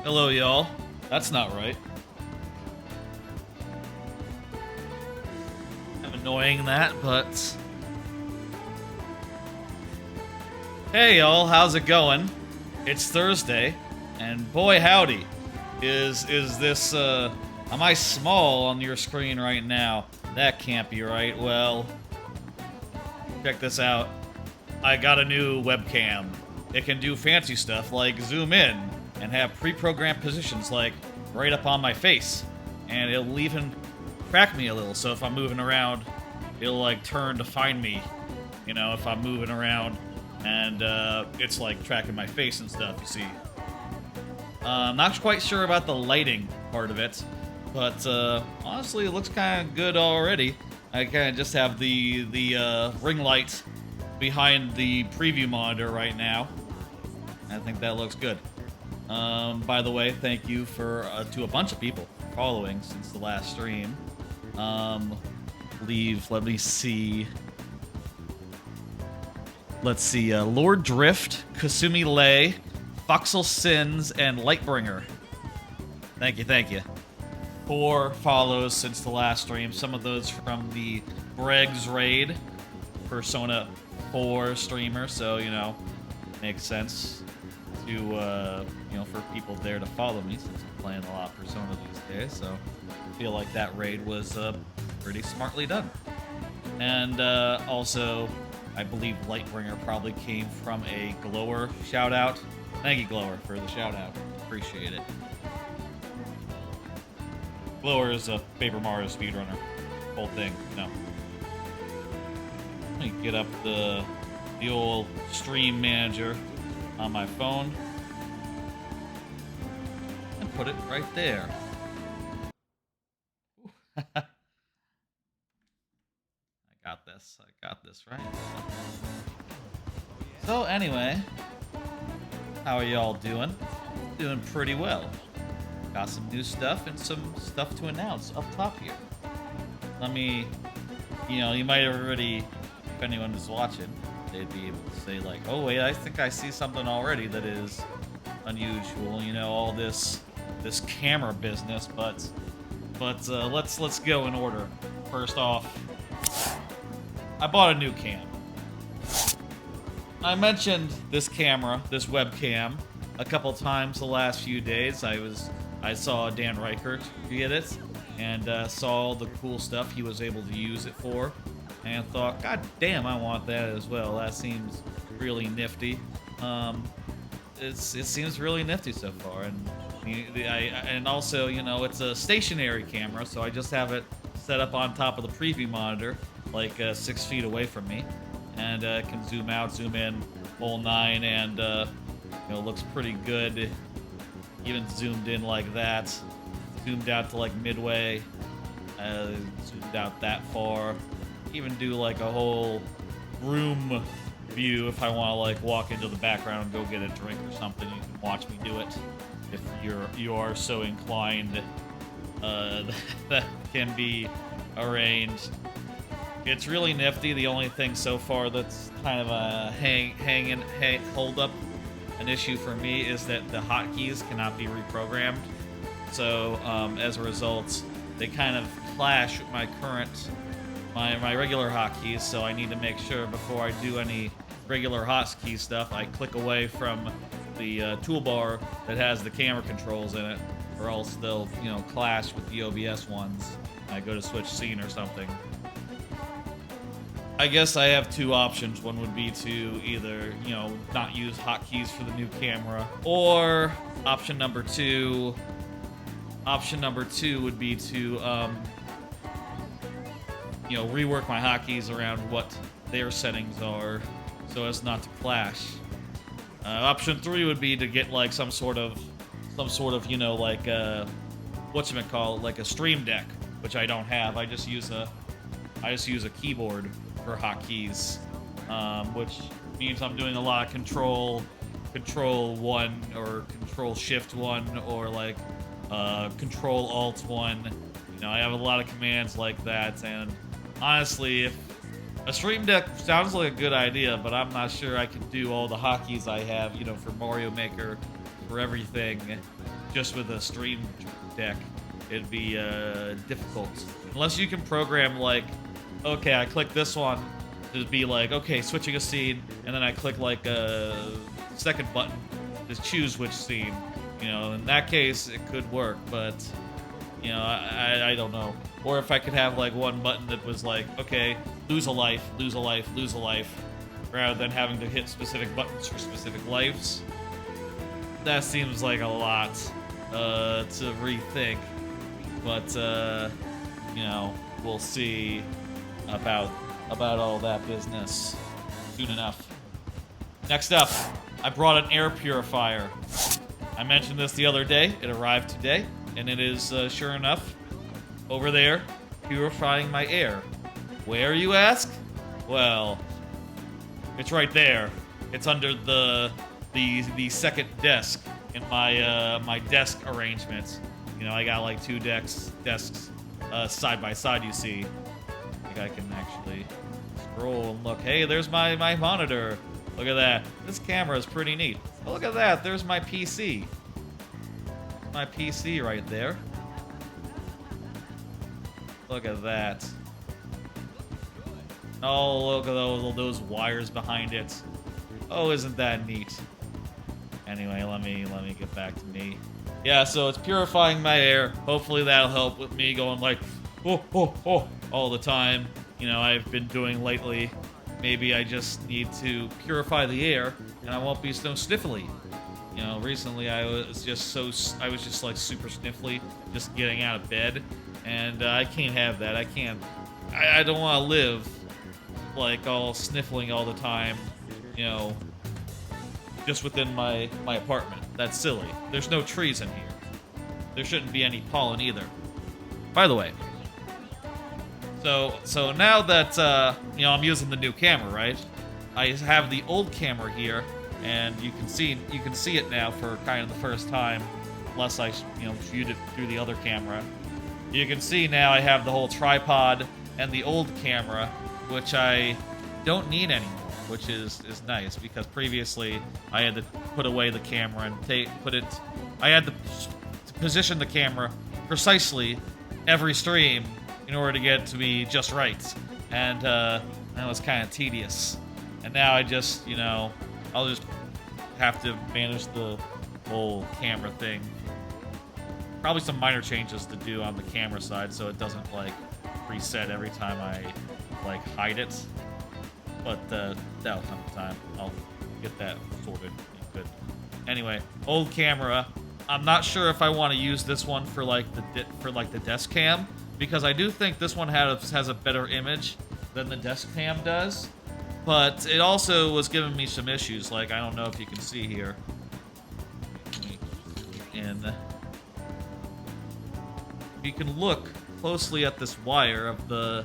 Hello, y'all. That's not right. I'm annoying that, but... Hey, y'all. How's it going? It's Thursday, and boy howdy, is this, am I small on your screen right now? That can't be right. Well, check this out. I got a new webcam. It can do fancy stuff like zoom in and have pre-programmed positions like right up on my face. And it'll even track me a little, so if I'm moving around, it'll like turn to find me, you know, if I'm moving around, and it's like tracking my face and stuff, you see. I'm not quite sure about the lighting part of it, but honestly it looks kind of good already. I kind of just have the ring light behind the preview monitor right now. I think that looks good. By the way, thank you for to a bunch of people following since the last stream. Let me see. Let's see. Lord Drift, Kasumi Lay, Foxel Sins, and Lightbringer. Thank you, thank you. 4 follows since the last stream. Some of those from the Bregs raid, Persona 4 streamer. So you know, makes sense to you know, for people there to follow me since I'm playing a lot of Persona these days. So I feel like that raid was pretty smartly done. And also, I believe Lightbringer probably came from a Glower shout out. Thank you, Glower, for the shout out. Appreciate it. Glower is a Paper Mario speedrunner. Whole thing, no. Let me get up the old stream manager on my phone and put it right there. I got this right. So anyway, how are y'all doing? Doing pretty well. Got some new stuff and some stuff to announce up top here. Let me, you know, you might have already, if anyone is watching, they'd be able to say like, oh wait, I think I see something already that is unusual. You know, all this camera business, but let's go in order. First off, I bought a new cam. I mentioned this camera, this webcam, a couple times the last few days. I saw Dan Reichert get it, and saw all the cool stuff he was able to use it for, and thought, God damn, I want that as well. That seems really nifty. It seems really nifty so far, and also, you know, it's a stationary camera, so I just have it set up on top of the preview monitor, like 6 feet away from me, and can zoom out, zoom in, whole 9, and you know, looks pretty good. Even zoomed in like that, zoomed out to like midway, zoomed out that far. Even do like a whole room view if I want to like walk into the background and go get a drink or something. You can watch me do it if you are so inclined. That can be arranged. It's really nifty. The only thing so far that's kind of a hold up, an issue for me, is that the hotkeys cannot be reprogrammed. So as a result, they kind of clash with my current, my regular hotkeys. So I need to make sure before I do any regular hotkey stuff, I click away from the toolbar that has the camera controls in it, or else they'll, you know, clash with the OBS ones. I go to switch scene or something. I guess I have 2 options. One would be to either, you know, not use hotkeys for the new camera, or option number 2 would be to, you know, rework my hotkeys around what their settings are so as not to clash. Option 3 would be to get like some sort of, you know, like whatchamacallit, like a Stream Deck, which I don't have. I just use a keyboard for hotkeys, which means I'm doing a lot of control 1 or control shift 1 or like control alt 1. You know, I have a lot of commands like that, and honestly, if a Stream Deck sounds like a good idea, but I'm not sure I can do all the hotkeys I have, you know, for Mario Maker, for everything. just with a stream deck, it'd be difficult. Unless you can program, like, okay, I click this one, it'd be like, okay, switching a scene, and then I click, like, a second button to choose which scene. You know, in that case, it could work, but, you know, I don't know. Or if I could have, like, one button that was like, okay, lose a life, lose a life, lose a life, rather than having to hit specific buttons for specific lives. That seems like a lot to rethink, but, you know, we'll see about all that business soon enough. Next up, I brought an air purifier. I mentioned this the other day. It arrived today, and it is, sure enough, over there, purifying my air. Where, you ask? Well, it's right there. It's under the second desk in my my desk arrangements. You know, I got like two desks side by side. You see, I think I can actually scroll and look. Hey, there's my monitor. Look at that. This camera is pretty neat. Oh, look at that. There's my PC. My PC right there. Look at that. Oh, look at those wires behind it. Oh, isn't that neat? Anyway, let me get back to me. Yeah, so it's purifying my air. Hopefully that'll help with me going like, oh, oh, oh, all the time. You know, I've been doing lately. Maybe I just need to purify the air, and I won't be so sniffly. You know, recently I was just like super sniffly, just getting out of bed, and I can't have that. I don't want to live like all sniffling all the time, you know, just within my apartment. That's silly. There's no trees in here. There shouldn't be any pollen either. By the way, so now that you know, I'm using the new camera, right? I have the old camera here, and you can see it now for kind of the first time, unless I shoot it through the other camera. You can see now I have the whole tripod and the old camera, which I don't need anymore, which is nice, because previously I had to put away the camera and I had to position the camera precisely every stream in order to get it to be just right, and that was kind of tedious. And now I just, you know, I'll just have to manage the whole camera thing. Probably some minor changes to do on the camera side so it doesn't like reset every time I like hide it. But that'll come in time. I'll get that sorted. Good. Anyway, old camera. I'm not sure if I want to use this one for like the desk cam, because I do think this one has a better image than the desk cam does. But it also was giving me some issues. Like, I don't know if you can see here. And you can look closely at this wire of the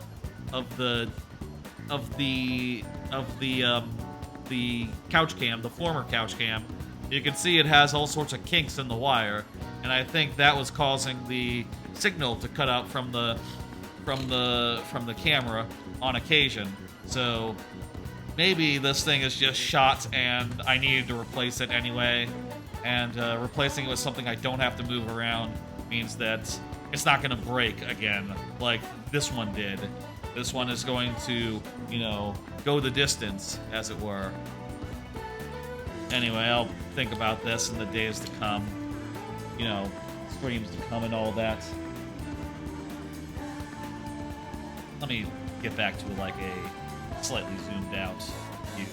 couch cam, the former couch cam. You can see it has all sorts of kinks in the wire, and I think that was causing the signal to cut out from the camera on occasion. So maybe this thing is just shot and I needed to replace it anyway, and replacing it with something I don't have to move around means that it's not going to break again like this one did. This one is going to, you know, go the distance, as it were. Anyway, I'll think about this in the days to come. You know, streams to come and all that. Let me get back to like a slightly zoomed out view.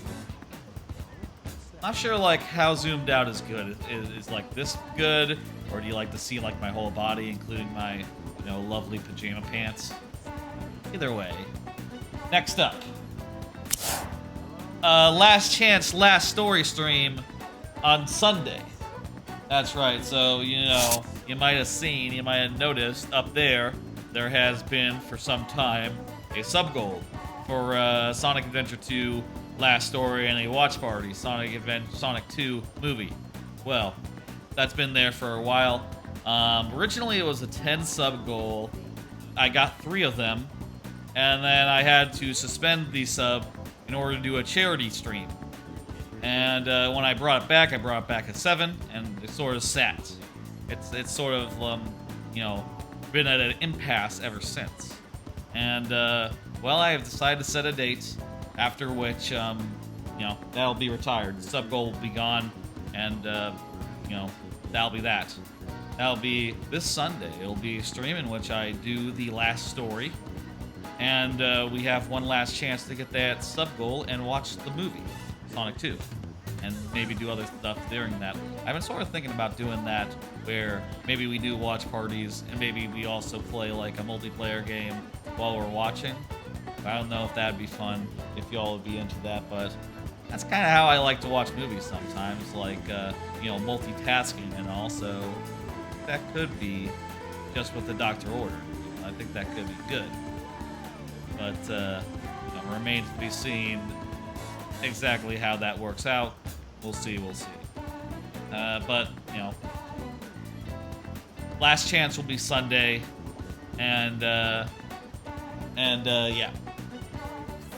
Not sure like how zoomed out is good. Is like this good, or do you like to see like my whole body, including my, you know, lovely pajama pants? Either way. Next up. Last Chance, Last Story stream on Sunday. That's right, so, you know, you might have noticed up there has been, for some time, a sub-goal for Sonic Adventure 2 Last Story and a watch party, Sonic 2 movie. Well, that's been there for a while. Originally it was a 10 sub-goal. I got 3 of them, and then I had to suspend the sub in order to do a charity stream. And when I brought it back at 7, and it sort of sat. It's sort of you know, been at an impasse ever since. And well, I have decided to set a date after which you know, that'll be retired. The sub goal will be gone, and you know, that'll be that. That'll be this Sunday. It'll be a stream in which I do the last story, and we have one last chance to get that sub goal and watch the movie Sonic 2, and maybe do other stuff during that. I've been sort of thinking about doing that, where maybe we do watch parties, and maybe we also play like a multiplayer game while we're watching. I don't know if that'd be fun, if y'all would be into that, but that's kind of how I like to watch movies sometimes, like, you know, multitasking, and also that could be just with the doctor order. I think that could be good. But, you know, remains to be seen exactly how that works out. We'll see, we'll see. But, you know, last chance will be Sunday, and yeah.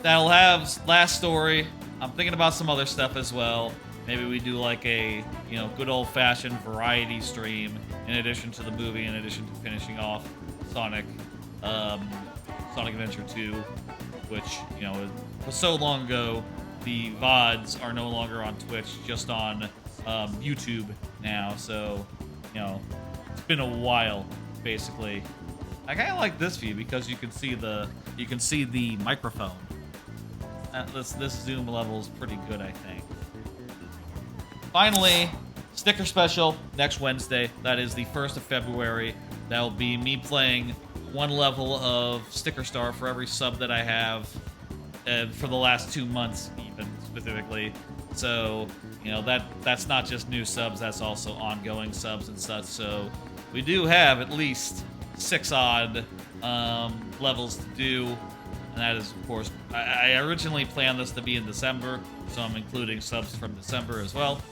That'll have last story. I'm thinking about some other stuff as well. Maybe we do like a, you know, good old-fashioned variety stream in addition to the movie, in addition to finishing off Sonic Adventure 2, which, you know, was so long ago. The VODs are no longer on Twitch, just on YouTube now. So, you know, it's been a while, basically. I kind of like this view because you can see the microphone. This zoom level is pretty good, I think. Finally, sticker special next Wednesday. That is the 1st of February. That'll be me playing one level of Sticker Star for every sub that I have for the last 2 months, even specifically. So, you know, that's not just new subs, that's also ongoing subs and such. So we do have at least 6 odd levels to do. And that is, of course, I originally planned this to be in December, so I'm including subs from December as well.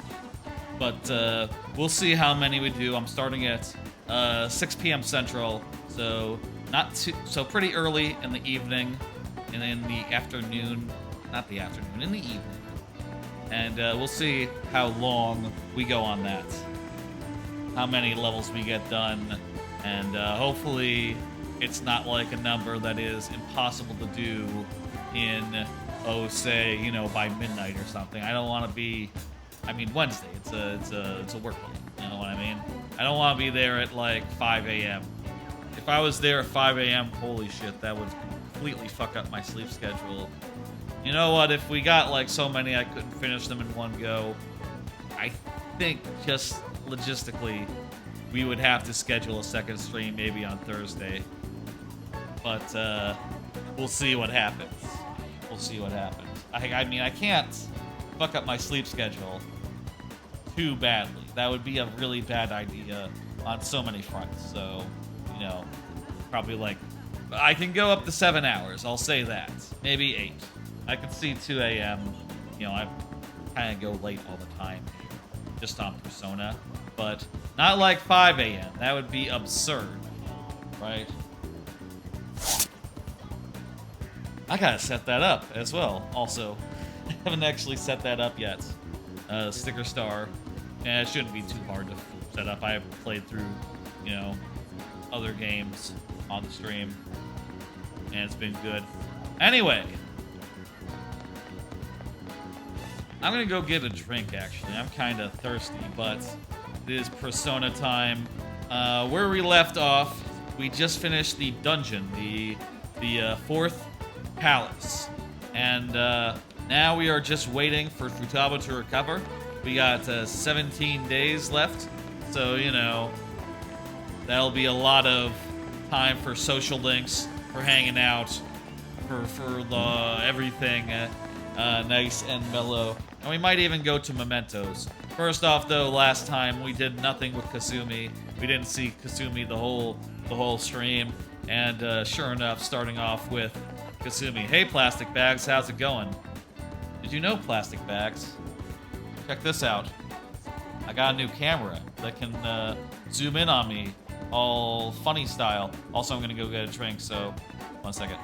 But we'll see how many we do. I'm starting at 6 p.m. Central, so so pretty early in the evening, and in the afternoon, not the afternoon, in the evening. And we'll see how long we go on that, how many levels we get done, and hopefully it's not like a number that is impossible to do in, oh, say, you know, by midnight or something. I don't want to be, I mean, Wednesday, it's a work day, you know what I mean? I don't want to be there at like 5 a.m. If I was there at 5 a.m., holy shit, that would completely fuck up my sleep schedule. You know what, if we got like so many I couldn't finish them in one go, I think just logistically we would have to schedule a second stream maybe on Thursday. But we'll see what happens. We'll see what happens. I mean, I can't fuck up my sleep schedule too badly. That would be a really bad idea on so many fronts. So, you know, probably like, I can go up to 7 hours. I'll say that. Maybe 8. I could see 2 a.m. You know, I kind of go late all the time, just on Persona. But not like 5 a.m. That would be absurd, right? I gotta set that up as well, also. I haven't actually set that up yet. Sticker Star. It shouldn't be too hard to set up. I have played through, you know, other games on the stream, and it's been good. Anyway, I'm gonna go get a drink, actually. I'm kind of thirsty, but it is Persona time. Where we left off, we just finished the dungeon, the 4th palace, and now we are just waiting for Futaba to recover. We got 17 days left, so, you know, that'll be a lot of time for social links, for hanging out, for the everything nice and mellow. And we might even go to Mementos. First off, though, last time we did nothing with Kasumi. We didn't see Kasumi the whole stream, and sure enough, starting off with Kasumi. Hey, Plastic Bags, how's it going? Did you know, Plastic Bags? Check this out. I got a new camera that can zoom in on me, all funny style. Also, I'm gonna go get a drink, so 1 second.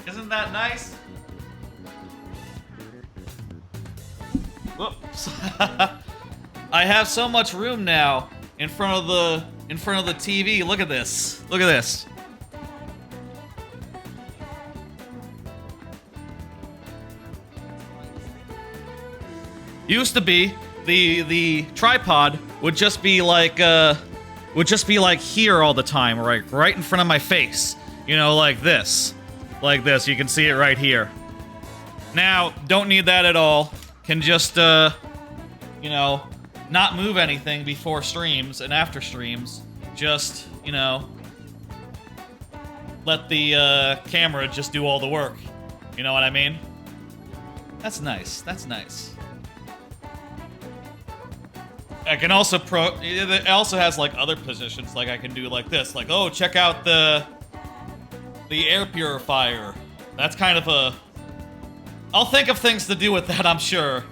Isn't that nice? Whoops. I have so much room now in front of the TV. Look at this. Look at this. Used to be the tripod would just be like here all the time, right in front of my face. You know, like this. Like this. You can see it right here. Now, don't need that at all. Can just you know, not move anything before streams and after streams. Just, you know, let the camera just do all the work. You know what I mean? That's nice. That's nice. I can also it also has like other positions, like I can do like this, like, oh, check out the air purifier. That's kind of a... I'll think of things to do with that, I'm sure.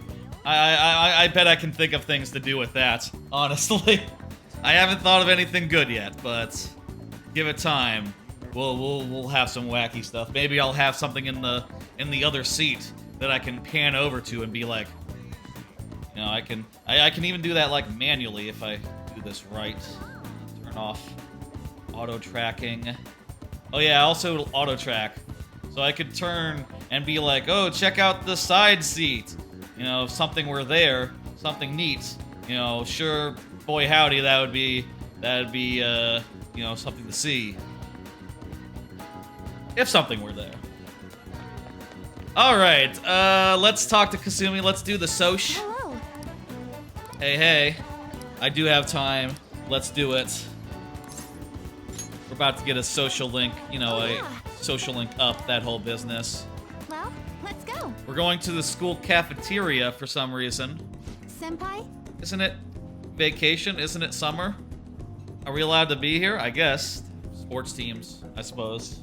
I bet I can think of things to do with that, honestly. I haven't thought of anything good yet, but give it time. We'll have some wacky stuff. Maybe I'll have something in the other seat that I can pan over to and be like, you know, I can even do that like manually if I do this right. Turn off auto tracking. Oh yeah, also auto track. So I could turn and be like, oh, check out the side seat. You know, if something were there, something neat. You know, sure, boy howdy, that'd be you know, something to see. If something were there. Alright, let's talk to Kasumi. Let's do the soch. Hello. Hey. I do have time. Let's do it. We're about to get a social link, you know, a social link up, that whole business. Well, let's go. We're going to the school cafeteria for some reason. Senpai? Isn't it vacation? Isn't it summer? Are we allowed to be here? I guess. Sports teams, I suppose.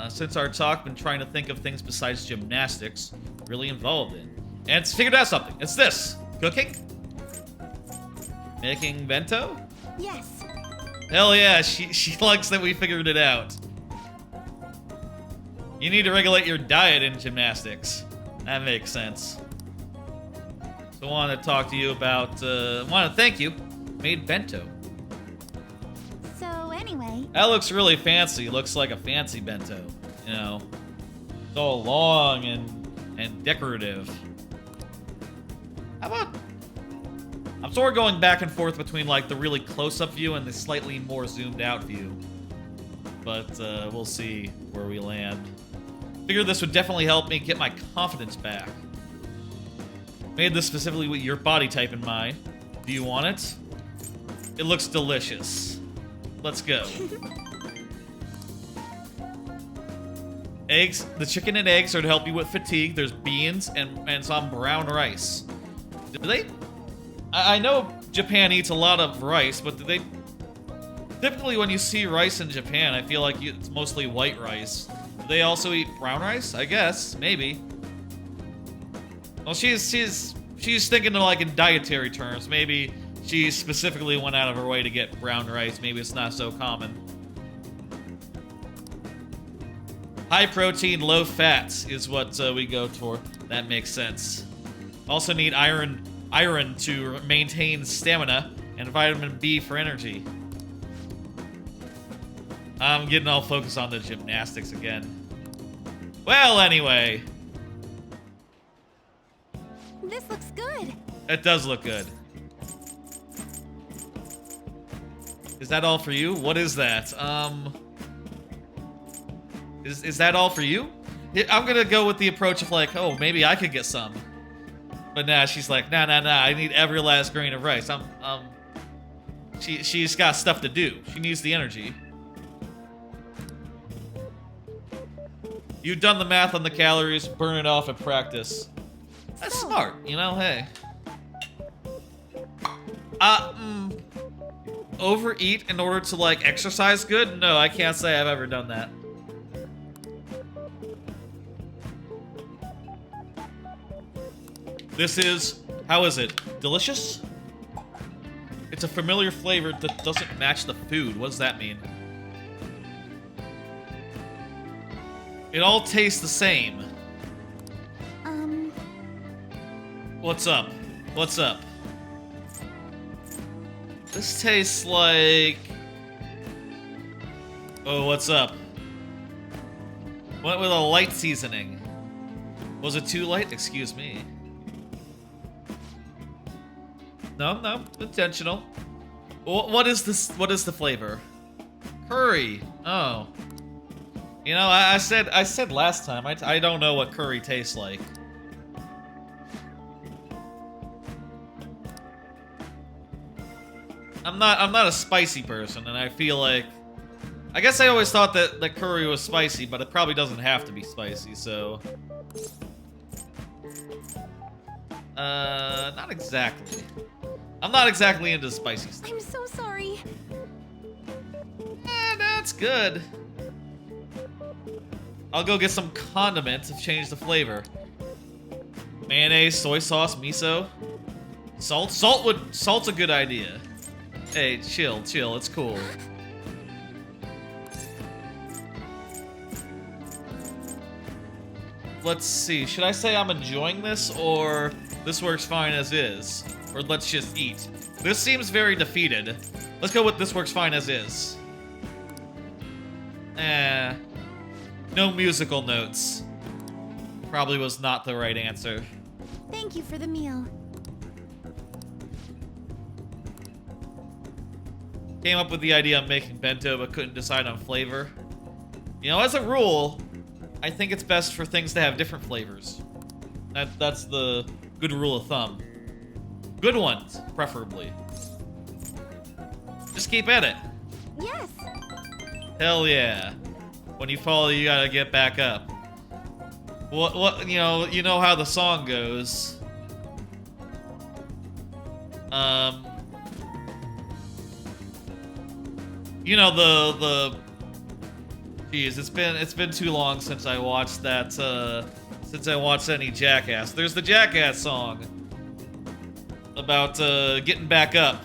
Since our talk, been trying to think of things besides gymnastics. Really involved in. And it's figured out something. It's this. Cooking? Making bento? Yes. Hell yeah, she likes that we figured it out. You need to regulate your diet in gymnastics. That makes sense. So I want to talk to you about, want to thank you. Made bento. So anyway... That looks really fancy. Looks like a fancy bento. You know, it's all long and decorative. How about... I'm sort of going back and forth between like the really close-up view and the slightly more zoomed-out view. But we'll see where we land. Figured this would definitely help me get my confidence back. Made this specifically with your body type in mind. Do you want it? It looks delicious. Let's go. Eggs. The chicken and eggs are to help you with fatigue. There's beans and some brown rice. Do they... I know Japan eats a lot of rice, but do they... Typically when you see rice in Japan, I feel like it's mostly white rice. Do they also eat brown rice? I guess. Maybe. Well, she's thinking of like in dietary terms. Maybe she specifically went out of her way to get brown rice. Maybe it's not so common. High protein, low fat is what we go for. That makes sense. Also need iron to maintain stamina and vitamin B for energy. I'm getting all focused on the gymnastics again. Well, anyway. This looks good. It does look good. Is that all for you? What is that? Is that all for you? I'm gonna go with the approach of like, oh, maybe I could get some. But nah, she's like, nah, I need every last grain of rice. She's got stuff to do. She needs the energy. You've done the math on the calories, burn it off at practice. That's smart, you know, hey. Overeat in order to, like, exercise good? No, I can't say I've ever done that. This is, how is it? Delicious? It's a familiar flavor that doesn't match the food. What does that mean? It all tastes the same. What's up? What's up? This tastes like... Oh, what's up? Went with a light seasoning. Was it too light? Excuse me. No, intentional. What is this? What is the flavor? Curry. Oh. You know, I said last time, I don't know what curry tastes like. I'm not a spicy person, and I feel like... I guess I always thought that curry was spicy, but it probably doesn't have to be spicy, so... Not exactly. I'm not exactly into spicy stuff. I'm so sorry. That's good. I'll go get some condiment to change the flavor. Mayonnaise, soy sauce, miso. Salt? Salt's a good idea. Hey, chill, it's cool. Let's see, should I say I'm enjoying this, or this works fine as is? Or let's just eat? This seems very defeated. Let's go with this works fine as is. No musical notes. Probably was not the right answer. Thank you for the meal. Came up with the idea of making bento, but couldn't decide on flavor. You know, as a rule, I think it's best for things to have different flavors. That's the good rule of thumb. Good ones, preferably. Just keep at it. Yes. Hell yeah. When you fall, you gotta get back up. What, you know how the song goes. You know Jeez, it's been too long since I watched that, since I watched any Jackass. There's the Jackass song about, getting back up.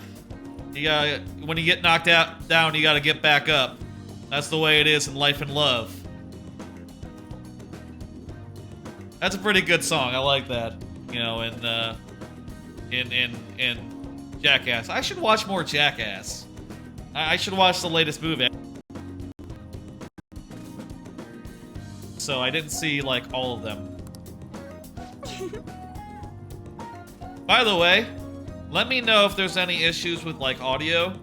When you get knocked down, you gotta get back up. That's the way it is in life and love. That's a pretty good song. I like that. You know, in Jackass. I should watch more Jackass. I should watch the latest movie. So I didn't see, like, all of them. By the way, let me know if there's any issues with, like, audio.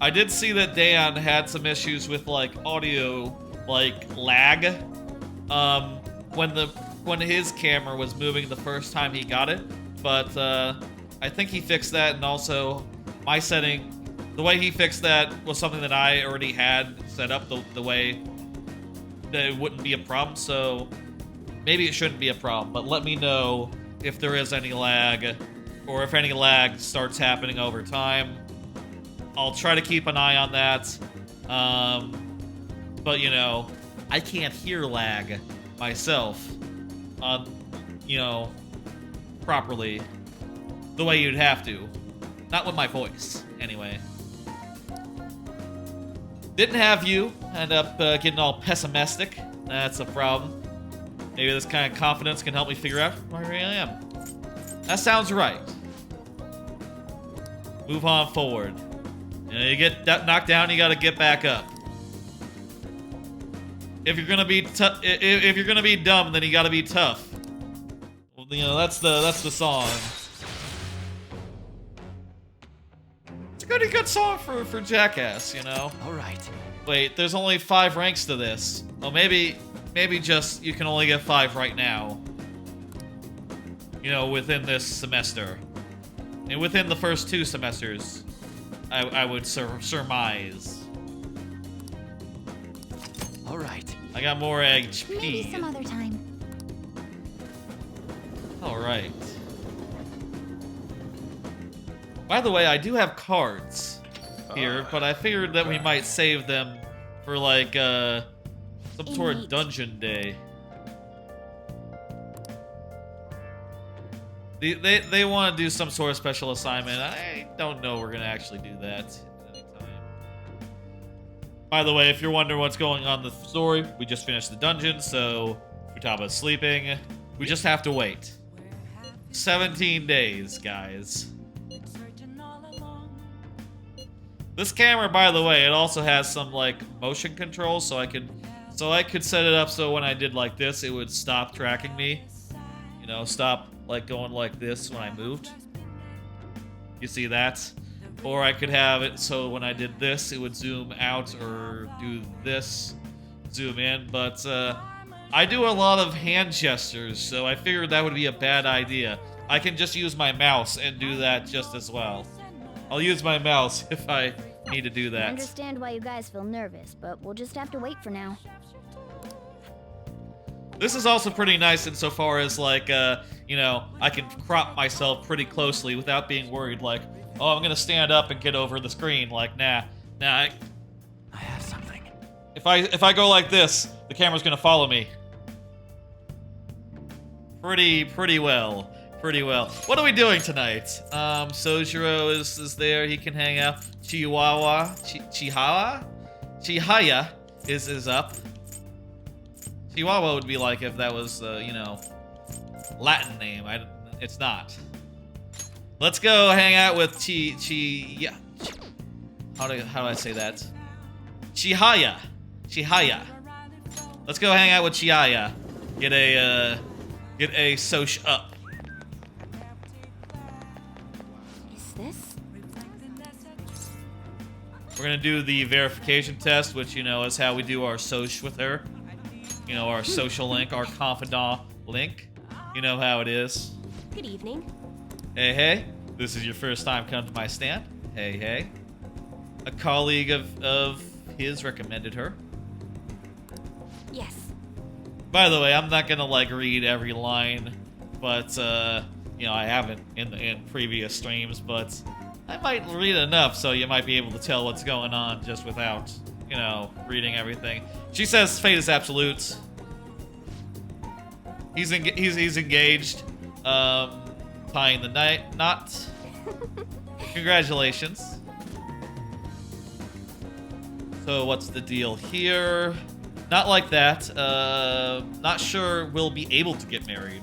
I did see that Dan had some issues with, like, audio, like, lag. When his camera was moving the first time he got it. But, I think he fixed that, and also my setting... The way he fixed that was something that I already had set up the way that it wouldn't be a problem, so maybe it shouldn't be a problem, but let me know if there is any lag, or if any lag starts happening over time. I'll try to keep an eye on that, but you know, I can't hear lag myself, you know, properly, the way you'd have to. Not with my voice, anyway. Didn't have you end up getting all pessimistic. That's a problem. Maybe this kind of confidence can help me figure out where I really am. That sounds right. Move on forward. You know, you get knocked down, you gotta get back up. If you're gonna be if you're gonna be dumb, then you gotta be tough. Well, you know, that's the song. Pretty good song for Jackass, you know? Alright. Wait, there's only 5 ranks to this. Well, maybe just you can only get 5 right now. You know, within this semester. And within the first 2 semesters, I would surmise. Alright. I got more HP. Maybe some other time. Alright. By the way, I do have cards here, but I figured that we might save them for, like, some sort of dungeon day. They want to do some sort of special assignment. I don't know we're gonna actually do that at any time. By the way, if you're wondering what's going on in the story, we just finished the dungeon, so Futaba's sleeping. We just have to wait. 17 days, guys. This camera, by the way, it also has some like motion controls, so I could set it up so when I did like this, it would stop tracking me. You know, stop like going like this when I moved. You see that? Or I could have it so when I did this, it would zoom out or do this, zoom in. But I do a lot of hand gestures, so I figured that would be a bad idea. I can just use my mouse and do that just as well. I'll use my mouse if I need to do that. I understand why you guys feel nervous, but we'll just have to wait for now. This is also pretty nice insofar as, like, you know, I can crop myself pretty closely without being worried, like, oh, I'm gonna stand up and get over the screen. Like, nah, I have something. If I go like this, the camera's gonna follow me. Pretty well. What are we doing tonight? Sojiro is there. He can hang out. Chihaya is up. Chihuahua would be like if that was, you know, Latin name. It's not. Let's go hang out with How do I say that? Chihaya. Let's go hang out with Chihaya. Get a soch up. Is this? We're gonna do the verification test, which, you know, is how we do our soch with her. You know, our social link, our confidant link. You know how it is. Good evening. Hey. This is your first time coming to my stand. Hey. A colleague of his recommended her. Yes. By the way, I'm not gonna like read every line, but you know, I haven't in previous streams, but I might read enough so you might be able to tell what's going on just without, you know, reading everything. She says fate is absolute. He's engaged. Tying the knot. Congratulations. So what's the deal here? Not like that. Not sure we'll be able to get married.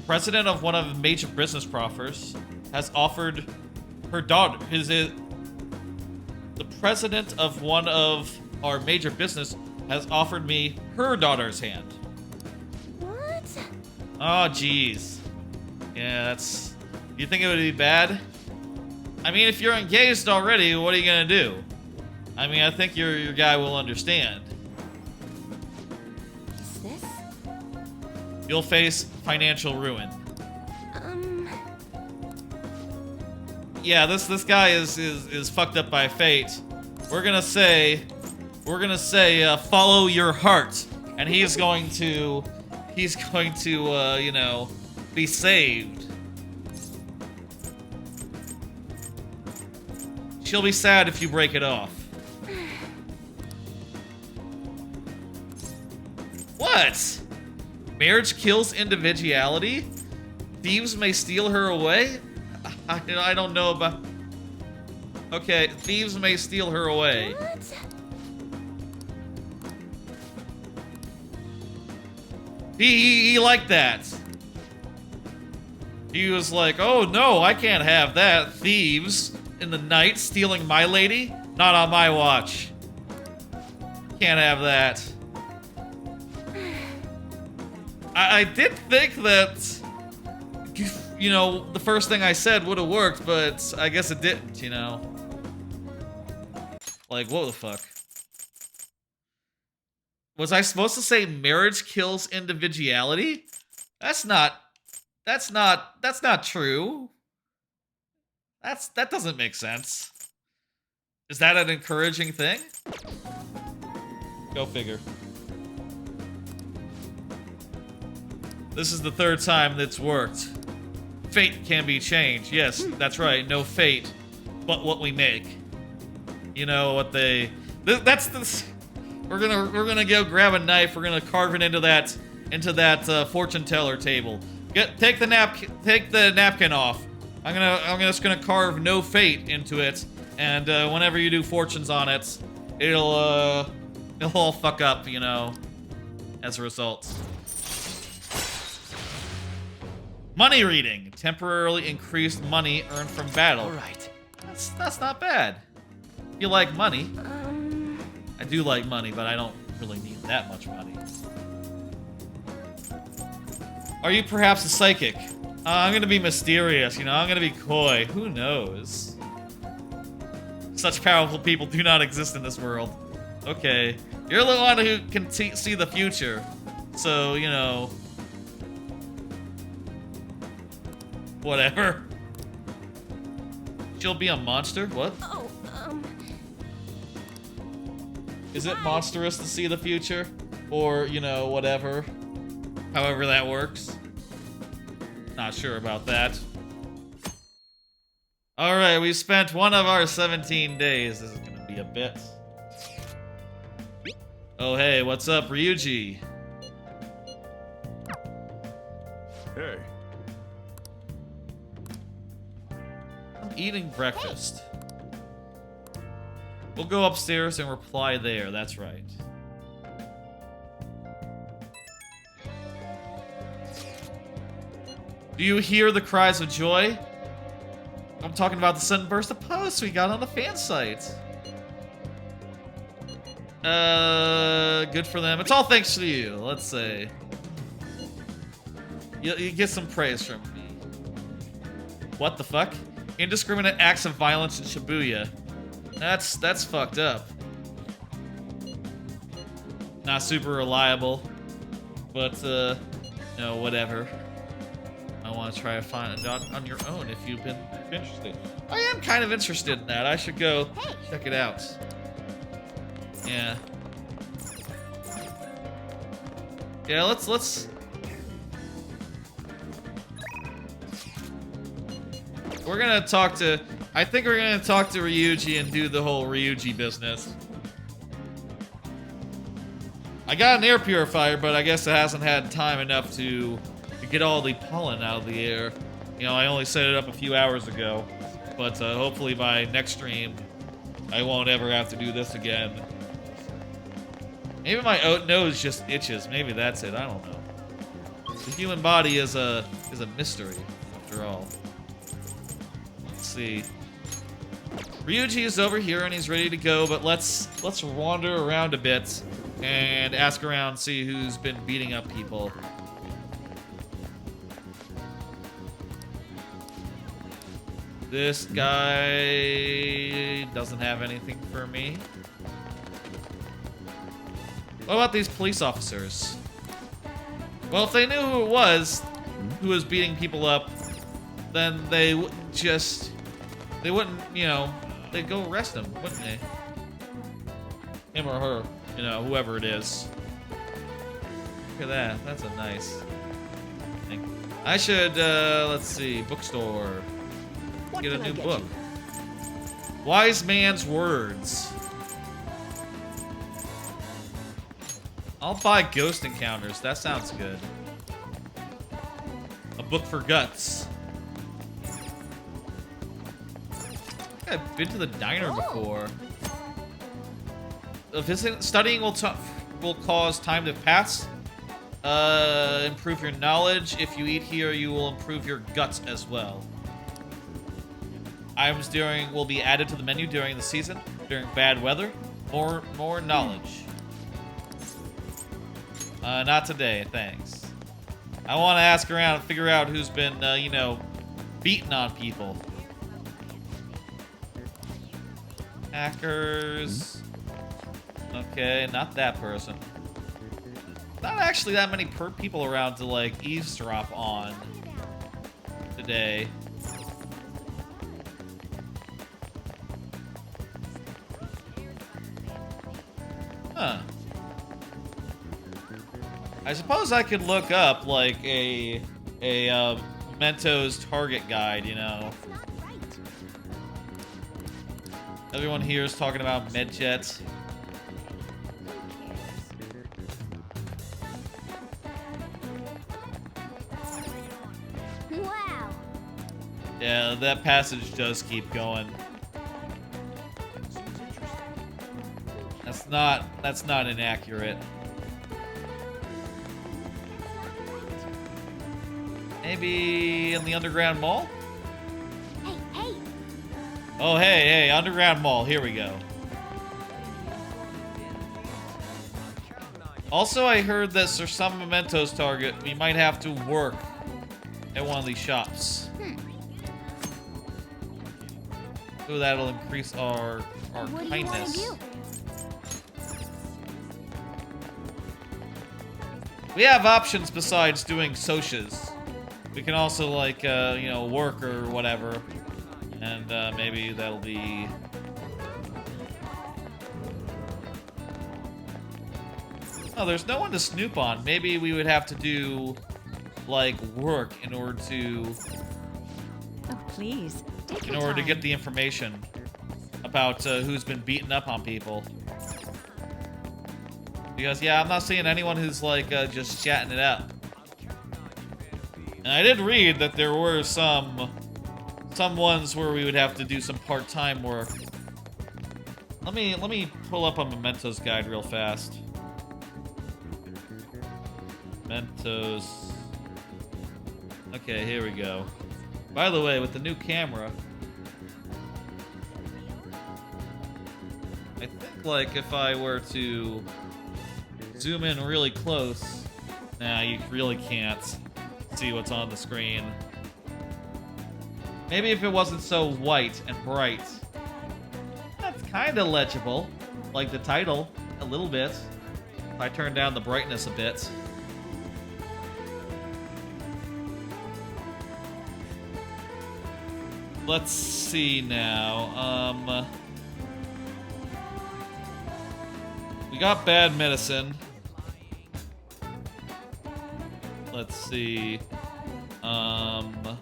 President of one of major business proffers has offered her daughter. The president of one of our major business has offered me her daughter's hand. What? Oh, jeez. Yeah, that's... You think it would be bad? I mean, if you're engaged already, what are you gonna do? I mean, I think your guy will understand. Is this? You'll face financial ruin. Yeah, this guy is fucked up by fate. We're gonna say, follow your heart, and he's going to, you know, be saved. She'll be sad if you break it off. What? Marriage kills individuality? Thieves may steal her away? I don't know about... Okay, thieves may steal her away. What? He liked that. He was like, oh no, I can't have that. Thieves in the night stealing my lady? Not on my watch. Can't have that. I did think that, you know, the first thing I said would have worked, but I guess it didn't, you know. Like, what the fuck? Was I supposed to say marriage kills individuality? That's not true. That doesn't make sense. Is that an encouraging thing? Go figure. This is the third time that's worked. Fate can be changed. Yes, that's right. No fate, but what we make. You know what they... That's the... We're gonna go grab a knife. We're gonna carve it into that fortune teller table. Take the napkin off. I'm just gonna carve no fate into it, and whenever you do fortunes on it, it'll all fuck up, you know, as a result. Money reading. Temporarily increased money earned from battle. Alright. That's not bad. You like money. I do like money, but I don't really need that much money. Are you perhaps a psychic? I'm gonna be mysterious, you know, I'm gonna be coy. Who knows? Such powerful people do not exist in this world. Okay. You're the one who can see the future. So, you know... whatever. She'll be a monster? What? Oh, Is it monstrous to see the future? Or, you know, whatever. However that works. Not sure about that. Alright, we spent one of our 17 days. This is gonna be a bit. Oh hey, what's up, Ryuji? Hey. I'm eating breakfast. We'll go upstairs and reply there, that's right. Do you hear the cries of joy? I'm talking about the sudden burst of posts we got on the fan site. Good for them. It's all thanks to you, let's say. You get some praise from me. What the fuck? Indiscriminate acts of violence in Shibuya. That's fucked up. Not super reliable, but you know, whatever. I want to try to find it on your own if you've been interested. I am kind of interested in that. I should go check it out. Yeah. Yeah, let's. We're gonna talk to. I think we're gonna talk to Ryuji and do the whole Ryuji business. I got an air purifier, but I guess it hasn't had time enough to get all the pollen out of the air. You know, I only set it up a few hours ago, but hopefully by next stream, I won't ever have to do this again. Maybe my nose just itches. Maybe that's it. I don't know. The human body is a mystery, after all. Let's see. Ryuji is over here and he's ready to go, but let's wander around a bit and ask around, see who's been beating up people. This guy doesn't have anything for me. What about these police officers? Well, if they knew who it was who was beating people up, then they wouldn't just... They wouldn't, you know... They'd go arrest him, wouldn't they? Him or her. You know, whoever it is. Look at that. That's a nice thing. I should, let's see, bookstore. Get a new book. Wise Man's Words. I'll buy Ghost Encounters. That sounds good. A book for guts. I've been to the diner before. Studying will cause time to pass. Improve your knowledge. If you eat here, you will improve your guts as well. Items will be added to the menu during the season. During bad weather, more knowledge. Not today, thanks. I want to ask around and figure out who's been, you know, beating on people. Hackers. Okay, not that person. Not actually that many people around to, like, eavesdrop on today. Huh. I suppose I could look up, like, a Mementos target guide, you know. Everyone here is talking about medjets. Yeah, that passage does keep going. That's not inaccurate. Maybe in the underground mall? Hey, hey! Oh, hey, underground mall. Here we go. Also, I heard that for some Mementos target, we might have to work at one of these shops. Ooh, that'll increase our What kindness. do you want to do? We have options besides doing socias. We can also, like, you know, work or whatever. And maybe that'll be... Oh, there's no one to snoop on. Maybe we would have to do, like, work in order to... Oh, please. Take In your order to time. get the information about who's been beaten up on people. Because, yeah, I'm not seeing anyone who's, like, just chatting it up. And I did read that there were some ones where we would have to do some part-time work. Let me pull up a Mementos guide real fast. Mementos. Okay, here we go. By the way, with the new camera, I think, like, if I were to zoom in really close, nah, you really can't see what's on the screen. Maybe if it wasn't so white and bright. That's kind of legible, like the title, a little bit. If I turn down the brightness a bit. Let's see now. We got bad medicine. Let's see. I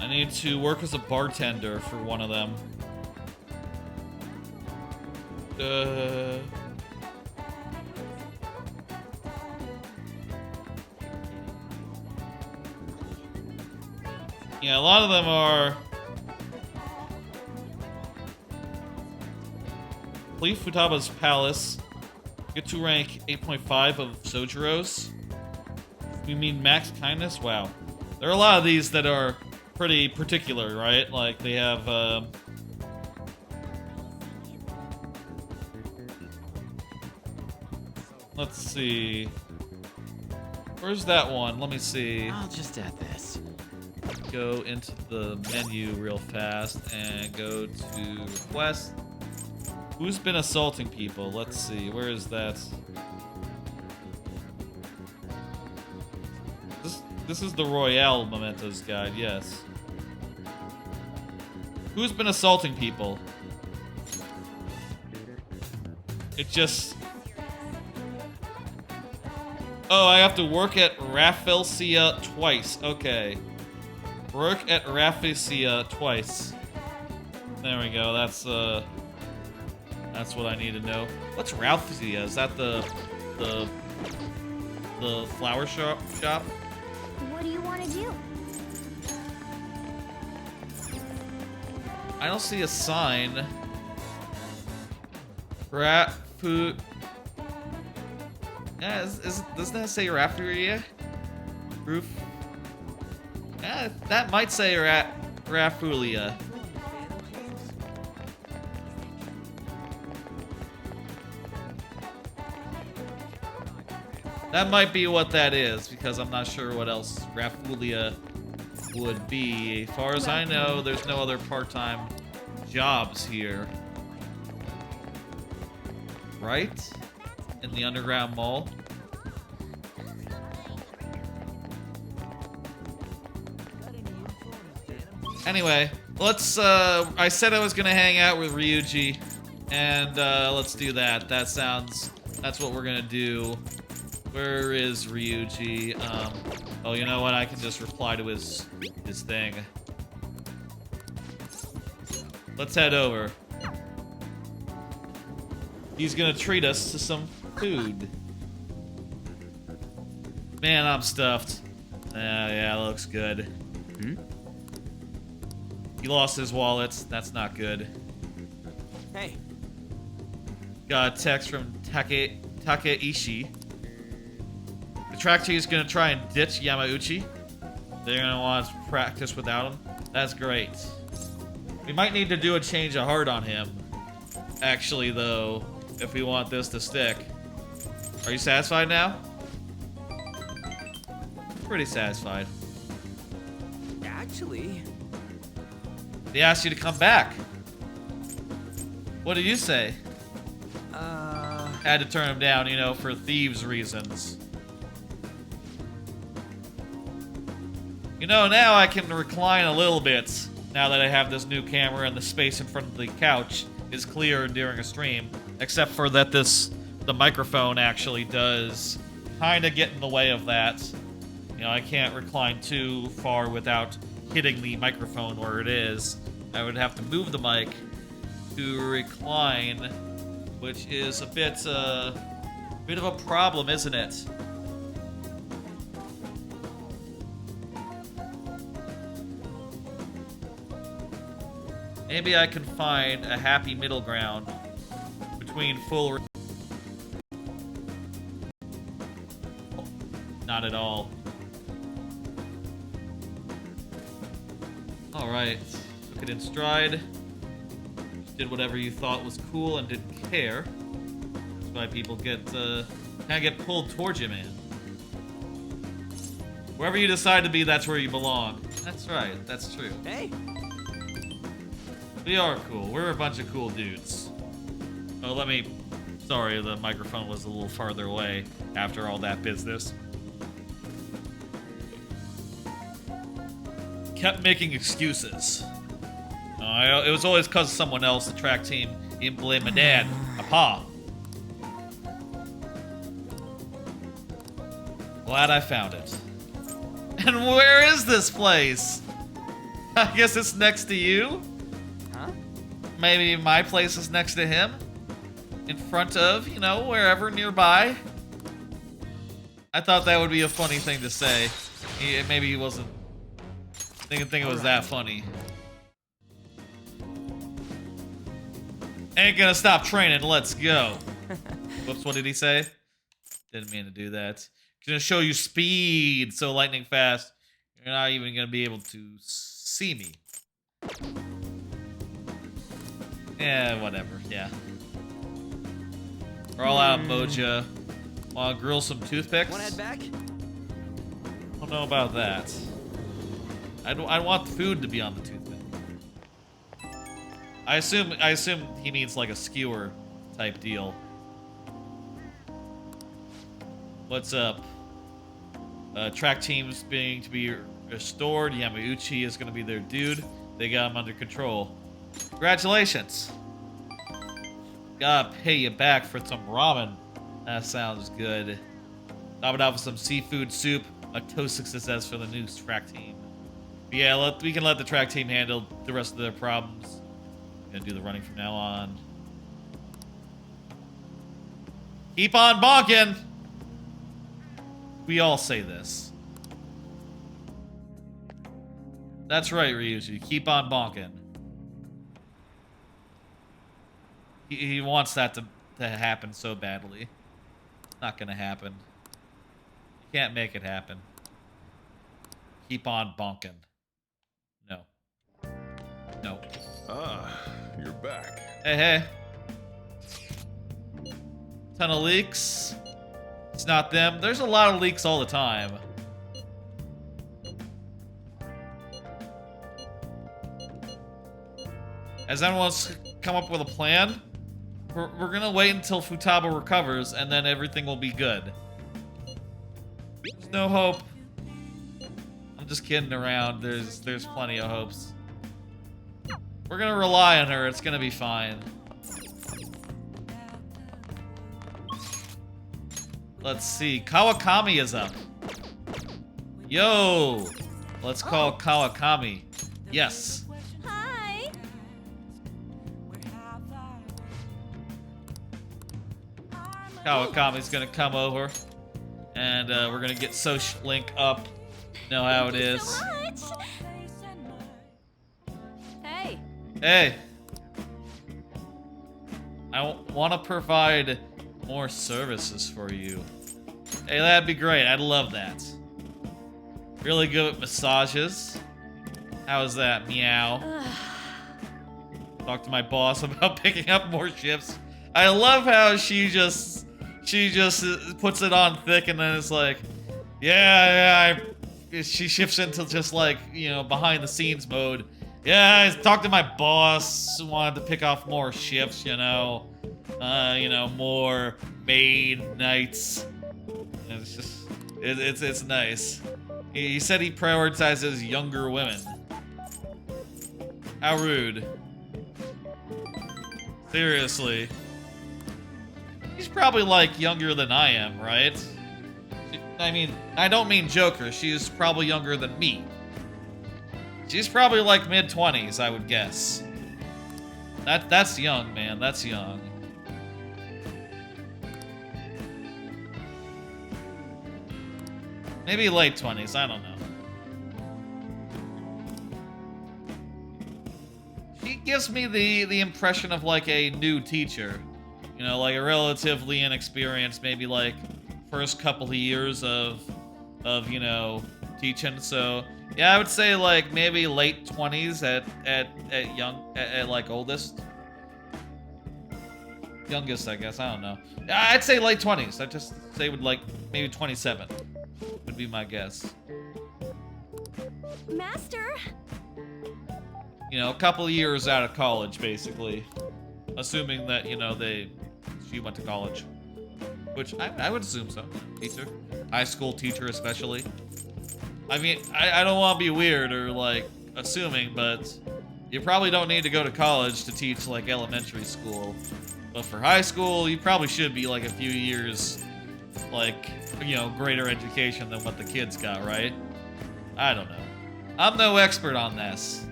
need to work as a bartender for one of them. Yeah, a lot of them are... Leave Futaba's palace. Get to rank 8.5 of Sojiro's. You mean max kindness? Wow. There are a lot of these that are pretty particular, right? Like, they have, let's see. Where's that one? Let me see. I'll just add this. Go into the menu real fast and go to request. Who's been assaulting people? Let's see. Where is that? This is the Royale Mementos guide, yes. Who's been assaulting people? It just... Oh, I have to work at Rafflesia twice. Okay. Work at Rafflesia twice. There we go. That's what I need to know. What's Rafflesia? Is that the flower shop? What do you want to do? I don't see a sign. Food. Yeah, doesn't that say Rafferia? Roof. Yeah, that might say Rafulia. That might be what that is, because I'm not sure what else Rafulia would be. As far as I know, there's no other part-time jobs here. Right? In the underground mall. Anyway, let's, I said I was gonna hang out with Ryuji, and, let's do that. That's what we're gonna do. Where is Ryuji? Oh, you know what? I can just reply to his thing. Let's head over. He's gonna treat us to some food. Man, I'm stuffed. Yeah, looks good. Hmm? He lost his wallet. That's not good. Hey. Got a text from Takeishi. The track team is gonna try and ditch Yamauchi. They're gonna want to practice without him. That's great. We might need to do a change of heart on him. Actually, though, if we want this to stick. Are you satisfied now? Pretty satisfied. Actually... They asked you to come back. What did you say? Had to turn him down, you know, for thieves reasons. You know, now I can recline a little bit. Now that I have this new camera and the space in front of the couch is clear during a stream. Except for that the microphone actually does kind of get in the way of that. You know, I can't recline too far without hitting the microphone where it is. I would have to move the mic to recline, which is a bit of a problem, isn't it? Maybe I can find a happy middle ground between full... Not at all. Alright. Took it in stride. Just did whatever you thought was cool and didn't care. That's why people get, kind of get pulled towards you, man. Wherever you decide to be, that's where you belong. That's right. That's true. Hey. We are cool. We're a bunch of cool dudes. Oh, let me... Sorry, the microphone was a little farther away after all that business. Kept making excuses. It was always because of someone else, the track team. Didn't blame my dad. Papa. Glad I found it. And where is this place? I guess it's next to you? Huh? Maybe my place is next to him? In front of, you know, wherever nearby? I thought that would be a funny thing to say. Maybe he wasn't... Didn't think it was that funny. Ain't gonna stop training, let's go. Whoops, what did he say? Didn't mean to do that. Gonna show you speed so lightning fast. You're not even gonna be able to see me. Yeah, whatever, yeah. We're all out of moja. Wanna grill some toothpicks? Wanna head back? I don't know about that. I want food to be on the toothpick. I assume he means like a skewer type deal. What's up? Track team's being to be restored. Yamauchi is gonna be their dude. They got him under control. Congratulations. Gotta pay you back for some ramen. That sounds good. Top it off with some seafood soup. A toast success for the new track team. But yeah, we can let the track team handle the rest of their problems. Gonna do the running from now on. Keep on bonking! We all say this. That's right, Ryuji. Keep on bonking. He wants that to happen so badly. Not gonna happen. You can't make it happen. Keep on bonking. No. No. Ah, you're back. Hey, hey. Ton of leaks. It's not them. There's a lot of leaks all the time. Has anyone come up with a plan? We're gonna wait until Futaba recovers, and then everything will be good. There's no hope. I'm just kidding around. There's plenty of hopes. We're gonna rely on her. It's gonna be fine. Let's see. Kawakami is up. Yo! Let's call Kawakami. Yes. Hi. Kawakami's gonna come over. And we're gonna get Soch Link up Know how it Thank you is. so much. Hey. Hey. I want to provide more services for you. Hey, that'd be great. I'd love that. Really good at massages. How's that? Meow. Talk to my boss about picking up more shifts. I love how she just puts it on thick and then it's like, yeah, she shifts into just like, you know, behind the scenes mode. Yeah, I talked to my boss, wanted to pick off more shifts, you know, more maid nights. And it's just, it's nice. He said he prioritizes younger women. How rude. Seriously. She's probably like younger than I am, right? I mean, I don't mean Joker. She's probably younger than me. She's probably like mid-20s, I would guess. That's young, man. That's young. Maybe late 20s, I don't know. She gives me the impression of like a new teacher. You know, like a relatively inexperienced, maybe like first couple of years of you know, teaching. So yeah, I would say like maybe late 20s at like oldest. Youngest, I guess. I don't know. I'd say late 20s. I'd just say would like maybe 27 would be my guess. Master. You know, a couple of years out of college, basically. Assuming that, you know, she went to college. Which I would assume so. Teacher. High school teacher, especially. I mean, I don't want to be weird or, like, assuming, but you probably don't need to go to college to teach, like, elementary school. But for high school, you probably should be, like, a few years, like, you know, greater education than what the kids got, right? I don't know. I'm no expert on this.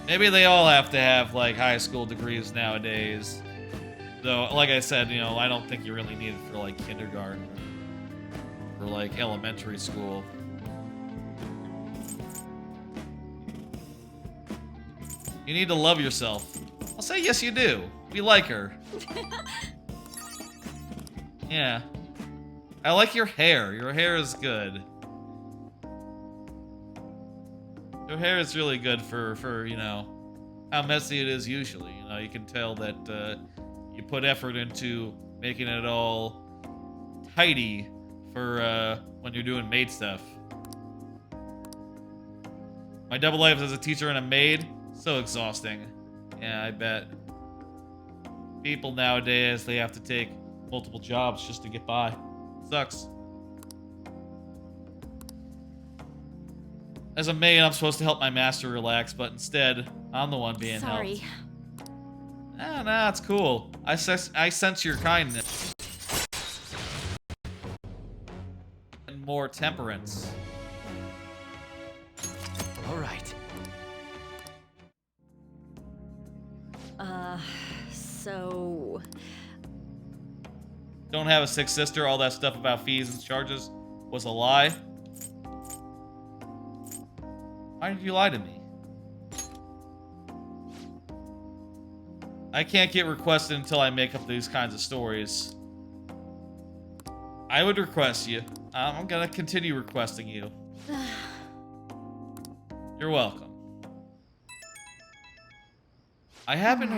Maybe they all have to have, like, high school degrees nowadays. Though, like I said, you know, I don't think you really need it for, like, kindergarten or like, elementary school. You need to love yourself. I'll say yes, you do. We like her. Yeah. I like your hair. Your hair is good. Your hair is really good for you know, how messy it is usually. You know, you can tell that you put effort into making it all tidy for when you're doing maid stuff. My double life as a teacher and a maid, so exhausting. Yeah, I bet. People nowadays, they have to take multiple jobs just to get by. Sucks. As a maid, I'm supposed to help my master relax, but instead, I'm the one being Sorry. helped. Nah, it's cool. I sense your kindness. And more temperance. All right. So... Don't have a sick sister, all that stuff about fees and charges was a lie. Why did you lie to me? I can't get requested until I make up these kinds of stories. I would request you. I'm gonna continue requesting you. You're welcome. I have been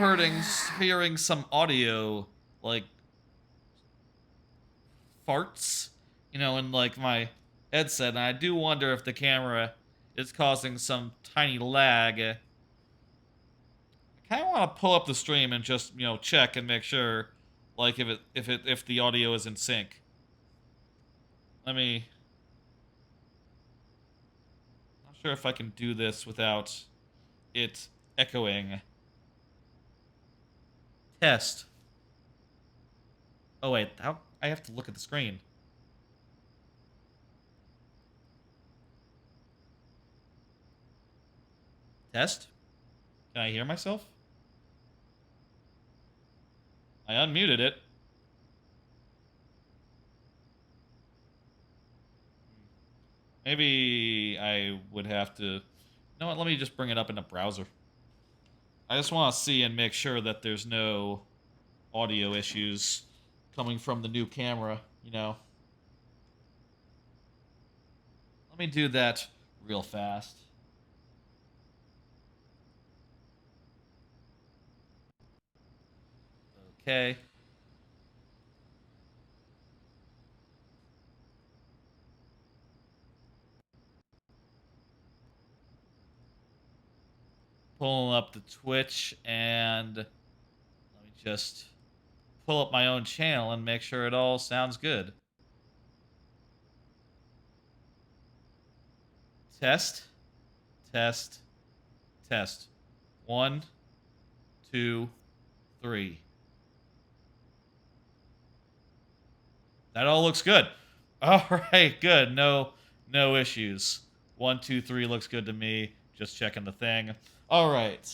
hearing some audio, like, farts, you know, in, like, my headset, and I do wonder if the camera is causing some tiny lag. I kind of want to pull up the stream and just, you know, check and make sure, like, if the audio is in sync. Let me... Not sure if I can do this without it echoing. Test. Oh, wait. How? I have to look at the screen. Test? Can I hear myself? I unmuted it. Maybe I would have to... You know what? Let me just bring it up in a browser. I just want to see and make sure that there's no audio issues coming from the new camera, you know. Let me do that real fast. Okay. Pulling up the Twitch, and let me just pull up my own channel and make sure it all sounds good. Test, test, test. 1, 2, 3. That all looks good. All right, good. No issues. 1, 2, 3 looks good to me. Just checking the thing. All right.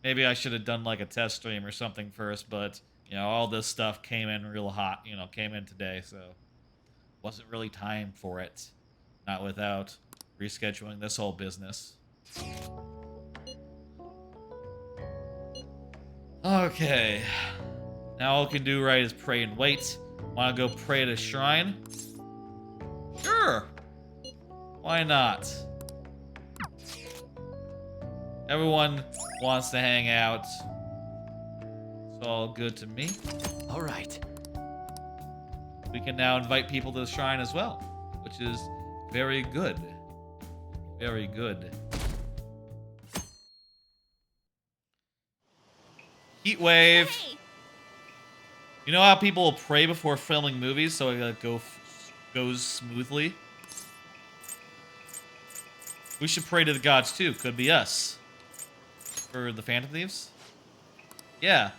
Maybe I should have done like a test stream or something first, but you know, all this stuff came in real hot. You know, came in today, so wasn't really time for it. Not without rescheduling this whole business. Okay. Now all we can do right is pray and wait. Want to go pray at a shrine? Sure. Why not? Everyone wants to hang out. It's all good to me. All right. We can now invite people to the shrine as well, which is very good. Very good. Heat wave. Hey! You know how people will pray before filming movies so it goes smoothly? We should pray to the gods too. Could be us. For the Phantom Thieves? Yeah.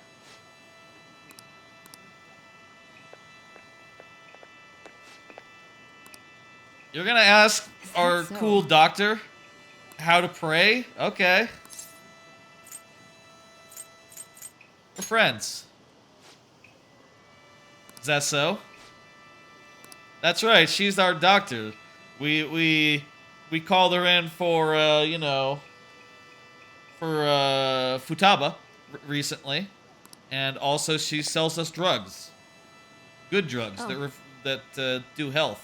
You're gonna ask our cool doctor how to pray? Okay. We're friends. Is that so? That's right, she's our doctor. We called her in for, you know, for Futaba recently. And also she sells us drugs. Good drugs that do health.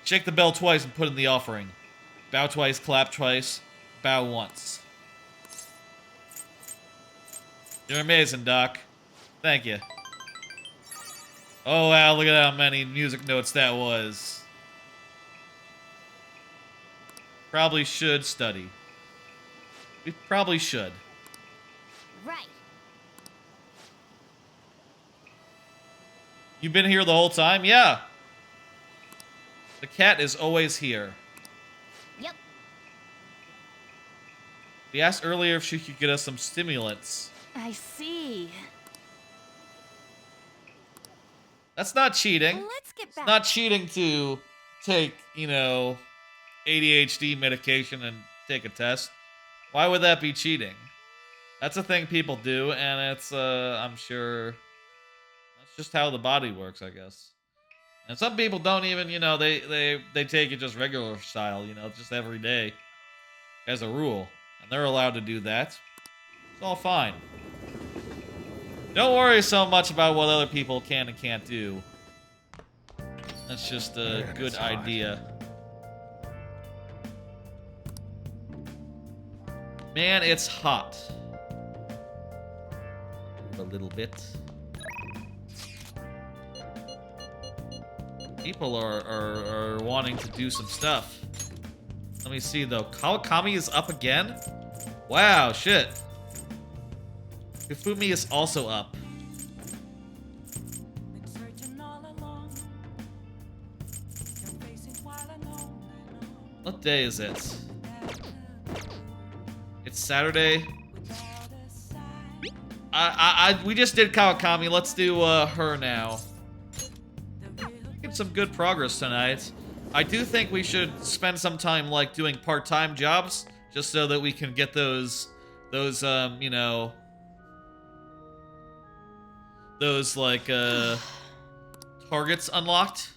Shake the bell twice and put in the offering. Bow twice, clap twice, bow once. You're amazing, Doc. Thank you. Oh, wow, look at how many music notes that was. Probably should study. We probably should. Right. You've been here the whole time? Yeah. The cat is always here. Yep. We asked earlier if she could get us some stimulants. I see. That's not cheating. Let's get It's back. not cheating to take, you know, ADHD medication and take a test. Why would that be cheating? That's a thing people do, and it's, I'm sure, that's just how the body works, I guess. And some people don't even, you know, they take it just regular style, you know, just every day as a rule. And they're allowed to do that. It's all fine. Don't worry so much about what other people can and can't do. That's just a good idea. Man, it's hot. A little bit. People are wanting to do some stuff. Let me see though. Kawakami is up again? Wow, shit. Hifumi is also up. What day is it? It's Saturday. We just did Kawakami. Let's do her now. Get some good progress tonight. I do think we should spend some time like doing part-time jobs just so that we can get those you know, those like targets unlocked.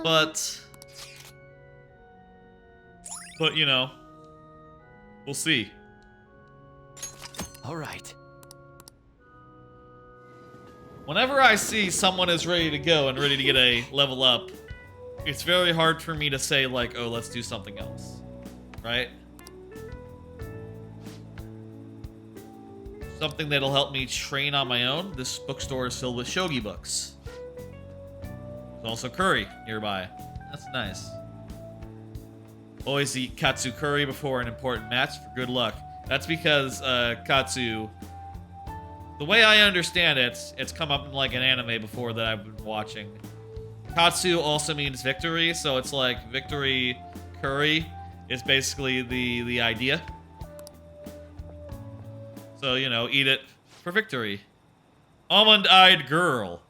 But you know, we'll see. All right. Whenever I see someone is ready to go and ready to get a level up, it's very hard for me to say, like, oh, let's do something else. Right? Something that'll help me train on my own. This bookstore is filled with shogi books. There's also curry nearby. That's nice. Always eat katsu curry before an important match for good luck. That's because katsu... The way I understand it, it's come up in like an anime before that I've been watching. Katsu also means victory, so it's like victory curry is basically the idea. So, you know, eat it for victory. Almond-eyed girl.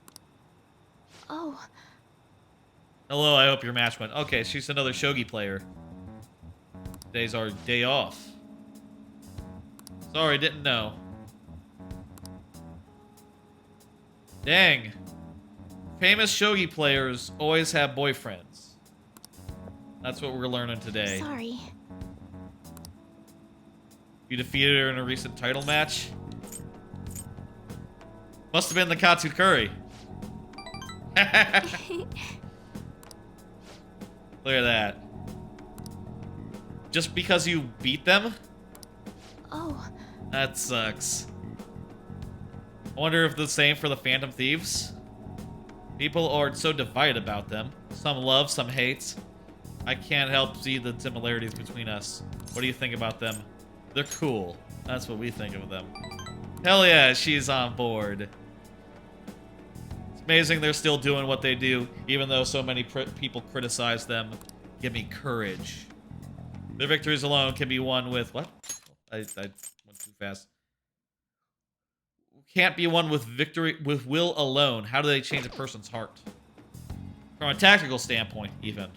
Oh, Hello, I hope your match went. Okay, she's another shogi player. Today's our day off. Sorry, didn't know. Dang. Famous shogi players always have boyfriends. That's what we're learning today. sorry. You defeated her in a recent title match? Must have been the Katsu Curry. Look at that. Just because you beat them? Oh, That sucks. I wonder if the same for the Phantom Thieves? People are so divided about them. Some love, some hate. I can't help see the similarities between us. What do you think about them? They're cool. That's what we think of them. Hell yeah, she's on board. It's amazing they're still doing what they do, even though so many people criticize them. Give me courage. Their victories alone can be won with... What? I went too fast. Can't be won with victory with will alone. How do they change a person's heart? From a tactical standpoint, even.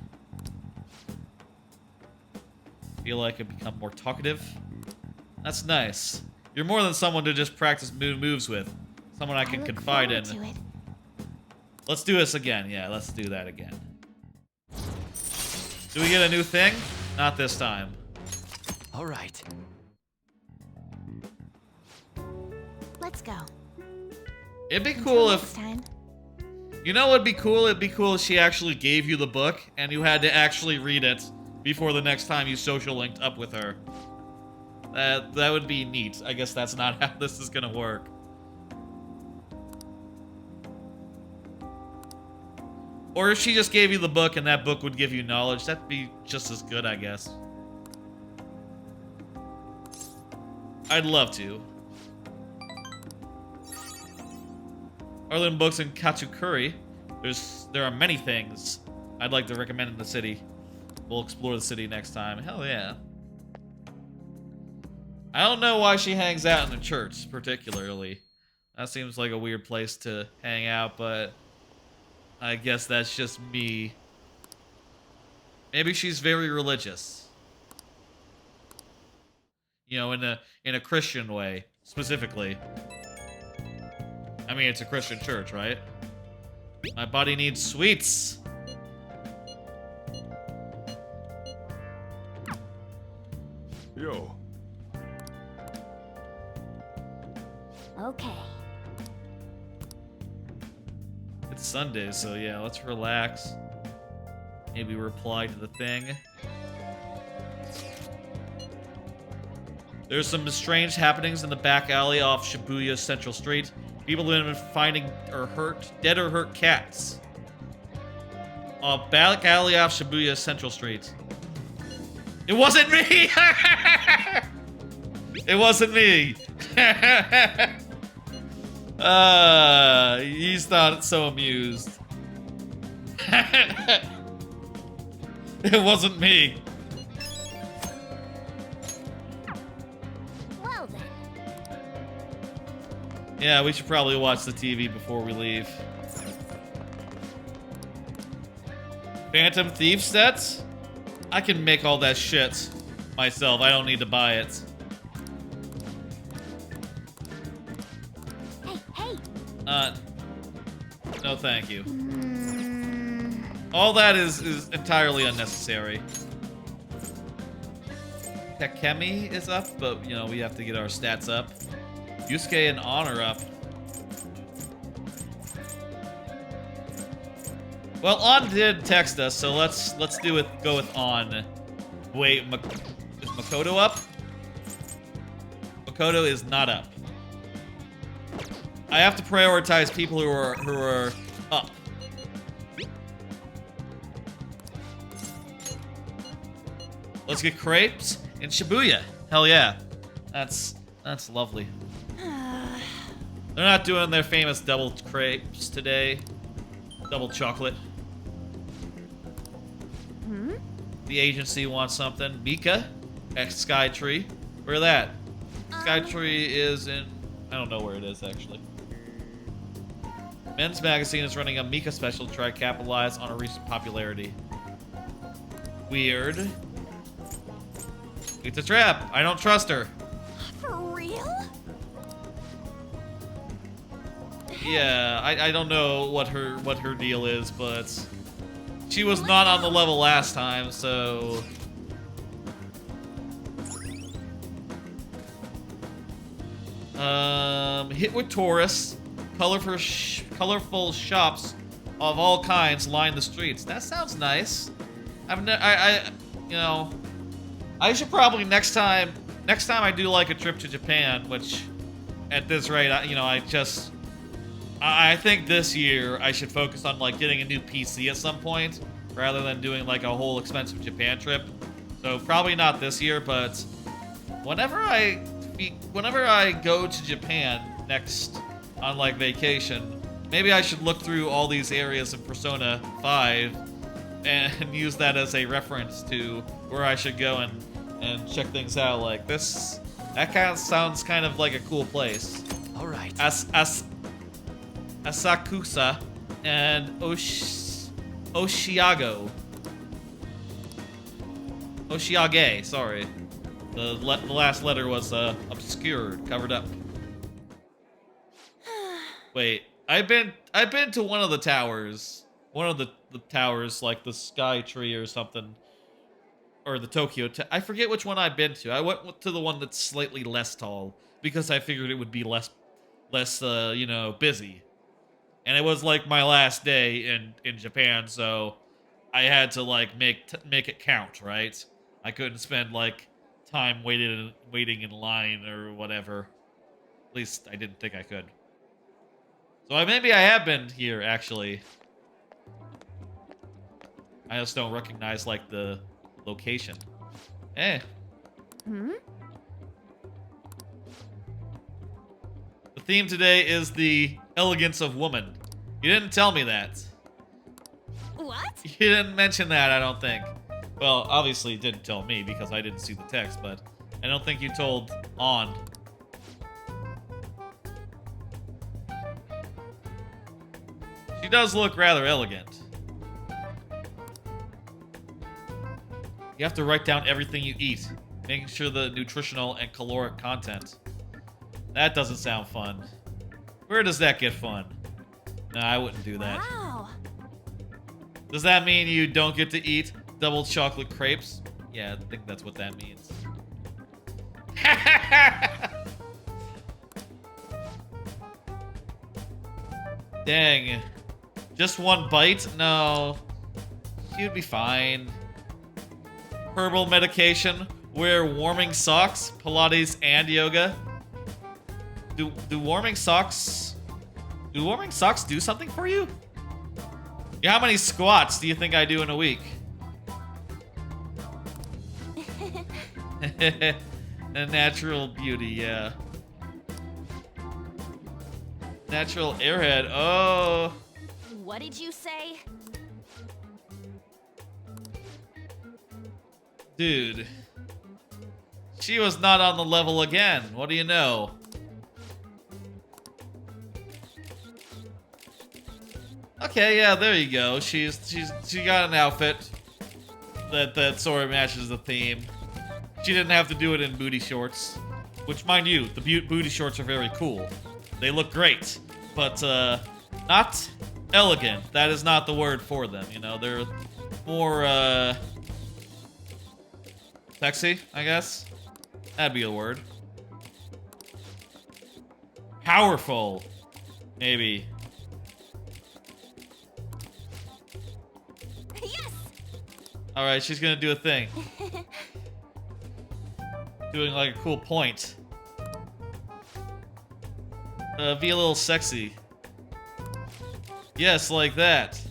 Feel like I become more talkative? That's nice. You're more than someone to just practice moves with. Someone I can look confide in. forward to it. Let's do this again. Yeah, let's do that again. Do we get a new thing? Not this time. All right. Let's go. It'd be Until cool next if... time. You know what'd be cool? It'd be cool if she actually gave you the book and you had to actually read it before the next time you social linked up with her. That would be neat. I guess that's not how this is gonna work. Or if she just gave you the book and that book would give you knowledge, that'd be just as good, I guess. I'd love to. Other than books and Katsukuri, there are many things I'd like to recommend in the city. We'll explore the city next time. Hell yeah. I don't know why she hangs out in the church, particularly. That seems like a weird place to hang out, but I guess that's just me. Maybe she's very religious. You know, in a Christian way, specifically. I mean, it's a Christian church, right? My body needs sweets. Yo. Okay. It's Sunday, so yeah, let's relax. Maybe reply to the thing. There's some strange happenings in the back alley off Shibuya Central Street. People have been finding dead or hurt cats. Back alley off Shibuya Central Street. It wasn't me! It wasn't me! He's not so amused. It wasn't me. Well then. Yeah, we should probably watch the TV before we leave. Phantom Thief sets? I can make all that shit myself. I don't need to buy it. Hey, hey. No thank you. All that is entirely unnecessary. Takemi is up, but, you know, we have to get our stats up. Yusuke and Honor up. Well, On did text us, so let's do it. Go with On. Wait, is Makoto up? Makoto is not up. I have to prioritize people who are up. Let's get crepes in Shibuya. Hell yeah, that's lovely. They're not doing their famous double crepes today. Double chocolate. The agency wants something. Mika at Skytree. Where that? Skytree is in... I don't know where it is, actually. Men's Magazine is running a Mika special to try to capitalize on a recent popularity. Weird. It's a trap. I don't trust her. For real? Yeah, I don't know what her deal is, but she was not on the level last time, so... Hit with tourists. Colorful shops of all kinds line the streets. That sounds nice. You know, I should probably next time I do like a trip to Japan, which at this rate, I think this year I should focus on like getting a new PC at some point rather than doing like a whole expensive Japan trip. So probably not this year, but whenever I go to Japan next on like vacation, maybe I should look through all these areas in Persona 5 and use that as a reference to where I should go and check things out. Like this, that kind of sounds kind of like a cool place. All right. Asakusa and Oshiage, sorry. The last letter was obscured, covered up. Wait, I've been to one of the towers. One of the towers, like the Sky Tree or something. Or the Tokyo. I forget which one I've been to. I went to the one that's slightly less tall because I figured it would be less you know, busy. And it was like my last day in Japan, so I had to like make it count, right? I couldn't spend like time waiting in line or whatever. At least I didn't think I could. So maybe I have been here actually. I just don't recognize like the location. Eh. The theme today is the elegance of woman. You didn't tell me that. What? You didn't mention that, I don't think. Well, obviously you didn't tell me because I didn't see the text, but I don't think you told On. She does look rather elegant. You have to write down everything you eat, making sure the nutritional and caloric content. That doesn't sound fun. Where does that get fun? No, I wouldn't do that. Wow. Does that mean you don't get to eat double chocolate crepes? Yeah, I think that's what that means. Dang. Just one bite? No. You'd be fine. Herbal medication. Wear warming socks. Pilates and yoga. Do warming socks... Do warming socks do something for you? Yeah, how many squats do you think I do in a week? A natural beauty, yeah. Natural airhead. Oh. What did you say? Dude. She was not on the level again. What do you know? Okay, yeah, there you go. She got an outfit that sort of matches the theme. She didn't have to do it in booty shorts, which, mind you, the booty shorts are very cool. They look great, but not elegant. That is not the word for them, you know. They're more, sexy, I guess. That'd be a word. Powerful, maybe. Yes! Alright, she's gonna do a thing. Doing like a cool point. Be a little sexy. Yes, like that.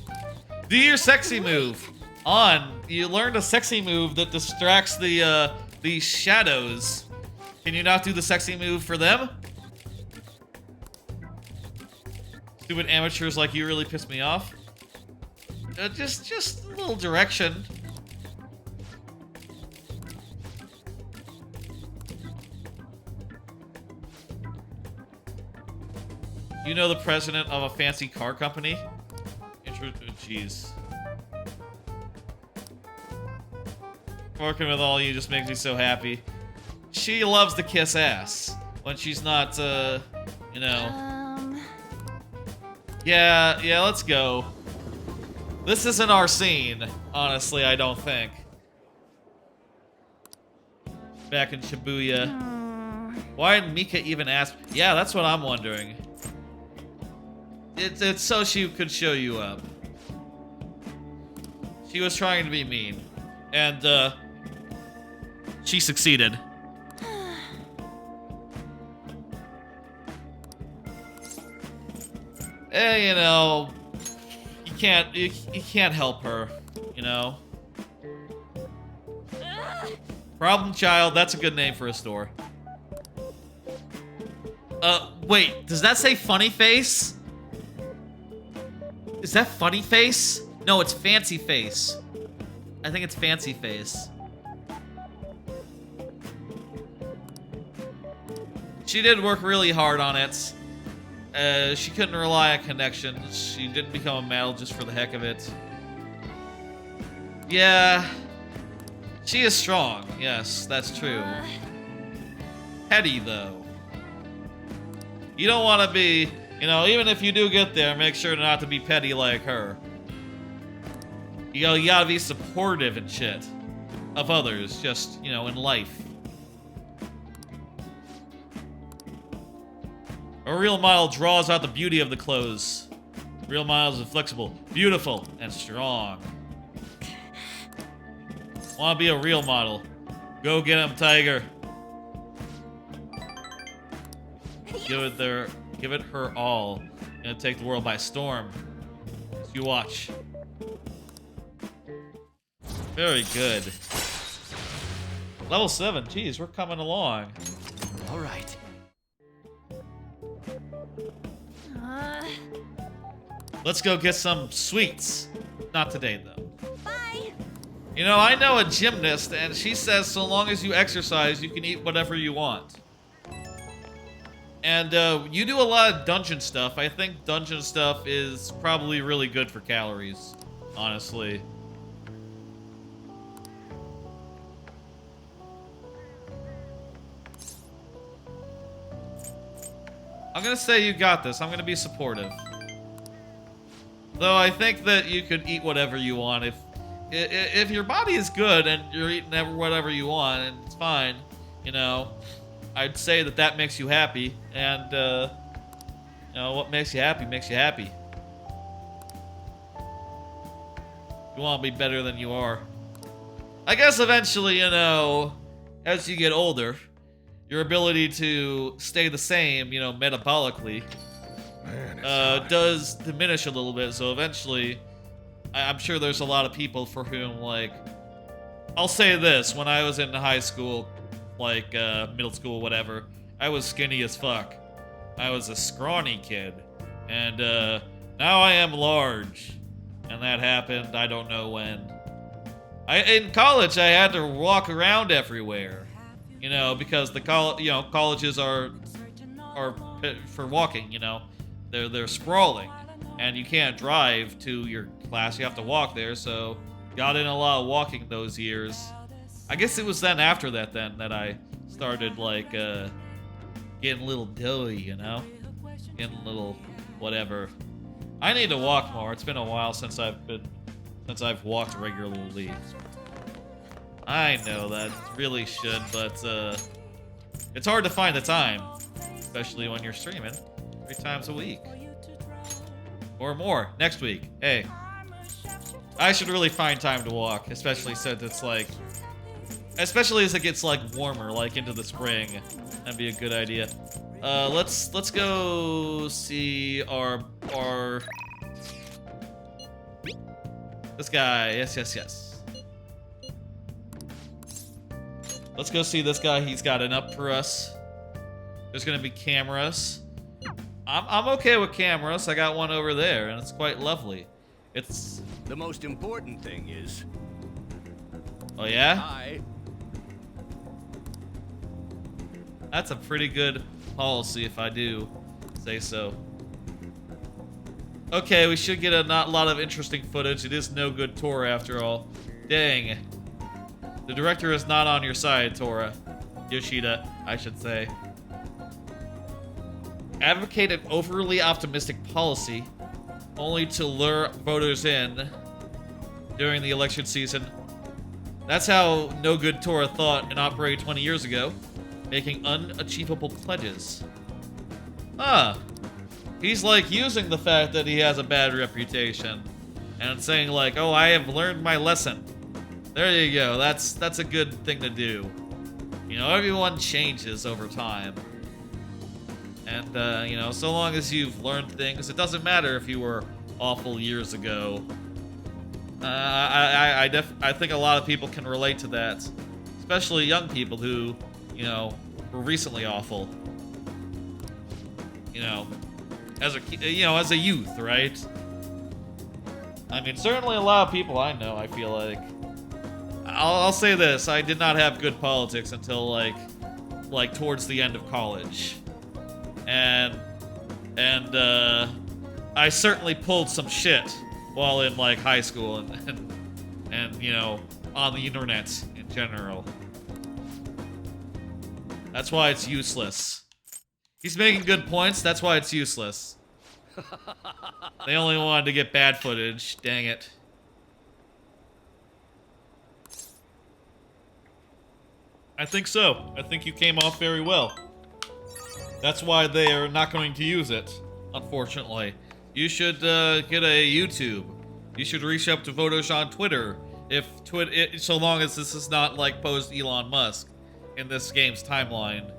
Do your sexy move. You learned a sexy move that distracts the shadows. Can you not do the sexy move for them? Stupid amateurs like you really piss me off. Just a little direction. You know the president of a fancy car company? Jeez. Working with all you just makes me so happy. She loves to kiss ass when she's not, you know. Yeah, let's go. This isn't our scene, honestly, I don't think. Back in Shibuya. Why didn't Mika even ask? Yeah, that's what I'm wondering. It's so she could show you up. She was trying to be mean. And, she succeeded. You know, you can't help her, you know. Problem child, that's a good name for a store. Wait, does that say funny face? Is that funny face? No, it's fancy face. I think it's fancy face. She did work really hard on it. She couldn't rely on connections. She didn't become a medal just for the heck of it. Yeah. She is strong. Yes, that's true. Petty, though. You don't want to be, you know, even if you do get there, make sure not to be petty like her. You gotta be supportive and shit of others, just, you know, in life. A real model draws out the beauty of the clothes. Real models are flexible, beautiful, and strong. Want to be a real model? Go get him, Tiger. Yes. Give it her all. Gonna take the world by storm. So you watch. Very good. Level 7. Jeez, we're coming along. All right. Let's go get some sweets. Not today, though. Bye! You know, I know a gymnast, and she says so long as you exercise, you can eat whatever you want. And, you do a lot of dungeon stuff. I think dungeon stuff is probably really good for calories, honestly. I'm gonna say you got this. I'm gonna be supportive. Though I think that you could eat whatever you want if your body is good and you're eating whatever you want and it's fine, you know. I'd say that makes you happy, and you know, what makes you happy makes you happy. You want to be better than you are. I guess eventually, you know, as you get older, your ability to stay the same, you know, metabolically, does diminish a little bit. So eventually, I'm sure there's a lot of people for whom, like, I'll say this: when I was in high school, like middle school, whatever, I was skinny as fuck. I was a scrawny kid, and now I am large, and that happened I don't know when. In college, I had to walk around everywhere. You know, because the colleges are for walking. You know, they're sprawling, and you can't drive to your class. You have to walk there. So, got in a lot of walking those years. I guess it was then after that that I started like getting a little doughy. You know, getting a little whatever. I need to walk more. It's been a while since I've walked regularly. I know that really should, but it's hard to find the time, especially when you're streaming 3 times a week or more. Next week, hey, I should really find time to walk, especially since it's like, especially as it gets like warmer, like into the spring. That'd be a good idea. Let's go see our this guy. Yes. Let's go see this guy. He's got an up for us. There's gonna be cameras. I'm okay with cameras. I got one over there, and it's quite lovely. It's The most important thing is oh yeah. That's a pretty good policy, if I do say so. Okay, we should get a lot of interesting footage. It is no good Tora after all. Dang. The director is not on your side, Tora. Yoshida, I should say. Advocate an overly optimistic policy only to lure voters in during the election season. That's how no good Tora thought and operated 20 years ago. Making unachievable pledges. Huh. He's like using the fact that he has a bad reputation and saying like, oh, I have learned my lesson. There you go. That's a good thing to do. You know, everyone changes over time. And, you know, so long as you've learned things, it doesn't matter if you were awful years ago. I think a lot of people can relate to that. Especially young people who, you know, were recently awful. You know, as a youth, right? I mean, certainly a lot of people I know, I feel like. I'll say this, I did not have good politics until like towards the end of college. And I certainly pulled some shit while in like high school and you know, on the internet in general. That's why it's useless. He's making good points, that's why it's useless. They only wanted to get bad footage, dang it. I think so. I think you came off very well. That's why they are not going to use it, unfortunately. You should get a YouTube. You should reach up to voters on Twitter. So long as this is not like post Elon Musk in this game's timeline.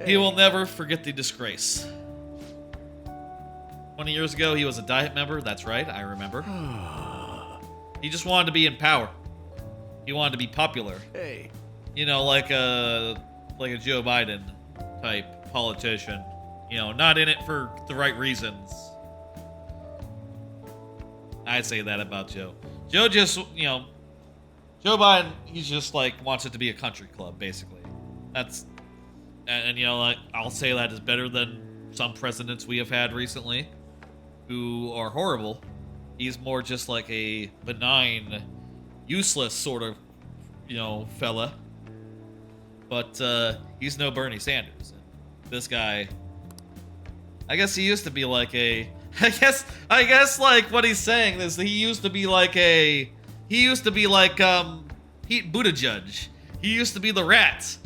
He will never forget the disgrace. 20 years ago, he was a Diet member. That's right, I remember. He just wanted to be in power. He wanted to be popular. Hey. You know, like a Joe Biden type politician. You know, not in it for the right reasons. I'd say that about Joe. Joe just, you know, Joe Biden, he's just like wants it to be a country club, basically. That's, and you know, like I'll say that is better than some presidents we have had recently, who are horrible. He's more just like a benign, useless sort of, you know, fella. But he's no Bernie Sanders. This guy, I guess he used to be like a. I guess like what he's saying is that he used to be like Pete Buttigieg. He used to be the rat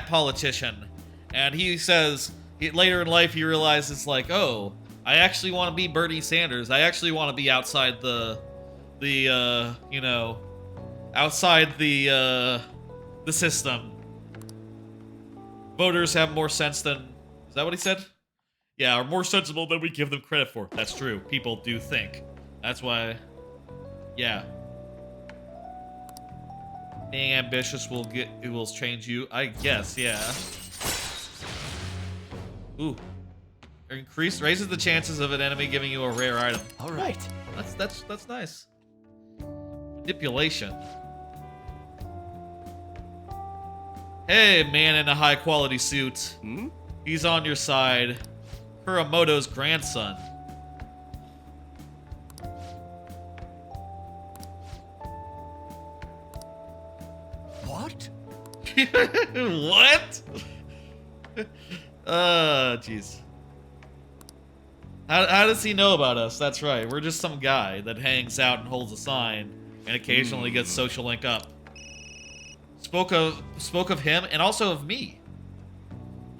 politician, and he says later in life he realizes like, oh, I actually want to be Bernie Sanders. I actually want to be outside the you know, outside the system. Voters have more sense than, is that what he said? Yeah, are more sensible than we give them credit for. That's true. People do think. That's why, yeah. Being ambitious will change you. I guess, yeah. Ooh. Raises the chances of an enemy giving you a rare item. All right. That's nice. Manipulation. Hey, man in a high quality suit. He's on your side. Kuramoto's grandson. What? What? Jeez. How does he know about us? That's right. We're just some guy that hangs out and holds a sign and occasionally gets social link up. Spoke of him and also of me.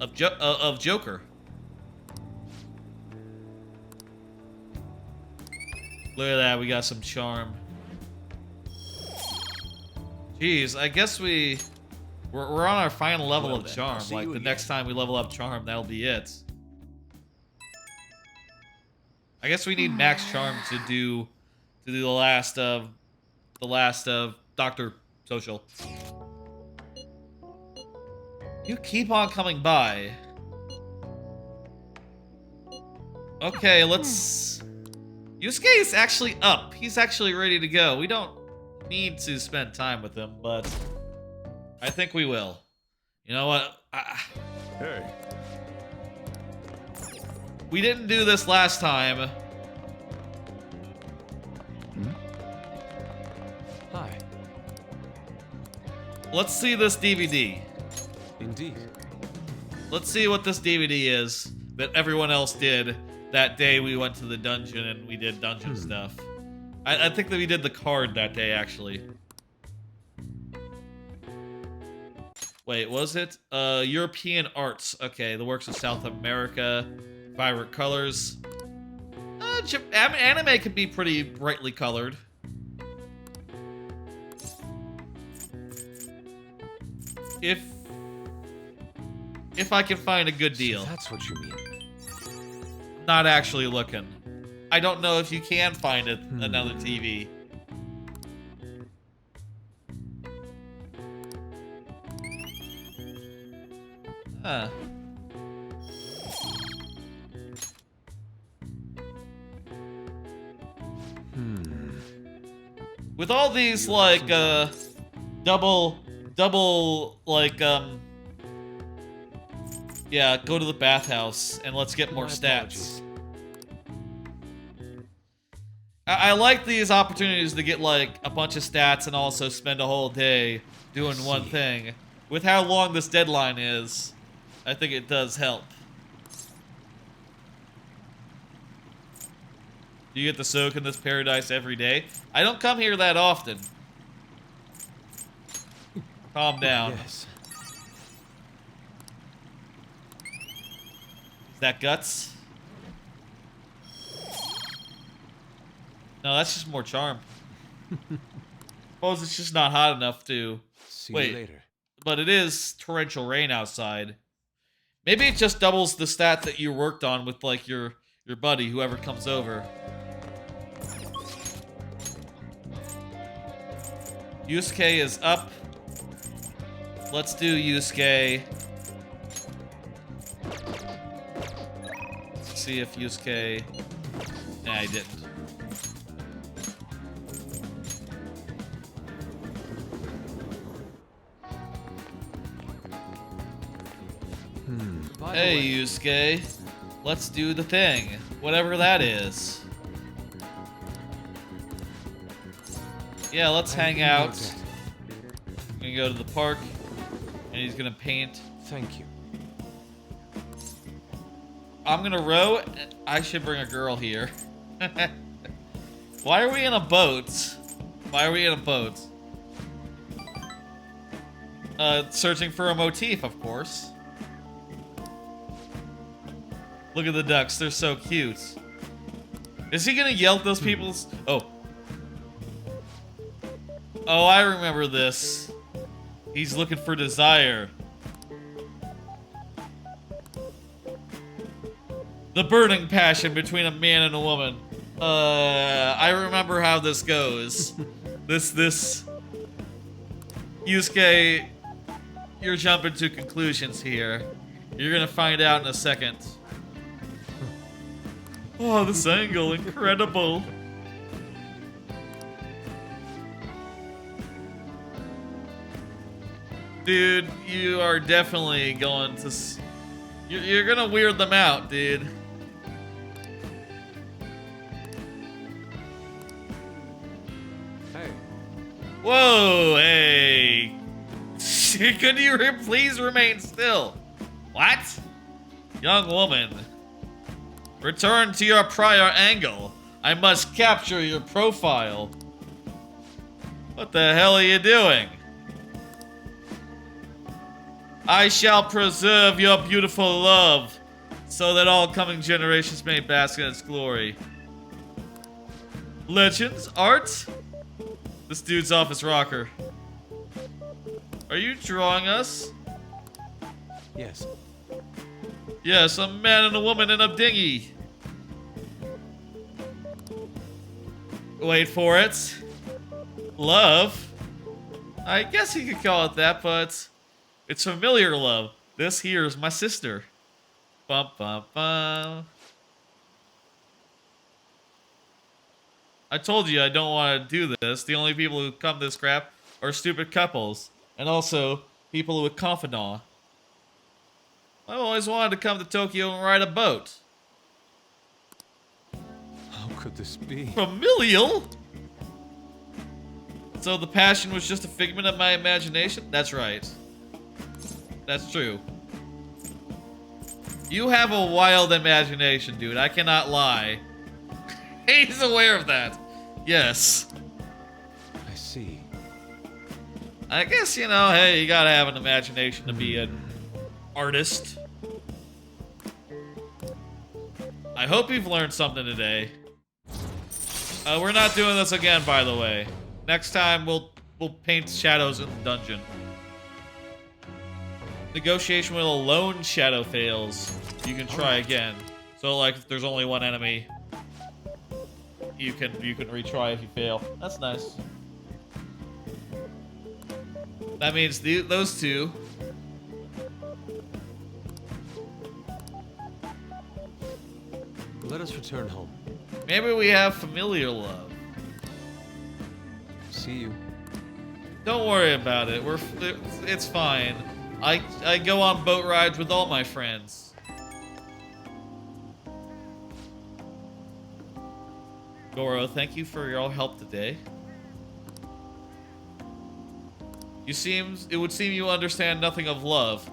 Of Joker. Look at that, we got some charm. Jeez, I guess we're on our final level Well of then, charm. I'll see Like you the again. next time we level up charm, that'll be it. I guess we need max charm to do the last of Dr. Social. You keep on coming by. Okay, let's... Yusuke is actually up. He's actually ready to go. We don't need to spend time with him, but I think we will. You know what? Hey. We didn't do this last time. Hi. Let's see this DVD. Indeed. Let's see what this DVD is that everyone else did that day we went to the dungeon and we did dungeon stuff. I think that we did the card that day, actually. Wait, was it? European arts. Okay, the works of South America. Vibrant colors. Anime can be pretty brightly colored. If I can find a good deal. So that's what you mean. Not actually looking. I don't know if you can find it another TV. Huh. With all these like double like yeah, go to the bathhouse and let's get more My stats. apologies. I like these opportunities to get like a bunch of stats and also spend a whole day doing one thing. With how long this deadline is, I think it does help. Do you get to soak in this paradise every day? I don't come here that often. Calm down. Yes. Is that guts? No, that's just more charm. Suppose it's just not hot enough to... See Wait. you later. But it is torrential rain outside. Maybe it just doubles the stat that you worked on with, like, your buddy, whoever comes over. Yusuke is up. Let's do Yusuke. Let's see if Yusuke... Nah, I didn't. By the Hey, way, Yusuke. Let's do the thing. Whatever that is. Yeah, let's hang out. We're gonna go to the park. And he's gonna paint. Thank you. I'm gonna row. I should bring a girl here. Why are we in a boat? Why are we in a boat? Searching for a motif, of course. Look at the ducks, they're so cute. Is he gonna yell at those people's... Oh. Oh, I remember this. He's looking for desire. The burning passion between a man and a woman. I remember how this goes. This... Yusuke, you're jumping to conclusions here. You're gonna find out in a second. Oh, this angle, incredible. Dude, you are definitely going to... You're gonna weird them out, dude. Hey. Whoa, hey. Could you please remain still? What? Young woman. Return to your prior angle. I must capture your profile. What the hell are you doing? I shall preserve your beautiful love, so that all coming generations may bask in its glory. Legends? Art? This dude's office rocker. Are you drawing us? Yes. Yes, a man and a woman in a dinghy. Wait for it. Love? I guess you could call it that, but it's familiar love. This here is my sister. Bum bum bum. I told you I don't want to do this. The only people who come to this crap are stupid couples. And also, people with confidants. I always wanted to come to Tokyo and ride a boat. How could this be? Familial? So the passion was just a figment of my imagination? That's right. That's true. You have a wild imagination, dude. I cannot lie. He's aware of that. Yes. I see. I guess, you know, hey, you gotta have an imagination to be an artist. I hope you've learned something today. We're not doing this again, by the way. Next time, we'll paint shadows in the dungeon. Negotiation with a lone shadow fails. You can try again. So, like, if there's only one enemy, you can retry if you fail. That's nice. That means those two. Let us return home. Maybe we have familiar love. See you. Don't worry about it. It's fine. I go on boat rides with all my friends. Goro, thank you for your help today. It would seem you understand nothing of love.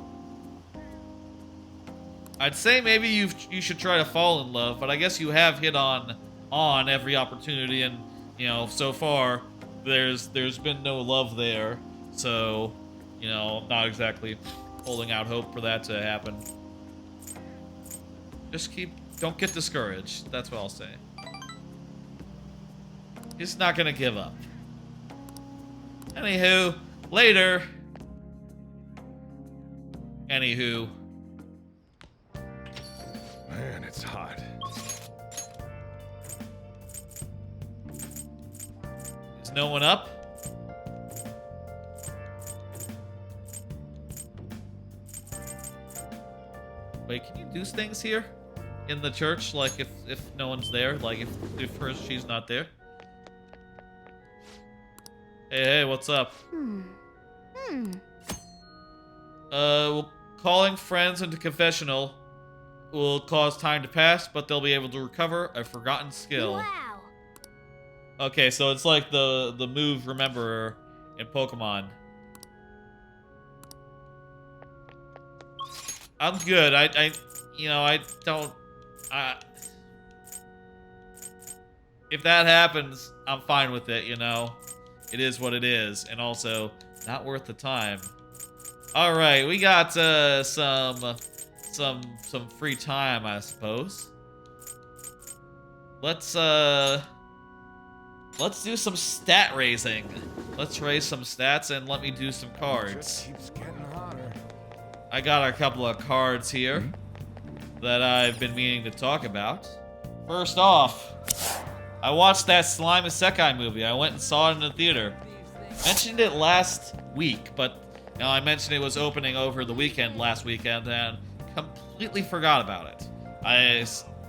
I'd say maybe you should try to fall in love, but I guess you have hit on every opportunity, and you know, so far there's been no love there. So, you know, I'm not exactly holding out hope for that to happen. Just don't get discouraged. That's what I'll say. He's not gonna give up. Anywho, later. Anywho. Man, it's hot. Is no one up? Wait, can you do things here? In the church? Like, if no one's there? Like, if she's not there? Hey, what's up? Well, calling friends into confessional will cause time to pass, but they'll be able to recover a forgotten skill. Wow. Okay, so it's like the move Rememberer in Pokemon. I'm good. I don't. If that happens, I'm fine with it. You know, it is what it is, and also not worth the time. All right, we got some free time, I suppose. Let's do some stat raising. Let's raise some stats and let me do some cards. Keeps getting hotter. I got a couple of cards here that I've been meaning to talk about. First off, I watched that Slime Isekai movie. I went and saw it in the theater. Mentioned it last week, but you know, I mentioned it was opening over the weekend last weekend and completely forgot about it.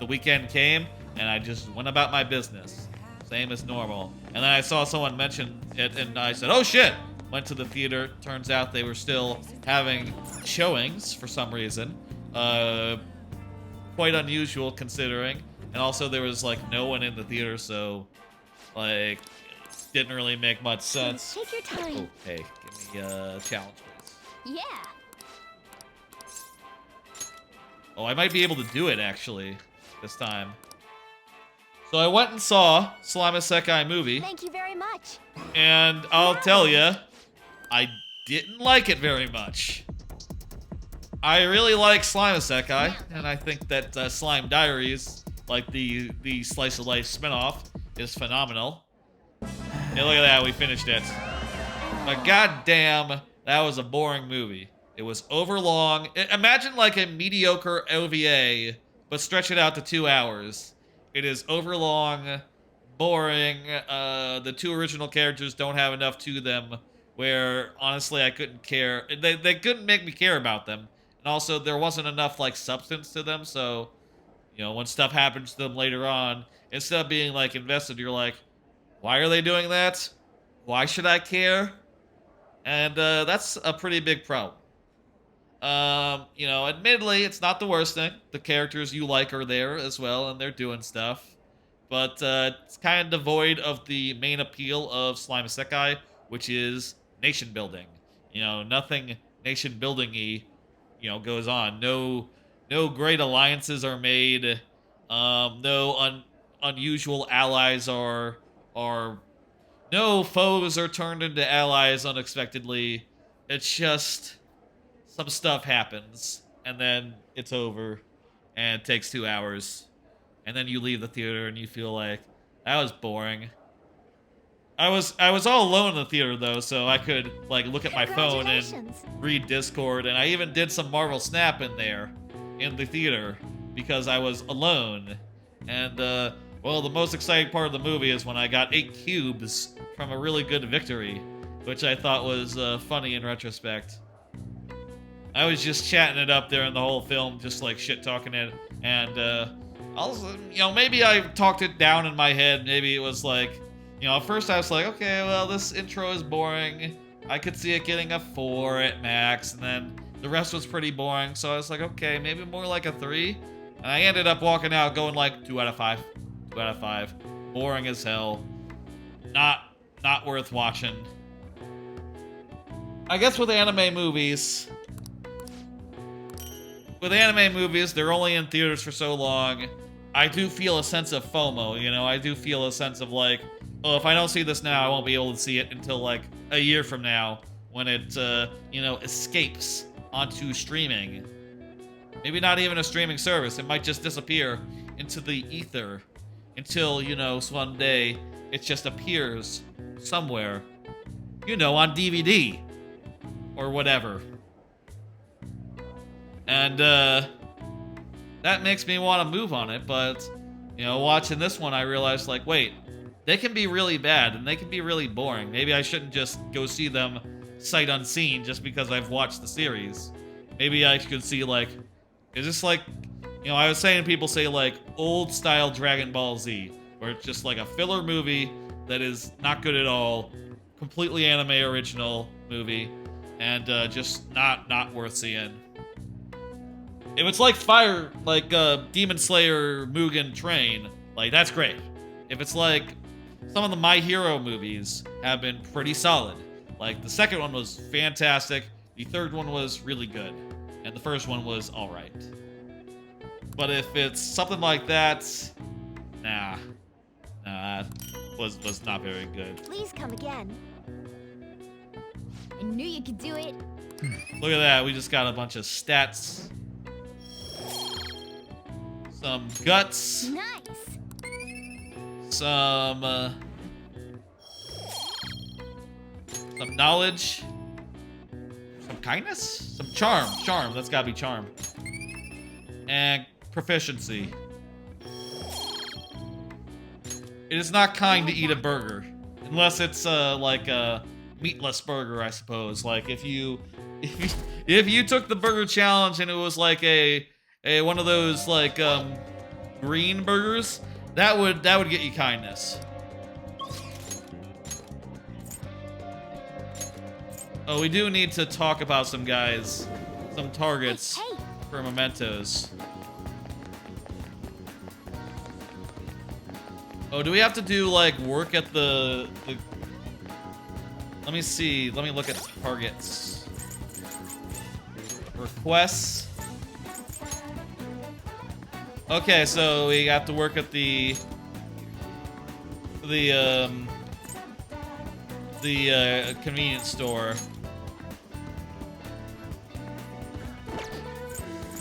The weekend came and I just went about my business, same as normal. And then I saw someone mention it and I said, "Oh shit!" Went to the theater. Turns out they were still having showings for some reason. Quite unusual considering. And also there was like no one in the theater, so like didn't really make much sense. Take your time. Oh, hey, give me a challenge, please. Yeah. Oh, I might be able to do it actually. this time. So I went and saw Slime Isekai movie, Thank you very much. and I'll tell you, I didn't like it very much. I really like Slime Isekai, and I think that Slime Diaries, like the Slice of Life spinoff, is phenomenal. Hey, look at that, we finished it. But goddamn, that was a boring movie. It was overlong. Imagine like a mediocre OVA, but stretch it out to 2 hours. It is overlong, boring. The two original characters don't have enough to them where, honestly, I couldn't care. They couldn't make me care about them. And also, there wasn't enough, like, substance to them, so, you know, when stuff happens to them later on, instead of being, like, invested, you're like, why are they doing that? Why should I care? And that's a pretty big problem. You know, admittedly, it's not the worst thing. The characters you like are there as well, and they're doing stuff. But it's kind of devoid of the main appeal of Slime Isekai, which is nation building. You know, nothing nation building-y, you know, goes on. No great alliances are made. No unusual allies are no foes are turned into allies unexpectedly. It's just some stuff happens, and then it's over, and it takes 2 hours, and then you leave the theater and you feel like that was boring. I was all alone in the theater though, so I could like look at my phone and read Discord, and I even did some Marvel Snap in there in the theater because I was alone. And well, the most exciting part of the movie is when I got 8 cubes from a really good victory, which I thought was funny in retrospect. I was just chatting it up there in the whole film, just like shit talking it, and also, you know, maybe I talked it down in my head. Maybe it was like, you know, at first I was like, okay, well, this intro is boring. I could see it getting a 4 at max, and then the rest was pretty boring. So I was like, okay, maybe more like a 3. And I ended up walking out going like 2 out of 5. 2 out of 5. Boring as hell. Not worth watching. I guess with anime movies, they're only in theaters for so long. I do feel a sense of FOMO, you know? I do feel a sense of like, oh, if I don't see this now, I won't be able to see it until like a year from now when it, you know, escapes onto streaming. Maybe not even a streaming service. It might just disappear into the ether until, you know, one day it just appears somewhere, you know, on DVD or whatever. And, that makes me want to move on it, but, you know, watching this one, I realized, like, wait, they can be really bad, and they can be really boring. Maybe I shouldn't just go see them sight unseen just because I've watched the series. Maybe I could see, like, is this like, you know, I was saying people say, like, old-style Dragon Ball Z, where it's just, like, a filler movie that is not good at all, completely anime original movie, and just not worth seeing. If it's like Demon Slayer Mugen Train, like, that's great. If it's like, some of the My Hero movies have been pretty solid. Like, the second one was fantastic, the third one was really good, and the first one was alright. But if it's something like that, nah, was not very good. Please come again. I knew you could do it. Look at that, we just got a bunch of stats. Some guts. Nice. Some knowledge. Some kindness? Some charm. Charm, that's gotta be charm. And proficiency. It is not kind to eat a burger. Unless it's like a meatless burger, I suppose. Like if you took the burger challenge and it was like a one of those like green burgers, that would get you kindness. Oh, we do need to talk about some guys, some targets for Mementos. Oh, do we have to do like work at the let me see, let me look at targets. Requests. Okay, so we have to work at the convenience store.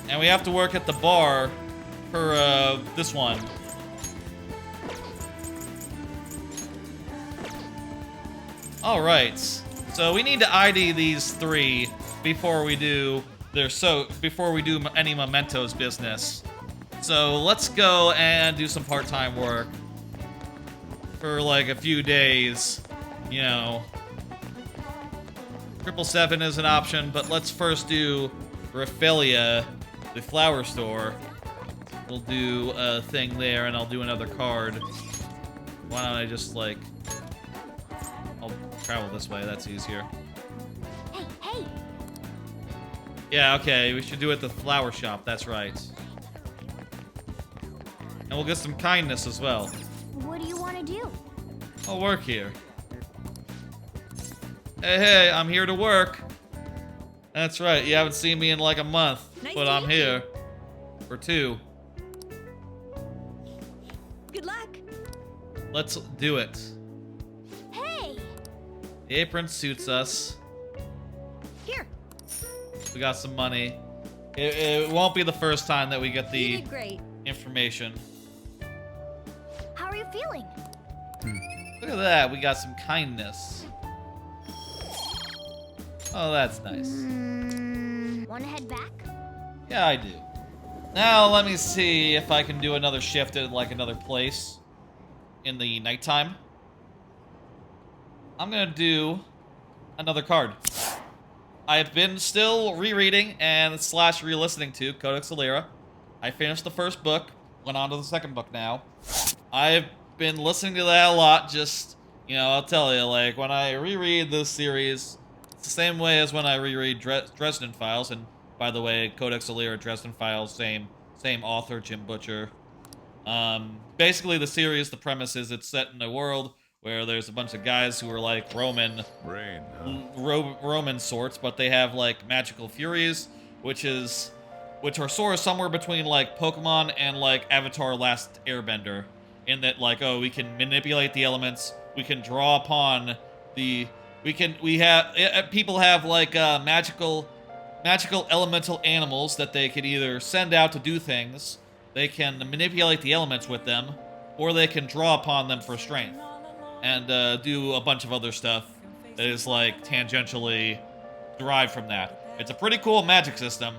And we have to work at the bar for this one. All right. So we need to ID these 3 before we do any Mementos business. So let's go and do some part-time work for like a few days. You know, 777 is an option, but let's first do Raphaelia, the flower store. We'll do a thing there, and I'll do another card. Why don't I just, like... I'll travel this way, that's easier. Hey, hey! Yeah, okay, we should do it at the flower shop, that's right. And we'll get some kindness as well. What do you want to do? I'll work here. Hey, I'm here to work. That's right, you haven't seen me in like a month, Nice but to I'm meet you. here. For 2. Good luck! Let's do it. Hey! The apron suits us. Here! We got some money. It won't be the first time that we get You the did great. information. How are you feeling? Look at that, we got some kindness. Oh, that's nice. Want to head back? Yeah, I do. Now, let me see if I can do another shift at, like, another place in the nighttime. I'm gonna do another card. I've been still rereading and / re-listening to Codex Alera. I finished the first book, went on to the second book now. I've been listening to that a lot, just, you know, I'll tell you, like, when I reread this series, it's the same way as when I reread Dresden Files, and by the way, Codex Alera, Dresden Files, same author, Jim Butcher. Basically, the series, the premise is it's set in a world where there's a bunch of guys who are like Roman sorts, but they have like magical furies, which are sort of somewhere between like Pokemon and like Avatar: Last Airbender, in that like, oh, we can manipulate the elements, we can draw upon the, people have like magical elemental animals that they could either send out to do things, they can manipulate the elements with them, or they can draw upon them for strength, and do a bunch of other stuff that is like tangentially derived from that. It's a pretty cool magic system,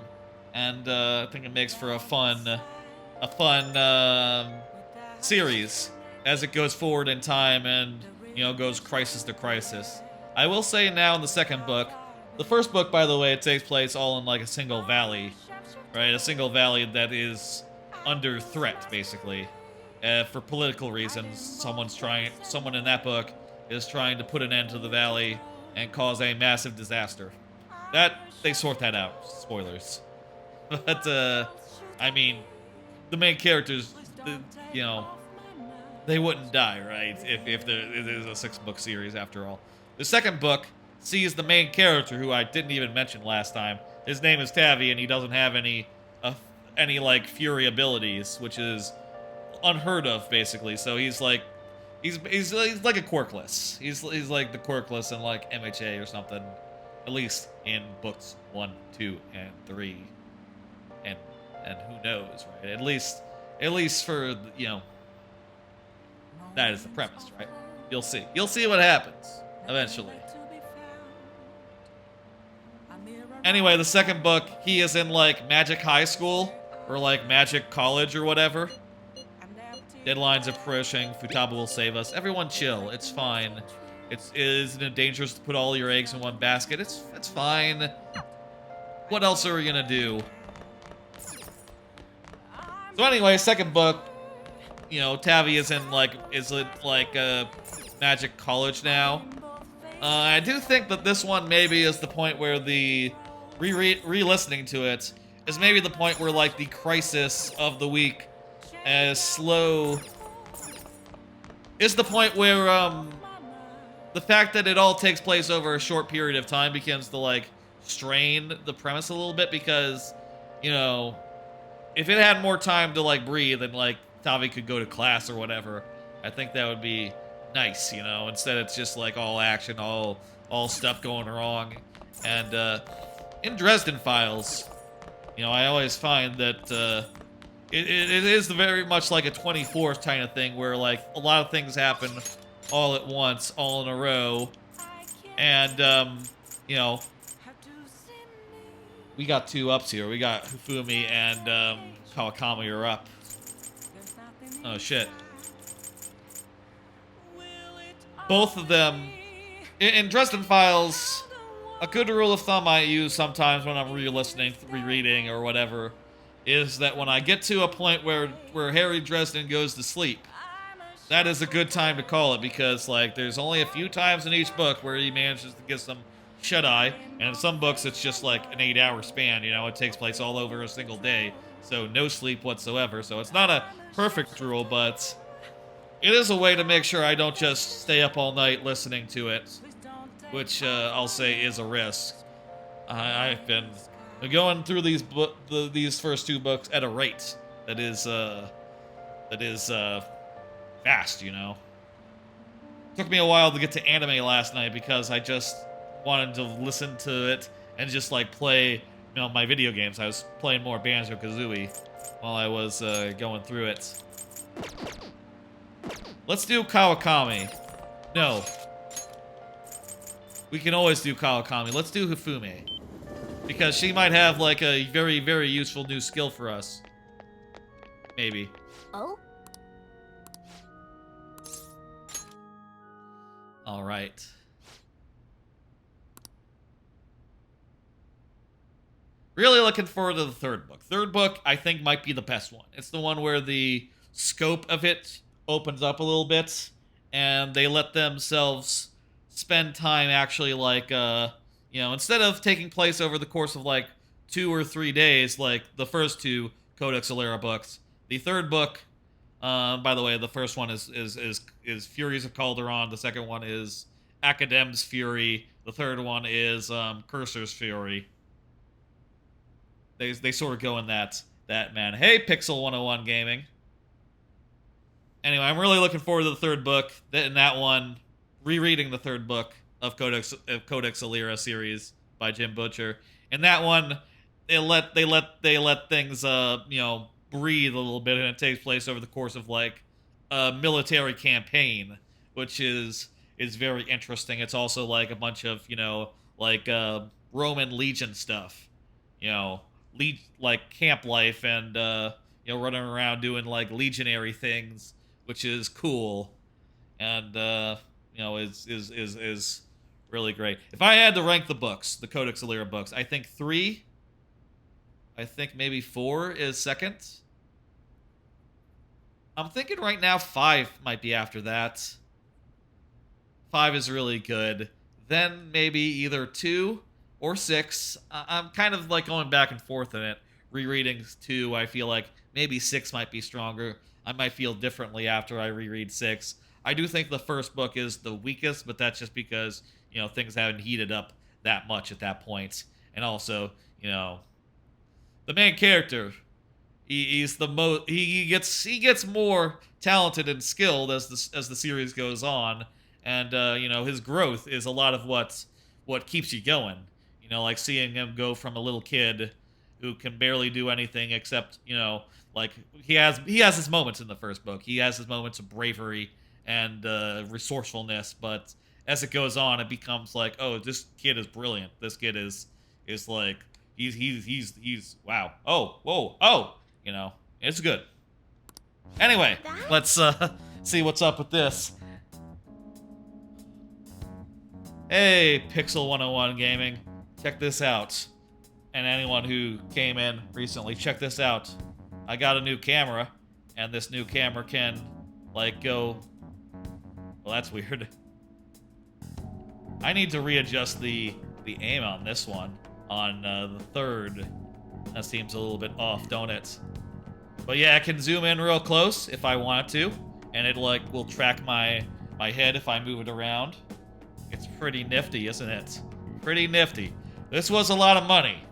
and I think it makes for a fun series as it goes forward in time and, you know, goes crisis to crisis. I will say now in the second book, the first book, by the way, it takes place all in like a single valley, right? A single valley that is under threat, basically. For political reasons, someone in that book is trying to put an end to the valley and cause a massive disaster. They sort that out. Spoilers. But, I mean, the main characters, you know, they wouldn't die, right? If it is a 6-book series after all. The second book sees the main character, who I didn't even mention last time. His name is Tavi, and he doesn't have any like fury abilities, which is unheard of, basically. So he's like a quirkless. He's like the quirkless in like MHA or something, at least in books 1, 2, and 3, and who knows, right? At least for, you know, that is the premise, right? You'll see what happens eventually. Anyway, the second book, he is in like magic high school or like magic college or whatever. Deadlines are approaching. Futaba will save us. Everyone chill. It's fine. Isn't it dangerous to put all your eggs in one basket? It's fine. What else are we gonna do? So anyway, second book, you know, Tavi is in like a magic college now. I do think that this one maybe is the point where the re-listening to it is maybe the point where like the crisis of the week is slow. Is the point where the fact that it all takes place over a short period of time begins to like strain the premise a little bit, because, you know, if it had more time to like breathe and like Tavi could go to class or whatever, I think that would be nice, you know. Instead, it's just like all action, all stuff going wrong. And in Dresden Files, you know, I always find that it is very much like a 24 kind of thing, where like a lot of things happen all at once, all in a row, and you know, we got 2 ups here. We got Hifumi and Kawakami are up. Oh shit. Both of them in Dresden Files. A good rule of thumb I use sometimes when I'm re-listening, rereading, or whatever, is that when I get to a point where Harry Dresden goes to sleep, that is a good time to call it, because like there's only a few times in each book where he manages to get some shut-eye, and in some books it's just like an 8-hour span, you know, it takes place all over a single day, so no sleep whatsoever. So it's not a perfect rule, but it is a way to make sure I don't just stay up all night listening to it, which I'll say is a risk. I've been going through these first 2 books at a rate that is fast, you know. Took me a while to get to anime last night because I just wanted to listen to it and just like play, you know, my video games. I was playing more Banjo-Kazooie while I was going through it. Let's do Kawakami. No. We can always do Kawakami. Let's do Hifumi, because she might have like a very, very useful new skill for us. Maybe. Oh? All right. Really looking forward to the 3rd book. 3rd book, I think, might be the best one. It's the one where the scope of it opens up a little bit, and they let themselves spend time actually, like, you know, instead of taking place over the course of, like, 2 or 3 days, like the first 2 Codex Alera books. The 3rd book, by the way, the first one is Furies of Calderon. The second one is Academ's Fury. The 3rd one is Cursor's Fury. They sort of go in that man. Hey, Pixel 101 Gaming. Anyway, I'm really looking forward to the 3rd book. In that one, rereading the 3rd book of Codex Alera series by Jim Butcher. In that one, they let things you know, breathe a little bit, and it takes place over the course of like a military campaign, which is very interesting. It's also like a bunch of, you know, like Roman Legion stuff, you know, like camp life, and you know, running around doing like legionary things, which is cool, and you know, is really great. If I had to rank the books, the Codex Alera books, I think 3, I think maybe 4 is second. I'm thinking right now 5 might be after that. 5 is really good. Then maybe either 2 or 6. I'm kind of like going back and forth in it. Rereading 2, I feel like maybe 6 might be stronger. I might feel differently after I reread 6. I do think the first book is the weakest, but that's just because, you know, things haven't heated up that much at that point. And also, you know, the main character, he's the most, he gets more talented and skilled as the series goes on, and you know, his growth is a lot of what keeps you going. You know, like seeing him go from a little kid who can barely do anything except, you know, like he has his moments in the first book. He has his moments of bravery and resourcefulness, but as it goes on, it becomes like, oh, this kid is brilliant. This kid is like, he's wow. Oh, whoa, oh, you know, it's good. Anyway, let's see what's up with this. Hey, Pixel 101 Gaming, check this out. And anyone who came in recently, check this out. I got a new camera, and this new camera can, like, go... Well, that's weird. I need to readjust the aim on this one, on the 3rd. That seems a little bit off, don't it? But yeah, I can zoom in real close if I want to, and it, like, will track my head if I move it around. It's pretty nifty, isn't it? Pretty nifty. This was a lot of money.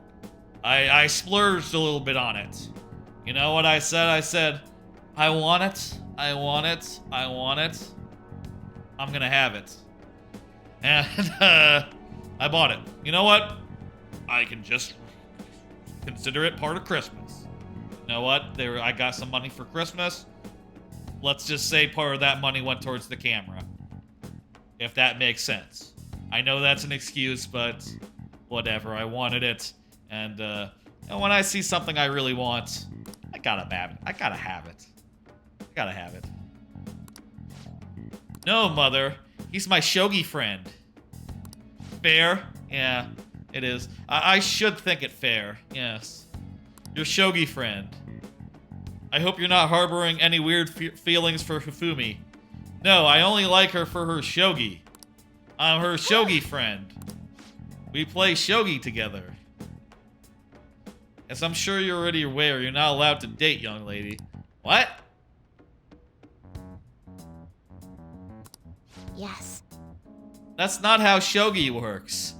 I splurged a little bit on it. You You know what I said? I said, I want it. I want it. I want it. I'm gonna have it. And I bought it. You know what? I can just consider it part of Christmas. You know what? I got some money for Christmas. Let's just say part of that money went towards the camera. If that makes sense. I know that's an excuse, but whatever. I wanted it. And when I see something I really want, I gotta have it. I gotta have it. I gotta have it. No, Mother. He's my shogi friend. Fair? Yeah, it is. I should think it fair. Yes. Your shogi friend. I hope you're not harboring any weird feelings for Hifumi. No, I only like her for her shogi. I'm her shogi friend. We play shogi together. As I'm sure you're already aware, you're not allowed to date, young lady. What? Yes. That's not how shogi works.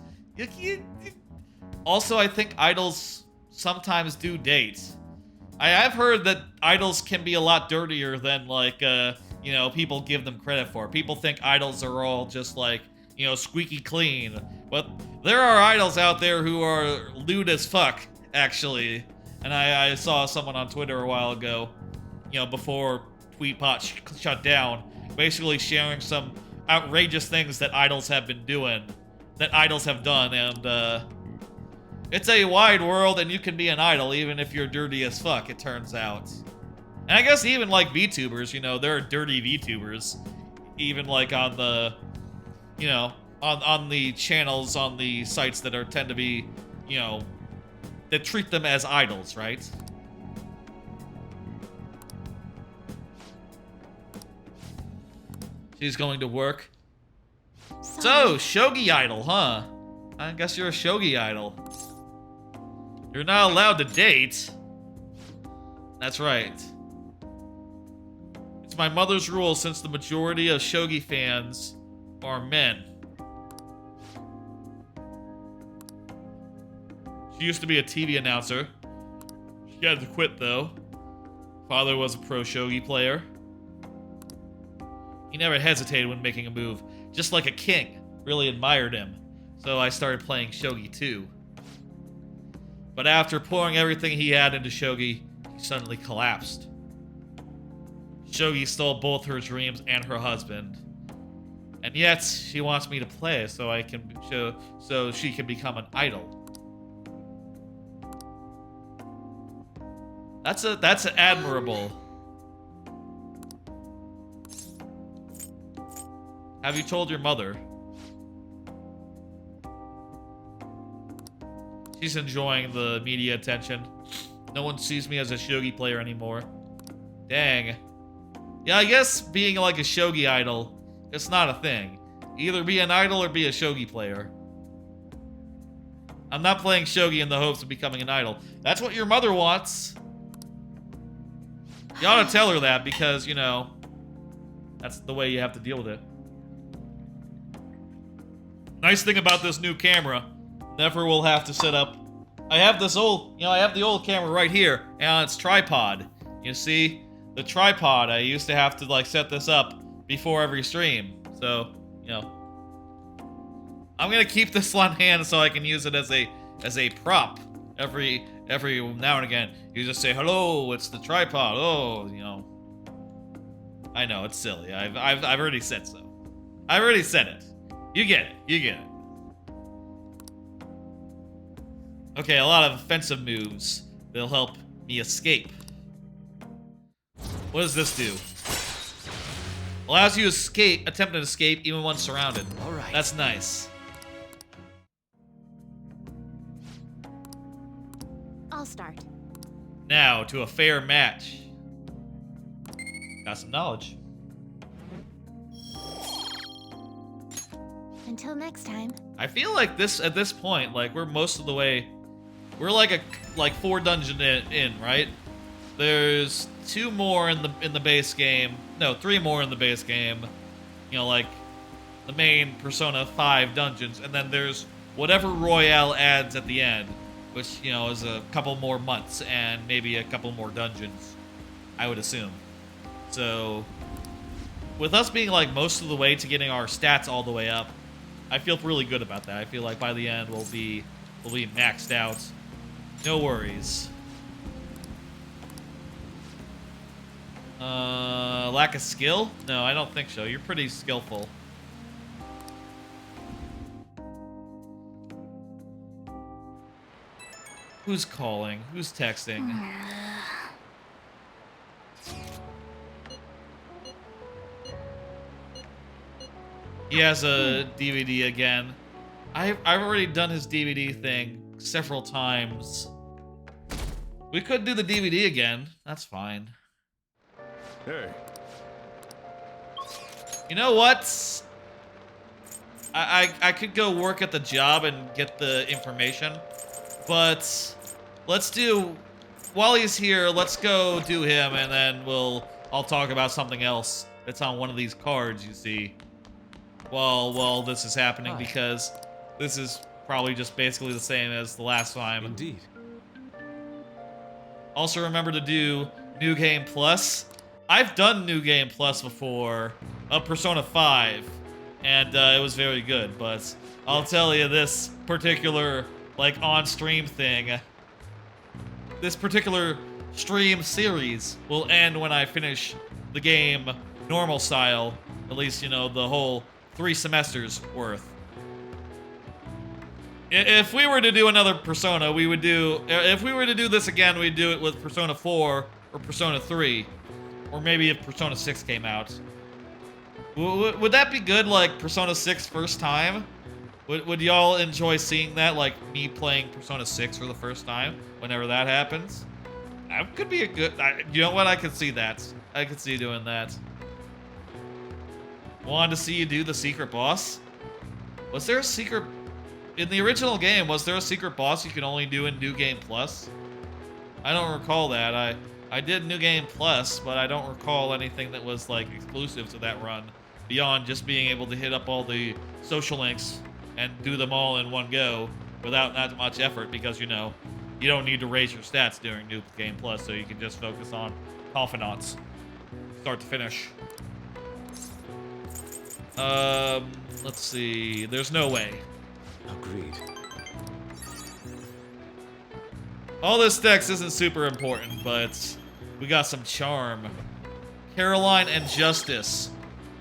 Also, I think idols sometimes do date. I have heard that idols can be a lot dirtier than, like, people give them credit for. People think idols are all just, like, squeaky clean. But there are idols out there who are lewd as fuck, actually. And I saw someone on Twitter a while ago, before Tweetbot shut down, basically sharing some outrageous things that idols have been doing, that idols have done, and, it's a wide world, and you can be an idol even if you're dirty as fuck, it turns out. And I guess even, like, VTubers, there are dirty VTubers. Even, like, on the, on the channels, on the sites that tend to be, that treat them as idols, right? She's going to work. So, shogi idol, huh? I guess you're a shogi idol. You're not allowed to date. That's right. It's my mother's rule since the majority of shogi fans are men. She used to be a TV announcer. She had to quit, though. Father was a pro shogi player. He never hesitated when making a move. Just like a king. Really admired him. So I started playing shogi, too. But after pouring everything he had into shogi, he suddenly collapsed. Shogi stole both her dreams and her husband. And yet, she wants me to play so she can become an idol. That's admirable. Have you told your mother? She's enjoying the media attention. No one sees me as a shogi player anymore. Dang. Yeah, I guess being like a shogi idol, it's not a thing. Either be an idol or be a shogi player. I'm not playing shogi in the hopes of becoming an idol. That's what your mother wants. You ought to tell her that because, that's the way you have to deal with it. Nice thing about this new camera, never will have to set up. I have the old camera right here, and on its tripod. You see? The tripod, I used to have to, like, set this up before every stream. So, I'm gonna keep this on hand so I can use it as a prop every now and again. You just say, hello, it's the tripod. Oh, I know, it's silly. I've already said so. I already said it. You get it. You get it. Okay, a lot of offensive moves. They'll help me escape. What does this do? Allows you to attempt an escape even when surrounded. All right. That's nice. I'll start. Now, to a fair match. Got some knowledge. Until next time. I feel like at this point, like, we're most of the way. We're like 4 dungeons in, right? There's 2 more in the base game. No, 3 more in the base game. Like the main Persona 5 dungeons, and then there's whatever Royale adds at the end. which, you know, is a couple more months and maybe a couple more dungeons, I would assume. So, with us being like most of the way to getting our stats all the way up, I feel really good about that. I feel like by the end we'll be maxed out. No worries. Lack of skill? No, I don't think so. You're pretty skillful. Who's calling? Who's texting? He has a DVD again. I've already done his DVD thing several times. We could do the DVD again. That's fine. Hey. You know what? I could go work at the job and get the information, but let's do, while he's here, let's go do him, and then I'll talk about something else that's on one of these cards, you see, while this is happening, because this is probably just basically the same as the last time. Indeed. Also remember to do New Game Plus. I've done New Game Plus before, Persona 5, and it was very good, but I'll tell you, this particular, like, on-stream thing, this particular stream series will end when I finish the game normal style, at least, you know, the whole 3 semesters worth. If we were to do another Persona, we would do, if we were to do this again, we'd do it with Persona 4 or Persona 3. Or maybe if Persona 6 came out. Would that be good, like, Persona 6 first time? Would y'all enjoy seeing that, like, me playing Persona 6 for the first time, whenever that happens? That could be a good... you know what? I could see that. I could see doing that. Wanted to see you do the secret boss? Was there a secret... In the original game, was there a secret boss you could only do in New Game Plus? I don't recall that. I did New Game Plus, but I don't recall anything that was, like, exclusive to that run, beyond just being able to hit up all the social links and do them all in one go without that much effort, because, you know, you don't need to raise your stats during New Game Plus, so you can just focus on Confidants, start to finish. Let's see. There's no way. Agreed. All this text isn't super important, but we got some charm. Caroline and Justice.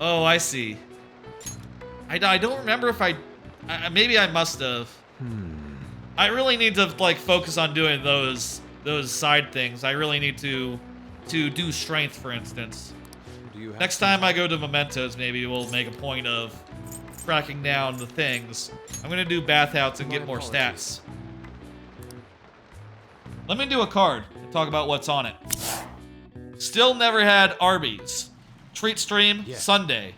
Oh, I see. I don't remember if maybe I must have. I really need to, like, focus on doing those side things. I really need to do strength, for instance. Next time I go to Mementos, maybe we'll make a point of tracking down the things. I'm gonna do bathouts and get more stats. Let me do a card and talk about what's on it. Still never had Arby's. Treat stream, Sunday.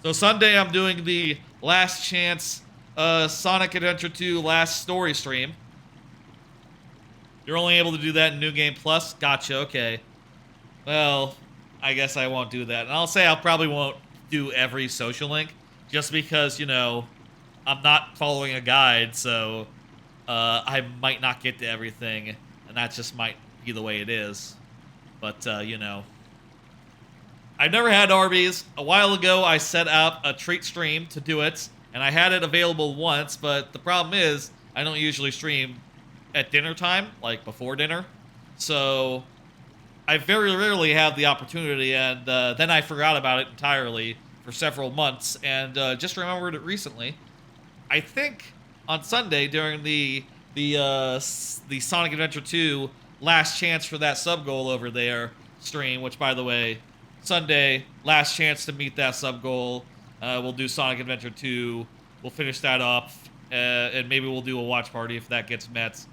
So Sunday I'm doing the Last Chance Sonic Adventure 2 Last Story stream. You're only able to do that in New Game Plus? Gotcha, okay. Well, I guess I won't do that. And I'll say I probably won't do every social link, just because, you know, I'm not following a guide, so I might not get to everything, and that just might be the way it is. But, you know. I've never had Arby's. A while ago, I set up a treat stream to do it, and I had it available once, but the problem is, I don't usually stream at dinner time, like before dinner. So, I very rarely have the opportunity, and then I forgot about it entirely for several months, and just remembered it recently. I think on Sunday during the Sonic Adventure 2 Last Chance for that sub goal over there stream, which, by the way, Sunday, last chance to meet that sub goal. We'll do Sonic Adventure 2. We'll finish that up, and maybe we'll do a watch party if that gets met.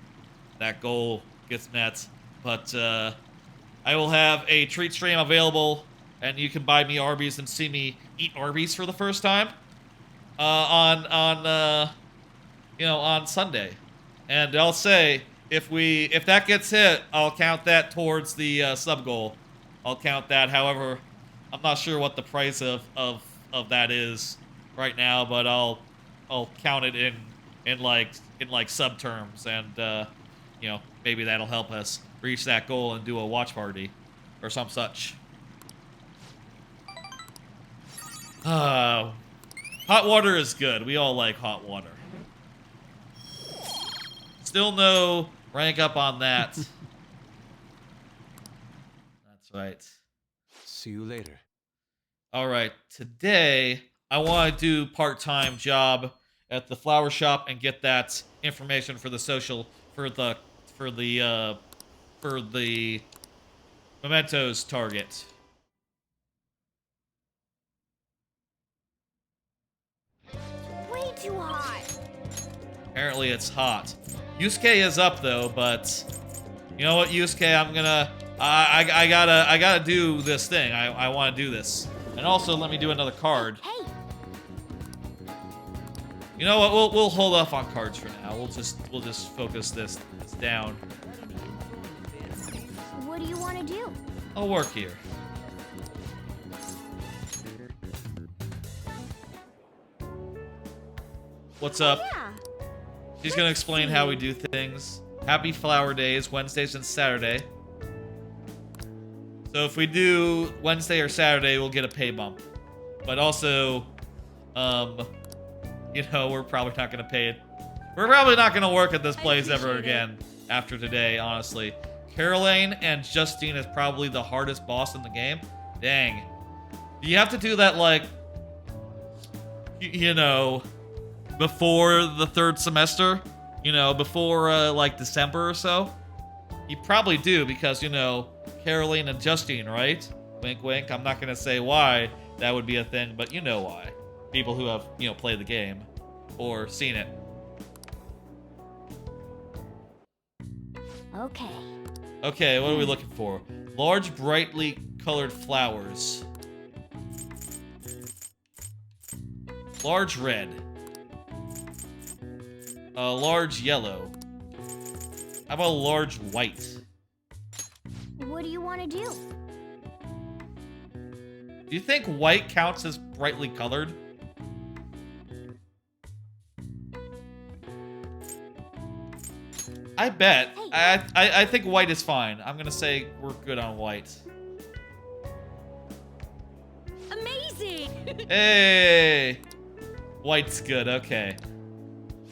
That goal gets met. But I will have a treat stream available, and you can buy me Arby's and see me eat Arby's for the first time on Sunday. And I'll say, if that gets hit, I'll count that towards the sub goal. I'll count that. However, I'm not sure what the price of that is right now, but I'll count it in in like sub terms, and you know, maybe that'll help us reach that goal and do a watch party or some such. Hot water is good. We all like hot water. Still no rank up on that. That's right. See you later. All right, today I want to do part-time job at the flower shop and get that information for the social for the Mementos target. Way too hot. Apparently it's hot. Yusuke is up though, but you know what, Yusuke, I'm gonna I gotta do this thing. I want to do this. And also, let me do another card. Hey, You know what? We'll hold off on cards for now. We'll just focus this down. what do you want to do? I'll work here. What's up? Yeah. She's gonna explain how we do things. Happy Flower Days, Wednesdays and Saturday. So if we do Wednesday or Saturday, we'll get a pay bump. But also, you know, we're probably not gonna pay it. We're probably not gonna work at this place ever again after today, honestly. Caroline and Justine is probably the hardest boss in the game. Dang. Do you have to do that, like, you know, before the third semester? You know, before, like, December or so? You probably do, because, you know, Caroline and Justine, right? Wink, wink. I'm not going to say why that would be a thing, but you know why. People who have, you know, played the game or seen it. Okay. Okay, what are we looking for? Large, brightly colored flowers. Large red. Large yellow. How about a large white? What do you want to do? Do you think white counts as brightly colored? I bet. I think white is fine. I'm gonna say we're good on white. Amazing! Hey! White's good, okay.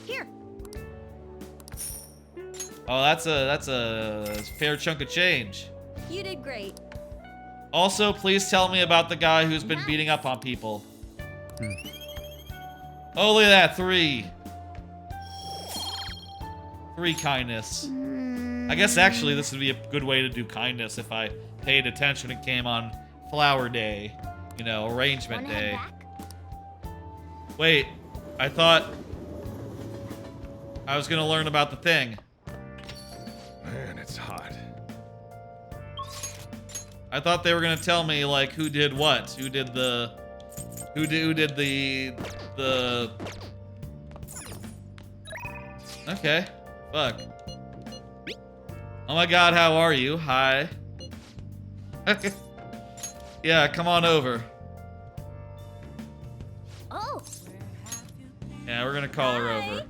Here. Oh, that's a fair chunk of change. You did great. Also, please tell me about the guy who's been beating up on people. Oh, look at that, 3. 3 kindness. I guess actually this would be a good way to do kindness if I paid attention and came on Flower Day. You know, Arrangement Wanna head Day. back? Wait, I thought I was gonna learn about the thing. Man, it's hot. I thought they were gonna tell me like who did what, who did the Okay, fuck. Oh my god, how are you? Hi. Yeah, come on over. Oh, Yeah, we're gonna call her over.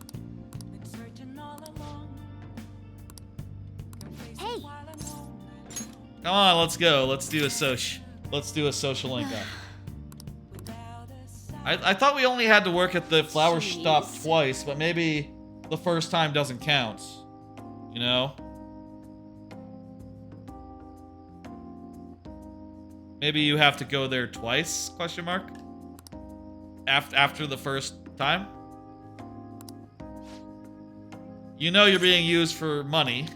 hey. Come on, let's go. Let's do a social link up. I thought we only had to work at the flower shop twice, but maybe the first time doesn't count. You know? Maybe you have to go there twice, question mark? After the first time? You know you're being used for money.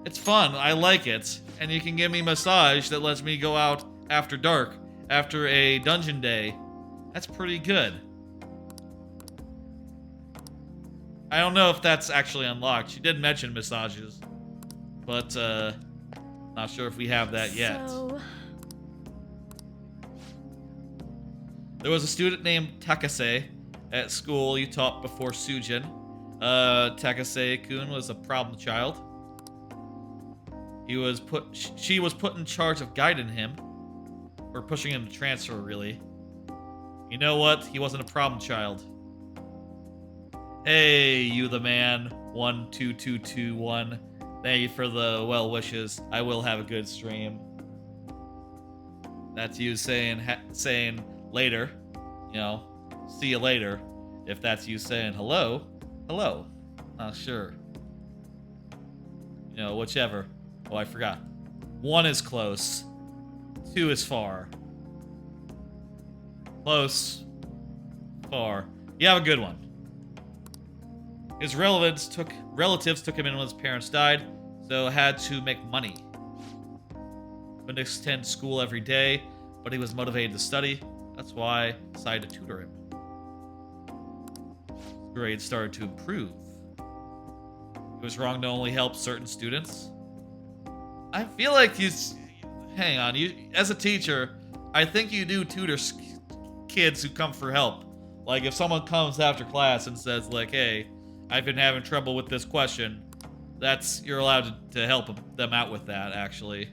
It's fun, I like it. And you can give me massage that lets me go out after dark, after a dungeon day. That's pretty good. I don't know if that's actually unlocked. She did mention massages. But, not sure if we have that yet. So, There was a student named Takase at school you taught before Sujin. Takase-kun was a problem child. She was put in charge of guiding him. Or pushing him to transfer, really. You know what? He wasn't a problem child. Hey, you the man. 12221. Thank you for the well wishes. I will have a good stream. That's you saying later. You know, see you later. If that's you saying hello, hello. Not sure. You know, whichever. Oh, I forgot. 1 is close. 2 is far. Close. Far. You have a good one. His relatives took him in when his parents died, so had to make money. Couldn't attend school every day, but he was motivated to study. That's why I decided to tutor him. His grades started to improve. It was wrong to only help certain students. I feel like you... Hang on, you as a teacher, I think you do tutor kids who come for help. Like, if someone comes after class and says, like, hey, I've been having trouble with this question, you're allowed to help them out with that, actually.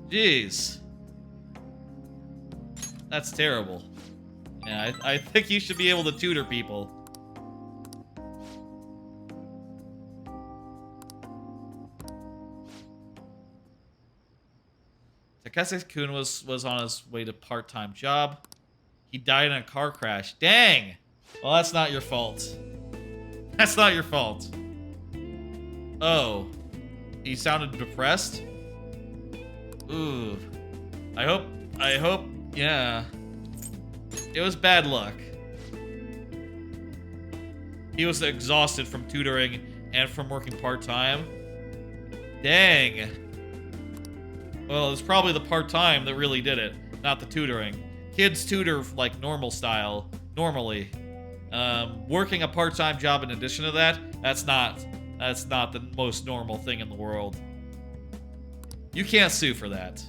Jeez. That's terrible. Yeah, I think you should be able to tutor people. Takase-kun was on his way to part-time job. He died in a car crash. Dang! Well, that's not your fault. That's not your fault. Oh. He sounded depressed? Ooh. I hope, yeah. It was bad luck. He was exhausted from tutoring and from working part-time. Dang. Well, it's probably the part-time that really did it, not the tutoring. Kids tutor like normal style, normally. Working a part-time job in addition to that, that's not the most normal thing in the world. You can't sue for that.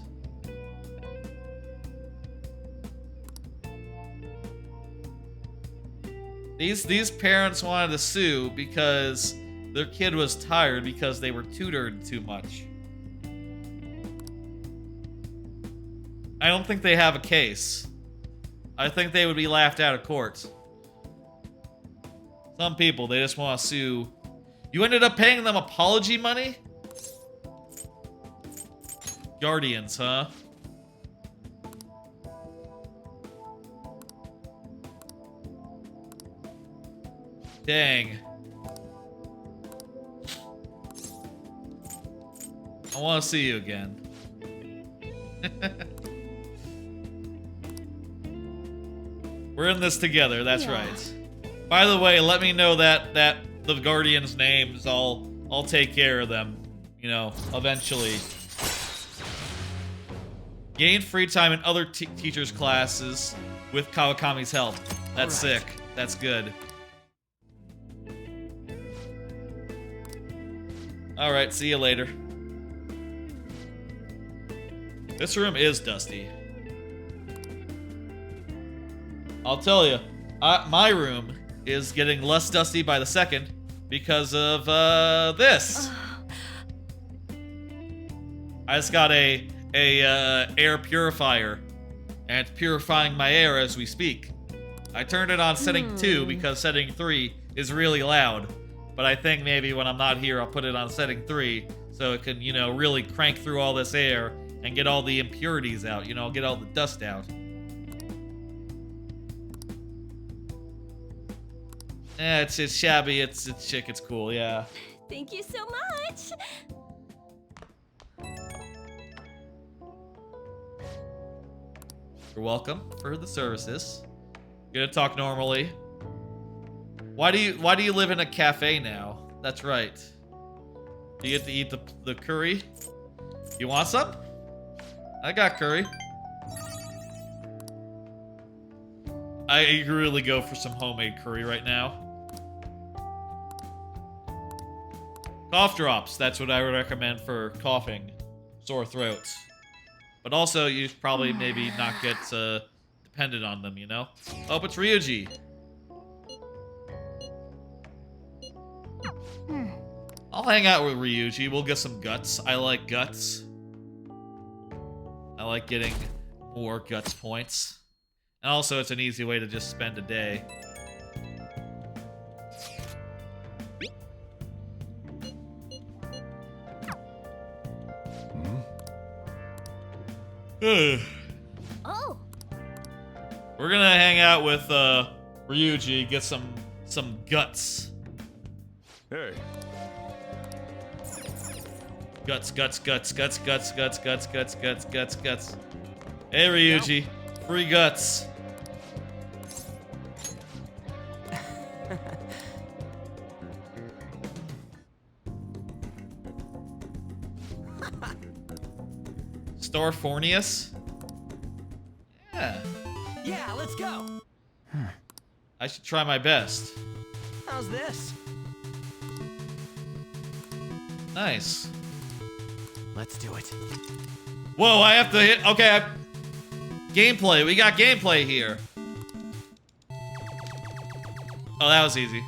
These parents wanted to sue because their kid was tired because they were tutored too much. I don't think they have a case. I think they would be laughed out of court. Some people, they just want to sue. You ended up paying them apology money? Guardians, huh? Dang. I want to see you again. We're in this together, that's right. By the way, let me know that the Guardians' names, I'll take care of them, you know, eventually. Gain free time in other teachers' classes with Kawakami's help. That's sick. That's good. Alright, see you later. This room is dusty. I'll tell you, my room is getting less dusty by the second because of this. I just got a air purifier, and it's purifying my air as we speak. I turned it on setting 2 because setting 3 is really loud, but I think maybe when I'm not here I'll put it on setting 3 so it can, you know, really crank through all this air and get all the impurities out, you know, get all the dust out. Yeah, it's shabby, it's chic, it's cool, yeah. Thank you so much. You're welcome for the services. You're gonna talk normally. Why do you live in a cafe now? That's right. Do you get to eat the curry? You want some? I got curry. I really go for some homemade curry right now. Cough drops, that's what I would recommend for coughing, sore throats. But also, you should probably maybe not get dependent on them, you know? Oh, it's Ryuji. I'll hang out with Ryuji. We'll get some guts. I like guts. I like getting more guts points. And also, it's an easy way to just spend a day. Oh, We're gonna hang out with Ryuji, get some guts. Hey, Guts. Hey Ryuji, free guts. Starfornius? Yeah. Yeah, let's go. I should try my best. How's this? Nice. Let's do it. Whoa, I have to hit. Okay, gameplay. We got gameplay here. Oh, that was easy.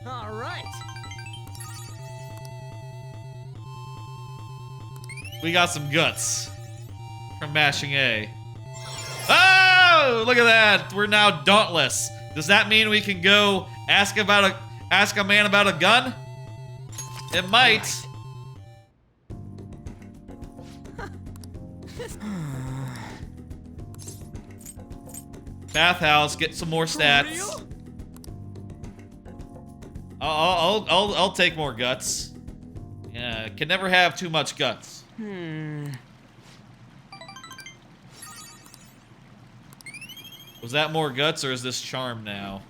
All right. We got some guts from mashing A. Oh, look at that. We're now dauntless. Does that mean we can go ask a man about a gun? It might. Bathhouse, get some more stats. I'll take more guts. Yeah, can never have too much guts. Was that more guts or is this charm now?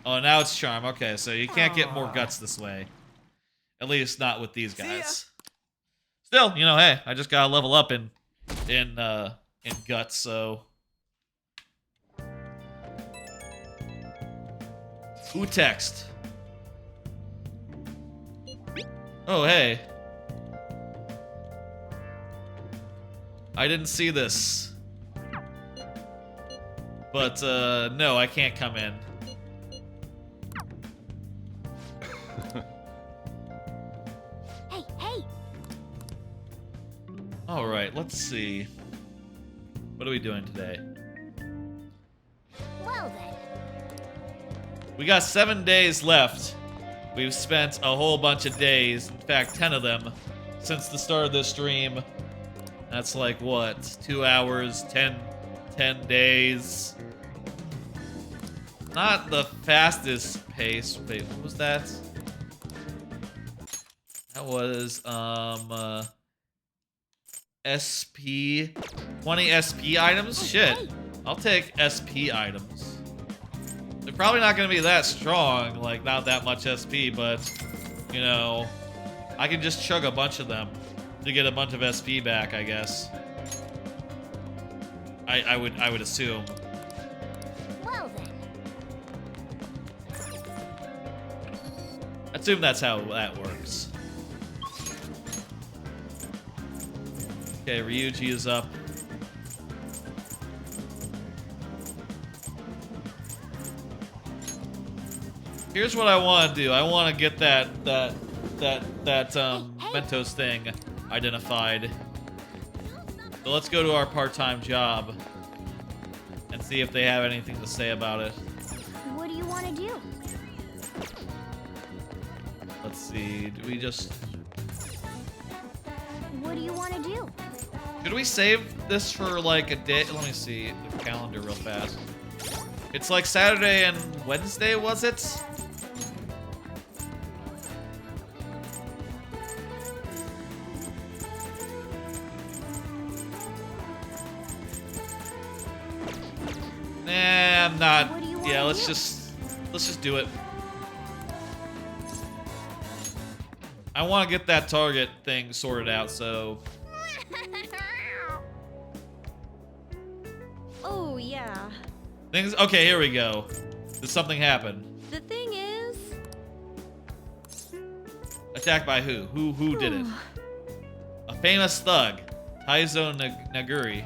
Oh, now it's charm. Okay, so you can't get more guts this way. At least not with these guys. Still, you know, hey, I just gotta level up in guts, so. Who text? Oh, hey. I didn't see this. But, no, I can't come in. hey. Alright, let's see. What are we doing today? Well then. We got 7 days left. We've spent a whole bunch of days, in fact 10 of them, since the start of this stream. That's like what, 2 hours, 10 days. Not the fastest pace. Wait, what was that? That was SP 20 SP items? Shit. I'll take SP items. They're probably not gonna be that strong, like not that much SP, but you know, I can just chug a bunch of them to get a bunch of SP back, I guess. I would assume. Well then. I assume that's how that works. Okay, Ryuji is up. Here's what I want to do. I want to get that Mementos thing identified. So let's go to our part-time job and see if they have anything to say about it. What do you want to do? Let's see. Do we just... What do you want to do? Should we save this for like a day? Let me see the calendar real fast. It's like Saturday and Wednesday, was it? Nah, I'm not. Yeah, let's just do it. I want to get that target thing sorted out, so. Oh, yeah. Things. Okay, here we go. Did something happen? The thing is... Attacked by who? Who did it? A famous thug, Taizo Naguri.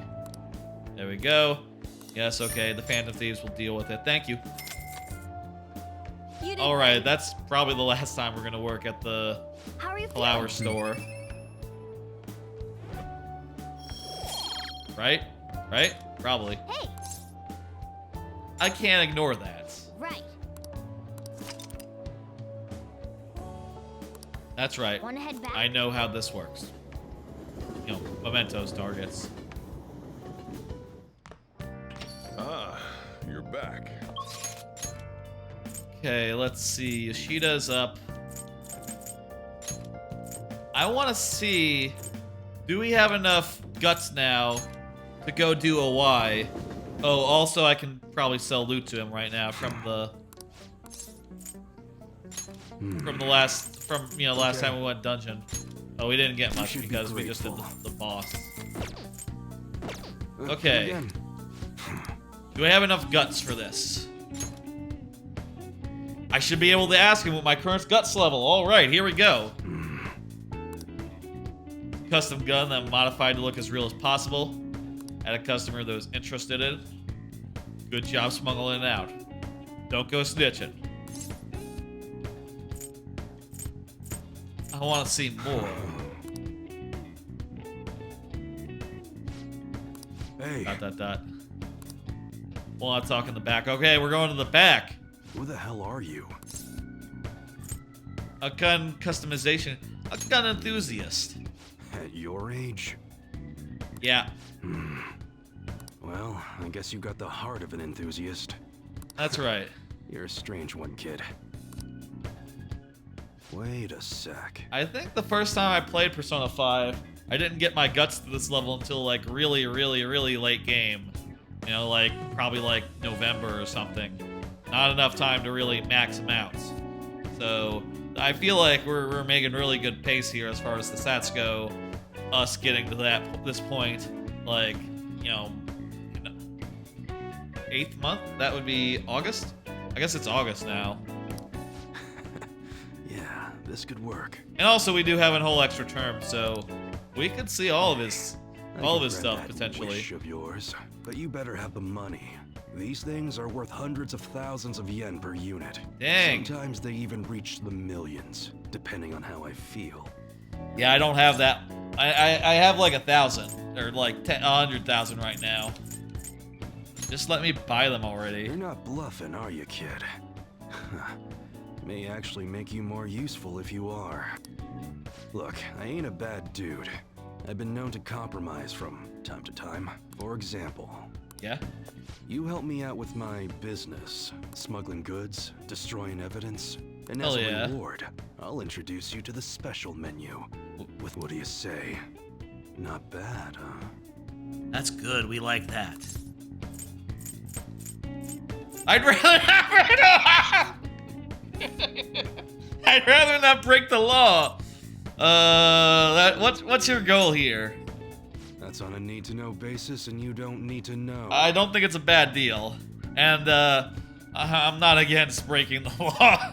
There we go. Yes, okay. The Phantom Thieves will deal with it. Thank you. All right, that's probably the last time we're gonna work at the flower store. right? Right? Probably. Hey! I can't ignore that. Right. That's right. Wanna head back? I know how this works. You know, Mementos targets. Ah, you're back. Okay, let's see. Yoshida's up. I want to see, do we have enough guts now to go do a Y? Oh, also I can probably sell loot to him right now from the last time we went dungeon. Oh, we didn't get much because we just did the boss. Okay. Do I have enough guts for this? I should be able to ask him what my current guts level. All right, here we go. Custom gun that modified to look as real as possible. At a customer that was interested in. Good job smuggling it out. Don't go snitching. I want to see more. Hey, Dot. Want to talk in the back. Okay, we're going to the back. who the hell are you? A gun customization. A gun enthusiast. At your age? Yeah, Well, I guess you got the heart of an enthusiast. that's right. You're a strange one, kid. Wait a sec. I think the first time I played Persona 5, I didn't get my guts to this level until like really late game. You know, like probably like November or something. Not enough time to really max them out. So I feel like we're making really good pace here as far as the stats go. Us getting to this point, like, you know, 8th month? That would be August? I guess it's August now. Yeah, this could work. And also we do have a whole extra term, so we could see all of his I all of can his grant stuff that potentially. Wish of yours, but you better have the money. These things are worth hundreds of thousands of yen per unit. Dang. Sometimes they even reach the millions, depending on how I feel. Yeah, I don't have that. I have like 1,000 or like 100,000 right now. Just let me buy them already. You're not bluffing, are you, kid? May actually make you more useful if you are. Look, I ain't a bad dude. I've been known to compromise from time to time. For example, Yeah? you help me out with my business, smuggling goods, destroying evidence, and Hell as a yeah. reward, I'll introduce you to the special menu. With what do you say? Not bad, huh? That's good. We like that. I'd rather I'd rather not break the law. What's your goal here? That's on a need-to-know basis, and you don't need to know. I don't think it's a bad deal, and I'm not against breaking the law.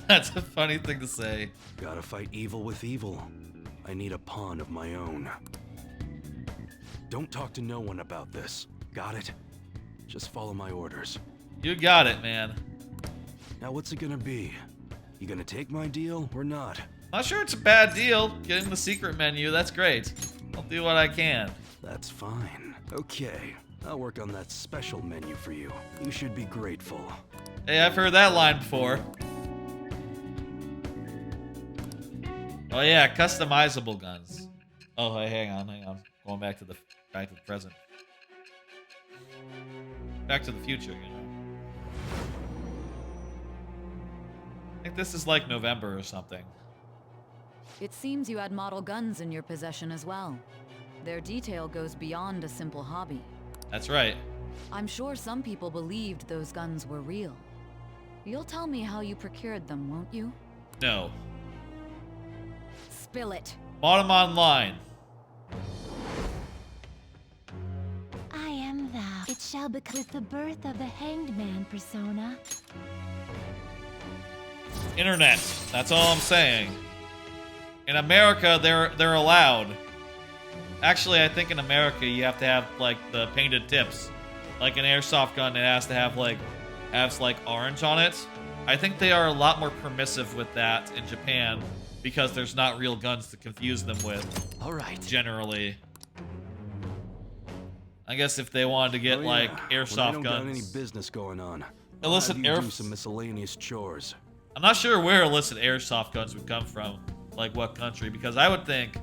That's a funny thing to say. Gotta fight evil with evil. I need a pawn of my own. Don't talk to no one about this. Got it? Just follow my orders. You got it, man. Now what's it gonna be? You gonna take my deal or not? Not sure it's a bad deal. Getting the secret menu, that's great. I'll do what I can. That's fine. Okay, I'll work on that special menu for you. You should be grateful. Hey, I've heard that line before. Oh yeah, customizable guns. Oh, hey, hang on. Going back to the present. Back to the future, you know. I think this is like November or something. It seems you had model guns in your possession as well. Their detail goes beyond a simple hobby. That's right. I'm sure some people believed those guns were real. You'll tell me how you procured them, won't you? No. Spill it. Bought them online. I am thou. It shall be with the birth of the hanged man persona. Internet. That's all I'm saying. In America, they're allowed. Actually, I think in America you have to have like the painted tips. Like an airsoft gun, it has to have like orange on it. I think they are a lot more permissive with that in Japan because there's not real guns to confuse them with. All right. Generally. I guess if they wanted to get, Oh, yeah. like, When I airsoft don't got any guns. business going on, I'll Illicit have you air... do some miscellaneous chores. I'm not sure where illicit airsoft guns would come from. Like, what country. Because I would think,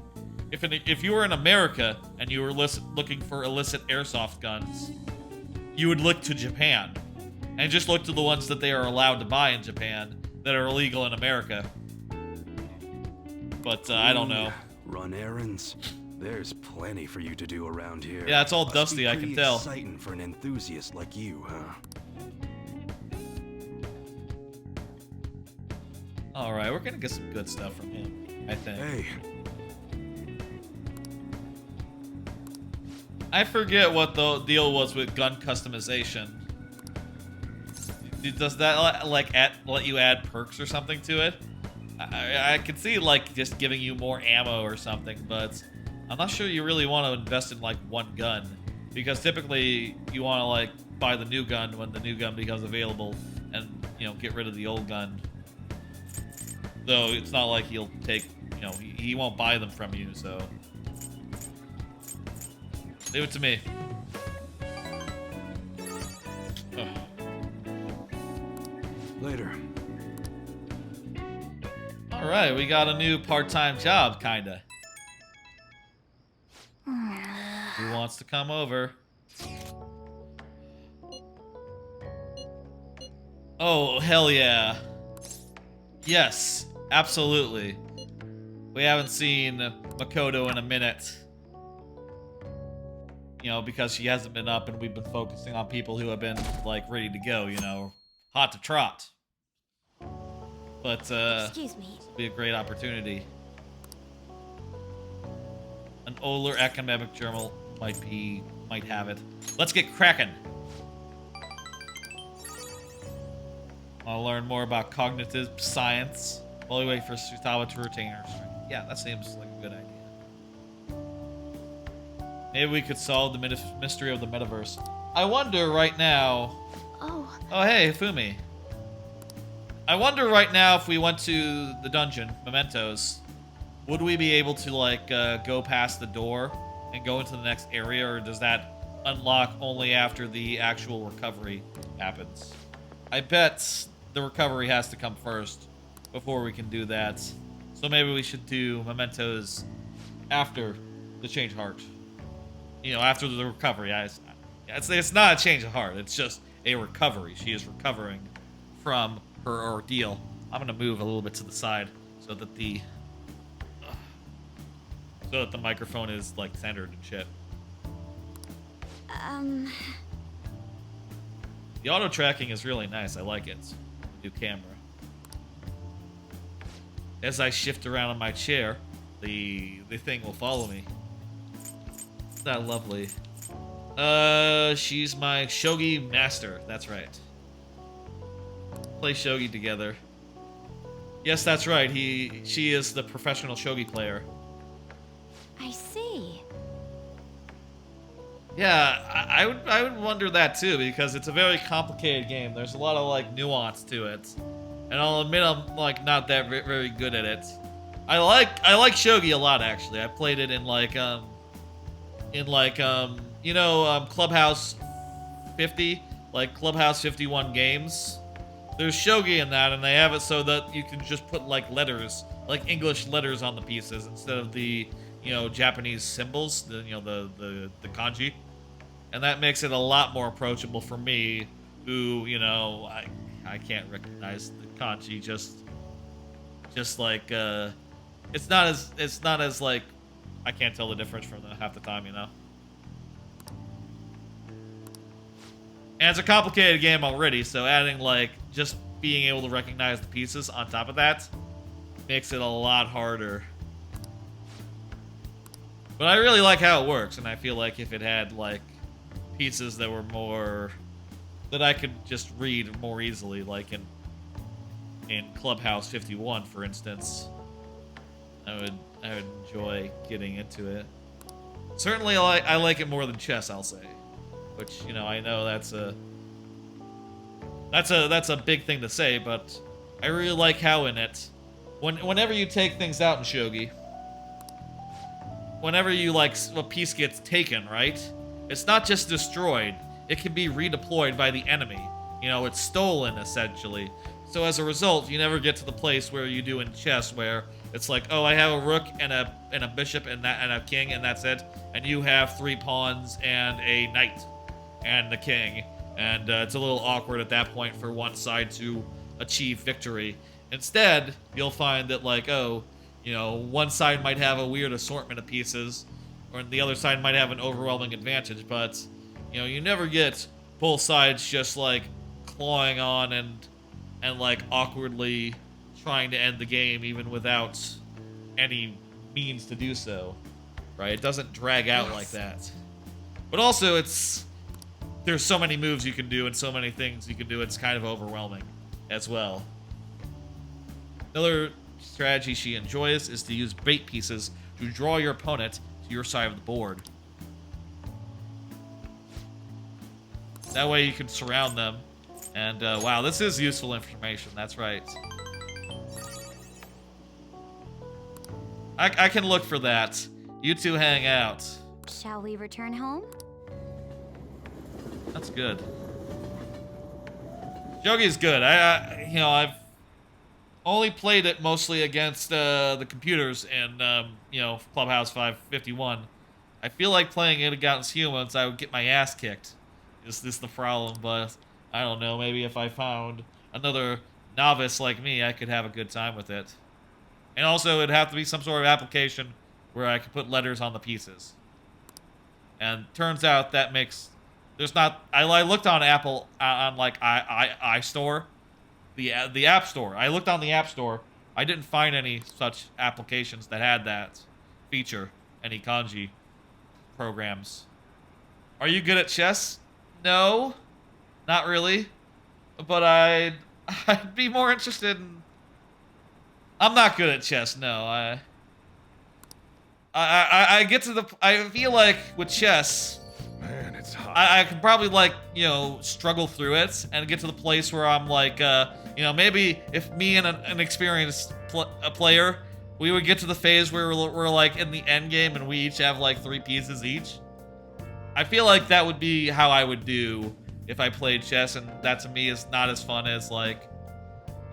if you were in America and you were looking for illicit airsoft guns, you would look to Japan. And just look to the ones that they are allowed to buy in Japan that are illegal in America. But, I don't know. Run errands. There's plenty for you to do around here. Yeah, it's all Must dusty, be I can pretty tell. Exciting for an enthusiast like you, huh? Alright, we're gonna get some good stuff from him, I think. Hey, I forget what the deal was with gun customization. Does that like let you add perks or something to it? I could see like just giving you more ammo or something, but I'm not sure you really want to invest in like one gun, because typically you want to like buy the new gun when the new gun becomes available, and you know, get rid of the old gun. Though it's not like he'll take, you know, he won't buy them from you, so leave it to me. Ugh. later. All right, we got a new part-time job, kinda. Who wants to come over? Oh, hell yeah. Yes, absolutely. We haven't seen Makoto in a minute. You know, because she hasn't been up and we've been focusing on people who have been, like, ready to go, you know. Hot to trot. But, Excuse me. this will be a great opportunity. An older academic journal might have it. Let's get cracking. I'll learn more about cognitive science while we wait for Futaba to retain her strength. Yeah, that seems like a good idea. Maybe we could solve the mystery of the metaverse. I wonder right now... Oh, Oh, hey, Fumi. I wonder right now if we went to the dungeon, Mementos, would we be able to, like, go past the door and go into the next area, or does that unlock only after the actual recovery happens? I bet the recovery has to come first before we can do that. So maybe we should do Mementos after the change of heart. You know, after the recovery. It's not a change of heart, it's just a recovery. She is recovering from her ordeal. I'm gonna move a little bit to the side so that the microphone is like centered and shit. The auto tracking is really nice. I like it. New camera. As I shift around on my chair, the thing will follow me. Isn't that lovely? She's my shogi master. That's right. Play shogi together. Yes, that's right. She is the professional shogi player. I see. Yeah, I would wonder that too, because it's a very complicated game. There's a lot of like nuance to it, and I'll admit I'm like not that very good at it. I like shogi a lot actually. I played it in Clubhouse 50, like Clubhouse 51 games. There's shogi in that, and they have it so that you can just put like letters, like English letters on the pieces instead of the, you know, Japanese symbols, the kanji. And that makes it a lot more approachable for me, who, you know, I can't recognize the kanji just like it's not as like I can't tell the difference from them half the time, you know. And it's a complicated game already, so adding like just being able to recognize the pieces on top of that makes it a lot harder. But I really like how it works, and I feel like if it had like pieces that were more that I could just read more easily, like in Clubhouse 51, for instance, I would enjoy getting into it. Certainly, I like it more than chess, I'll say. Which, you know, I know that's a big thing to say, but I really like how in it, whenever you take things out in shogi, whenever you like a piece gets taken, right? it's not just destroyed, it can be redeployed by the enemy. You know, it's stolen, essentially. So as a result, you never get to the place where you do in chess, where it's like, oh, I have a rook and a bishop and a king, and that's it. And you have 3 pawns and a knight and the king. And it's a little awkward at that point for one side to achieve victory. Instead, you'll find that, like, oh, you know, one side might have a weird assortment of pieces, or the other side might have an overwhelming advantage, but, you know, you never get both sides just, like, clawing on and like, awkwardly trying to end the game, even without any means to do so, right? It doesn't drag out like that. But also, there's so many moves you can do and so many things you can do, it's kind of overwhelming as well. Another strategy she enjoys is to use bait pieces to draw your opponent to your side of the board. That way you can surround them. And, wow, this is useful information. That's right. I can look for that. You two hang out. Shall we return home? That's good. Jogi's good. You know, I've only played it mostly against the computers and, you know, Clubhouse 551. I feel like playing it against humans, I would get my ass kicked. Is this the problem? But I don't know. Maybe if I found another novice like me, I could have a good time with it. And also, it'd have to be some sort of application where I could put letters on the pieces. And turns out that makes... There's not... I looked on Apple, on like iStore, the App Store. I looked on the App Store. I didn't find any such applications that had that feature. Any kanji programs. Are you good at chess? No. Not really. But I'd be more interested in... I'm not good at chess, no. I get to the... I feel like with chess... Man, it's hot. I could probably, like, you know, struggle through it and get to the place where I'm like, you know, maybe if me and an experienced player, we would get to the phase where we're like in the end game and we each have like 3 pieces each. I feel like that would be how I would do if I played chess, and that to me is not as fun as, like...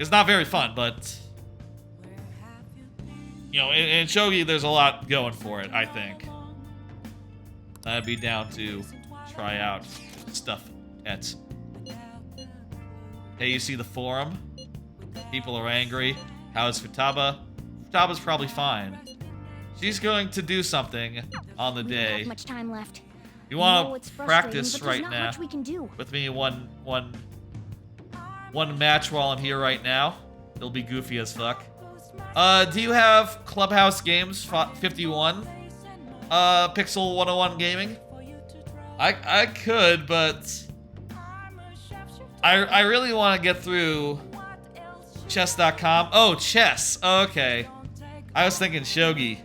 It's not very fun, but... You know, in shogi, there's a lot going for it, I think. I'd be down to try out stuff at... Hey, you see the forum? People are angry. How is Futaba? Futaba's probably fine. She's going to do something on the We day. don't have much time left. You I want know it's to frustrating, practice but there's right not now much we can do. with me one match while I'm here right now? It'll be goofy as fuck. Do you have Clubhouse Games 51? Pixel 101 Gaming? I could, but I really want to get through chess.com. Oh, chess. Okay. I was thinking shogi.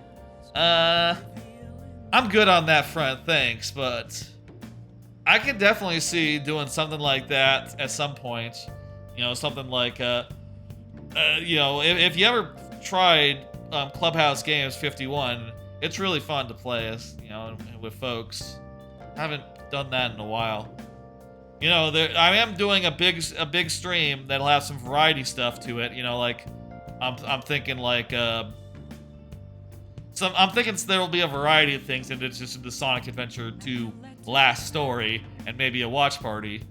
I'm good on that front, thanks, but I could definitely see doing something like that at some point. You know, something like, you know, if you ever tried Clubhouse Games 51, it's really fun to play as, you know, with folks. I haven't done that in a while. You know, I am doing a big stream that'll have some variety stuff to it. You know, like I'm thinking like I'm thinking there'll be a variety of things in addition to the Sonic Adventure 2 last story and maybe a watch party.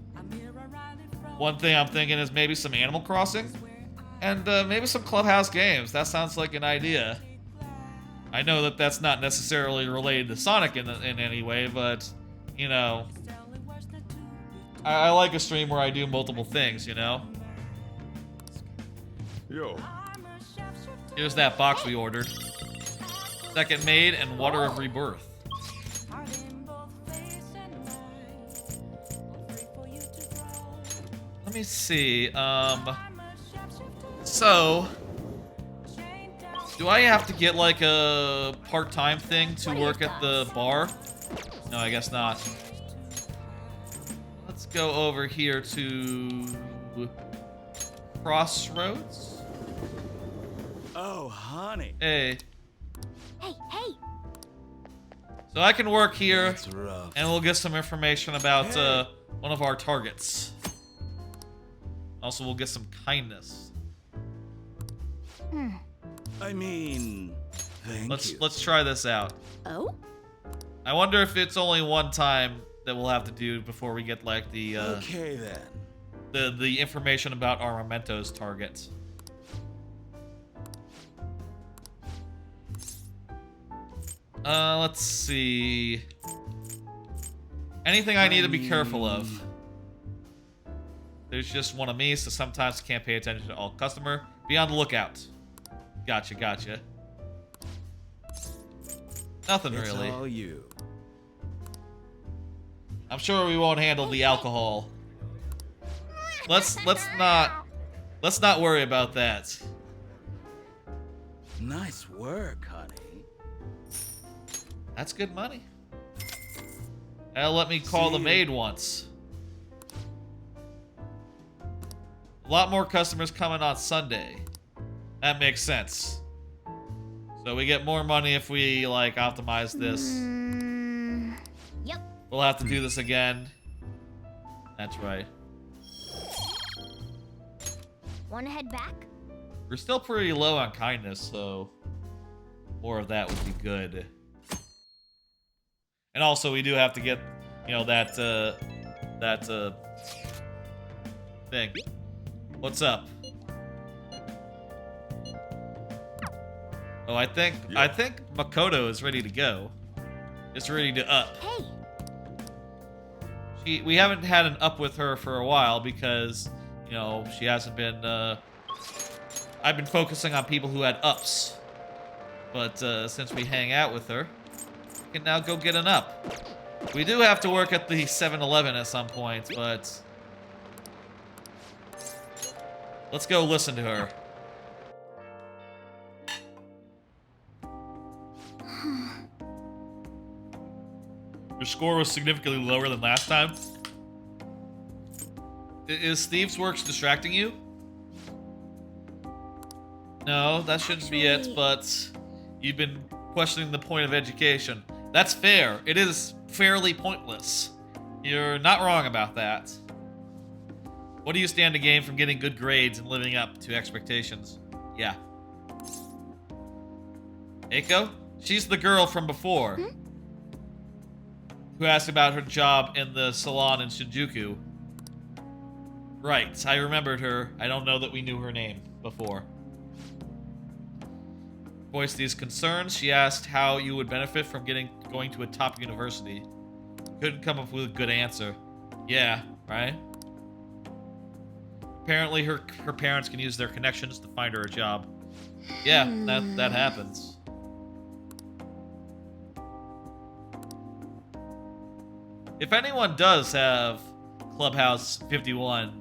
One thing I'm thinking is maybe some Animal Crossing and maybe some Clubhouse Games. That sounds like an idea. I know that that's not necessarily related to Sonic in any way, but you know, I like a stream where I do multiple things, you know? Yo. Here's that box we ordered. Second Maid and Water of Rebirth. Let me see, so, do I have to get like a part-time thing to work at the bar? No, I guess not. Let's go over here to Crossroads. Oh, honey. Hey. Hey, hey! So I can work here, That's rough. and we'll get some information about one of our targets. Also, we'll get some kindness. I mean, thank you. Let's try this out. Oh? I wonder if it's only one time that we'll have to do before we get like the Okay then. the information about our Mementos targets. Let's see. Anything I need to be careful of? There's just one of me, so sometimes can't pay attention to all customer. Be on the lookout. Gotcha, gotcha. Nothing It's really. all you. I'm sure we won't handle the alcohol. Let's not worry about that. Nice work, honey. That's good money. Let me call the maid once. A lot more customers coming on Sunday. That makes sense. So we get more money if we like optimize this. Yep. We'll have to do this again. That's right. Wanna head back? We're still pretty low on kindness, so more of that would be good. And also, we do have to get, you know, that thing. What's up? Oh, I think Makoto is ready to go. It's ready to up. Hey. We haven't had an up with her for a while because, you know, she hasn't been. I've been focusing on people who had ups, but since we hang out with her, we can now go get an up. We do have to work at the 7-Eleven at some point, but let's go listen to her. Your score was significantly lower than last time. Is Steve's works distracting you? No, that shouldn't be it, but you've been questioning the point of education. That's fair. It is fairly pointless. You're not wrong about that. What do you stand to gain from getting good grades and living up to expectations? Yeah. Eiko? She's the girl from before. Who asked about her job in the salon in Shinjuku. Right, I remembered her. I don't know that we knew her name before. Voiced these concerns. She asked how you would benefit from going to a top university. Couldn't come up with a good answer. Yeah, right? Apparently her parents can use their connections to find her a job. Yeah, that happens. If anyone does have Clubhouse 51,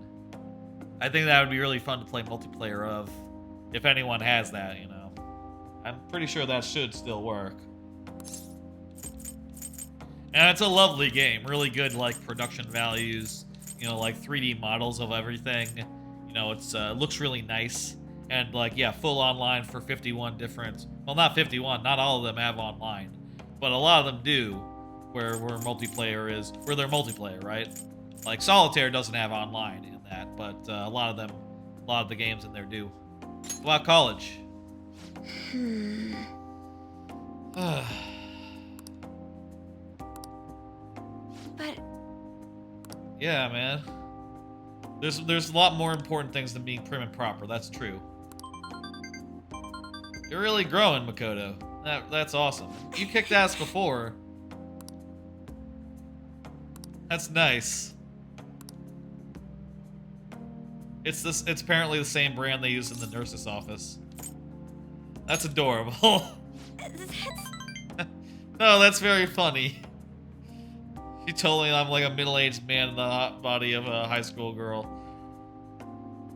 I think that would be really fun to play multiplayer of. If anyone has that, you know. I'm pretty sure that should still work. And it's a lovely game. Really good, like, production values. You know, like 3D models of everything. You know, it's looks really nice. And, like, yeah, full online for 51 different... Well, not 51. Not all of them have online. But a lot of them do. Where multiplayer is... Where they're multiplayer, right? Like, Solitaire doesn't have online in that. But a lot of the games in there do. What about college? But Yeah, man. There's a lot more important things than being prim and proper. That's true. You're really growing, Makoto. That's awesome. You kicked ass before. That's nice. It's apparently the same brand they use in the nurse's office. That's adorable. No, that's very funny. She told me I'm like a middle-aged man in the hot body of a high school girl.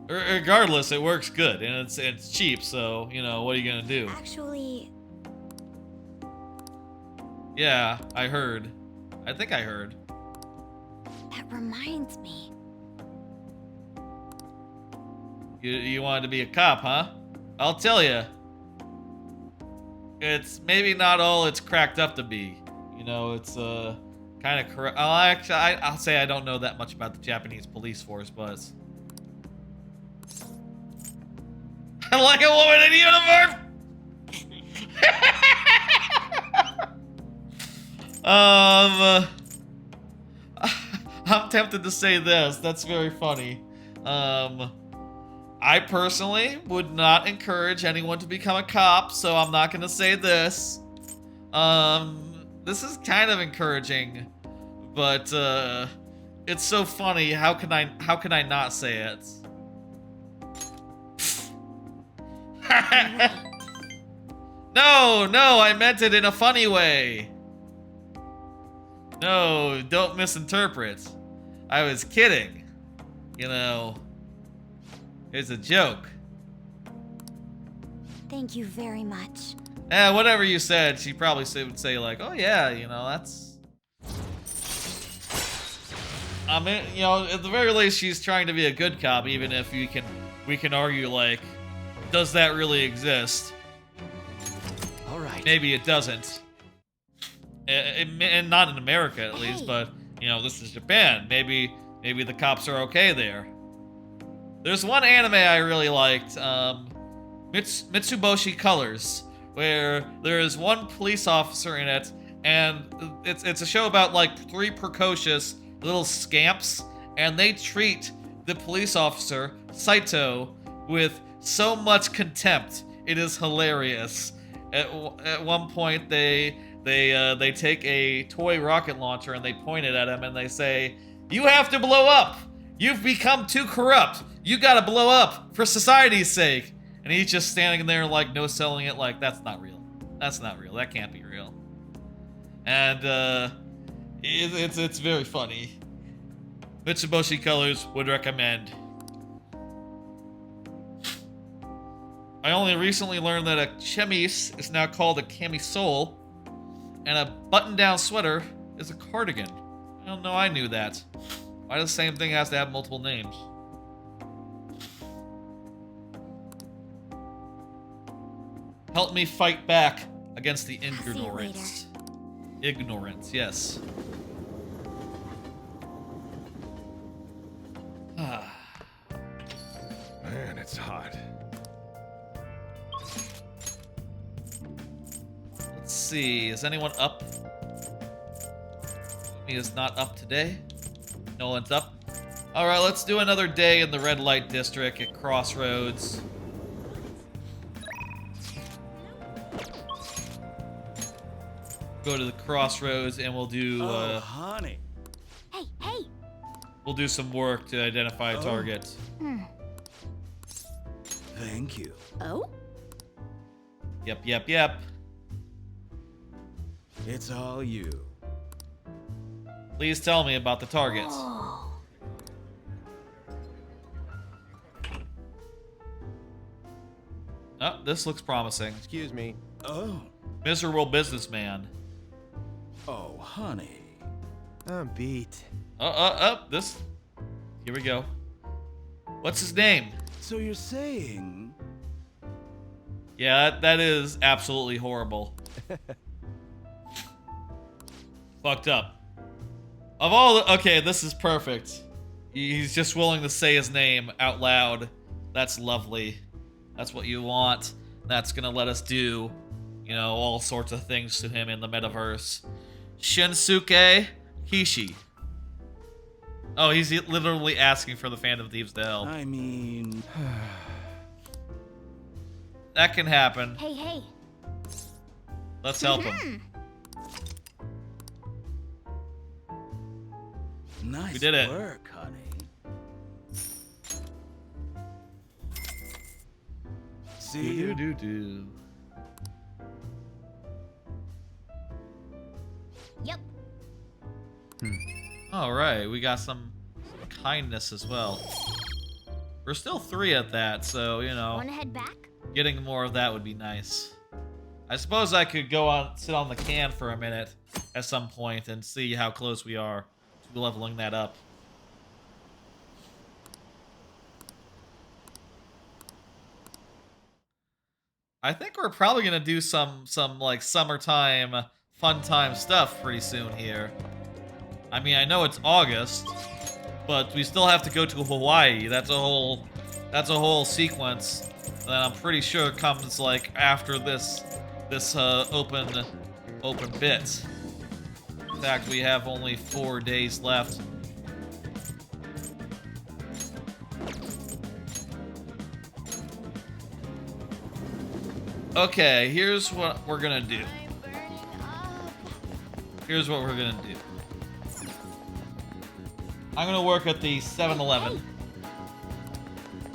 Regardless, it works good, and it's cheap, so, you know, what are you gonna do? Actually, Yeah, I heard. I think I heard. that reminds me. You wanted to be a cop, huh? I'll tell you. It's maybe not all it's cracked up to be. You know, it's kind of correct. I'll say I don't know that much about the Japanese police force, but I like a woman in uniform. I'm tempted to say this. That's very funny. I personally would not encourage anyone to become a cop, so I'm not gonna say this. This is kind of encouraging, but it's so funny. How can I not say it? No, I meant it in a funny way. No, don't misinterpret. I was kidding. You know, it's a joke. Thank you very much. Whatever you said, she probably would say like, oh yeah, you know, that's... I mean, you know, at the very least, she's trying to be a good cop, even if we can argue like, does that really exist? All right. Maybe it doesn't. And not in America, at least, but, you know, this is Japan. Maybe the cops are okay there. There's one anime I really liked, Mitsuboshi Colors, where there is one police officer in it, and it's a show about, like, 3 precocious little scamps, and they treat the police officer, Saito, with so much contempt. It is hilarious. At one point, they take a toy rocket launcher and they point it at him and they say, "You have to blow up! You've become too corrupt! You gotta blow up for society's sake!" And he's just standing there like no selling it, like, that's not real. That's not real. That can't be real. And it's very funny. Mitsuboshi Colors would recommend. I only recently learned that a chemise is now called a camisole, and a button-down sweater is a cardigan. I don't know, I knew that. Why the same thing has to have multiple names? Help me fight back against the ignorance. Ignorance, yes. Man, it's hot. Let's see, is anyone up? He is not up today. No one's up. Alright, let's do another day in the red light district at Crossroads. Go to the Crossroads and we'll do honey. Hey. we'll do some work to identify a target. Thank you. Oh? Yep. It's all you. Please tell me about the targets. Oh, this looks promising. Excuse me. Oh. Miserable businessman. Oh, honey. I'm beat. This. Here we go. What's his name? So you're saying... Yeah, that is absolutely horrible. Fucked up. Of all the... Okay, this is perfect. He's just willing to say his name out loud. That's lovely. That's what you want. That's gonna let us do, you know, all sorts of things to him in the metaverse. Shinsuke Kishi. Oh, he's literally asking for the Phantom Thieves to help. I mean... That can happen. Hey. Let's help him. Nice We did it. work, honey. See you. Yep. All right, we got some kindness as well. We're still 3 at that, so, you know, Wanna head back? getting more of that would be nice. I suppose I could sit on the can for a minute at some point and see how close we are to leveling that up. I think we're probably gonna do some like summertime fun time stuff pretty soon here. I mean, I know it's August, but we still have to go to Hawaii. That's a whole sequence that I'm pretty sure comes like after this open bit. In fact, we have only 4 days left. Okay, here's what we're gonna do. Here's what we're gonna do. I'm gonna work at the 7-Eleven.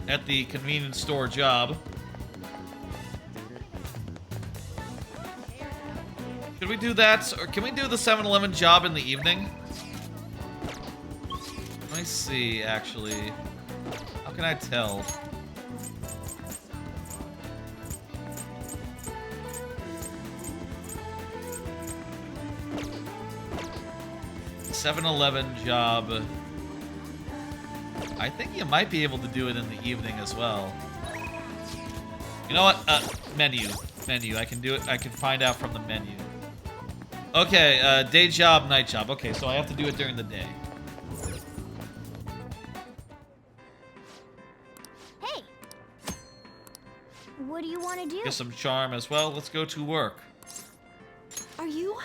At the convenience store job. Should we do that? Or can we do the 7-Eleven job in the evening? Let me see, actually. How can I tell? .7-Eleven job. I think you might be able to do it in the evening as well. You know what? Menu. I can do it. I can find out from the menu. Okay, day job, night job. Okay, so I have to do it during the day. Hey! What do you want to do? Get some charm as well. Let's go to work. Are you?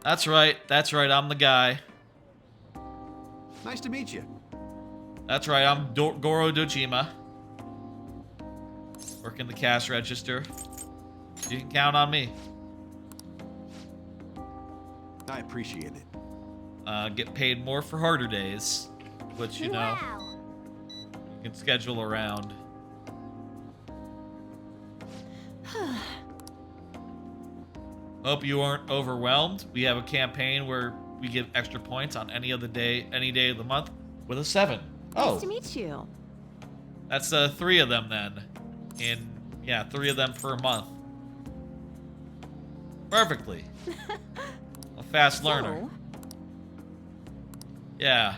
That's right. I'm the guy. Nice to meet you. That's right. I'm Goro Dojima. Working the cash register. You can count on me. I appreciate it. Get paid more for harder days, which, you know, Wow. you can schedule around. Hope you aren't overwhelmed. We have a campaign where we give extra points on any day of the month with a 7. Oh, Nice to meet you. that's 3 of them then. Yeah, 3 of them per month. Perfectly. A fast learner. So, Yeah.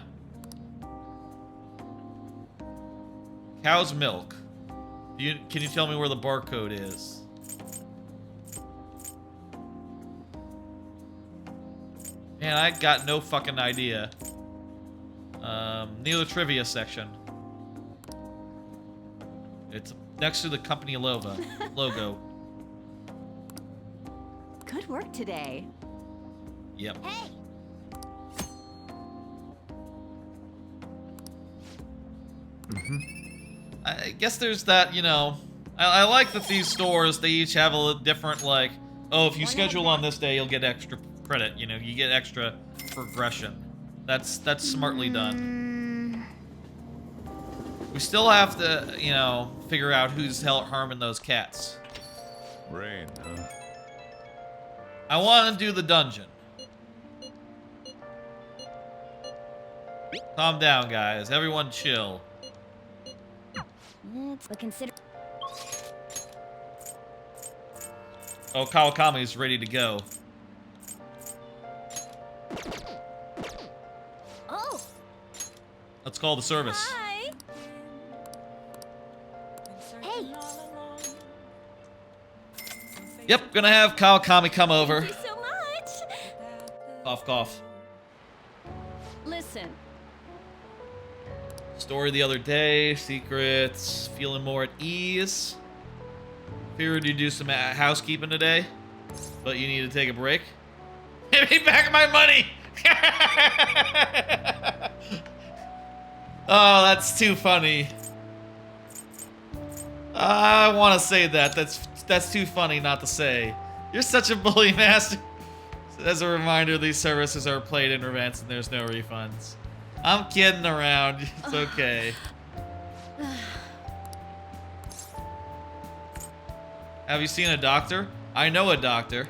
Cow's milk. Can you tell me where the barcode is? Man, I got no fucking idea. Near the trivia section. It's next to the company logo. good work today. Yep. Hey! I guess there's that, you know. I like that these stores, they each have a different, like, oh, if you schedule on this day, you'll get extra credit. You know, you get extra progression. That's smartly done. We still have to, you know, figure out who's harming those cats. Rain, huh? I want to do the dungeon. Calm down, guys. Everyone chill. But consider. Oh, Kawakami's ready to go. Oh! Let's call the service. Hi! Hey! Yep, gonna have Kawakami come over. Thank you so much! Cough, cough. Listen, Story the other day, secrets, feeling more at ease. Figured you'd do some housekeeping today, but you need to take a break. Give me back my money! Oh, that's too funny. I want to say that. That's too funny not to say. You're such a bully master. As a reminder, these services are played in advance and there's no refunds. I'm kidding around. It's okay. Have you seen a doctor? I know a doctor.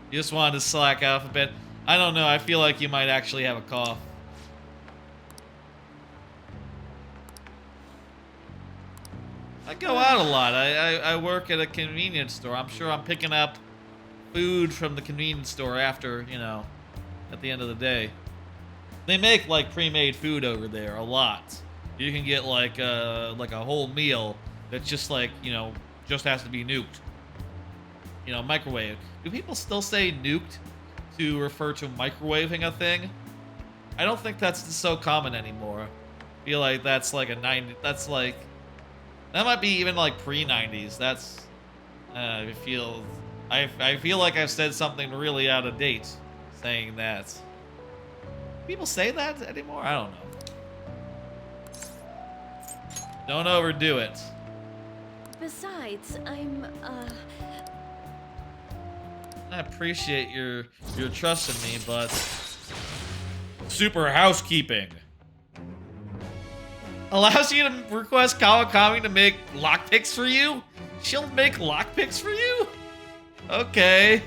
You just wanted to slack off a bit. I don't know. I feel like you might actually have a cough. I go out a lot. I work at a convenience store. I'm sure I'm picking up food from the convenience store after, you know, at the end of the day. They make, like, pre-made food over there a lot. You can get like a whole meal that's just like, you know, just has to be nuked. You know, microwave. Do people still say nuked to refer to microwaving a thing? I don't think that's so common anymore. I feel like that's like a 90. That's like that might be even like pre-90s. That's I feel like I've said something really out of date saying that. People say that anymore? I don't know. Don't overdo it. Besides, I appreciate your trust in me, but super housekeeping allows you to request Kawakami to make lockpicks for you? She'll make lockpicks for you? Okay.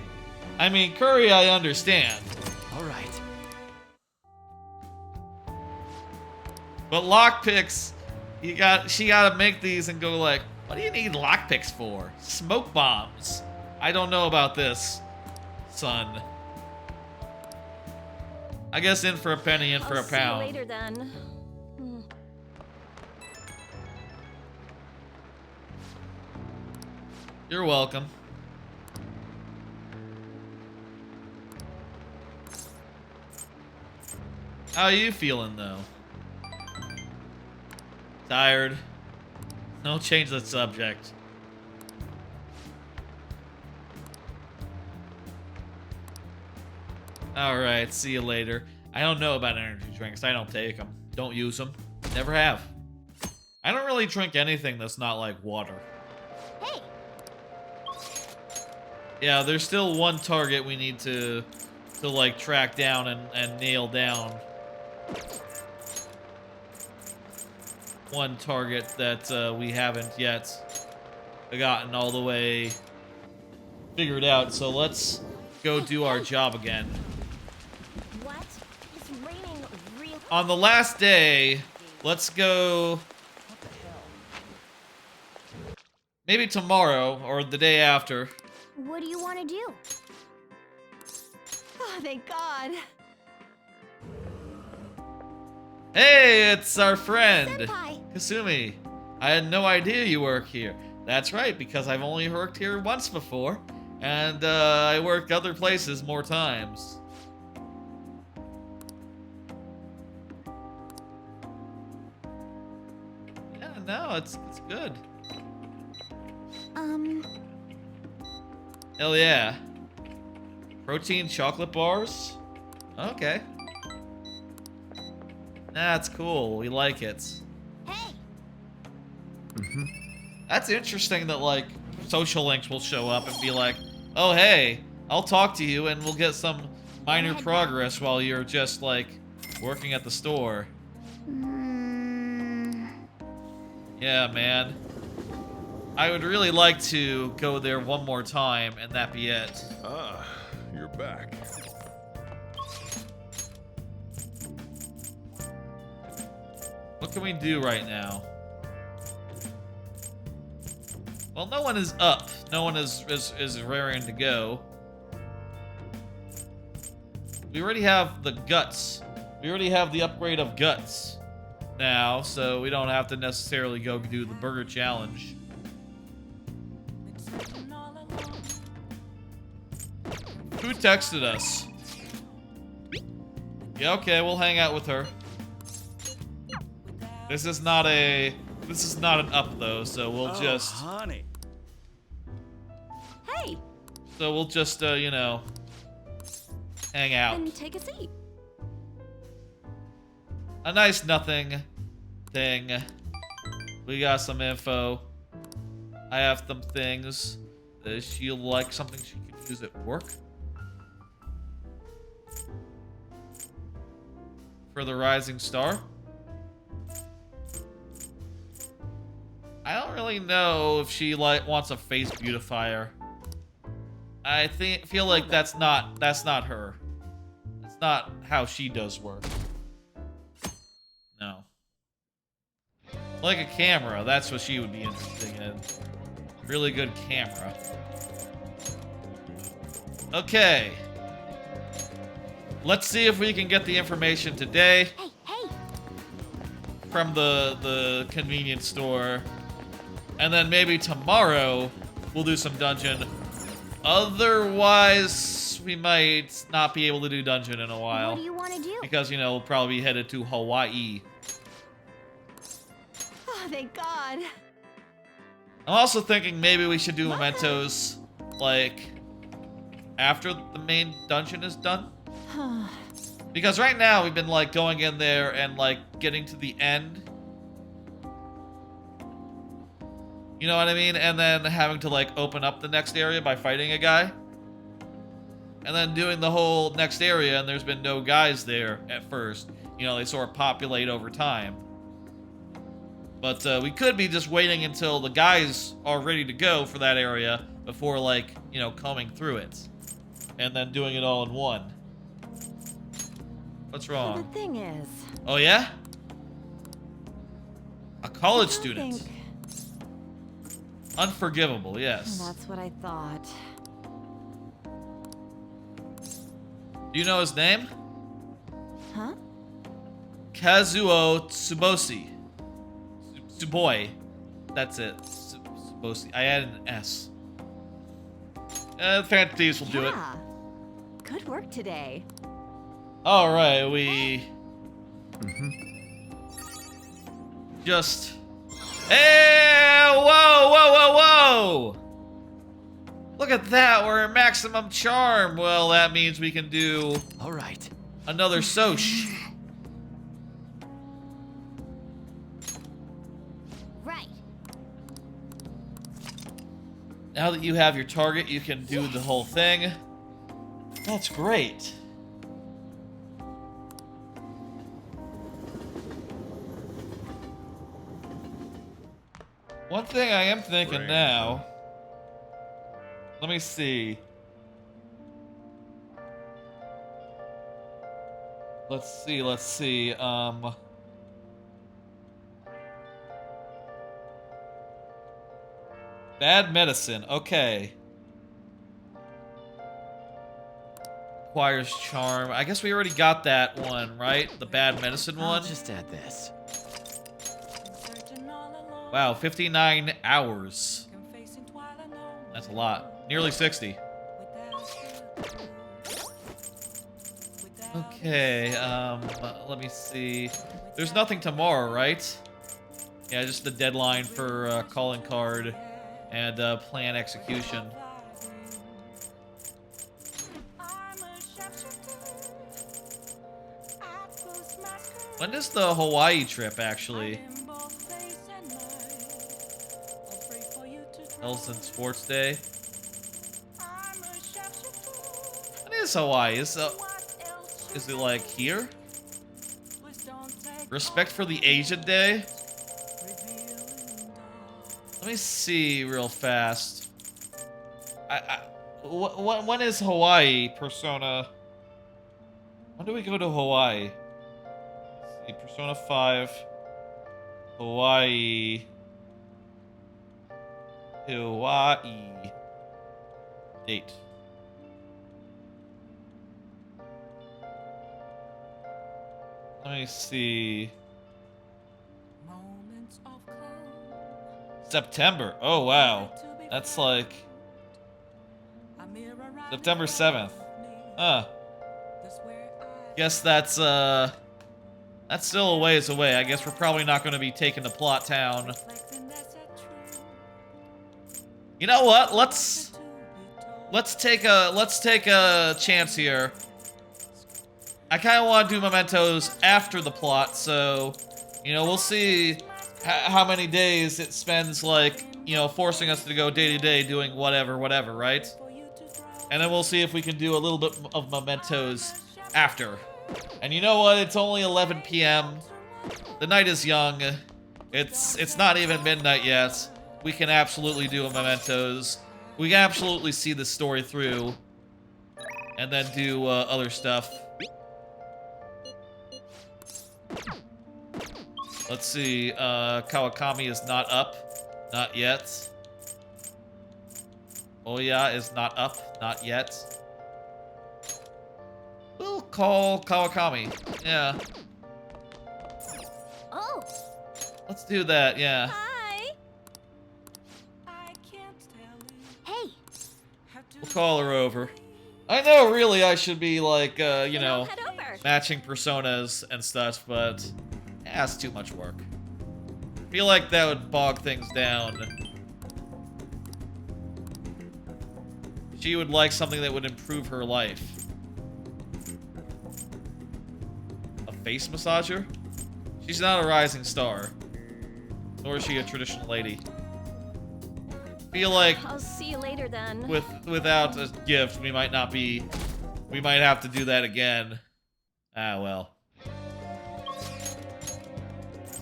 I mean, Curry, I understand. All right. But lockpicks, she gotta make these and go like, what do you need lockpicks for? Smoke bombs. I don't know about this, son. I guess in for a penny, in for a pound. See you later then. You're welcome. How are you feeling though? Tired? Don't change the subject. Alright, see you later. I don't know about energy drinks. I don't take them. Don't use them. Never have. I don't really drink anything that's not like water. Hey. Yeah, there's still one target we need to like track down and nail down. One target that we haven't yet gotten all the way figured out. So let's go do our job again. What? It's raining real. On the last day, let's go. Maybe tomorrow or the day after. What do you want to do? Oh, thank God. Hey, it's our friend, Senpai. Kasumi. I had no idea you work here. That's right, because I've only worked here once before, and I worked other places more times. Yeah, no, it's good. Hell yeah. Protein chocolate bars? Okay. That's cool. We like it. Hey. That's interesting that, like, social links will show up and be like, oh, hey, I'll talk to you and we'll get some minor progress while you're just, like, working at the store. Yeah, man. I would really like to go there one more time and that be it. Ah, you're back. What can we do right now? Well, no one is up. No one is raring to go. We already have the guts. We already have the upgrade of guts now, so we don't have to necessarily go do the burger challenge. Who texted us? Yeah, okay, we'll hang out with her. This is not an up though, so we'll just honey. Hey. So we'll just you know, hang out. Then take a seat. A nice nothing thing. We got some info. I have some things. Does she like something she could use at work? For the rising star? I don't really know if she wants a face beautifier. I feel like that's not her. That's not how she does work. No. Like a camera, that's what she would be interested in. Really good camera. Okay. Let's see if we can get the information today. Hey, hey. from the convenience store. And then maybe tomorrow we'll do some dungeon. Otherwise, we might not be able to do dungeon in a while. What do you want to do? Because, you know, we'll probably be headed to Hawaii. Oh, thank God. I'm also thinking maybe we should do Mementos, like, after the main dungeon is done. Because right now we've been, like, going in there and, like, getting to the end. You know what I mean? And then having to, like, open up the next area by fighting a guy. And then doing the whole next area, and there's been no guys there at first. You know, they sort of populate over time. But we could be just waiting until the guys are ready to go for that area before, like, you know, combing through it. And then doing it all in one. What's wrong? The thing is... Oh, yeah? A college I student. think- Unforgivable, yes. That's what I thought. Do you know his name? Huh? Kazuo Tsuboshi. Tsuboi. That's it. Tsuboshi. I added an S. Phantom Thieves will do it. Yeah. Good work today. Alright, we... Just... Hey! Whoa, whoa, whoa, whoa! Look at that, we're at maximum charm. Well, that means we can do... All right. another Soch. Right. Now that you have your target, you can do the whole thing. That's great. One thing I am thinking now... Let me see. Let's see. Bad medicine. Okay. Acquires charm. I guess we already got that one, right? The bad medicine I'll one. just add this. Wow, 59 hours. That's a lot. Nearly 60. Okay, let me see. There's nothing tomorrow, right? Yeah, just the deadline for calling card and plan execution. When does the Hawaii trip actually? Health and Sports Day. What is Hawaii? Is it like here? Respect for the Asian Day? Let me see real fast. When is Hawaii, Persona? When do we go to Hawaii? Let's see, Persona 5. Hawaii. Date. Let me see. September. Oh, wow. That's like... September 7th. Huh. Guess that's still a ways away. I guess we're probably not going to be taking the plot town. You know what? Let's take a chance here. I kind of want to do Mementos after the plot, so you know, we'll see how many days it spends, like, you know, forcing us to go day to day doing whatever, right? And then we'll see if we can do a little bit of Mementos after. And you know what? It's only 11 p.m. The night is young. It's not even midnight yet. We can absolutely do a Mementos. We can absolutely see the story through. And then do other stuff. Let's see. Kawakami is not up. Not yet. Oya is not up. Not yet. We'll call Kawakami. Yeah. Oh, Let's do that, yeah. Hi. Hey. We'll call her over. I know, really, I should be, like, you know, Head over. matching personas and stuff, but yeah, it's too much work. I feel like that would bog things down. She would like something that would improve her life. A face massager? She's not a rising star. Nor is she a traditional lady. Feel like I'll see you later then. without a gift, we might not be... We might have to do that again. Ah, well.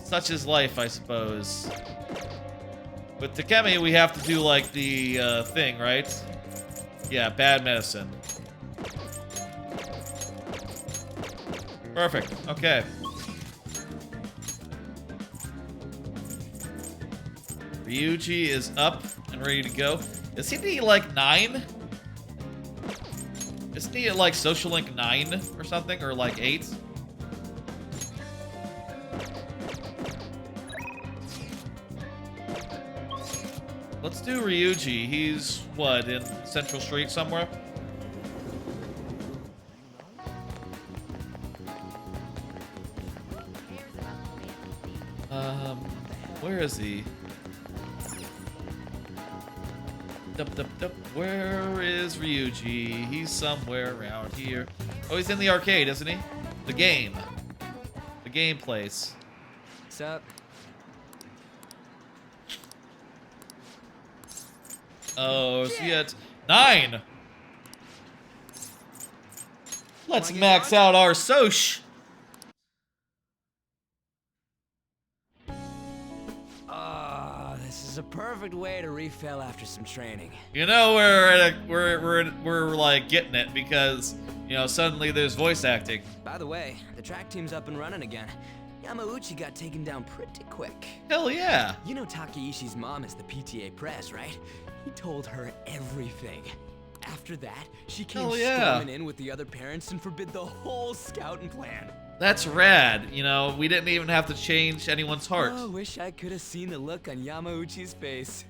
Such is life, I suppose. With Takemi, we have to do, like, the, thing, right? Yeah, bad medicine. Perfect. Okay. Ryuji is up and ready to go. Is he at, like, 9? Isn't he at, like, Social Link 9 or something? Or, like, 8? Let's do Ryuji. He's, what, in Central Street somewhere? Where is he? Where is Ryuji? He's somewhere around here. Oh, he's in the arcade, isn't he? The game. The game place. What's up? Oh, is he at 9? Let's max out our Soch. This is a perfect way to refill after some training. You know, we're like getting it because, you know, suddenly there's voice acting. By the way, the track team's up and running again. Yamauchi got taken down pretty quick. Hell yeah. You know Takeishi's mom is the PTA press, right? He told her everything. After that, she came storming in with the other parents and forbid the whole scouting plan. That's rad. You know, we didn't even have to change anyone's heart. Oh, wish I could have seen the look on Yamauchi's face.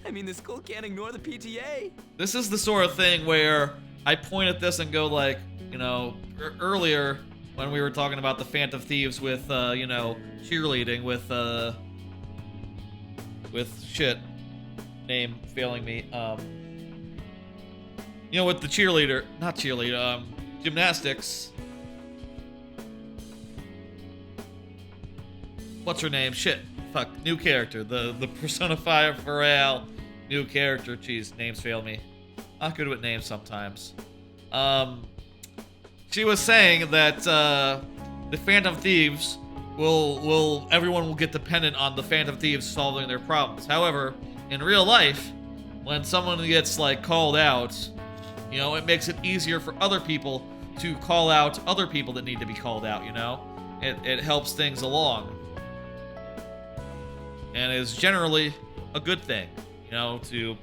I mean, the school can't ignore the PTA. This is the sort of thing where I point at this and go like, you know, earlier when we were talking about the Phantom Thieves with, you know, cheerleading with shit, name failing me, you know, with the cheerleader, not cheerleader, gymnastics. What's her name? Shit. Fuck. New character. The Persona 5R new character. Jeez, names fail me. Not good with names sometimes. She was saying that the Phantom Thieves everyone will get dependent on the Phantom Thieves solving their problems. However, in real life, when someone gets like called out, you know, it makes it easier for other people to call out other people that need to be called out, you know? It helps things along. And is generally a good thing, you know, to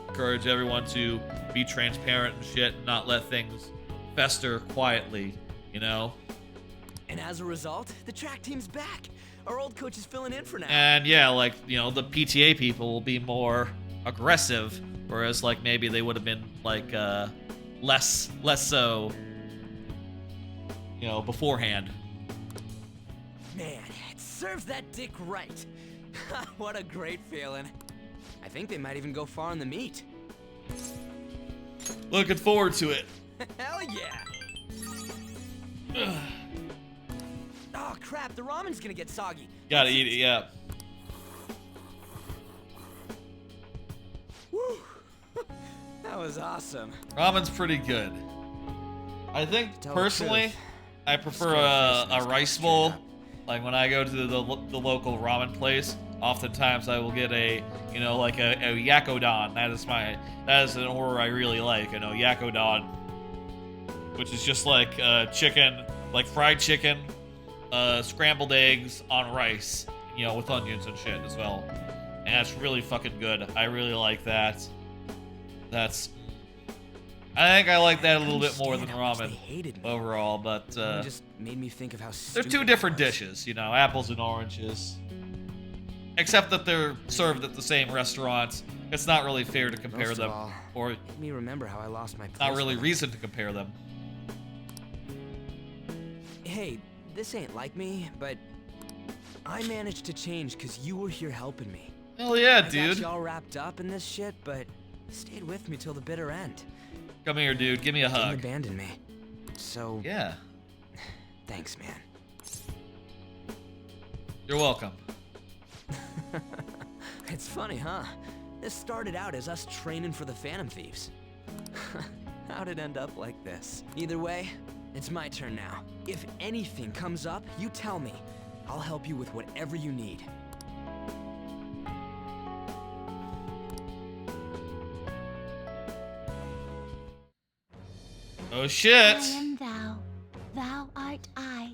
encourage everyone to be transparent and shit and not let things fester quietly, you know? And as a result, the track team's back. Our old coach is filling in for now. And yeah, like, you know, the PTA people will be more aggressive, whereas like maybe they would have been like less so, you know, beforehand. Man, it serves that dick right. What a great feeling. I think they might even go far in the meet. Looking forward to it. Hell yeah! Oh crap, the ramen's gonna get soggy. Gotta eat it, yeah. Woo! That was awesome. Ramen's pretty good. I think, Tell the personally, truth. I prefer a rice bowl. Like, when I go to the local ramen place, oftentimes I will get a, you know, like a yakodon. That is an order I really like, you know, yakodon. Which is just like chicken, like fried chicken, scrambled eggs on rice, you know, with onions and shit as well. And that's really fucking good. I really like that. That's I think I like that a little bit more than Understand how much ramen they hated me. overall, but It just made me think of how they're stupid two I different was. dishes, you know, apples and oranges. Except that they're served at the same restaurants. It's not really fair to compare Most of them, all, or made me remember how I lost my place. not really when I- reason to compare them. Hey, this ain't like me, but I managed to change because you were here helping me. Hell yeah, I dude. got you all wrapped up in this shit, but stayed with me till the bitter end. Come here, dude. Give me a Didn't hug. abandon me. So, Yeah, thanks, man. you're welcome. It's funny, huh? This started out as us training for the Phantom Thieves. How'd it end up like this? Either way, it's my turn now. If anything comes up, you tell me. I'll help you with whatever you need. Oh shit! I am thou, thou art I.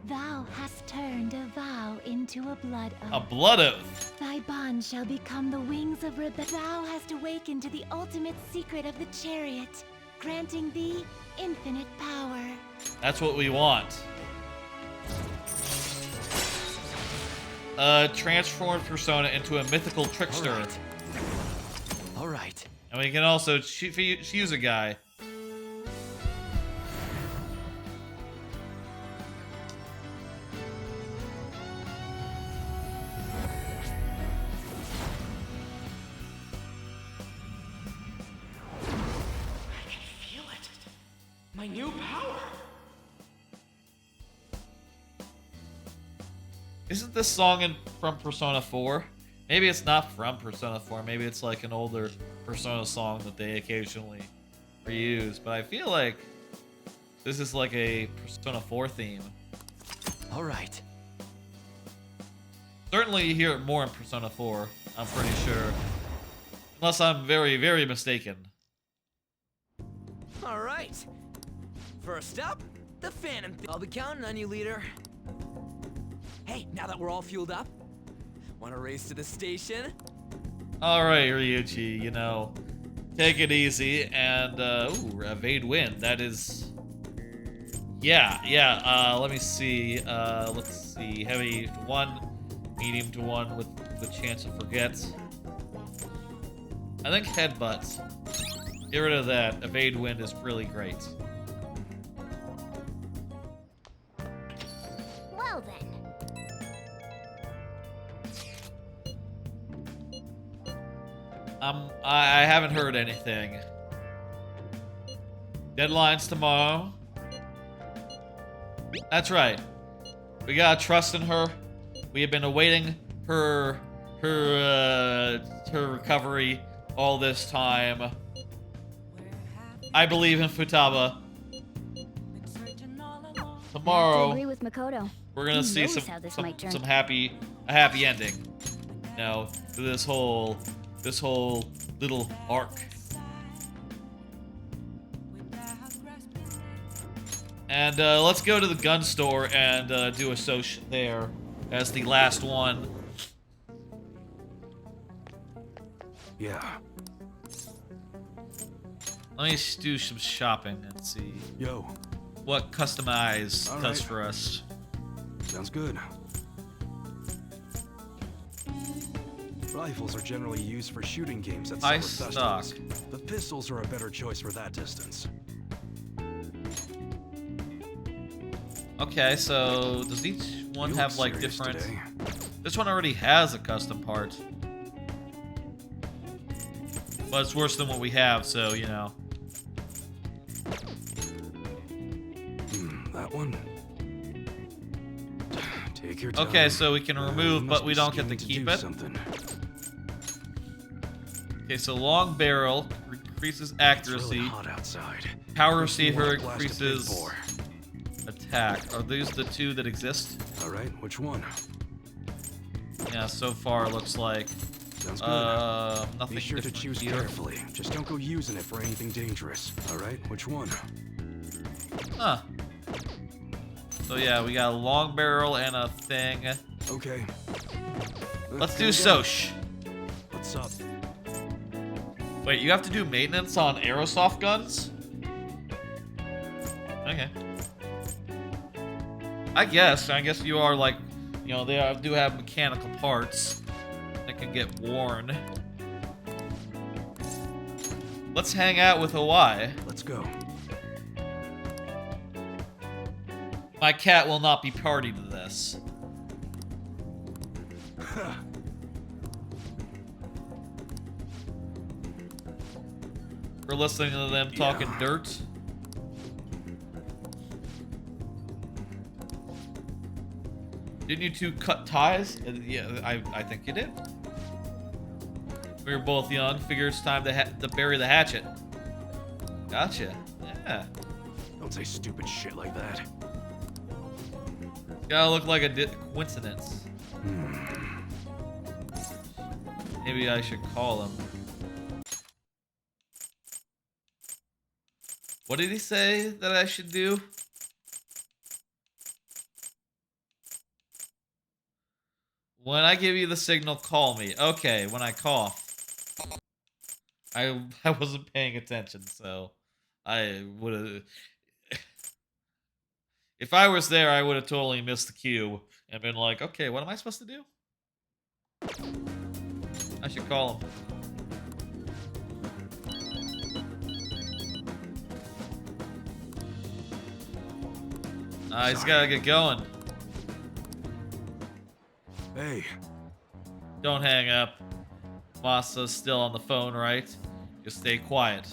Thou hast turned a vow into a blood oath. A blood oath. Thy bond shall become the wings of rebellion. Thou hast awakened to the ultimate secret of the chariot, granting thee infinite power. That's what we want. Transform persona into a mythical trickster. All right. And we can also choose a guy. My new power! Isn't this song from Persona 4? Maybe it's not from Persona 4. Maybe it's like an older Persona song that they occasionally reuse. But I feel like this is like a Persona 4 theme. All right. Certainly you hear it more in Persona 4, I'm pretty sure. Unless I'm very, very mistaken. All right. First up, the Phantom Thief. I'll be counting on you, leader. Hey, now that we're all fueled up, want to race to the station? Alright, Ryuichi, you know, take it easy and, ooh, evade wind. That is... Yeah, let me see. Let's see. Heavy to 1, medium to 1 with the chance to forget. I think headbutt. Get rid of that. Evade wind is really great. Well then. I haven't heard anything. Deadline's tomorrow. That's right. We gotta trust in her. We have been awaiting her recovery all this time. I believe in Futaba. Tomorrow, I agree with Makoto. we're gonna Who see knows how this might turn. a happy ending. You know, to this whole little arc. And let's go to the gun store and do a social there as the last one. Yeah. Let me do some shopping and see Yo. what Customize All does right. for us. Sounds good. Rifles are generally used for shooting games at High summer stock. festivals, but pistols are a better choice for that distance. Okay, so does each one You have look like serious different? today. This one already has a custom part, but it's worse than what we have, so you know. That one. Take your time. Okay, so we can You remove, must but we be don't get to scheming keep do it. Something. Okay, so long barrel increases It's accuracy. really hot outside. Power Makes me receiver wanna blast a big increases bore. attack. Are these the two that exist? All right, which one? Yeah, so far it looks like Sounds good. nothing Be sure to different choose here. carefully. Just don't go using it for anything dangerous. All right, which one? Huh. So yeah, we got a long barrel and a thing. Okay. Let's do Here we go. Soch. What's up? Wait, you have to do maintenance on aerosoft guns? Okay. I guess you are like, you know, they do have mechanical parts that can get worn. Let's hang out with Hawaii. Let's go. My cat will not be party to this. We're listening to them talking dirt. Didn't you two cut ties? Yeah, I think you did. We were both young. Figure it's time to bury the hatchet. Gotcha. Yeah. Don't say stupid shit like that. Gotta look like a coincidence. Maybe I should call him. What did he say that I should do? When I give you the signal, call me. Okay, when I cough. I wasn't paying attention, so I would have... If I was there, I would have totally missed the cue and been like, okay, what am I supposed to do? I should call him. He's gotta get going. Hey. Don't hang up. Masa's still on the phone, right? Just stay quiet.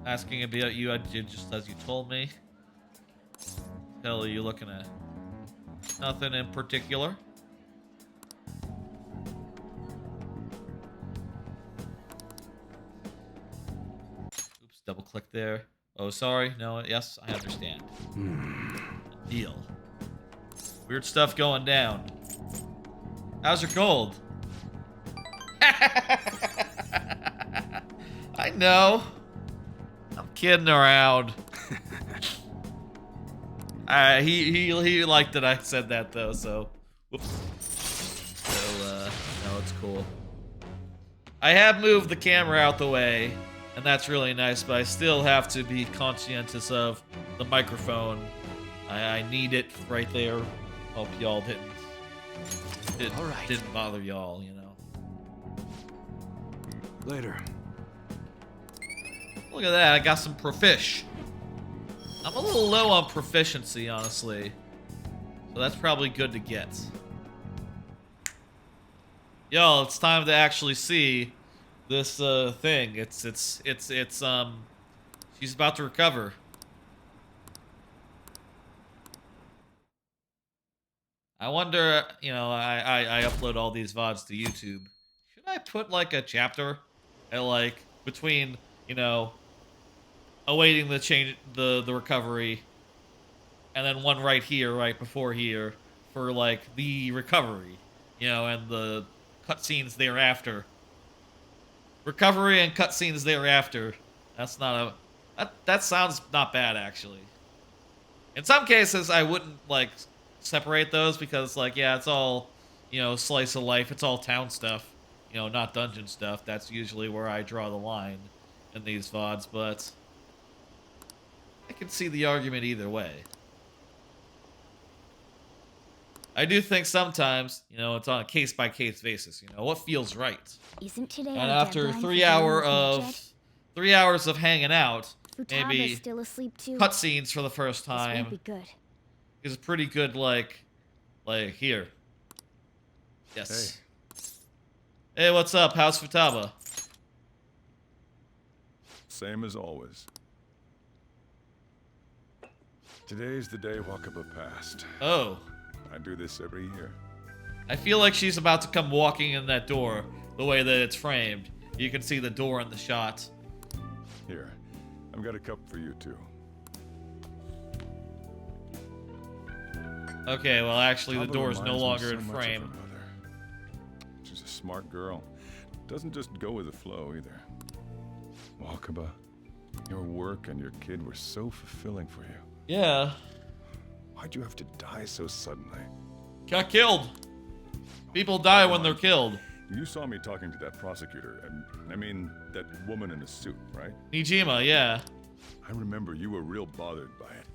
Asking about you, I did just as you told me. Hell are you looking at? Nothing in particular. Oops, double click there. Oh, sorry. No, yes, I understand. Deal. Weird stuff going down. How's your cold? I know. I'm kidding around. He liked that I said that though, so whoops. So no, it's cool. I have moved the camera out the way, and that's really nice, but I still have to be conscientious of the microphone. I need it right there. Hope y'all didn't bother y'all, you know. Later. Look at that, I got some profish. I'm a little low on proficiency, honestly. So that's probably good to get. Yo, it's time to actually see this thing. It's she's about to recover. I wonder, you know, I upload all these VODs to YouTube. Should I put like a chapter at like between, you know, awaiting the recovery, and then one right here, right before here, for like the recovery, you know, and the cutscenes thereafter. Recovery and cutscenes thereafter. That's not a... That sounds not bad, actually. In some cases, I wouldn't, like, separate those because, like, yeah, it's all, you know, slice of life. It's all town stuff, you know, not dungeon stuff. That's usually where I draw the line in these VODs, but I can see the argument either way. I do think sometimes, you know, it's on a case-by-case basis, you know, what feels right. Isn't today And our after deadline for 3 doing hours of hanging out, Futaba's maybe still asleep too. cutscenes for the first This won't time be good. is pretty good, like here. Yes. Hey, what's up? How's Futaba? Same as always. Today's the day Wakaba passed. Oh. I do this every year. I feel like she's about to come walking in that door, the way that it's framed. You can see the door in the shot. Here, I've got a cup for you too. Okay, well actually the Futaba door is no reminds me longer so in much of frame. her mother. She's a smart girl. Doesn't just go with the flow either. Wakaba, your work and your kid were so fulfilling for you. Yeah. Why'd you have to die so suddenly? Got killed. People die when they're killed. You saw me talking to that prosecutor, and I mean, that woman in the suit, right? Nijima, yeah. I remember you were real bothered by it.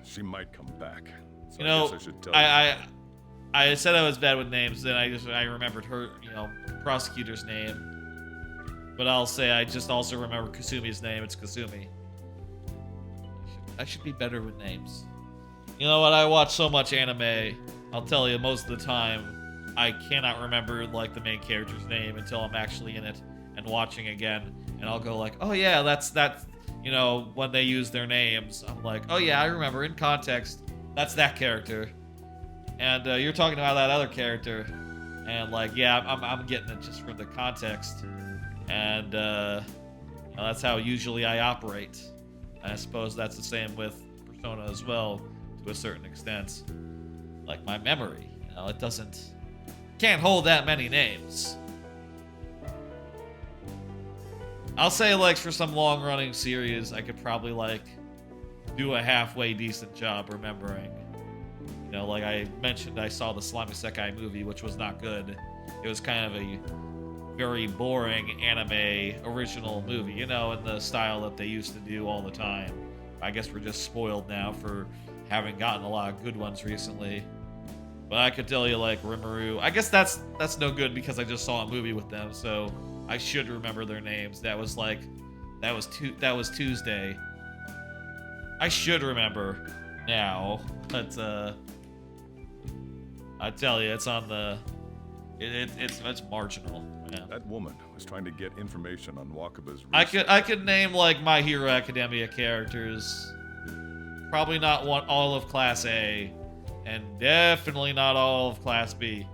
She might come back. So You know, I guess I should tell you. I said I was bad with names, then I remembered her, prosecutor's name. But I'll say I just also remember Kasumi's name. It's Kasumi. I should be better with names. You know what? I watch so much anime. I'll tell you, most of the time, I cannot remember like the main character's name until I'm actually in it and watching again. And I'll go like, oh yeah, that's when they use their names. I'm like, oh yeah, I remember in context. That's that character. And you're talking about that other character. And like, yeah, I'm getting it just from the context. And that's how usually I operate. And I suppose that's the same with Persona as well, to a certain extent. Like my memory, it can't hold that many names. I'll say like for some long-running series, I could probably like do a halfway decent job remembering. Like I mentioned, I saw the Slimy Sekai movie, which was not good. It was kind of a very boring anime original movie, in the style that they used to do all the time. I guess we're just spoiled now for having gotten a lot of good ones recently. But I could tell you like Rimuru. I guess that's no good because I just saw a movie with them, so I should remember their names. That was Tuesday. I should remember now, but I tell you, it's on the it's marginal. Man. That woman was trying to get information on Wakaba's research. I could name like My Hero Academia characters. Probably not all of Class A, and definitely not all of Class B.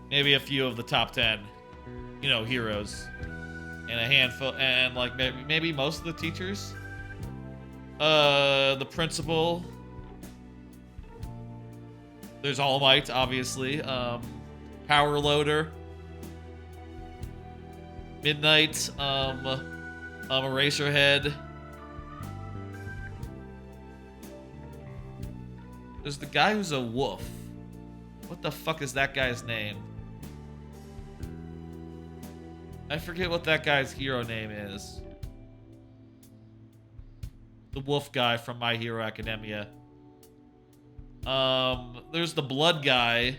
Maybe a few of the top 10, heroes, and a handful, and like maybe most of the teachers. The principal. There's All Might, obviously. Power Loader. Midnight. Eraserhead. There's the guy who's a wolf. What the fuck is that guy's name? I forget what that guy's hero name is. The wolf guy from My Hero Academia. There's the blood guy.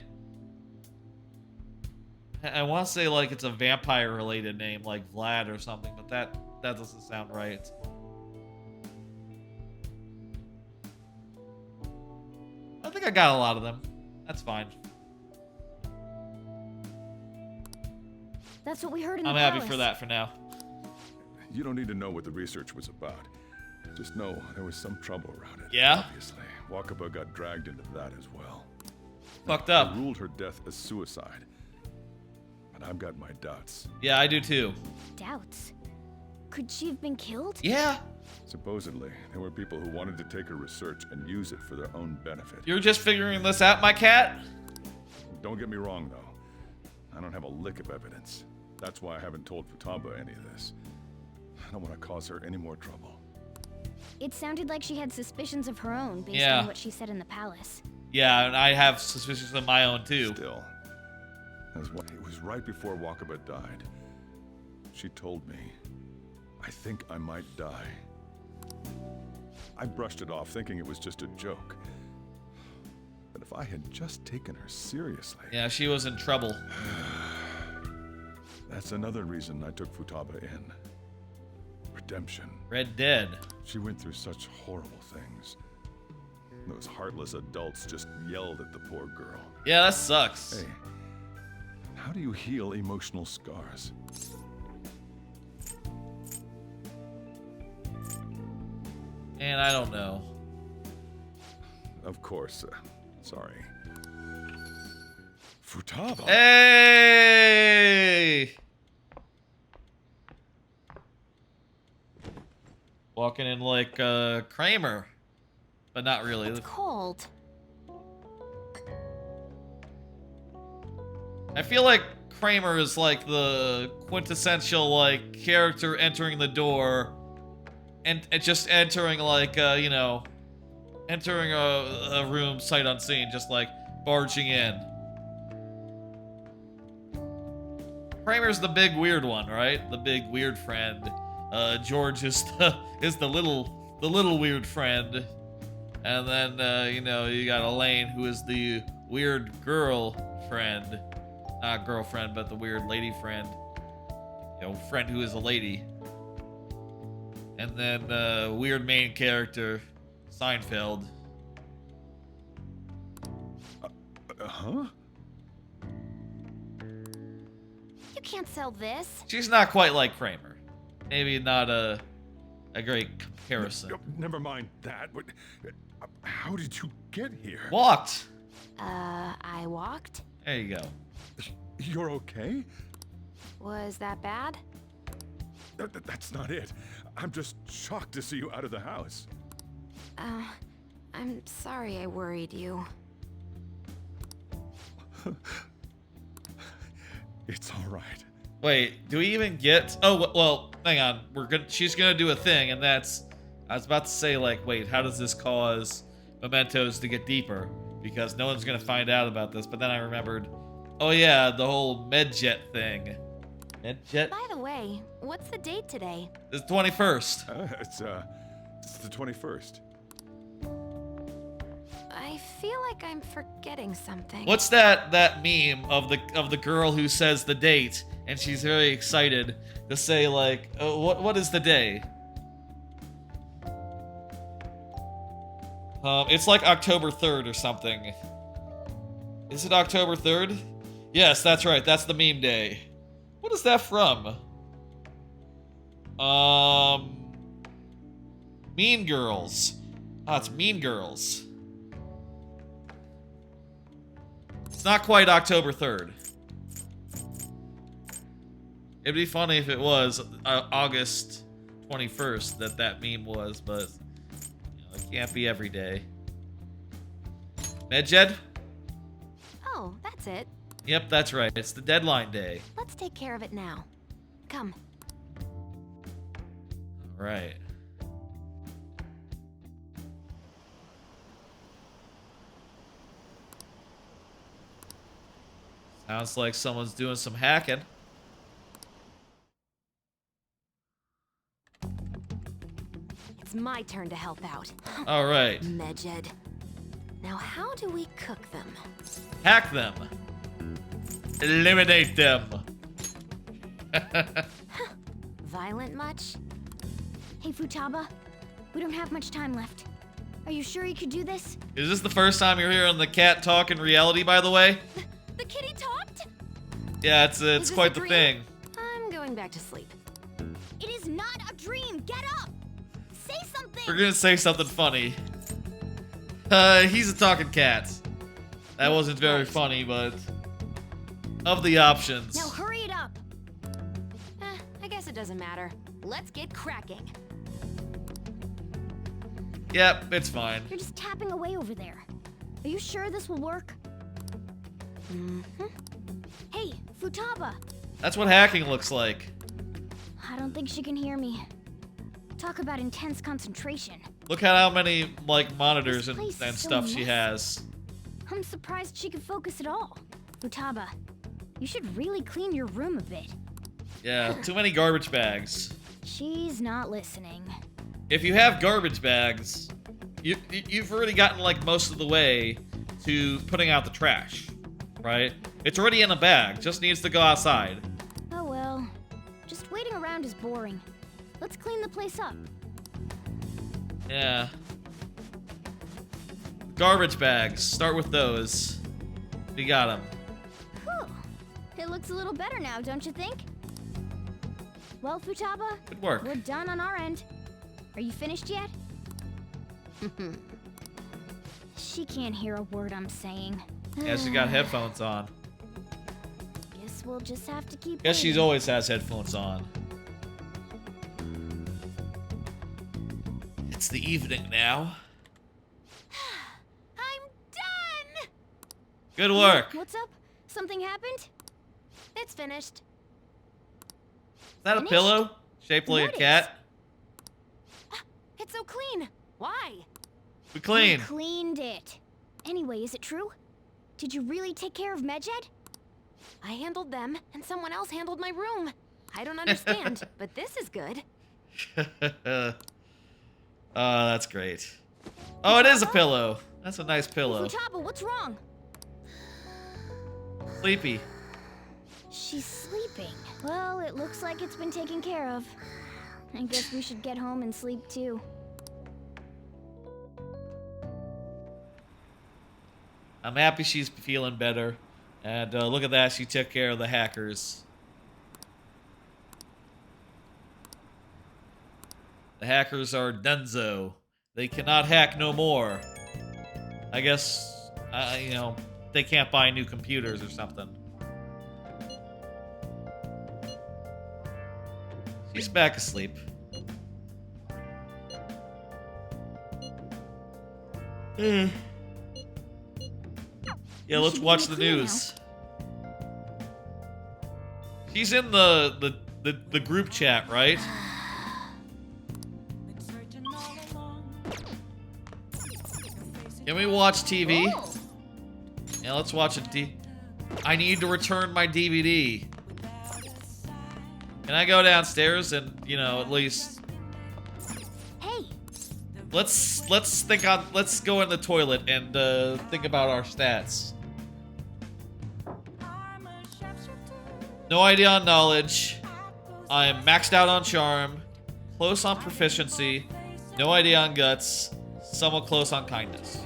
I want to say like it's a vampire related name, like Vlad or something, but that doesn't sound right. I think I got a lot of them. That's fine. That's what we heard in the I'm palace. happy for that for now. You don't need to know what the research was about. Just know there was some trouble around it. Yeah? Obviously. Wakaba got dragged into that as well. Fucked up. They ruled her death as suicide. But I've got my doubts. Yeah, I do too. Doubts? Could she have been killed? Yeah. Supposedly, there were people who wanted to take her research and use it for their own benefit. You're just figuring this out, my cat? Don't get me wrong, though. I don't have a lick of evidence. That's why I haven't told Futaba any of this. I don't want to cause her any more trouble. It sounded like she had suspicions of her own based Yeah. on what she said in the palace. Yeah, and I have suspicions of my own too. Still, it was right before Wakaba died. She told me, I think I might die. I brushed it off, thinking it was just a joke. But if I had just taken her seriously... Yeah, she was in trouble. That's another reason I took Futaba in. Redemption. Red Dead. She went through such horrible things. Those heartless adults just yelled at the poor girl. Yeah, that sucks. Hey, how do you heal emotional scars? Man, I don't know. Of course. Sorry. Futaba. Hey! Walking in like Kramer, but not really. It's cold. I feel like Kramer is like the quintessential like character entering the door and just entering like entering a room sight unseen, just like, barging in. Kramer's the big weird one, right? The big weird friend. George is the little weird friend. And then you know, you got Elaine, who is the weird girl friend. Not girlfriend, but the weird lady friend. You know, friend who is a lady. And then weird main character, Seinfeld. Huh? You can't sell this. She's not quite like Kramer. Maybe not a great comparison. Never mind that. But how did you get here? Walked. I walked? There you go. You're okay? Was that bad? That's not it. I'm just shocked to see you out of the house. I'm sorry I worried you. It's all right. Wait, do we even get? Oh well, hang on. She's gonna do a thing, and that's. I was about to say, like, wait, how does this cause Mementos to get deeper? Because no one's gonna find out about this. But then I remembered, oh yeah, the whole medjet thing. Medjet. By the way, what's the date today? It's the 21st. It's the 21st. I feel like I'm forgetting something. What's that meme of the girl who says the date, and she's very excited to say, like, oh, what is the day? It's like October 3rd or something. Is it October 3rd? Yes, that's right. That's the meme day. What is that from? Mean Girls. Ah, it's Mean Girls. It's not quite October 3rd. It'd be funny if it was August 21st that meme was, but you know, it can't be every day. Medjed? Oh, that's it. Yep, that's right. It's the deadline day. Let's take care of it now. Come. All right. Sounds like someone's doing some hacking. It's my turn to help out. All right. Medjed. Now how do we cook them? Hack them. Eliminate them. Violent much? Hey, Futaba. We don't have much time left. Are you sure you could do this? Is this the first time you're hearing the cat talk in reality, by the way? The kitty talked? Yeah, it's this quite a the dream? thing. I'm going back to sleep. It is not a dream. Get up. Say something. We're gonna say something funny. He's a talking cat. That wasn't very funny, but of the options. Now hurry it up. I guess it doesn't matter. Let's get cracking. Yep, it's fine. You're just tapping away over there. Are you sure this will work? Mm-hmm. Hey, Futaba. That's what hacking looks like. I don't think she can hear me. Talk about intense concentration. Look at how many, like, monitors and This place is so stuff she messy. has. I'm surprised she could focus at all. Futaba, you should really clean your room a bit. Yeah, too many garbage bags. She's not listening. If you have garbage bags, you've already gotten, like, most of the way to putting out the trash, right? It's already in a bag, just needs to go outside. Oh well. Just waiting around is boring. Let's clean the place up. Yeah. Garbage bags, start with those. We got them. Whew. It looks a little better now, don't you think? Well, Futaba, Good work. we're done on our end. Are you finished yet? She can't hear a word I'm saying. Yeah, she got headphones on. Guess we'll just have to keep Guess she's waiting. always has headphones on. It's the evening now. I'm done! Good work. What's up? Something happened? It's finished. Is that a Finished? pillow shaped like What a is? cat? It's so clean. Why? We clean. We cleaned it. Anyway, is it true? Did you really take care of Medjed? I handled them, and someone else handled my room. I don't understand, but this is good. Oh, that's great. Oh, it is a pillow. That's a nice pillow. Futaba, what's wrong? Sleepy. She's sleeping. Well, it looks like it's been taken care of. I guess we should get home and sleep too. I'm happy she's feeling better. And look at that, she took care of the hackers. The hackers are donezo. They cannot hack no more. I guess, you know, they can't buy new computers or something. She's back asleep. Yeah, let's watch the news. She's in the group chat, right? Can we watch TV? Yeah, let's watch a I need to return my DVD. Can I go downstairs and, you know, at least... Hey! Let's go in the toilet and think about our stats. No idea on knowledge. I'm maxed out on charm. Close on proficiency. No idea on guts. Somewhat close on kindness.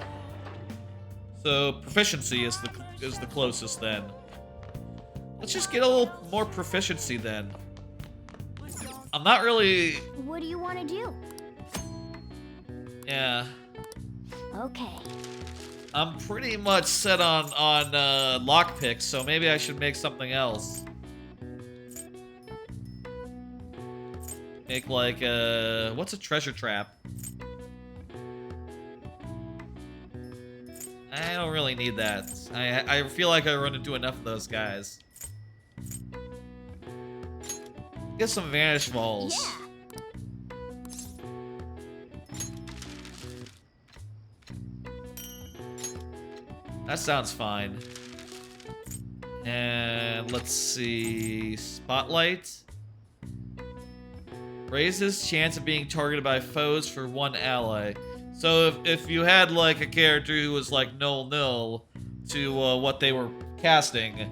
So proficiency is the closest then. Let's just get a little more proficiency then. I'm not really... What do you want to do? Yeah. Okay. I'm pretty much set on lockpicks, so maybe I should make something else. Make like what's a treasure trap? I don't really need that. I feel like I run into enough of those guys. Get some vanish balls. Yeah. That sounds fine. And let's see, spotlight. Raises chance of being targeted by foes for one ally. So if you had like a character who was like null to what they were casting,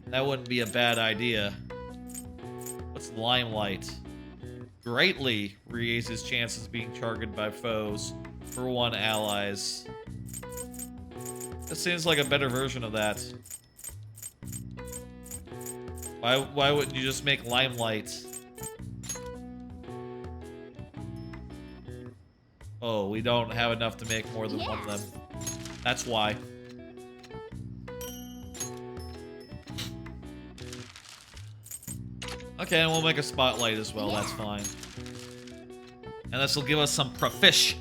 that wouldn't be a bad idea. What's limelight? Greatly raises chances of being targeted by foes for one allies. That seems like a better version of that. Why wouldn't you just make limelight? Oh, we don't have enough to make more than one of them. That's why. Okay, and we'll make a spotlight as well, that's fine. And this will give us some proficiency.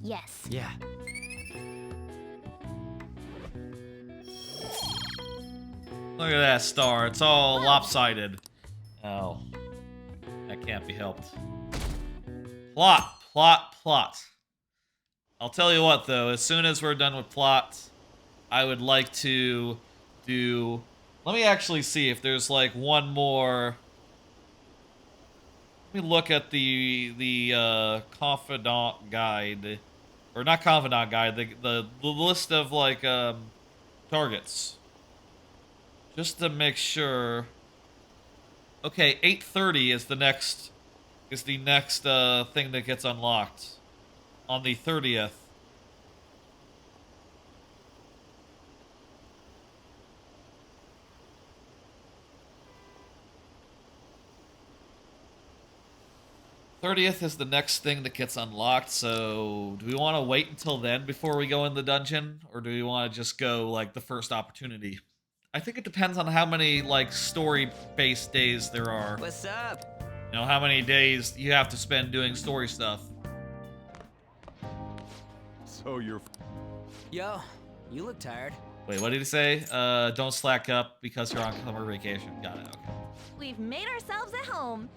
Yes. Yeah. Look at that star, it's all lopsided. Oh, that can't be helped. Plot. I'll tell you what though, as soon as we're done with plot, I would like to do... Let me actually see if there's like one more... Let me look at the Confidant guide. Or not Confidant guide, the list of like targets. Just to make sure... Okay, 8:30 is the next... thing that gets unlocked on the 30th. Is the next thing that gets unlocked, so do we want to wait until then before we go in the dungeon? Or do we want to just go, like, the first opportunity? I think it depends on how many, like, story-based days there are. What's up? You know, how many days you have to spend doing story stuff. So you're... Yo, you look tired. Wait, what did he say? Don't slack up because you're on summer vacation. Got it, okay. We've made ourselves at home.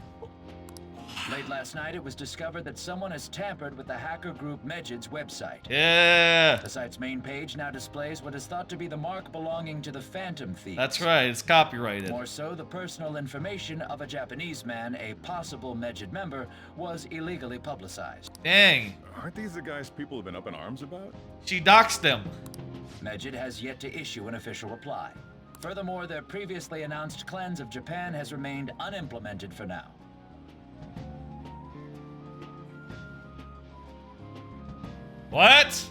Late last night, it was discovered that someone has tampered with the hacker group Megid's website. Yeah. The site's main page now displays what is thought to be the mark belonging to the Phantom Thieves. That's right, it's copyrighted. More so, the personal information of a Japanese man, a possible Megid member, was illegally publicized. Dang. Aren't these the guys people have been up in arms about? She doxed him. Megid has yet to issue an official reply. Furthermore, their previously announced cleanse of Japan has remained unimplemented for now. What?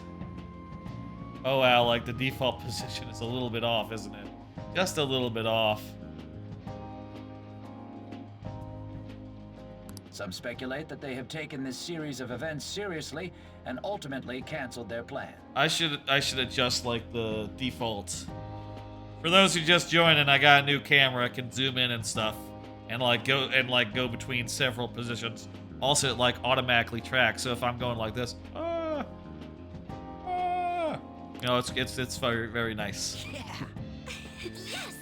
Oh wow, like the default position is a little bit off, isn't it? Just a little bit off. Some speculate that they have taken this series of events seriously and ultimately canceled their plan. I should adjust like the default. For those who just joined and I got a new camera, I can zoom in and stuff and go between several positions. Also it like automatically tracks. So if I'm going like this, you know, it's very, very nice. Yeah. Yes.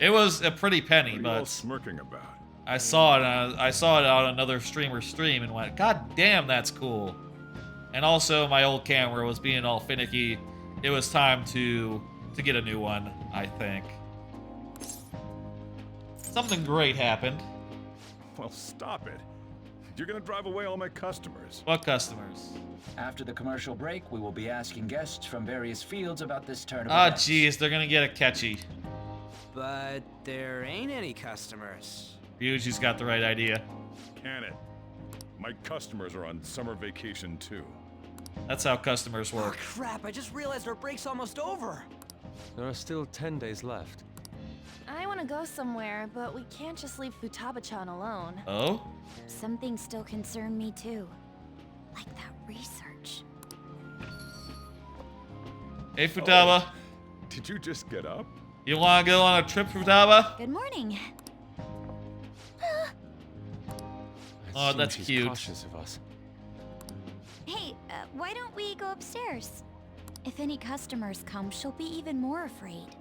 It was a pretty penny, What are you all but smirking about? I saw it on another streamer's stream and went, God damn, that's cool. And also my old camera was being all finicky. It was time to get a new one, I think. Something great happened. Well, stop it. You're gonna drive away all my customers. What customers? After the commercial break, we will be asking guests from various fields about this turn of Ah, events. jeez, they're gonna get a catchy. But there ain't any customers. Ryuji's got the right idea. Can it? My customers are on summer vacation too. That's how customers Oh work. crap, I just realized our break's almost over. There are still 10 days left. I want to go somewhere, but we can't just leave Futaba-chan alone. Oh? Some things still concern me too. Like that research. Hey, Futaba. Did you just get up? You wanna go on a trip, Futaba? Good morning. Oh, Assume that's she's cute. cautious of us. Hey, why don't we go upstairs? If any customers come, she'll be even more afraid.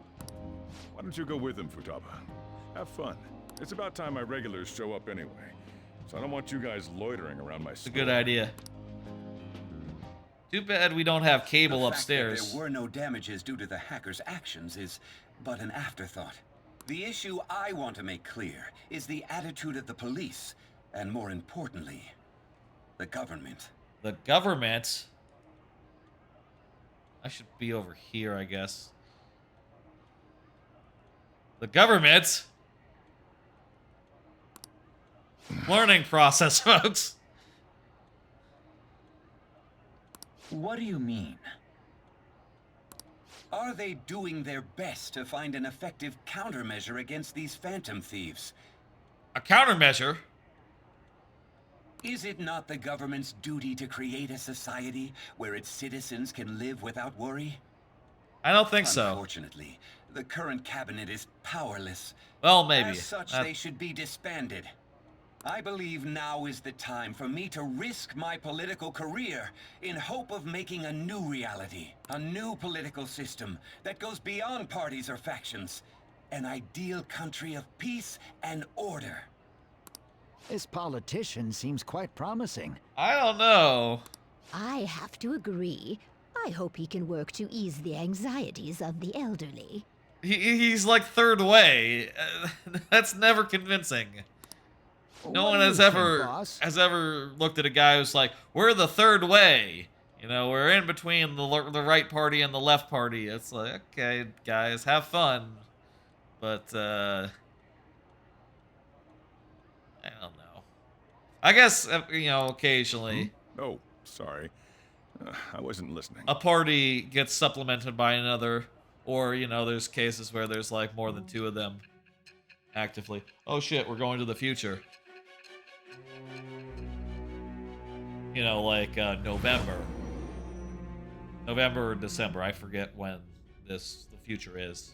Why don't you go with them, Futaba? Have fun. It's about time my regulars show up anyway. So I don't want you guys loitering around my It's a store. good idea. Too bad we don't have cable The fact upstairs. that there were no damages due to the hacker's actions is but an afterthought. The issue I want to make clear is the attitude of the police, and more importantly, the government. The government? I should be over here, I guess. The government? Learning process, folks. What do you mean? Are they doing their best to find an effective countermeasure against these phantom thieves? A countermeasure? Is it not the government's duty to create a society where its citizens can live without worry? I don't think so. Unfortunately, the current cabinet is powerless. Well, maybe. As such, they should be disbanded. I believe now is the time for me to risk my political career in hope of making a new reality. A new political system that goes beyond parties or factions. An ideal country of peace and order. This politician seems quite promising. I don't know. I have to agree. I hope he can work to ease the anxieties of the elderly. He's like third way. That's never convincing. No one has ever looked at a guy who's like, we're the third way. You know, we're in between the right party and the left party. It's like, okay, guys, have fun. But, I don't know. I guess, you know, occasionally. Oh, sorry. I wasn't listening. A party gets supplemented by another. Or, you know, there's cases where there's like more than two of them actively. Oh shit, we're going to the future. You know, like November or December. I forget when the future is,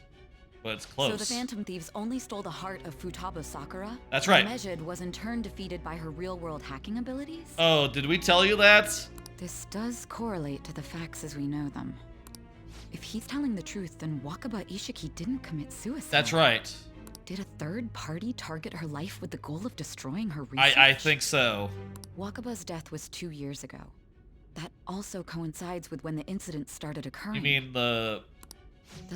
but it's close. So the Phantom Thieves only stole the heart of Futaba Sakura? That's right. Megid was in turn defeated by her real-world hacking abilities? Oh, did we tell you that? This does correlate to the facts as we know them. If he's telling the truth, then Wakaba Ishiki didn't commit suicide. That's right. Did a third party target her life with the goal of destroying her research? I think so. Wakaba's death was 2 years ago. That also coincides with when the incident started occurring. You mean the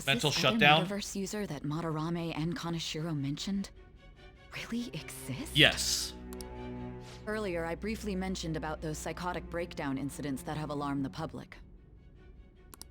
mental this shutdown? Other metaverse user that Madarame and Kaneshiro mentioned really exist? Yes. Earlier, I briefly mentioned about those psychotic breakdown incidents that have alarmed the public.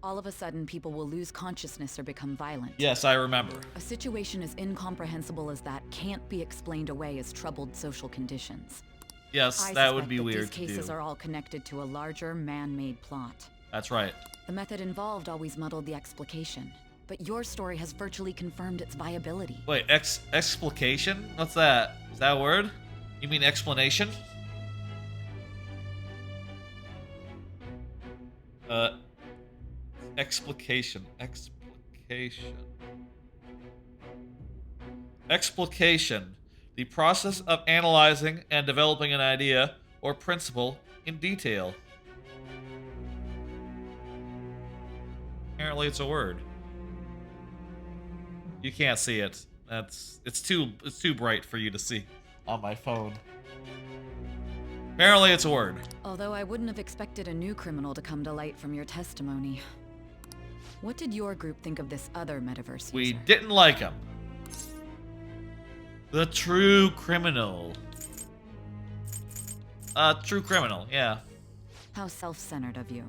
All of a sudden, people will lose consciousness or become violent. Yes, I remember. A situation as incomprehensible as that can't be explained away as troubled social conditions. Yes, that would be weird to do. These cases are all connected to a larger man-made plot. That's right. The method involved always muddled the explication, but your story has virtually confirmed its viability. Wait, explication? What's that? Is that a word? You mean explanation? Explication. Explication. The process of analyzing and developing an idea or principle in detail. Apparently it's a word. You can't see it. It's too bright for you to see on my phone. Apparently it's a word. Although I wouldn't have expected a new criminal to come to light from your testimony. What did your group think of this other metaverse user? We didn't like him. The true criminal. True criminal, yeah. How self-centered of you.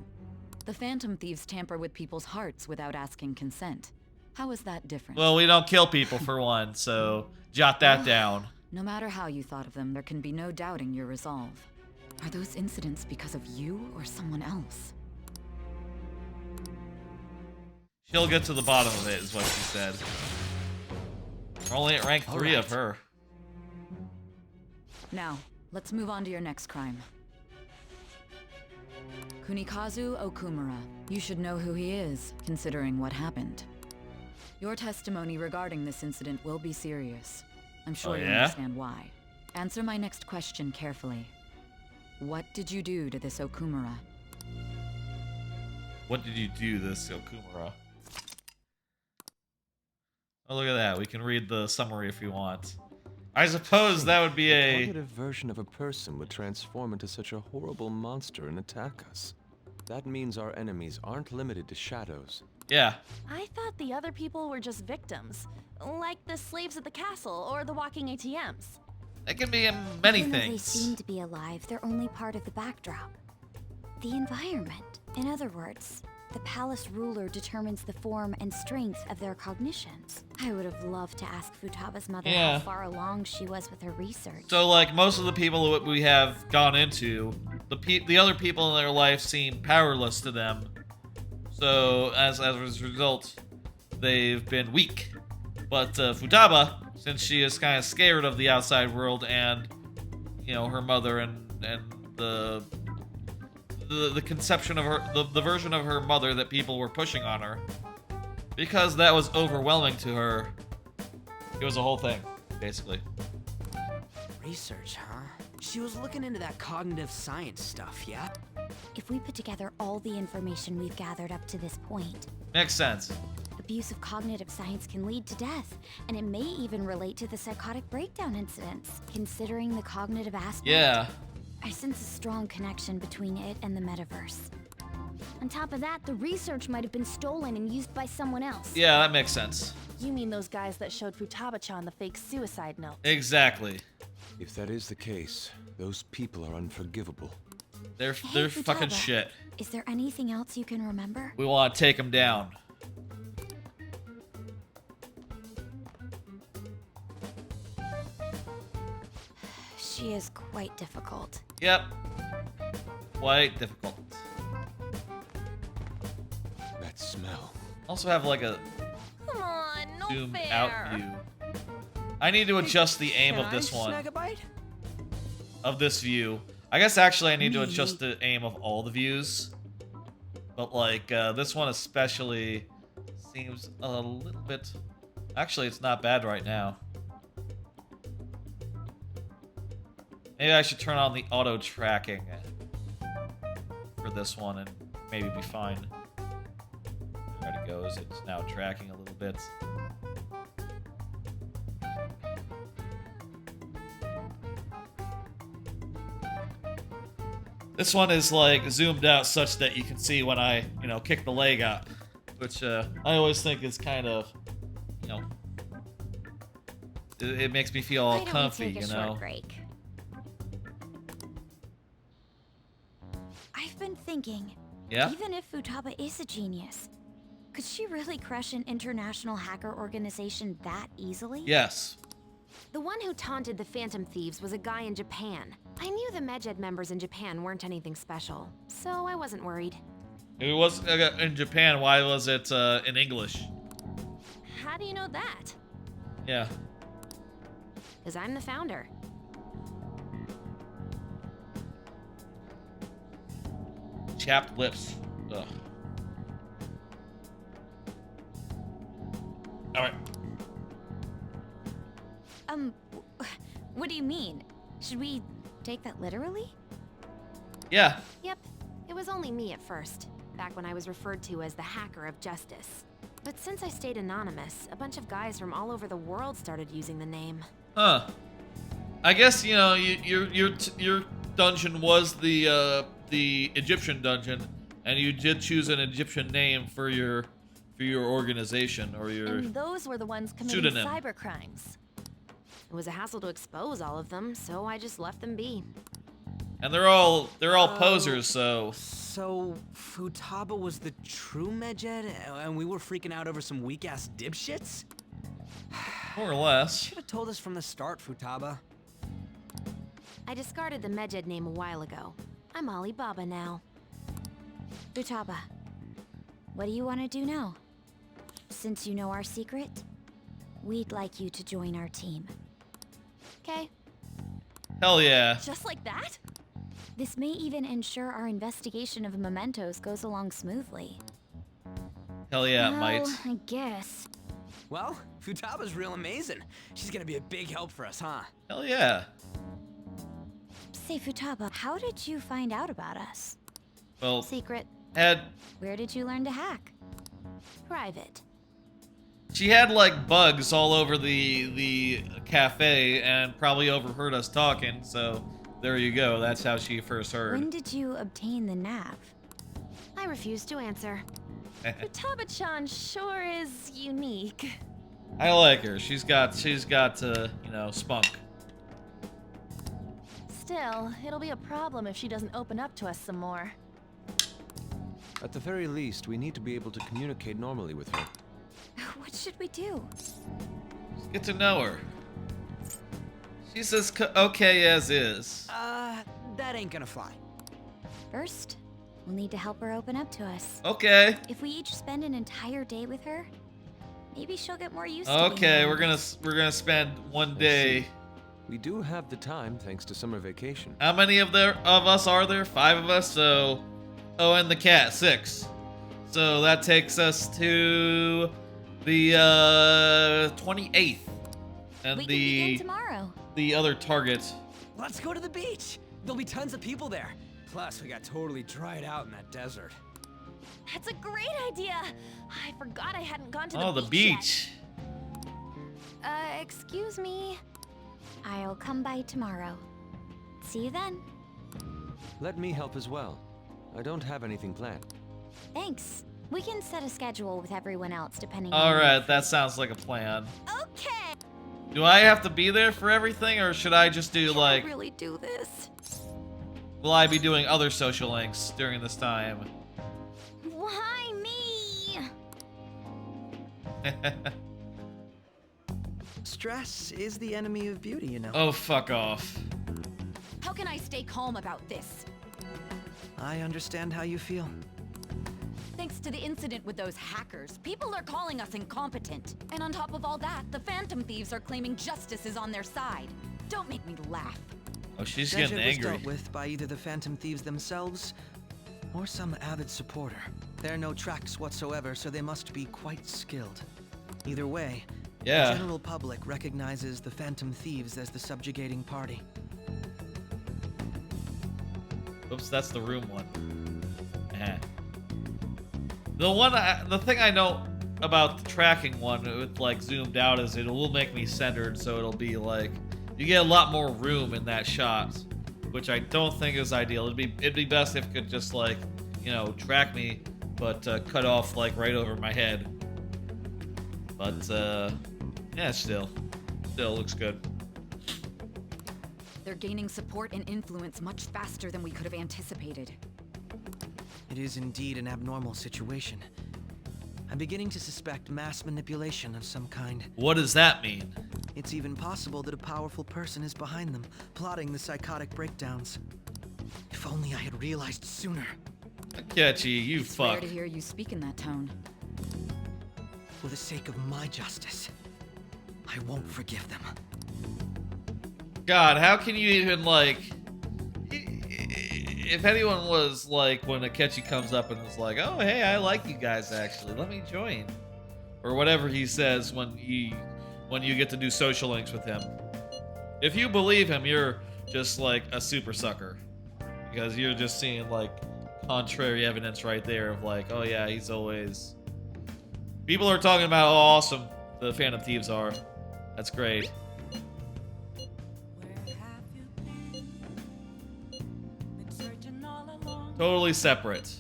The Phantom Thieves tamper with people's hearts without asking consent. How is that different? Well, we don't kill people for one, so jot that down. No matter how you thought of them, there can be no doubting your resolve. Are those incidents because of you or someone else? She'll get to the bottom of it, is what she said. We're only at rank 3 of her. Now, let's move on to your next crime. Kunikazu Okumura. You should know who he is, considering what happened. Your testimony regarding this incident will be serious. I'm sure you understand why. Answer my next question carefully. What did you do to this Okumura? What did you do to this Okumura? Oh, look at that. We can read the summary if we want. I suppose that would be a cognitive version of a person would transform into such a horrible monster and attack us. That means our enemies aren't limited to shadows. Yeah. I thought the other people were just victims, like the slaves at the castle or the walking ATMs. It can be many Even though they things. seem to be alive, they're only part of the backdrop. The environment. In other words, the palace ruler determines the form and strength of their cognitions. I would have loved to ask Futaba's mother how far along she was with her research. So, like, most of the people that we have gone into, the other people in their life seem powerless to them. So, as a result, they've been weak. But Futaba, since she is kind of scared of the outside world and, you know, her mother and the conception of her, the version of her mother that people were pushing on her, because that was overwhelming to her. It was a whole thing, basically. Research, huh? She was looking into that cognitive science stuff, yeah? If we put together all the information we've gathered up to this point, Makes sense. abuse of cognitive science can lead to death, and it may even relate to the psychotic breakdown incidents, considering the cognitive aspect. Yeah. I sense a strong connection between it and the metaverse. On top of that, the research might have been stolen and used by someone else. Yeah, that makes sense. You mean those guys that showed Futaba-chan the fake suicide note? Exactly. If that is the case, those people are unforgivable. They're Hey, fucking Futaba, shit. Is there anything else you can remember? We want to take them down. She is quite difficult. Yep. Quite difficult. That smell. Also have like a Come on, no zoom fair. out view. I need to adjust the aim of this one. Snag a bite? Of this view. I guess actually I need to adjust the aim of all the views. But like this one especially seems a little bit... Actually, it's not bad right now. Maybe I should turn on the auto tracking for this one and maybe be fine. There it goes. It's now tracking a little bit. This one is like zoomed out such that you can see when I, you know, kick the leg up, which I always think is kind of, you know, it makes me feel all comfy, you know. Short break? I've been thinking. Yeah. Even if Futaba is a genius, could she really crush an international hacker organization that easily? Yes. The one who taunted the Phantom Thieves was a guy in Japan. I knew the Medjed members in Japan weren't anything special, so I wasn't worried. It was in Japan. Why was it in English? How do you know that? Yeah. Because I'm the founder. Chapped lips. Ugh. All right. What do you mean? Should we take that literally? Yeah. Yep. It was only me at first, back when I was referred to as the Hacker of Justice. But since I stayed anonymous, a bunch of guys from all over the world started using the name. Huh. I guess, you know, your dungeon was the Egyptian dungeon, and you did choose an Egyptian name for your organization or your And those were the ones committing pseudonym. cyber crimes. It was a hassle to expose all of them, so I just left them be. And they're all posers, so. So Futaba was the true Medjed, and we were freaking out over some weak-ass dipshits? More or less. Should have told us from the start, Futaba. I discarded the Medjed name a while ago. I'm Alibaba now. Futaba, what do you want to do now? Since you know our secret, we'd like you to join our team. Okay. Hell yeah. Just like that? This may even ensure our investigation of Mementos goes along smoothly. Hell yeah, it Well, might. I guess. Well, Futaba's real amazing. She's gonna be a big help for us, huh? Hell yeah. Say, Futaba, how did you find out about us? Well, secret. Where did you learn to hack? Private. She had like bugs all over the cafe and probably overheard us talking, so there you go. That's how she first heard. When did you obtain the nav? I refuse to answer. Futaba-chan sure is unique. I like her. She's got you know, spunk. Still, it'll be a problem if she doesn't open up to us some more. At the very least, we need to be able to communicate normally with her. What should we do? Just get to know her. She's as okay as is. That ain't gonna fly. First, we'll need to help her open up to us. Okay. If we each spend an entire day with her, maybe she'll get more used to Okay, being we're gonna spend one day. We do have the time thanks to summer vacation. How many of us are there? 5 of us. So, oh, and the cat, 6. So that takes us to the 28th, and We can begin tomorrow. the other target. Let's go to the beach. There'll be tons of people there. Plus, we got totally dried out in that desert. That's a great idea. I forgot I hadn't gone to Oh, the the beach. beach. Excuse me. I'll come by tomorrow. See you then. Let me help as well. I don't have anything planned. Thanks. We can set a schedule with everyone else depending All on... right, that sounds like a plan. Okay. Do I have to be there for everything, or should I just do like? I really do this? Will I be doing other social links during this time? Why me? Stress is the enemy of beauty, you know. Oh, fuck off. How can I stay calm about this? I understand how you feel. Thanks to the incident with those hackers, people are calling us incompetent. And on top of all that, the Phantom Thieves are claiming justice is on their side. Don't make me laugh. Oh, she's Medjed getting was angry. dealt with by either the Phantom Thieves themselves or some avid supporter. There are no tracks whatsoever, so they must be quite skilled. Either way, Yeah. the general public recognizes the Phantom Thieves as the subjugating party. Oops, that's the room one. The thing I know about the tracking one with like zoomed out is it will make me centered, so it'll be like you get a lot more room in that shot. which I don't think is ideal. It'd be best if it could just like, you know, track me, but cut off like right over my head. But yeah, still looks good. They're gaining support and influence much faster than we could have anticipated. It is indeed an abnormal situation. I'm beginning to suspect mass manipulation of some kind. What does that mean? It's even possible that a powerful person is behind them, plotting the psychotic breakdowns. If only I had realized sooner. Akechi, you it's fuck. Rare to hear you speak in that tone. For the sake of my justice, I won't forgive them. God, how can you even, like... If anyone was, like, when Akechi comes up and is like, oh, hey, I like you guys, actually. Let me join. Or whatever he says when you get to do social links with him. If you believe him, you're just, like, a super sucker. Because you're just seeing, like, contrary evidence right there of, like, oh, yeah, he's always... People are talking about how awesome the Phantom Thieves are. That's great. Totally separate.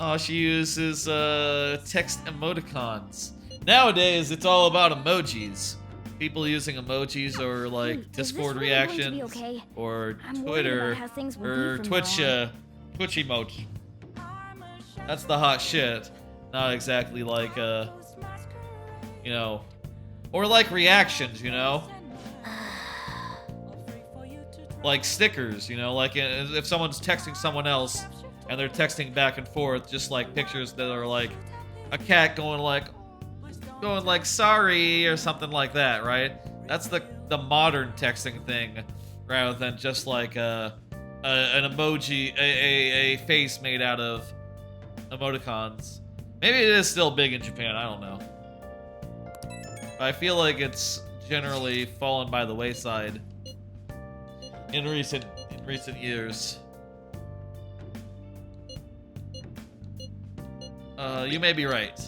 Oh, she uses text emoticons. Nowadays, it's all about emojis. People using emojis or like Discord really reactions okay? or I'm Twitter how things will or be from Twitch now on. Twitch emotes. That's the hot shit. Not exactly like you know, or like reactions, you know. Like stickers, you know, like if someone's texting someone else and they're texting back and forth, just like pictures that are like a cat going like sorry or something like that, right? That's the modern texting thing, rather than just like an emoji, a face made out of emoticons. Maybe it is still big in Japan. I don't know. I feel like it's generally fallen by the wayside in recent years. You may be right.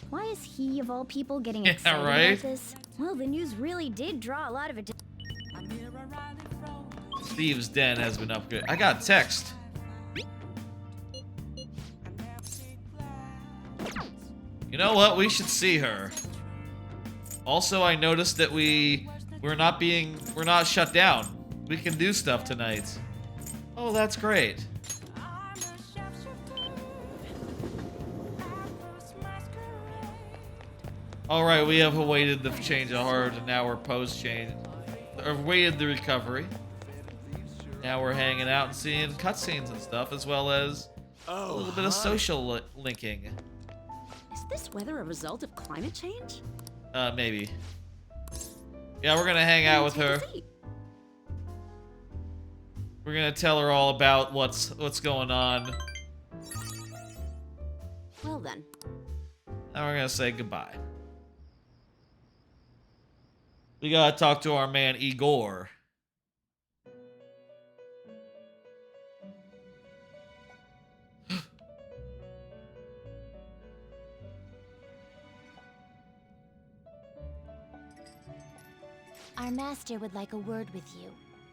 Why is he, of all people, getting Yeah, excited right? about this? Well, the news really did draw a lot of attention. Steve's den has been upgraded. I got text. You know what? We should see her. Also, I noticed that we're not shut down. We can do stuff tonight. Oh, that's great. Alright, we have awaited the change of heart, and now we're post-change. Awaited the recovery. Now we're hanging out and seeing cutscenes and stuff, as well as a little bit of social linking. Is this weather a result of climate change? Maybe. Yeah, we're gonna hang out with her. We're gonna tell her all about what's going on. Well then. Now we're gonna say goodbye. We gotta talk to our man Igor. Our master would like a word with you.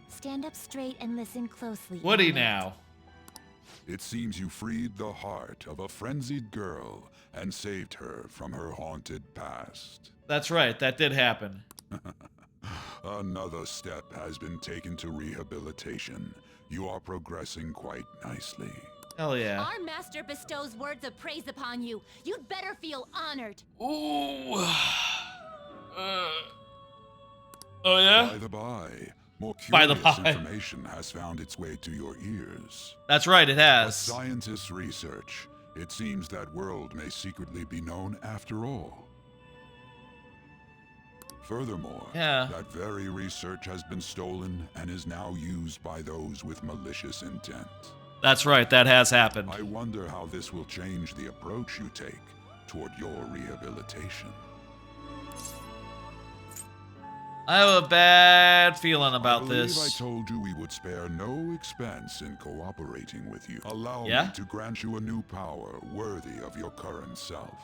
Stand up straight and listen closely. Woody inmate. now. It seems you freed the heart of a frenzied girl and saved her from her haunted past. That's right, that did happen. Another step has been taken to rehabilitation. You are progressing quite nicely. Hell yeah. Our master bestows words of praise upon you. You'd better feel honored. Ooh. Oh yeah? By the by, more By the curious by. information has found its way to your ears. That's right, it has. A scientist's research. It seems that world may secretly be known after all. Furthermore, that very research has been stolen and is now used by those with malicious intent. That's right, that has happened. I wonder how this will change the approach you take toward your rehabilitation. I have a bad feeling about I believe this. I told you we would spare no expense in cooperating with you. Allow Yeah? me to grant you a new power worthy of your current self.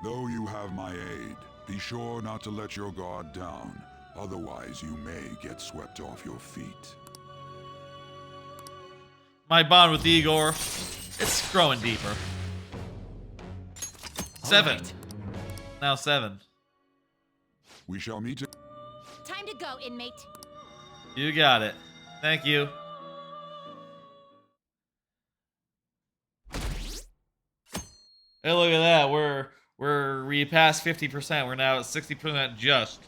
Though you have my aid, be sure not to let your guard down. Otherwise, you may get swept off your feet. My bond with Igor, it's growing deeper. 7. right. Now 7. We shall meet. Time to go, inmate. You got it. Thank you. Hey, look at that. We passed 50%. We're now at 60% just.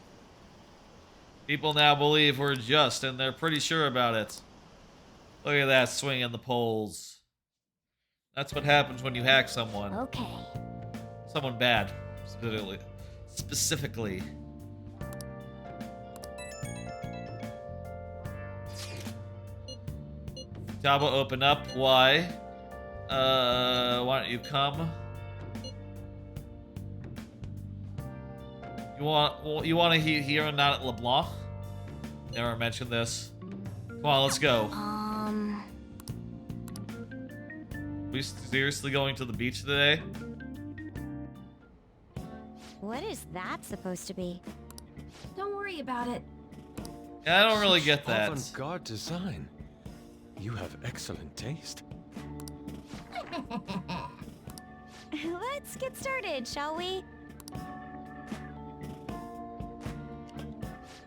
People now believe we're just, and they're pretty sure about it. Look at that, swinging the poles. That's what happens when you hack someone. Okay. Someone bad, specifically. Futaba, open up. Why? Why don't you come? You want to here and not at LeBlanc? Never mentioned this. Come on, let's go. We seriously going to the beach today? What is that supposed to be? Don't worry about it. Yeah, I don't really get that. Avant-garde design. You have excellent taste. Let's get started, shall we?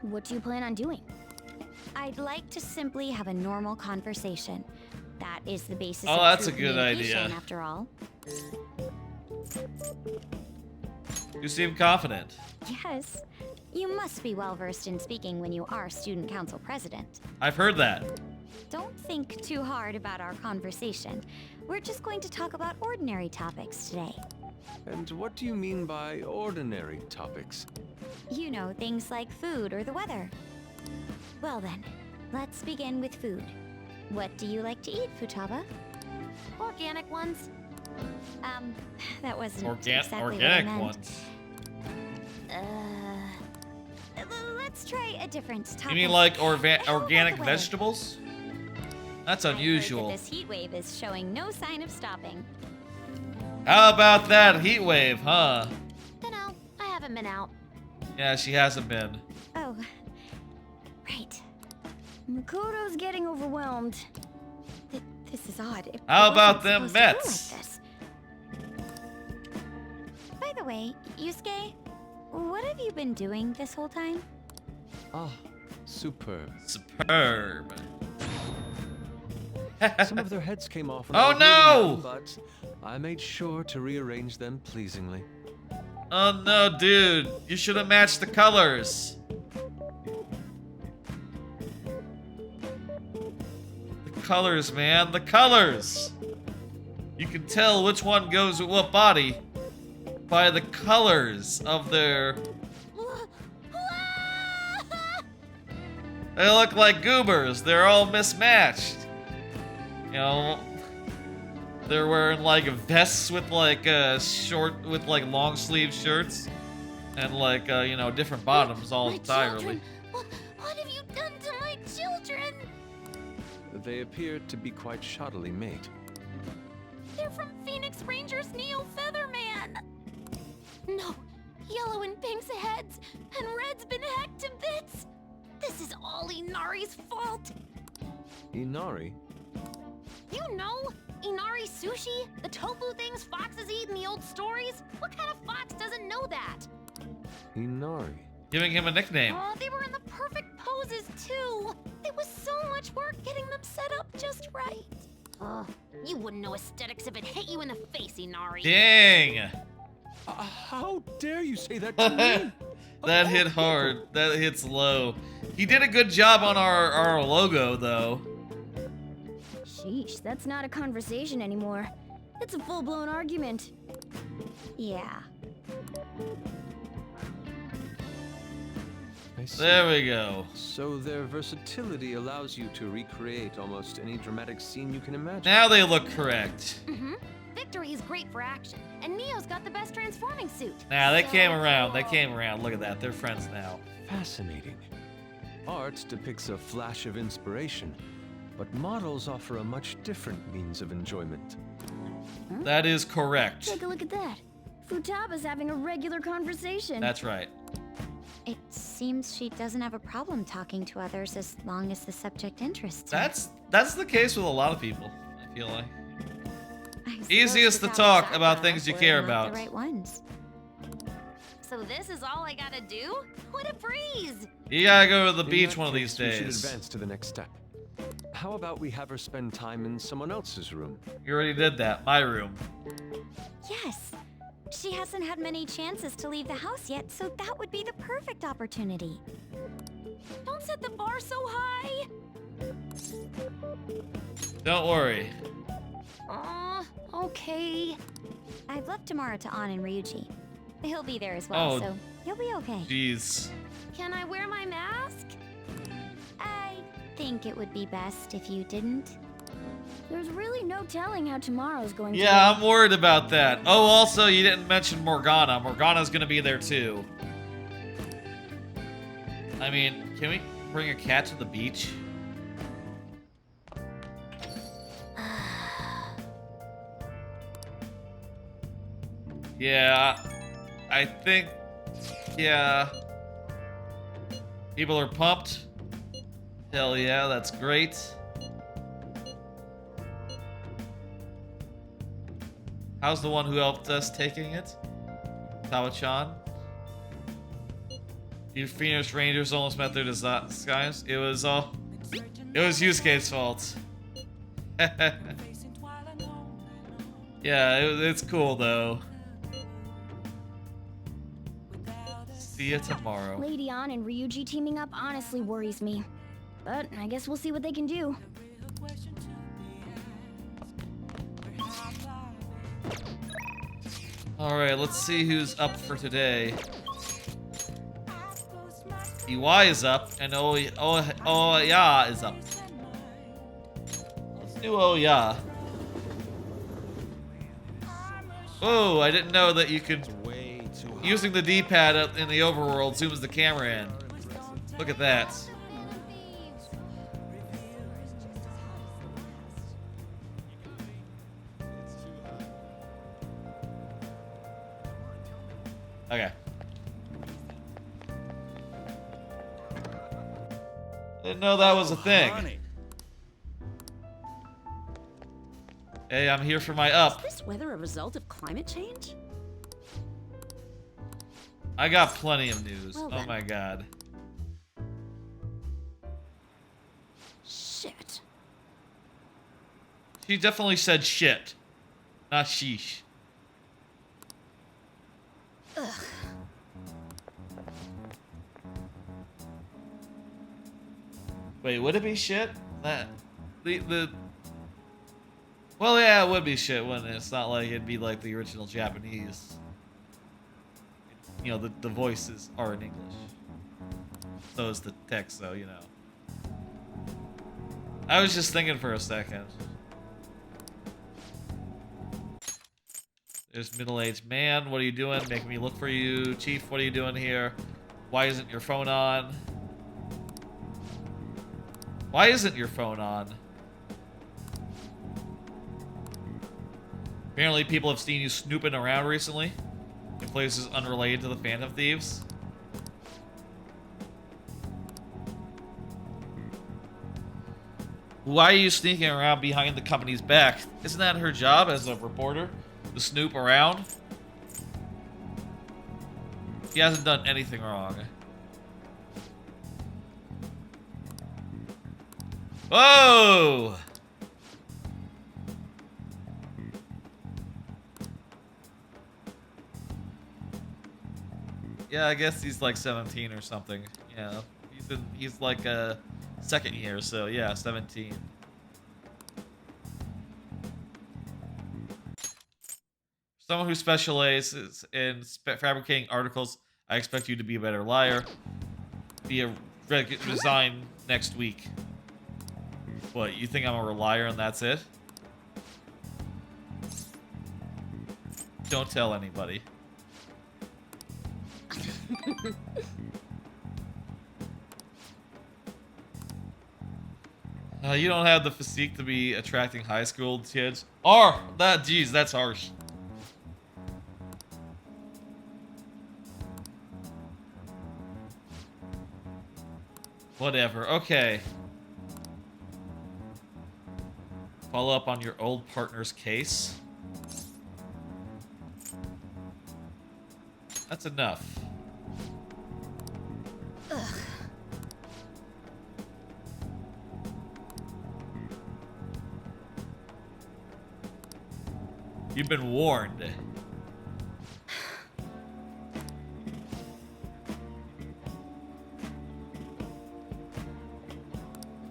What do you plan on doing? I'd like to simply have a normal conversation. That is the basis of that's true a good idea. communication, after all. You seem confident. Yes. You must be well versed in speaking when you are student council president. I've heard that. Don't think too hard about our conversation. We're just going to talk about ordinary topics today. And what do you mean by ordinary topics? You know, things like food or the weather. Well then, let's begin with food. What do you like to eat, Futaba? Organic ones. That wasn't exactly organic what I meant. ones. Let's try a different topic. You mean like How about organic the weather? vegetables? That's I heard that unusual. this heat wave is showing no sign of stopping. How about that heat wave, huh? Dunno, I haven't been out. Yeah, she hasn't been. Oh, right. Makoto's getting overwhelmed. This is odd. It How about wasn't them supposed to go Mets? like this. By the way, Yusuke, what have you been doing this whole time? Ah, superb. Superb. Some of their heads came off. Oh, no! But I made sure to rearrange them pleasingly. Oh no, dude. You should have matched the colors. The colors, man. The colors. You can tell which one goes with what body by the colors of their... They look like goobers. They're all mismatched. You know, they're wearing like vests with like with like long sleeve shirts and like you know, different bottoms all entirely. What have you done to my children? They appear to be quite shoddily made. They're from Phoenix Rangers Neo Featherman. No, yellow and pink's heads, and red's been hacked to bits. This is all Inari's fault. Inari? You know, Inari sushi? The tofu things foxes eat in the old stories? What kind of fox doesn't know that? Inari. Giving him a nickname. Oh, they were in the perfect poses, too. There was so much work getting them set up just right. You wouldn't know aesthetics if it hit you in the face, Inari. Dang. How dare you say that to me? That hit hard. That hits low. He did a good job on our logo, though. Sheesh, that's not a conversation anymore. It's a full-blown argument. Yeah. I see. There we go. So their versatility allows you to recreate almost any dramatic scene you can imagine. Now they look correct. Victory he's great for action, and Neo's got the best transforming suit. Nah, they came around. They came around. Look at that. They're friends now. Fascinating. Art depicts a flash of inspiration, but models offer a much different means of enjoyment. Huh? That is correct. Take a look at that. Futaba's having a regular conversation. That's right. It seems she doesn't have a problem talking to others as long as the subject interests her. That's the case with a lot of people, I feel like. Easiest to talk about things you care about. The right ones. So this is all I gotta do? What a breeze! You gotta go to the beach one of these days. We should advance to the next step. How about we have her spend time in someone else's room? You already did that. My room. Yes. She hasn't had many chances to leave the house yet, so that would be the perfect opportunity. Don't set the bar so high. Don't worry. Okay. I've left tomorrow to An and Ryuji. He'll be there as well, so you'll be okay. Jeez. Can I wear my mask? I think it would be best if you didn't. There's really no telling how tomorrow's going to Yeah, I'm worried about that. Oh, also, you didn't mention Morgana. Morgana's gonna be there too. I mean, can we bring a cat to the beach? Yeah, I think, yeah. People are pumped. Hell yeah, that's great. How's the one who helped us taking it? Tawa-chan? You Phoenix Rangers almost met their disguise. It was Yusuke's fault. Yeah, it's cool though. See you tomorrow. Lady An and Ryuji teaming up honestly worries me. But I guess we'll see what they can do. Alright, let's see who's up for today. EY is up, and Oya is up. Let's do Oya. Oh, I didn't know that you could... Using the D-pad in the overworld zooms the camera in. Look at that. Okay. Didn't know that was a thing. Hey, I'm here for my up. Is this weather a result of climate change? I got plenty of news. Well, oh my god. Shit. She definitely said shit. Not sheesh. Ugh. Wait, would it be shit? Well, yeah, it would be shit, wouldn't it? It's not like it'd be like the original Japanese. You know, the voices are in English. So is the text, though, you know. I was just thinking for a second. There's middle-aged man. What are you doing? Making me look for you. Chief, what are you doing here? Why isn't your phone on? Why isn't your phone on? Apparently people have seen you snooping around recently in places unrelated to the Phantom Thieves. Why are you sneaking around behind the company's back? Isn't that her job as a reporter? To snoop around? He hasn't done anything wrong. Whoa! Yeah, I guess he's like 17 or something. Yeah, he's like a second year, so yeah, 17. Someone who specializes in fabricating articles, I expect you to be a better liar. Be a resign next week. What, you think I'm a liar and that's it? Don't tell anybody. You don't have the physique to be attracting high school kids. Geez, that's harsh. Whatever, okay. Follow up on your old partner's case. That's enough. Ugh. You've been warned.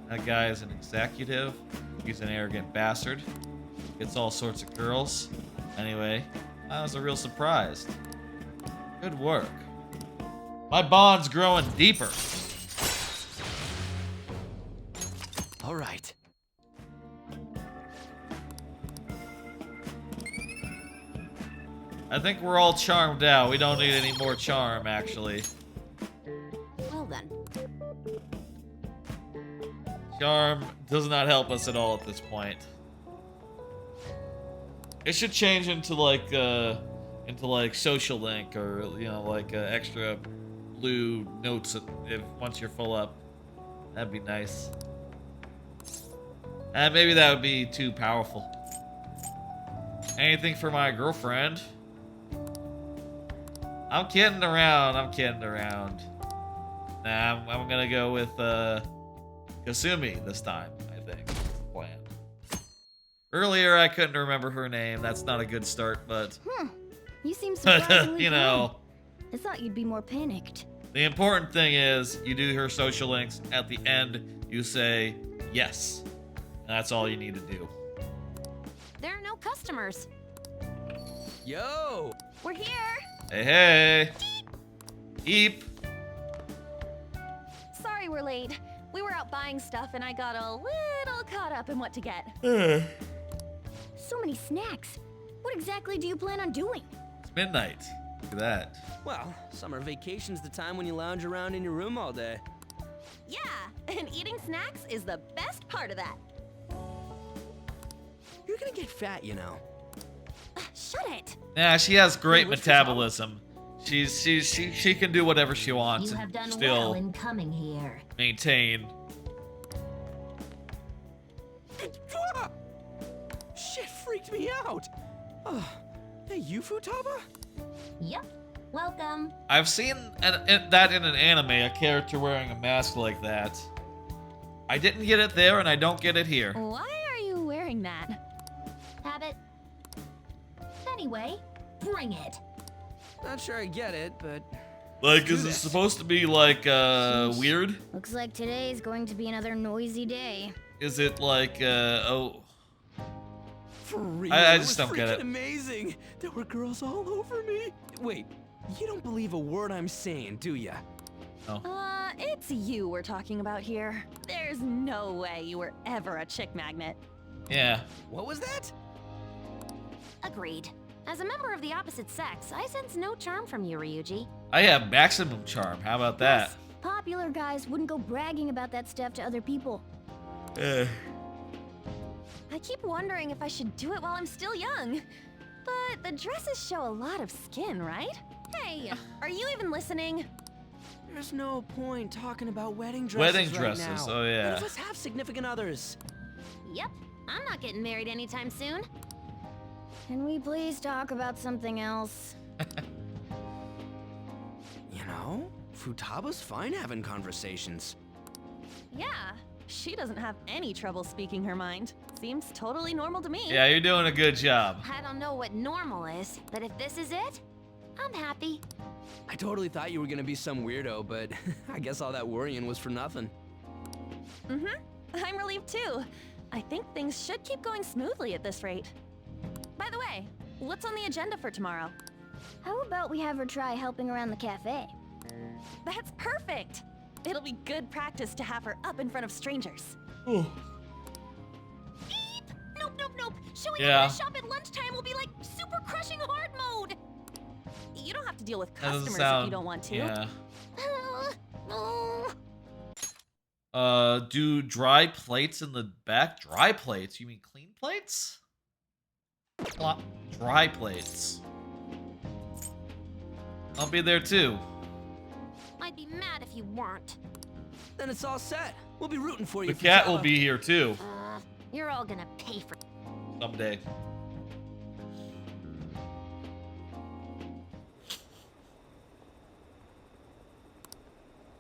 That guy is an executive. He's an arrogant bastard. Gets all sorts of girls. Anyway, I was a real surprise. Good work. My bond's growing deeper. All right. I think we're all charmed out. We don't need any more charm, actually. Well then. Charm does not help us at all at this point. It should change into like social link, or like extra blue notes if once you're full up. That'd be nice. And maybe that would be too powerful. Anything for my girlfriend? I'm kidding around. I'm kidding around. Nah, I'm gonna go with Kasumi this time, I think. That's the plan. Earlier, I couldn't remember her name. That's not a good start, but... You seem surprisingly you know. calm. I thought you'd be more panicked. The important thing is, you do her social links. At the end, you say, yes. And that's all you need to do. There are no customers. Yo! We're here! Hey, hey! Eep! Sorry we're late. We were out buying stuff and I got a little caught up in what to get. So many snacks. What exactly do you plan on doing? It's midnight. Look at that. Well, summer vacation's the time when you lounge around in your room all day. Yeah, and eating snacks is the best part of that. You're gonna get fat, you know. Shut it! Nah, she has great Hey, what's metabolism. She can do whatever she wants You have and done still well in coming here. maintain. Shit freaked me out. Hey, you Futaba? Yep. Welcome. I've seen that in an anime, a character wearing a mask like that. I didn't get it there, and I don't get it here. Why are you wearing that? Habit. Anyway, bring it. Not sure I get it, but... Like, is it supposed to be, like, weird? Looks like today is going to be another noisy day. Is it like, oh... For real, I just don't get freaking it. Amazing. There were girls all over me. Wait, you don't believe a word I'm saying, do ya? No. It's you we're talking about here. There's no way you were ever a chick magnet. Yeah. What was that? Agreed. As a member of the opposite sex, I sense no charm from you, Ryuji. I have maximum charm. How about that? Popular guys wouldn't go bragging about that stuff to other people. I keep wondering if I should do it while I'm still young. But the dresses show a lot of skin, right? Hey, are you even listening? There's no point talking about wedding dresses Wedding right dresses, now. oh yeah. None of us have significant others. Yep, I'm not getting married anytime soon. Can we please talk about something else? You know, Futaba's fine having conversations. Yeah, she doesn't have any trouble speaking her mind. Seems totally normal to me. Yeah, you're doing a good job. I don't know what normal is, but if this is it, I'm happy. I totally thought you were gonna be some weirdo, but I guess all that worrying was for nothing. I'm relieved too. I think things should keep going smoothly at this rate. By the way, what's on the agenda for tomorrow? How about we have her try helping around the cafe? That's perfect! It'll be good practice to have her up in front of strangers. Nope, nope, nope. Showing up at a shop at lunchtime will be like super crushing hard mode. You don't have to deal with That doesn't customers sound- if you don't want to. Yeah. No. Do dry plates in the back? Dry plates? You mean clean plates? Dry plates. I'll be there too. I'd be mad if you weren't. Then it's all set. We'll be rooting for you. The cat Futaba. will be here too. You're all gonna pay for Someday.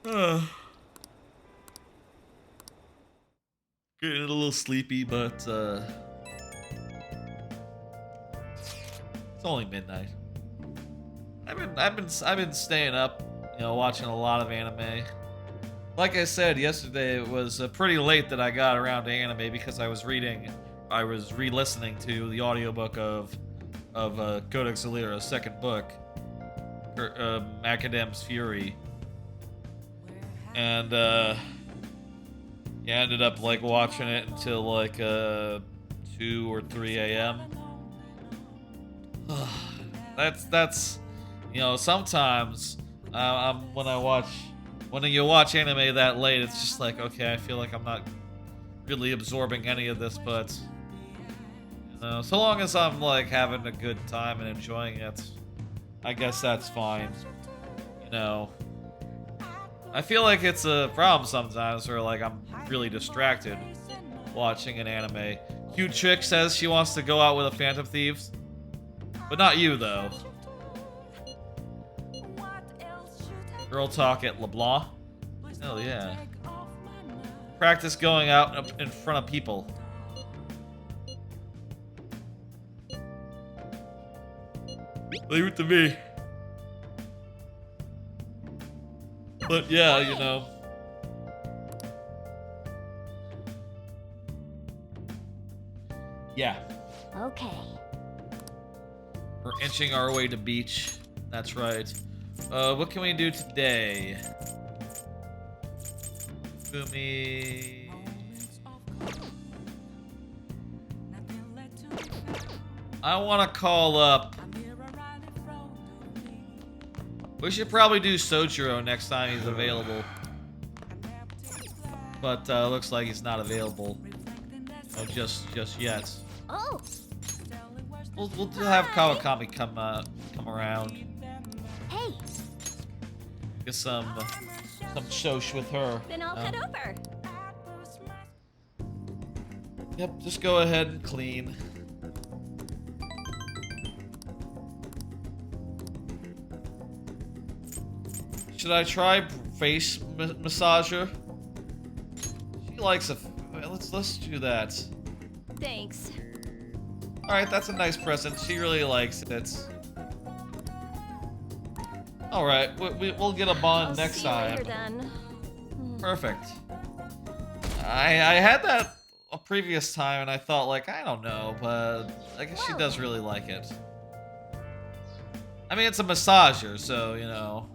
Getting a little sleepy, but it's only midnight. I've been staying up, you know, watching a lot of anime. Like I said yesterday, it was pretty late that I got around to anime because I was re-listening to the audiobook of Codex Alera's second book, Macadam's Fury, and yeah, ended up like watching it until like 2 or 3 a.m. That's you know, sometimes when you watch anime that late, it's just like, okay, I feel like I'm not really absorbing any of this, but you know, so long as I'm like having a good time and enjoying it, I guess that's fine. You know, I feel like it's a problem sometimes where like I'm really distracted watching an anime. Cute Chick says she wants to go out with a Phantom Thieves, but not you though. Girl talk at LeBlanc? Hell yeah. Practice going out in front of people. Leave it to me. But yeah, you know. Yeah. Okay. We're inching our way to beach. That's right. What can we do today? Fumi. I want to call up. We should probably do Sojiro next time he's available. But looks like he's not available. Oh, just yet. Oh. We'll have Kawakami come around. Hey. Get some shosh with her. Then I'll head over. Yep, just go ahead and clean. Should I try face massager? She likes a. Let's do that. Thanks. All right, that's a nice present. She really likes it. All right, we'll get a bond next time. Later, then. Perfect. I had that a previous time, and I thought like, I don't know, but I guess she does really like it. I mean, it's a massager, so you know,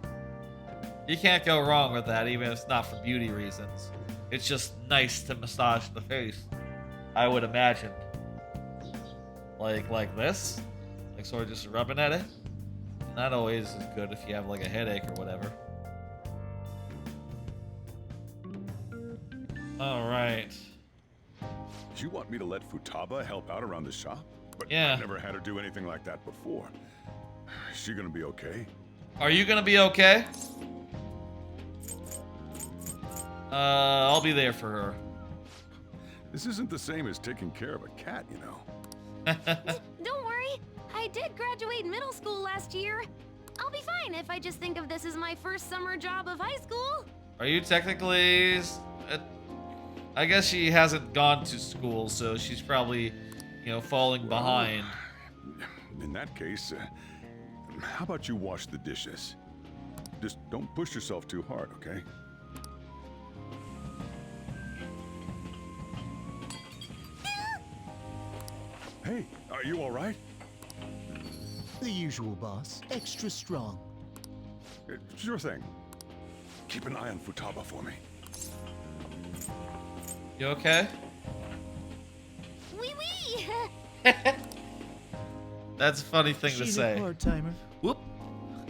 you can't go wrong with that, even if it's not for beauty reasons. It's just nice to massage the face, I would imagine. Like this, like sort of just rubbing at it. Not always is good if you have like a headache or whatever. All right. Did you want me to let Futaba help out around the shop? But yeah. I've never had her do anything like that before. Is she gonna be okay? Are you gonna be okay? I'll be there for her. This isn't the same as taking care of a cat, you know. Don't worry. I did graduate middle school last year. I'll be fine if I just think of this as my first summer job of high school. Are you technically... I guess she hasn't gone to school, so she's probably, you know, falling behind. In that case, how about you wash the dishes? Just don't push yourself too hard, okay? Hey, are you all right? The usual, boss. Extra strong. Sure thing. Keep an eye on Futaba for me. You okay? Wee wee! That's a funny thing to say. Part-timer. Whoop.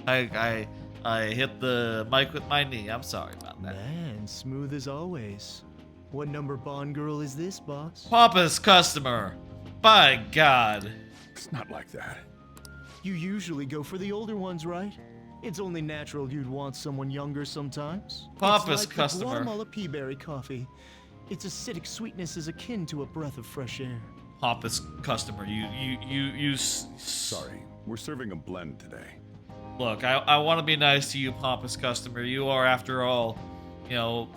I hit the mic with my knee. I'm sorry about that. Man, smooth as always. What number Bond girl is this, boss? Pompous customer. By God. It's not like that. You usually go for the older ones, right? It's only natural you'd want someone younger sometimes. Pompous it's like customer. The Guatemala peaberry coffee. Its acidic sweetness is akin to a breath of fresh air. Pompous customer. You. Sorry, we're serving a blend today. Look, I want to be nice to you, pompous customer. You are, after all, you know,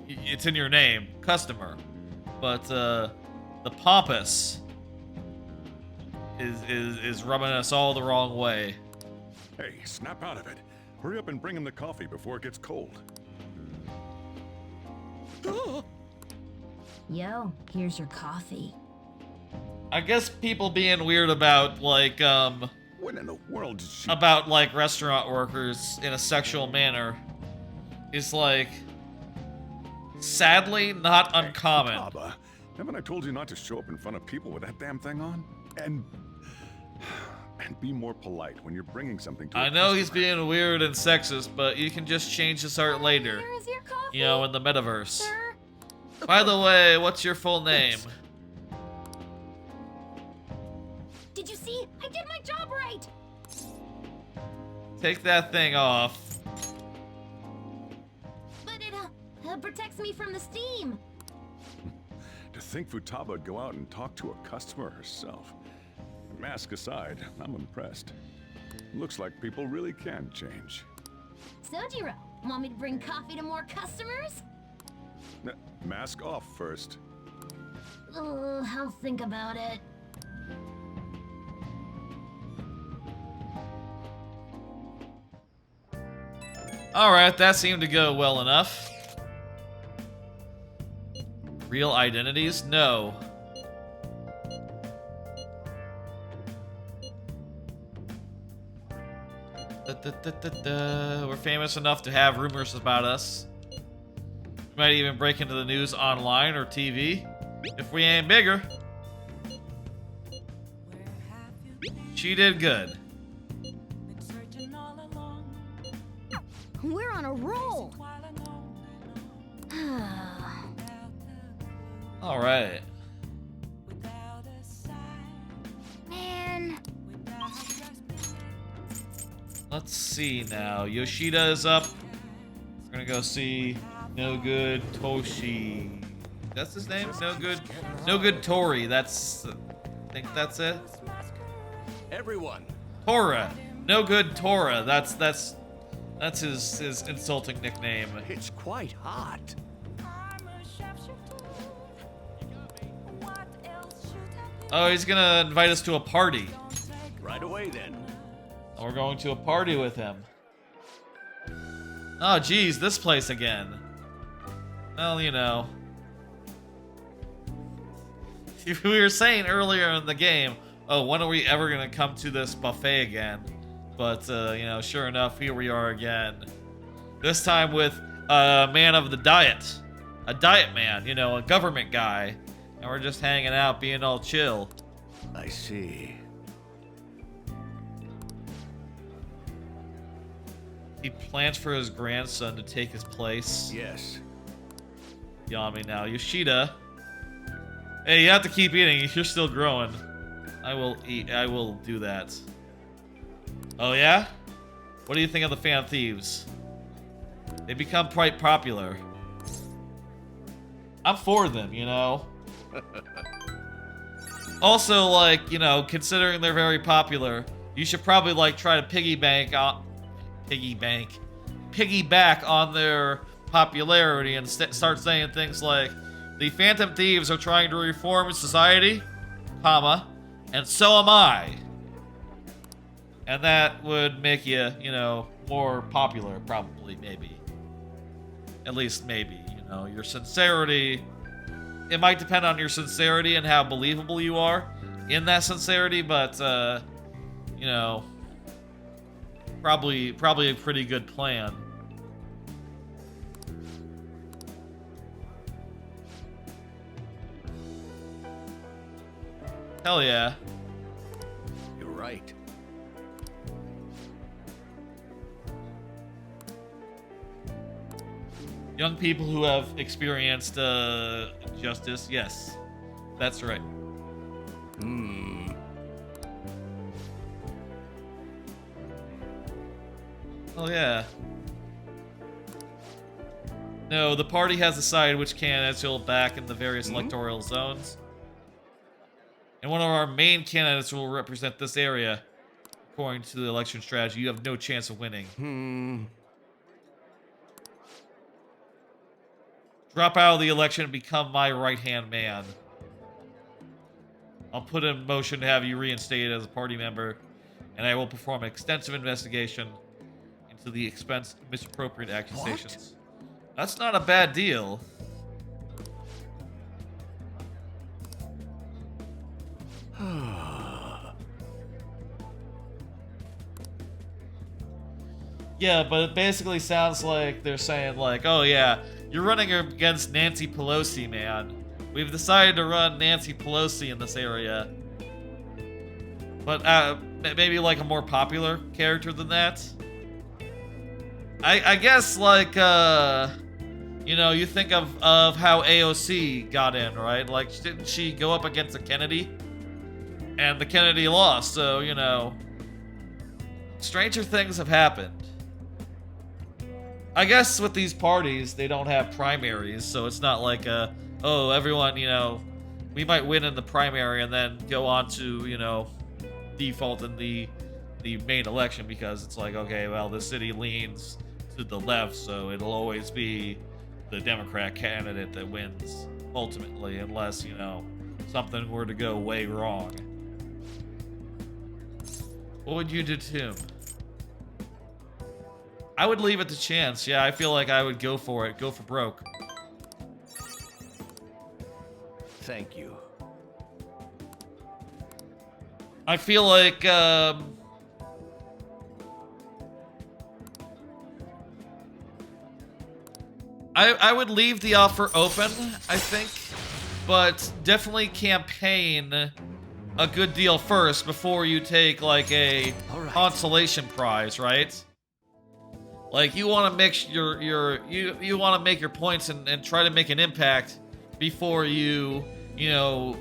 it's in your name, customer. But the pompous is rubbing us all the wrong way. Hey, snap out of it. Hurry up and bring him the coffee before it gets cold. Yo, here's your coffee. I guess people being weird about, like, When in the world did she... about, like, restaurant workers in a sexual manner is, like, sadly not uncommon. Futaba, haven't I told you not to show up in front of people with that damn thing on? And be more polite when you're bringing something to I know he's being weird and sexist, but you can just change his art later. Here is your coffee. You know, in the metaverse. Sir? By the way, what's your full name? Did you see? I did my job right. Take that thing off. But it protects me from the steam. To think Futaba would go out and talk to a customer herself. Mask aside, I'm impressed. Looks like people really can change. Sojiro, want me to bring coffee to more customers? Mask off first. I'll think about it. Alright, that seemed to go well enough. Real identities? No. We're famous enough to have rumors about us. We might even break into the news online or TV, if we ain't bigger. She did good. We're on a roll. Alright. Man. Let's see now. Yoshida is up. We're gonna go see No Good Toshi. That's his name? No Good Tori. That's, I think that's it. Everyone. Tora. No Good Tora. That's his insulting nickname. It's quite hot. Oh, he's gonna invite us to a party. Right away then. We're going to a party with him. Oh, geez, this place again. Well, you know. We were saying earlier in the game, oh, when are we ever going to come to this buffet again? But, you know, sure enough, here we are again. This time with a man of the diet. A diet man, you know, a government guy. And we're just hanging out, being all chill. I see. He plans for his grandson to take his place. Yes. Yummy now. Yoshida. Hey, you have to keep eating. You're still growing. I will eat. I will do that. Oh, yeah? What do you think of the Fan Thieves? They become quite popular. I'm for them, you know? Also, like, you know, considering they're very popular, you should probably, like, try to piggyback on their popularity and start saying things like, the Phantom Thieves are trying to reform society, comma, and so am I. And that would make you, you know, more popular, probably, maybe. At least maybe, you know, your sincerity. It might depend on your sincerity and how believable you are in that sincerity, but, you know, probably a pretty good plan. Hell yeah. You're right. Young people who have experienced justice, yes. That's right. Hmm. Oh yeah. No, the party has decided which candidates will back in the various electoral zones. And one of our main candidates will represent this area. According to the election strategy, you have no chance of winning. Drop out of the election and become my right-hand man. I'll put in motion to have you reinstated as a party member, and I will perform an extensive investigation into the expense of misappropriate accusations. What? That's not a bad deal. Yeah, but it basically sounds like they're saying like, oh yeah, you're running against Nancy Pelosi, man. We've decided to run Nancy Pelosi in this area. But maybe like a more popular character than that. I guess like, you know, you think of how AOC got in, right? Like, didn't she go up against a Kennedy? And the Kennedy lost, so, you know, stranger things have happened. I guess with these parties, they don't have primaries, so it's not like, oh, everyone, you know, we might win in the primary and then go on to, you know, default in the main election because it's like, okay, well, the city leans to the left, so it'll always be the Democrat candidate that wins ultimately, unless, you know, something were to go way wrong. What would you do to him? I would leave it to chance. Yeah, I feel like I would go for it. Go for broke. Thank you. I feel like, I would leave the offer open, I think, but definitely campaign a good deal first before you take, like, a consolation prize, right? Like, you want to mix you want to make your points and try to make an impact before you know,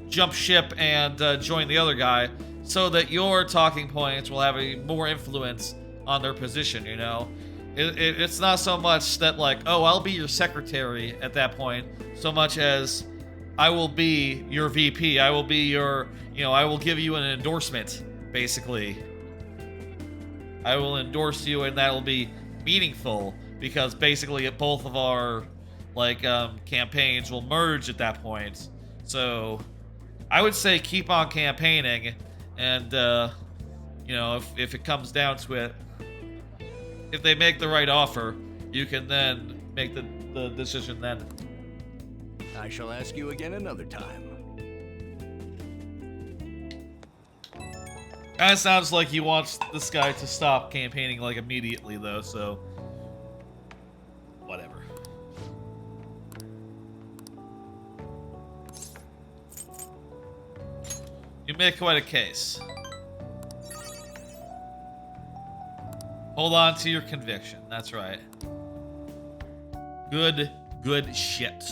jump ship and join the other guy, so that your talking points will have a more influence on their position, you know? It's not so much that, like, oh, I'll be your secretary at that point, so much as I will be your VP, I will be your, you know, I will give you an endorsement, basically. I will endorse you, and that'll be meaningful, because basically both of our, like, campaigns will merge at that point. So I would say keep on campaigning, and, you know, if it comes down to it, if they make the right offer, you can then make the decision then. I shall ask you again another time. Kinda sounds like he wants this guy to stop campaigning, like, immediately, though, so whatever. You make quite a case. Hold on to your conviction. That's right. Good shit.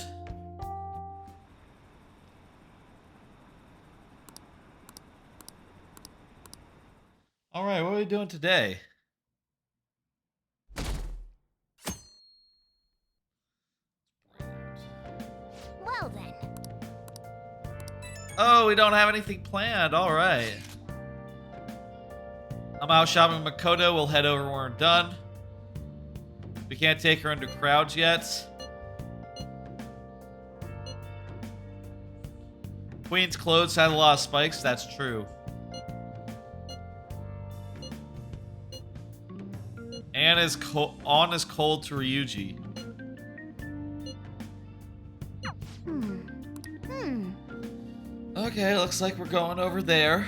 All right, what are we doing today? Well then. Oh, we don't have anything planned. All right. I'm out shopping with Makoto. We'll head over when we're done. We can't take her into crowds yet. Queen's clothes had a lot of spikes. That's true. Anne is on is cold to Ryuji. Okay, looks like we're going over there.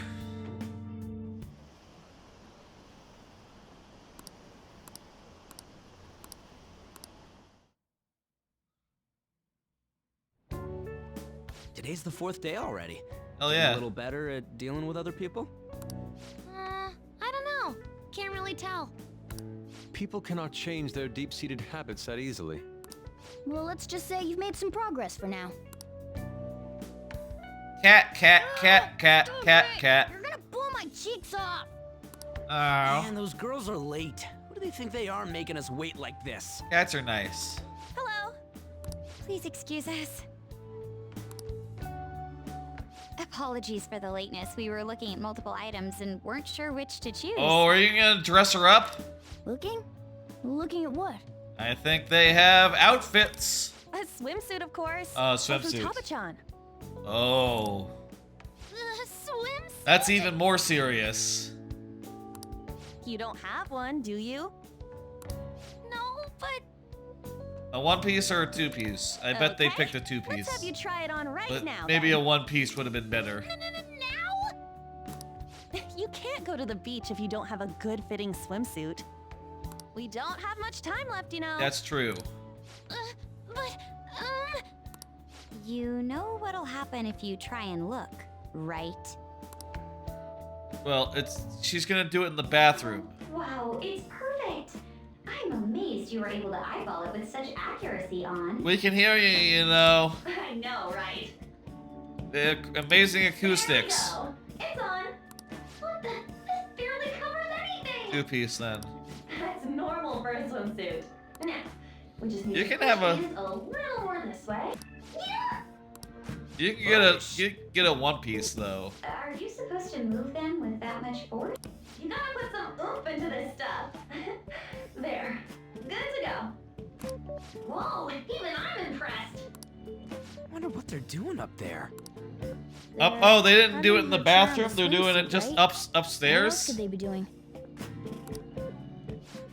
Today's the 4th day already. Oh yeah. A little better at dealing with other people? I don't know. Can't really tell. People cannot change their deep-seated habits that easily. Well, let's just say you've made some progress for now. Cat. You're gonna blow my cheeks off. Oh. Man, those girls are late. Who do they think they are making us wait like this? Cats are nice. Hello. Please excuse us. Apologies for the lateness. We were looking at multiple items and weren't sure which to choose. Oh, are you gonna dress her up? Looking? Looking at what? I think they have outfits. A swimsuit, of course. Swimsuit. Futaba-chan. Oh. Swimsuit? That's even more serious. You don't have one, do you? No, but... A one-piece or a two-piece? I bet they picked a two-piece. Let's have you try it on right But now. maybe then. a one-piece would have been better. You can't go to the beach if you don't have a good-fitting swimsuit. We don't have much time left, you know. That's true. You know what'll happen if you try and look, right? Well, she's gonna do it in the bathroom. Wow, it's perfect. I'm amazed you were able to eyeball it with such accuracy on. We can hear you, you know. I know, right? The amazing acoustics. It's on. What the? This barely covers anything! Two-piece then. That's normal for a swimsuit. Now, we just need You to can have a- push it a little more this way. Yeah. You can get a one-piece though. Are you supposed to move them with that much force? You gotta put some oomph into this stuff. There. Good to go. Whoa, even I'm impressed. I wonder what they're doing up there. Oh, they didn't do it in the bathroom. They're doing it just What else upstairs. could they be doing?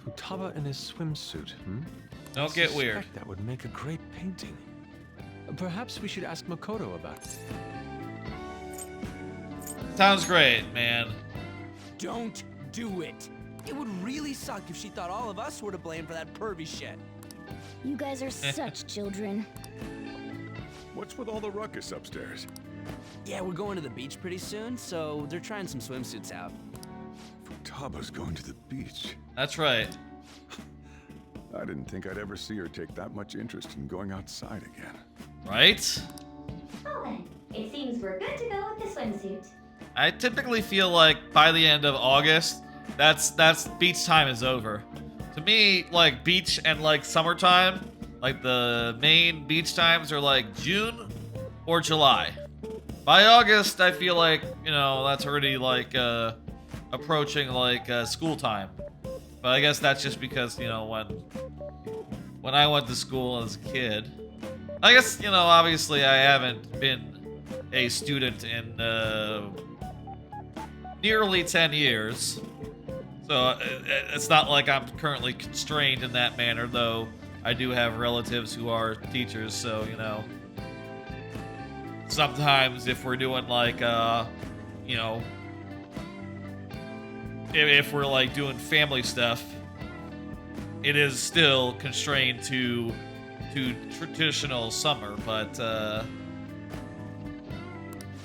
Futaba in his swimsuit, Don't get weird. I suspect that would make a great painting. Perhaps we should ask Makoto about it. Sounds great, man. Don't do it. It would really suck if she thought all of us were to blame for that pervy shit. You guys are such children. What's with all the ruckus upstairs? Yeah, we're going to the beach pretty soon, so they're trying some swimsuits out. Futaba's going to the beach. That's right. I didn't think I'd ever see her take that much interest in going outside again. Right? Well then, it seems we're good to go with the swimsuit. I typically feel like by the end of August, that's beach time is over. To me, like beach and like summertime, like the main beach times are like June or July. By August, I feel like, you know, that's already like approaching like school time. But I guess that's just because, you know, when I went to school as a kid, I guess, you know, obviously I haven't been a student in nearly 10 years. So it's not like I'm currently constrained in that manner, though I do have relatives who are teachers, so, you know, sometimes if we're doing like, you know, if we're like doing family stuff, it is still constrained to traditional summer, but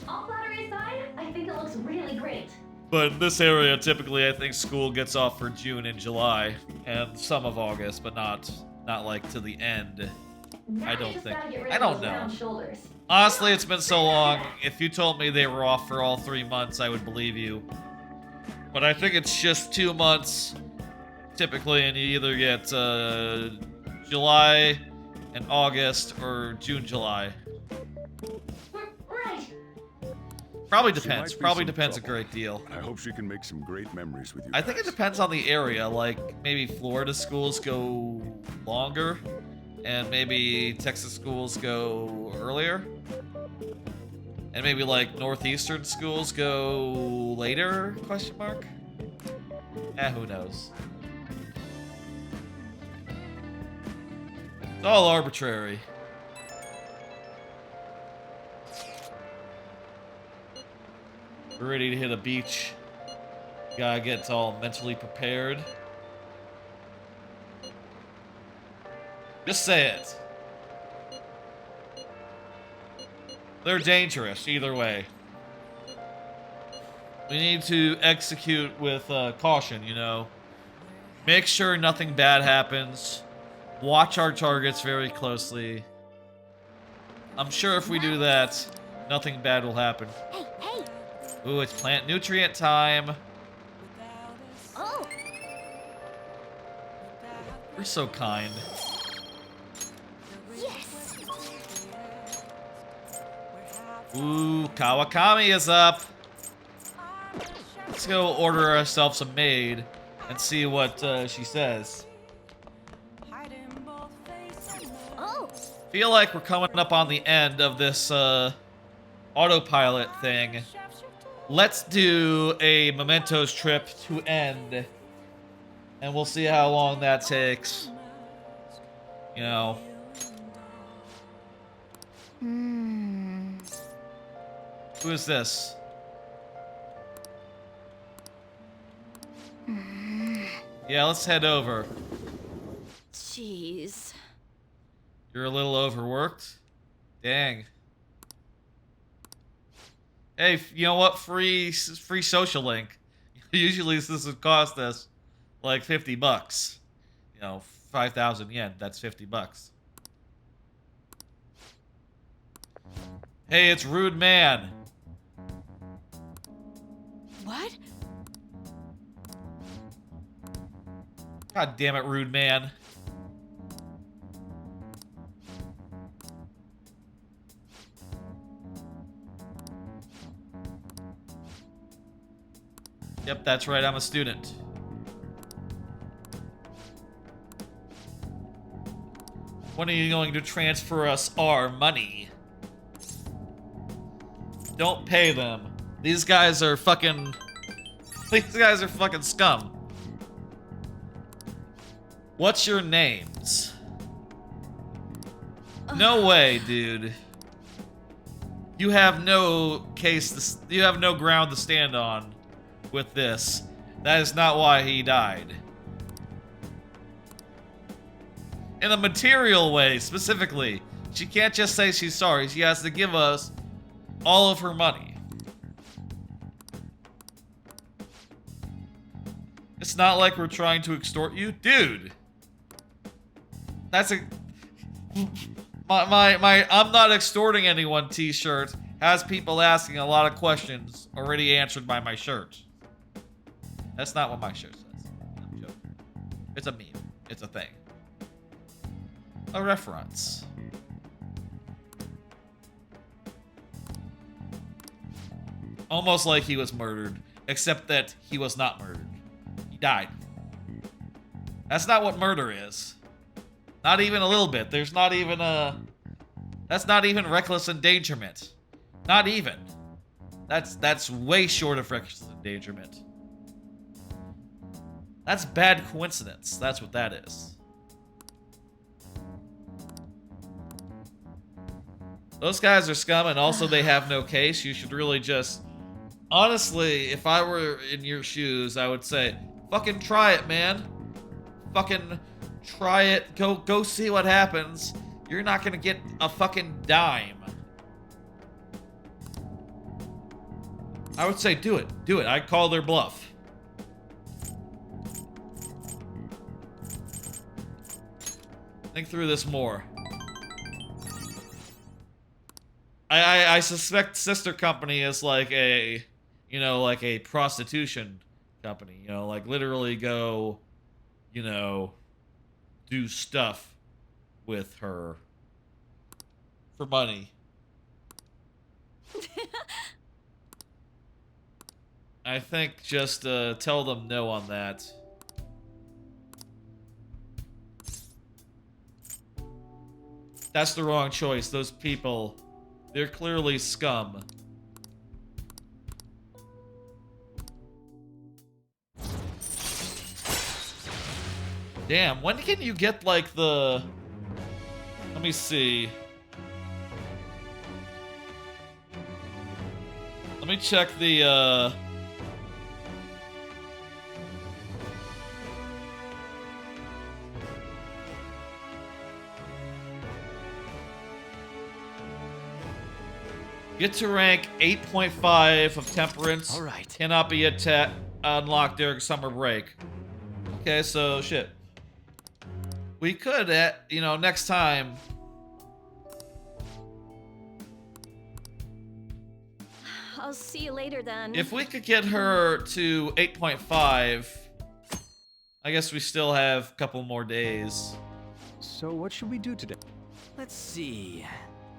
All flattery aside, I think it looks really great. but in this area, typically I think school gets off for June and July, and some of August, but not like to the end. Now I you don't just think. gotta get rid I of don't those know. round shoulders. Honestly, it's been so long. If you told me they were off for all 3 months, I would believe you. But I think it's just 2 months, typically, and you either get July and August or June, July. Right. Probably She depends. might be Probably some depends a trouble. great deal. I hope she can make some great memories with you. I think it depends on the area. Like, maybe Florida schools go longer, and maybe Texas schools go earlier. And maybe, like, Northeastern schools go later, question mark? Who knows? It's all arbitrary. We're ready to hit a beach. Gotta get all mentally prepared. Just say it. They're dangerous either way. We need to execute with caution, you know. Make sure nothing bad happens. Watch our targets very closely. I'm sure if we do that, nothing bad will happen. Hey, hey! Ooh, it's plant nutrient time. Oh! We're so kind. Yes! Ooh, Kawakami is up. Let's go order ourselves a maid and see what she says. Oh! Feel like we're coming up on the end of this autopilot thing. Let's do a Mementos trip to end. And we'll see how long that takes. You know. Who is this? Yeah, let's head over. Jeez. You're a little overworked? Dang. Hey, you know what? Free social link. Usually this would cost us like 50 bucks. You know, 5,000 yen. That's 50 bucks. Hey, it's Rude Man. What? God damn it, Rude Man. Yep, that's right, I'm a student. When are you going to transfer us our money? Don't pay them. These guys are fucking scum. What's your names? No way, dude. You have no case, you have no ground to stand on with this. That is not why he died. In a material way, specifically. She can't just say she's sorry. She has to give us all of her money. It's not like we're trying to extort you. Dude! That's a... My I'm not extorting anyone t-shirt has people asking a lot of questions already answered by my shirt. That's not what my shirt says. I'm joking. It's a meme. It's a thing. A reference. Almost like he was murdered, except that he was not murdered. He died. That's not what murder is. Not even a little bit. There's not even a... That's not even reckless endangerment. Not even. That's way short of reckless endangerment. That's bad coincidence. That's what that is. Those guys are scum, and also they have no case. You should really just... Honestly, if I were in your shoes, I would say, fucking try it, man. Fucking try it. Go see what happens. You're not gonna get a fucking dime. I would say do it. Do it. I'd call their bluff. Think through this more. I suspect sister company is like a, you know, like a prostitution company. You know, like literally go, you know, do stuff with her for money. I think just tell them no on that. That's the wrong choice. Those people, they're clearly scum. Damn, when can you get like the... Let me see. Let me check the Get to rank 8.5 of Temperance. All right. Cannot be unlocked during summer break. Okay, so shit. We could, next time. I'll see you later then. If we could get her to 8.5, I guess we still have a couple more days. So what should we do today? Let's see.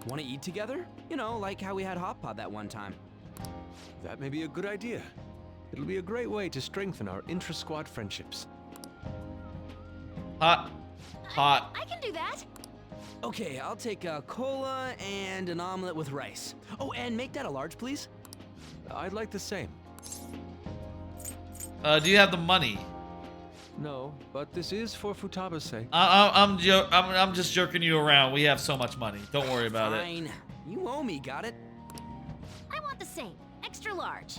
Want to eat together? You know, like how we had hot pot that one time. That may be a good idea. It'll be a great way to strengthen our intra-squad friendships. Hot. I can do that. Okay, I'll take a cola and an omelet with rice. Oh, and make that a large, please. I'd like the same. Do you have the money? No, but this is for Futaba's sake. I'm just jerking you around. We have so much money. Don't worry about it. Fine. You owe me, got it? I want the same. Extra large.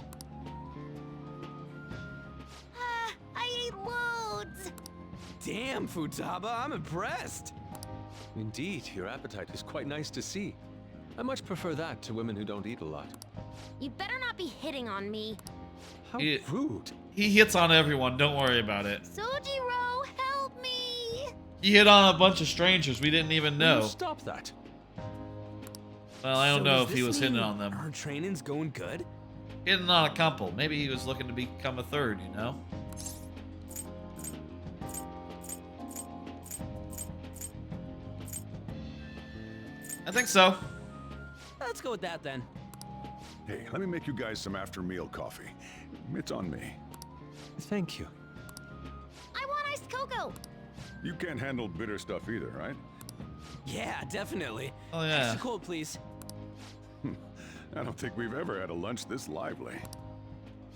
I ate loads. Damn, Futaba, I'm impressed. Indeed, your appetite is quite nice to see. I much prefer that to women who don't eat a lot. You better not be hitting on me. How rude. He hits on everyone. Don't worry about it. Sojiro, help me. He hit on a bunch of strangers we didn't even know. Stop that. Well, I don't know if he was hitting on them. Our training's going good? Hitting on a couple. Maybe he was looking to become a third, you know? I think so. Let's go with that then. Hey, let me make you guys some after-meal coffee. It's on me. Thank you. I want iced cocoa. You can't handle bitter stuff either, right? Yeah, definitely. Oh, yeah. Extra cold, please. I don't think we've ever had a lunch this lively.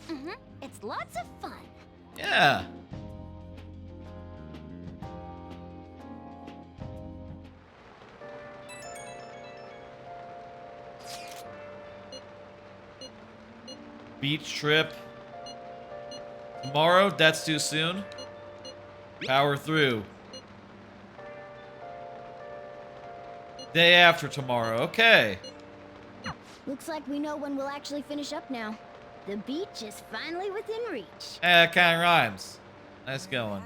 Mm-hmm. It's lots of fun. Yeah. Beach trip. Tomorrow? That's too soon. Power through. Day after tomorrow. Okay. Looks like we know when we'll actually finish up now. The beach is finally within reach. It kind of rhymes. Nice going.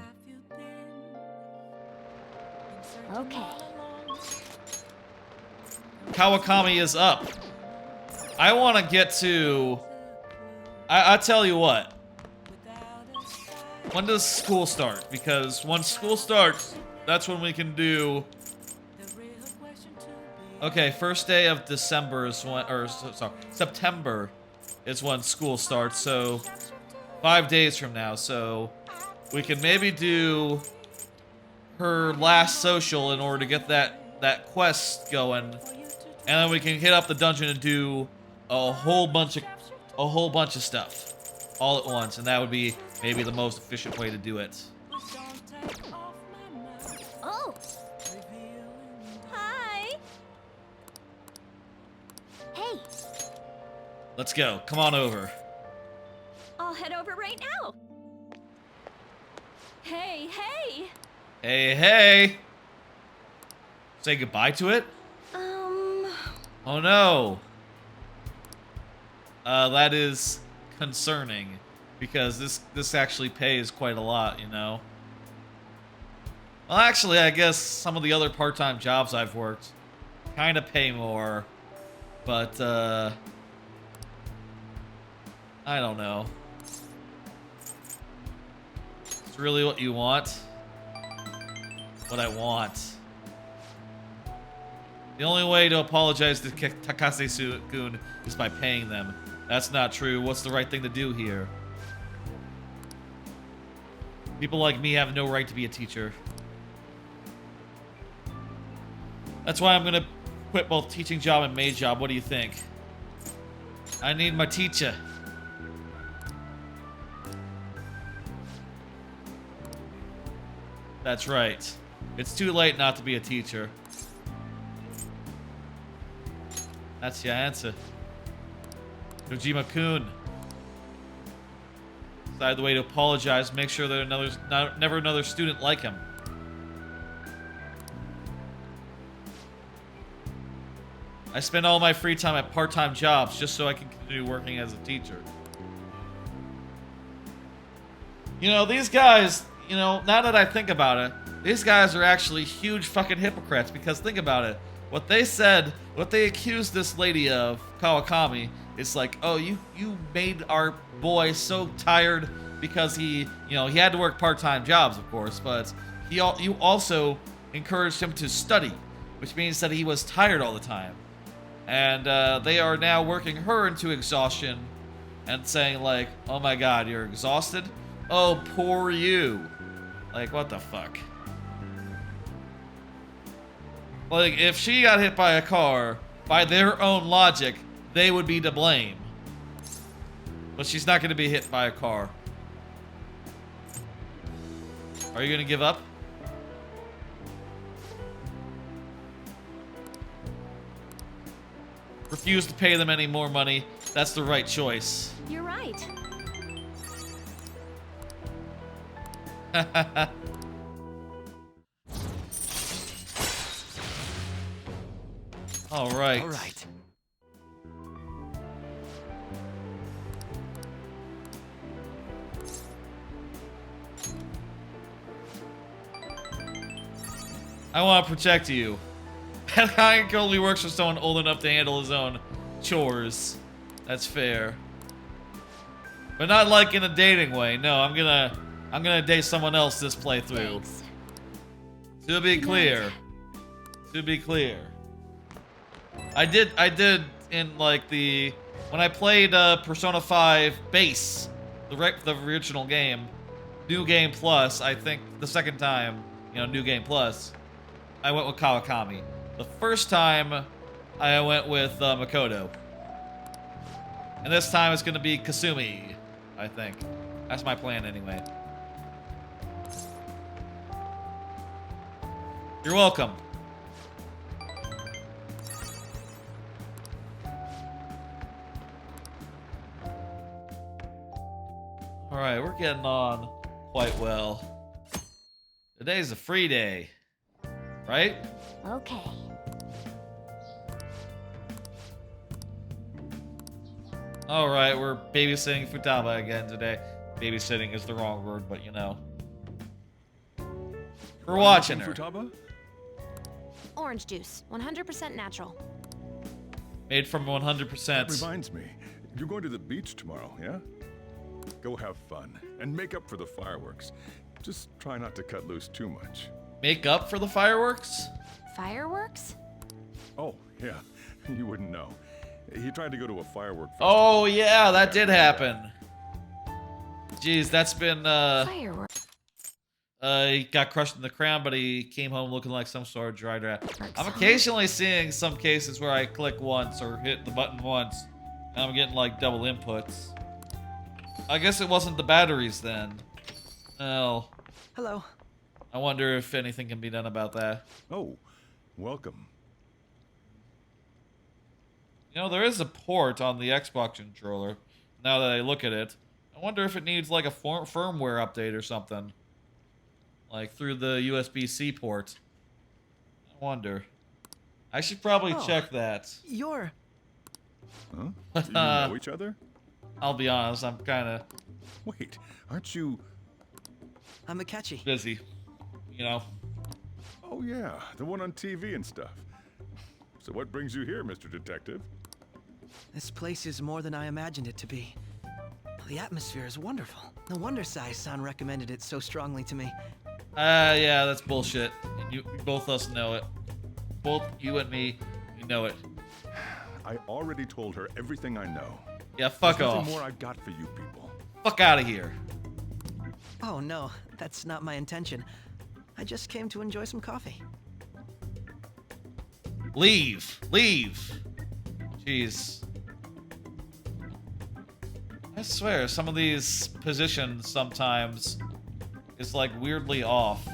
Okay. Kawakami is up. I want to get to... I tell you what. When does school start? Because once school starts, that's when we can do... Okay, first day of December is when... Or, sorry, September is when school starts, so... 5 days from now, so... We can maybe do... her last social in order to get that quest going. And then we can hit up the dungeon and do a whole bunch of stuff all at once, and that would be maybe the most efficient way to do it. Oh. Hi. Hey. Let's go. Come on over. I'll head over right now. Hey, hey. Hey, hey. Say goodbye to it? Oh no. That is concerning, because this actually pays quite a lot, you know? Well, actually, I guess some of the other part-time jobs I've worked kind of pay more, but, I don't know. It's really what you want? What I want. The only way to apologize to Takase-kun is by paying them. That's not true. What's the right thing to do here? People like me have no right to be a teacher. That's why I'm gonna quit both teaching job and maid job. What do you think? I need my teacher. That's right. It's too late not to be a teacher. That's your answer. Nojima-kun. Decided the way to apologize, make sure there's never another student like him. I spend all my free time at part-time jobs just so I can continue working as a teacher. You know, these guys, you know, now that I think about it, these guys are actually huge fucking hypocrites, because think about it. What they said, what they accused this lady of, Kawakami, is like, oh, you made our boy so tired because he, you know, he had to work part-time jobs, of course, but you also encouraged him to study, which means that he was tired all the time. And they are now working her into exhaustion and saying like, oh my god, you're exhausted? Oh, poor you. Like, what the fuck? Like, if she got hit by a car, by their own logic, they would be to blame. But she's not going to be hit by a car. Are you going to give up? Refuse to pay them any more money. That's the right choice. You're right. All right. All right. I want to protect you. That guy only works for someone old enough to handle his own chores. That's fair. But not like in a dating way. No, I'm gonna date someone else this playthrough. Thanks. To be clear. To be clear. I did in like the when I played Persona 5 Base, the original game, New Game Plus, I think the second time, you know, New Game Plus, I went with Kawakami. The first time I went with Makoto. And this time it's gonna be Kasumi, I think. That's my plan anyway. You're welcome. Alright, we're getting on quite well. Today's a free day, right? Okay. Alright, we're babysitting Futaba again today. Babysitting is the wrong word, but you know. We're watching her. Futaba? Orange juice, 100% natural. Made from 100%. That reminds me, you're going to the beach tomorrow, yeah? Go have fun and make up for the fireworks. Just try not to cut loose too much. Make up for the fireworks? Fireworks? Oh, yeah. You wouldn't know. He tried to go to a firework festival. Oh, yeah, that did happen. Jeez, that's been, Fireworks. He got crushed in the crown, but he came home looking like some sort of dry rat. I'm occasionally seeing some cases where I click once or hit the button once, and I'm getting, like, double inputs. I guess it wasn't the batteries then. Well... Hello. I wonder if anything can be done about that. Oh, welcome. You know, there is a port on the Xbox controller, now that I look at it. I wonder if it needs, like, a firmware update or something. Like, through the USB-C port. I wonder. I should probably check that. You're... Huh? Do you know each other? I'll be honest, I'm kinda... Wait, aren't you... I'm Akechi. Busy. You know. Oh yeah, the one on TV and stuff. So what brings you here, Mr. Detective? This place is more than I imagined it to be. The atmosphere is wonderful. No wonder Sai-san recommended it so strongly to me. Yeah, that's bullshit. And you both of us know it. Both you and me, you know it. I already told her everything I know. Yeah, fuck There's off. nothing more I got for you people. Fuck out of here. Oh no, that's not my intention. I just came to enjoy some coffee. Leave. Leave. Jeez. I swear, some of these positions sometimes is like weirdly off.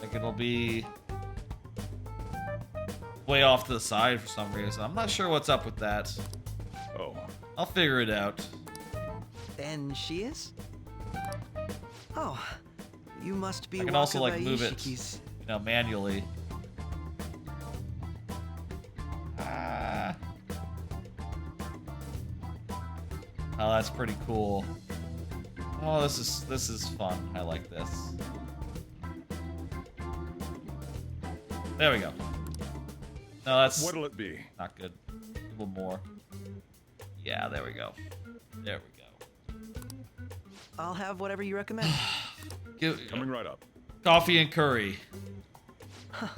Like it'll be way off to the side for some reason. I'm not sure what's up with that. Oh. I'll figure it out. And she is? Oh, you must be I can also like Wakaba move it, Ishiki's. you know, manually. Oh, that's pretty cool. Oh, this is fun. I like this. There we go. No, that's... What'll it be? Not good. A little more. Yeah, there we go. There we go. I'll have whatever you recommend. Coming right up. Coffee and curry. Huh.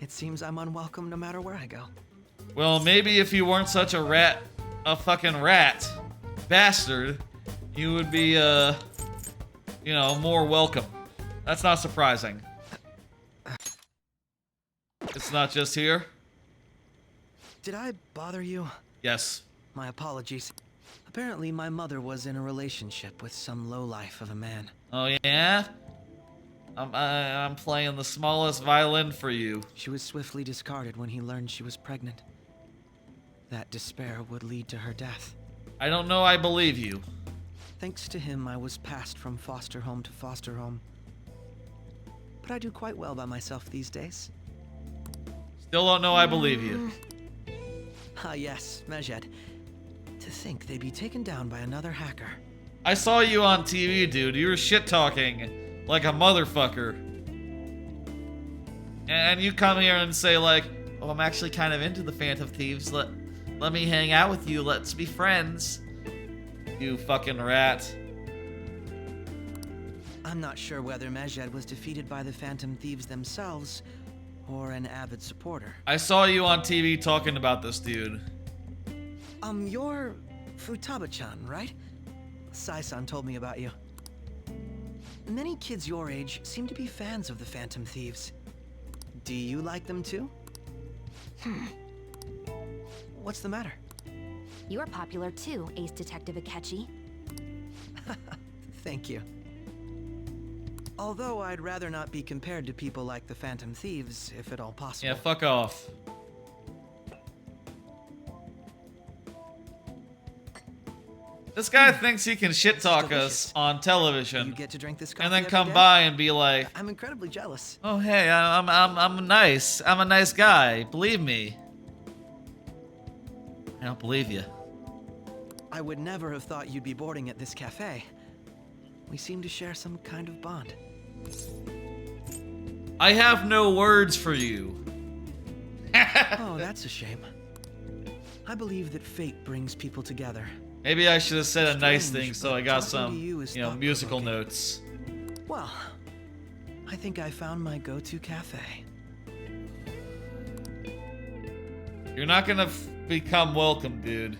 It seems I'm unwelcome no matter where I go. Well, maybe if you weren't such a fucking rat bastard, you would be, you know, more welcome. That's not surprising. It's not just here. Did I bother you? Yes. My apologies. Apparently, my mother was in a relationship with some lowlife of a man. Oh, yeah? I'm playing the smallest violin for you. She was swiftly discarded when he learned she was pregnant. That despair would lead to her death. I don't know I believe you. Thanks to him, I was passed from foster home to foster home. But I do quite well by myself these days. Still don't know I believe you. Ah, yes, Mejed. To think they'd be taken down by another hacker. I saw you on TV, dude. You were shit-talking like a motherfucker. And you come here and say like, oh, I'm actually kind of into the Phantom Thieves. Let me hang out with you. Let's be friends. You fucking rat. I'm not sure whether Mejed was defeated by the Phantom Thieves themselves or an avid supporter. I saw you on TV talking about this dude. You're Futaba-chan, right? Sai-san told me about you. Many kids your age seem to be fans of the Phantom Thieves. Do you like them too? What's the matter? You're popular too, Ace Detective Akechi. Thank you. Although I'd rather not be compared to people like the Phantom Thieves, if at all possible. Yeah, fuck off. This guy thinks he can shit talk us on television. You get to drink this coffee and then every come day? by and be like, I'm incredibly jealous. oh hey, I'm nice. I'm a nice guy. Believe me. I don't believe you. I would never have thought you'd be boarding at this cafe. We seem to share some kind of bond. I have no words for you. Oh, that's a shame. I believe that fate brings people together. Maybe I should have said a nice thing Strange, so but I got talking some, to you is you know, musical notes. Well, I think I found my go-to cafe. You're not gonna become welcome, dude.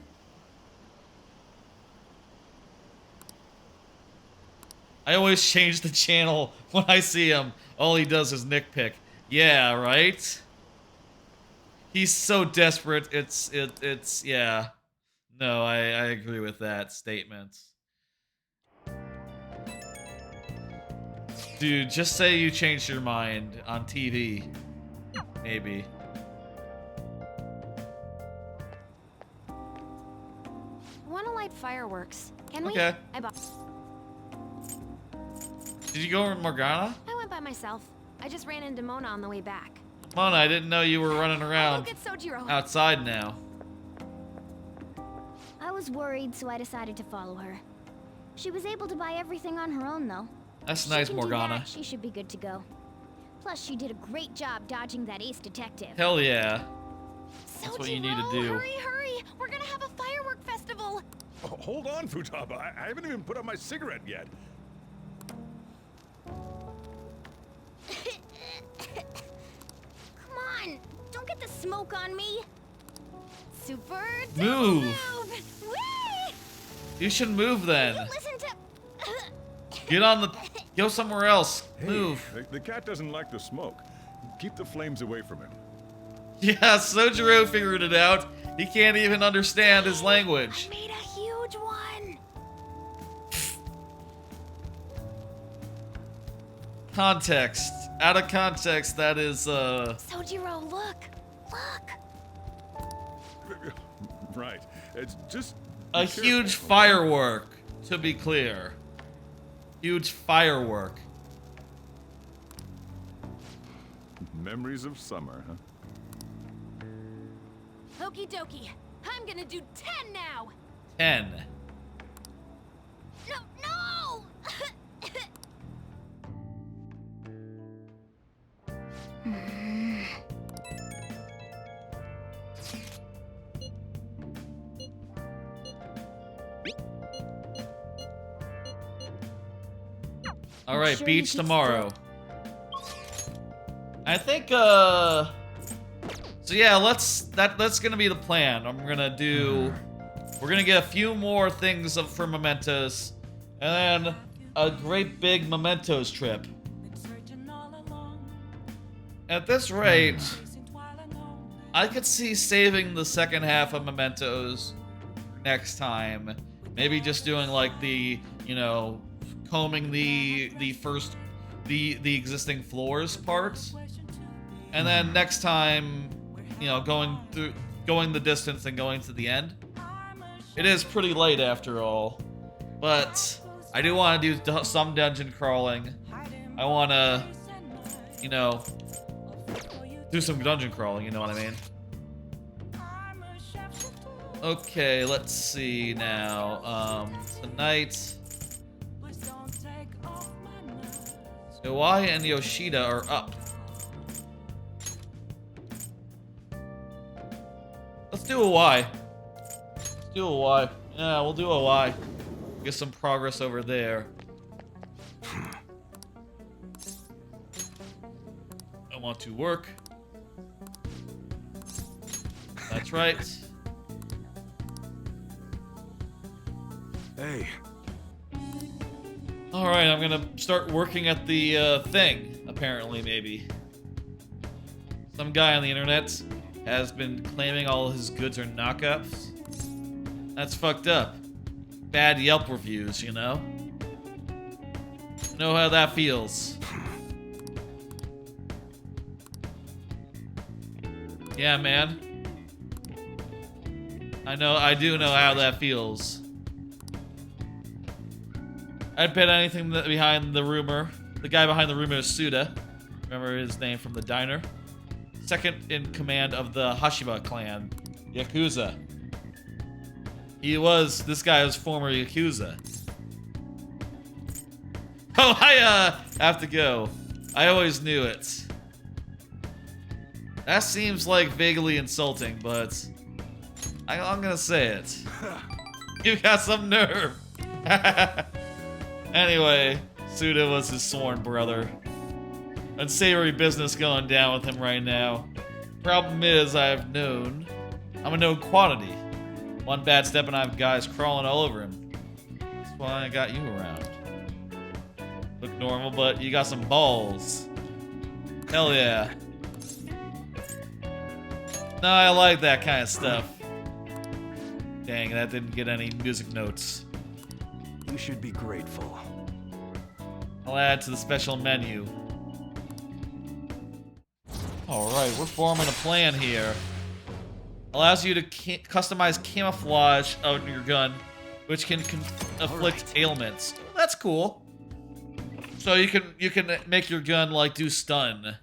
I always change the channel when I see him. All he does is nitpick. Yeah, right? He's so desperate, it's yeah. No, I agree with that statement. Dude, just say you changed your mind on TV. Maybe. Wanna light fireworks? Can we? Okay. I bought. Did you go with Morgana? I went by myself. I just ran into Mona on the way back. Mona, I didn't know you were running around Go get Sojiro. outside now. I was worried, so I decided to follow her. She was able to buy everything on her own, though. That's If nice, she can do Morgana. that, she should be good to go. Plus, she did a great job dodging that ace detective. Hell yeah. That's what you need to do. Hurry, hurry! We're gonna have a firework festival! Oh, hold on, Futaba. I haven't even put out my cigarette yet. Come on! Don't get the smoke on me! Super Move. Whee! You should move then. Listen to... Get on the... Go somewhere else. Hey, Move. The cat doesn't like the smoke. Keep the flames away from him. Yeah, Sojiro figured it out. He can't even understand his language. Made a huge one! Context. Out of context, that is, Sojiro, look! Look! Right. It's just... a huge firework, to be clear. Huge firework. Memories of summer, huh? Okie dokie. I'm gonna do 10 now! 10. All right, sure beach you can tomorrow. I think, so yeah, that's gonna be the plan. We're gonna get a few more things for Mementos, and then a great big Mementos trip. At this rate, I could see saving the second half of Mementos next time. Maybe just doing like the, you know, combing the existing floors part. And then next time, you know, going the distance and going to the end. It is pretty late after all, but I do want to do some dungeon crawling. I want to, you know, do some dungeon crawling, you know what I mean? Okay, let's see now. Tonight, Iwai and Yoshida are up. Let's do a Y. Let's do a Y. Yeah, we'll do a Y. Get some progress over there. I want to work. That's right. Hey. Alright, I'm gonna start working at the thing, apparently, maybe. Some guy on the internet has been claiming all his goods are knockoffs. That's fucked up. Bad Yelp reviews, you know? Know how that feels. Yeah, man. I do know how that feels. I'd bet anything that behind the rumor. The guy behind the rumor is Suda. Remember his name from the diner? Second in command of the Hashiba clan, Yakuza. This guy was former Yakuza. Oh, I have to go. I always knew it. That seems like vaguely insulting, but I'm gonna say it. You got some nerve. Anyway, Suda was his sworn brother. Unsavory business going down with him right now. Problem is, I'm a known quantity. One bad step and I have guys crawling all over him. That's why I got you around. Look normal, but you got some balls. Hell yeah. No, I like that kind of stuff. Dang, that didn't get any music notes. You should be grateful. I'll add to the special menu. Alright, we're forming a plan here. Allows you to customize camouflage of your gun, which can afflict ailments. That's cool. So you can make your gun like do stun.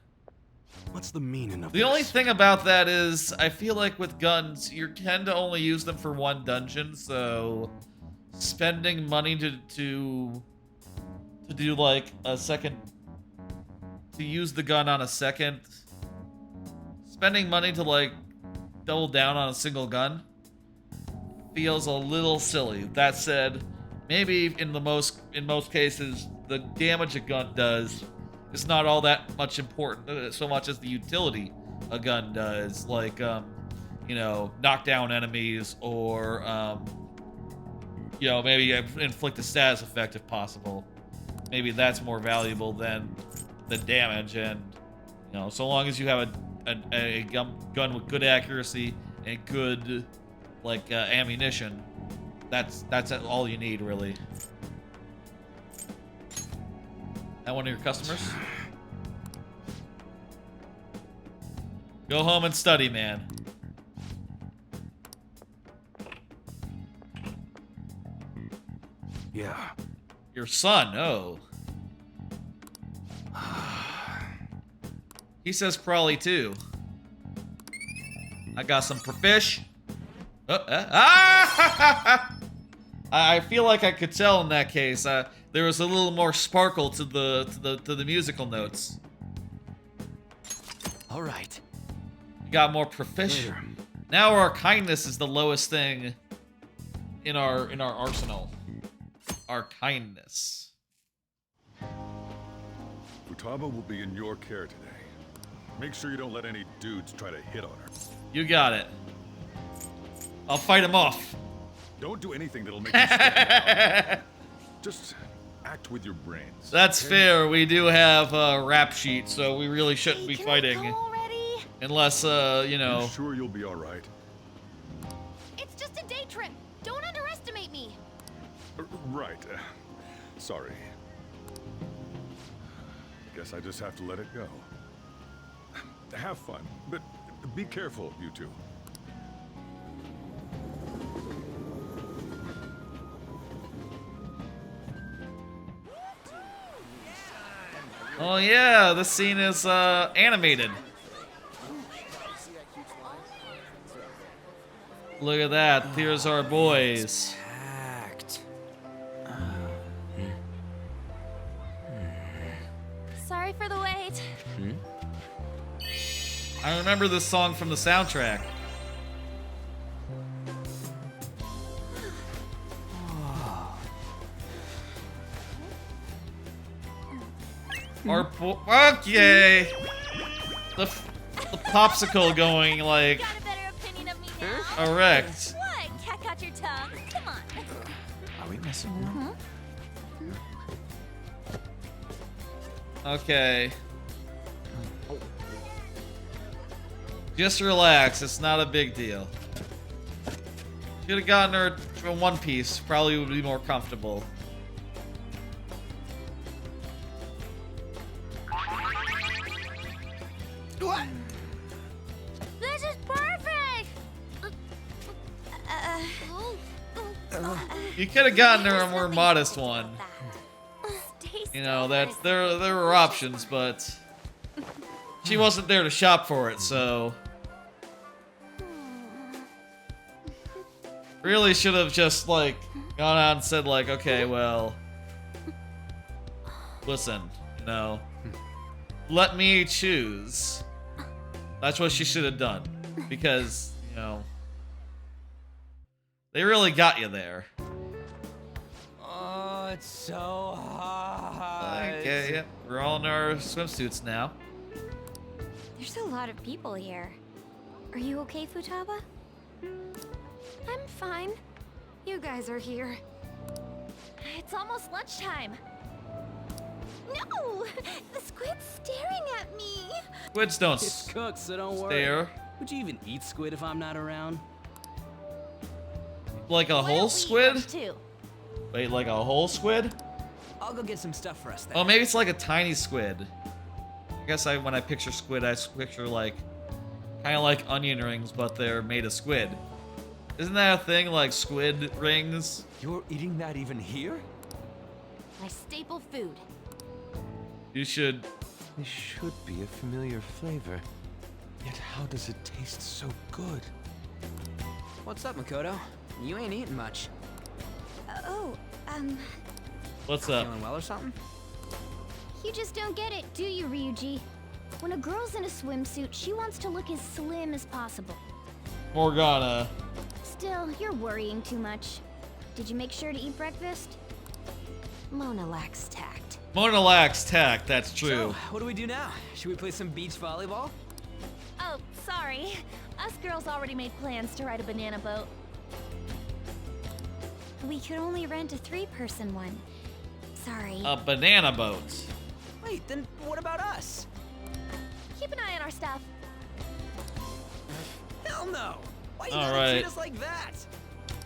What's the meaning of The only thing about that is, I feel like with guns, you tend to only use them for one dungeon, so spending money to do like a second, to use the gun on a second, spending money to like double down on a single gun feels a little silly. That said, maybe in most cases, the damage a gun does is not all that much important, so much as the utility a gun does, like, you know, knock down enemies, or, you know, maybe inflict a status effect if possible. Maybe that's more valuable than the damage, and, you know, so long as you have a gun with good accuracy and good, like, ammunition, that's all you need, really. That one of your customers? Go home and study, man. Yeah. Your son, oh. He says probably too. I got some fish. I feel like I could tell in that case. There was a little more sparkle to the musical notes. All right. You got more proficient. Now our kindness is the lowest thing in our arsenal. Our kindness. Futaba will be in your care today. Make sure you don't let any dudes try to hit on her. You got it. I'll fight him off. Don't do anything that'll make you stand out. Just act with your brains. That's okay? fair. We do have a rap sheet, so we really shouldn't be fighting. Unless, you know... You sure you'll be alright? It's just a day trip. Don't underestimate me. Right. Sorry. Guess I just have to let it go. Have fun, but be careful, you two. Oh yeah, this scene is animated. Look at that. Here's our boys. Sorry for the wait. I remember this song from the soundtrack. Okay. The popsicle going like Got a better opinion of me now? erect. What? Cat got your tongue? Come on. Are we messing around? Okay. Just relax. It's not a big deal. Should have gotten her to a one piece. Probably would be more comfortable. What? This is perfect. You could have gotten her a more modest one. You know, that's there were options, but she wasn't there to shop for it, so really should have just like gone out and said like, okay, well, listen, you know, let me choose. That's what she should have done, because, you know, they really got you there. Oh, it's so hot. Okay, yep, we're all in our swimsuits now. There's a lot of people here. Are you okay, Futaba? I'm fine. You guys are here. It's almost lunchtime. No! The squid's staring at me. Squids don't It's cooked, so don't worry. stare. Would you even eat squid if I'm not around? Like a whole squid? Too. Wait, like a whole squid? I'll go get some stuff for us then. Oh, maybe it's like a tiny squid. I guess when I picture squid, I picture like, kind of like onion rings, but they're made of squid. Isn't that a thing, like squid rings? You're eating that even here? My staple food. You should... This should be a familiar flavor. Yet how does it taste so good? What's up, Makoto? You ain't eating much. What's up? Feeling well or something? You just don't get it, do you, Ryuji? When a girl's in a swimsuit, she wants to look as slim as possible. Morgana. Still, you're worrying too much. Did you make sure to eat breakfast? Mona lacks tact. Mona lacks tact, that's true. So, what do we do now? Should we play some beach volleyball? Oh, sorry. Us girls already made plans to ride a banana boat. We could only rent a 3-person one. Sorry. A banana boat. Wait, then what about us? Keep an eye on our stuff. Hell no! Why you All gotta treat right. us like that?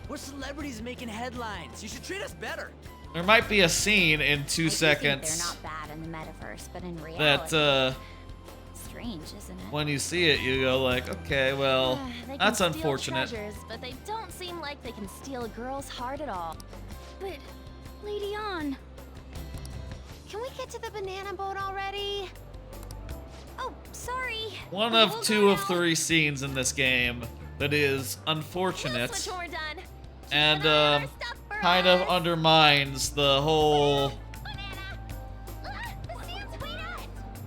We're celebrities making headlines. You should treat us better. There might be a scene in 2 I do think seconds they're not bad in the metaverse, but in reality, that, strange, isn't it? when you see it, you go like, okay, well, They can that's steal unfortunate. treasures, but they don't seem like they can steal a girl's heart at all. But, Lady Ann, Can we get to the banana boat already? oh, sorry. One of 2 of 3 scenes in this game that is unfortunate Switch when we're done. and kind of undermines the whole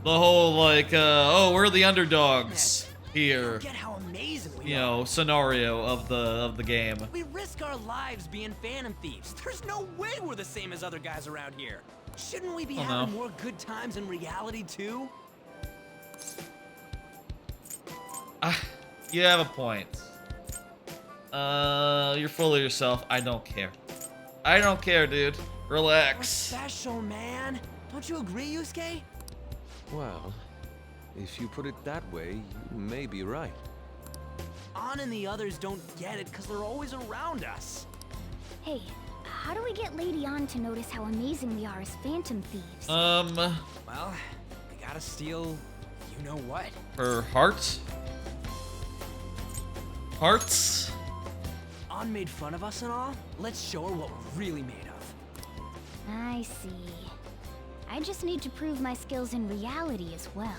like oh, we're the underdogs here, Get how amazing we you are. know, scenario of the game. We risk our lives being phantom thieves. There's no way we're the same as other guys around here. Shouldn't we be Oh, having no. more good times in reality too? You have a point. You're full of yourself. I don't care. I don't care, dude. We're Relax. special, man. Don't you agree, Yusuke? Well, if you put it that way, you may be right. An and the others don't get it because they're always around us. Hey, how do we get Lady An to notice how amazing we are as phantom thieves? Well, we gotta steal you know what. Her heart? Hearts? An made fun of us and all. Let's show her what we're really made of. I see. I just need to prove my skills in reality as well.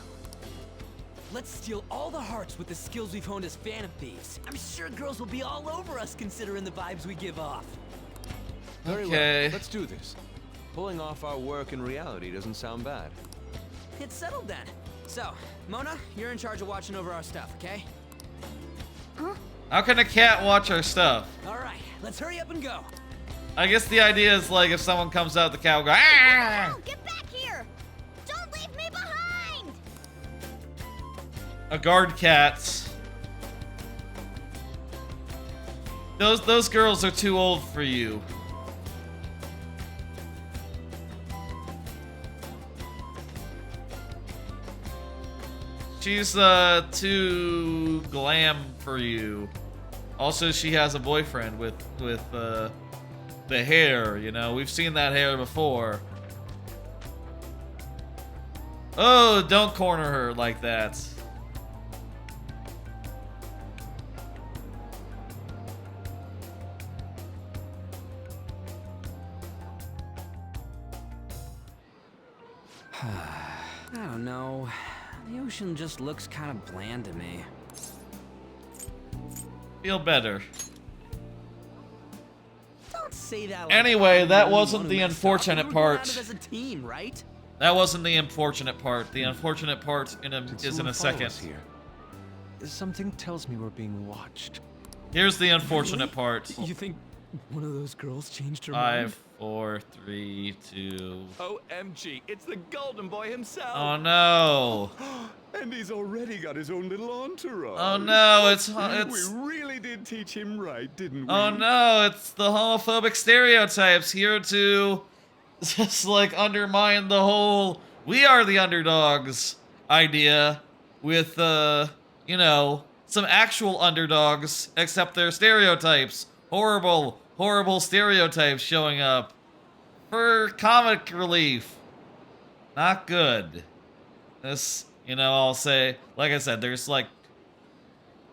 Let's steal all the hearts with the skills we've honed as phantom thieves. I'm sure girls will be all over us considering the vibes we give off. Very Okay. well, let's do this. Pulling off our work in reality doesn't sound bad. It's settled then. So, Mona, you're in charge of watching over our stuff, okay? Huh? How can a cat watch our stuff? All right, let's hurry up and go. I guess the idea is like if someone comes out, the cat will go, ah! Oh, get back here! Don't leave me behind! A guard cat. Those girls are too old for you. She's too glam for you. Also, she has a boyfriend with the hair, you know. We've seen that hair before. Oh, don't corner her like that. I don't know. The ocean just looks kind of bland to me. Feel better. Don't say that. Like Anyway, that I'm wasn't one the who messed up. unfortunate We were going at part. it as a team, right? That wasn't the unfortunate part. The unfortunate part is in a Someone follow second. us here. Something tells me we're being watched. Here's the unfortunate part. You think one of those girls changed her 5, 4, 3, 2. OMG, it's the golden boy himself. Oh no! And he's already got his own little entourage. Oh no! It's We really did teach him right, didn't we? oh no! It's the homophobic stereotypes here to just like undermine the whole "we are the underdogs" idea with you know, some actual underdogs, except they're stereotypes. Horrible stereotypes showing up for comic relief. Not good. This, you know, I'll say, like I said, there's like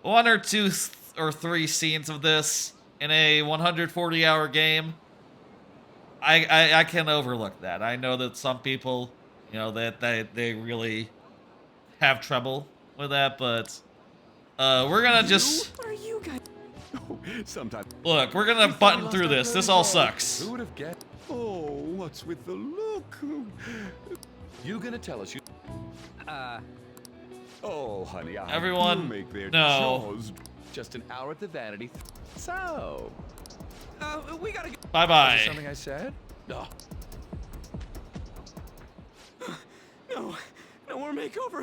1 or 2 or 3 scenes of this in a 140-hour game. I can overlook that. I know that some people, you know, that they really have trouble with that, but we're gonna just What are you guys? Sometimes. look. We're gonna button through this. This all sucks. Who would have guessed? Oh, what's with the look? You gonna tell us you? Oh, honey, I Everyone, do make their no. jaws. Just an hour at the vanity. So, We gotta go. Bye is bye. there something I said? Oh. No more makeover.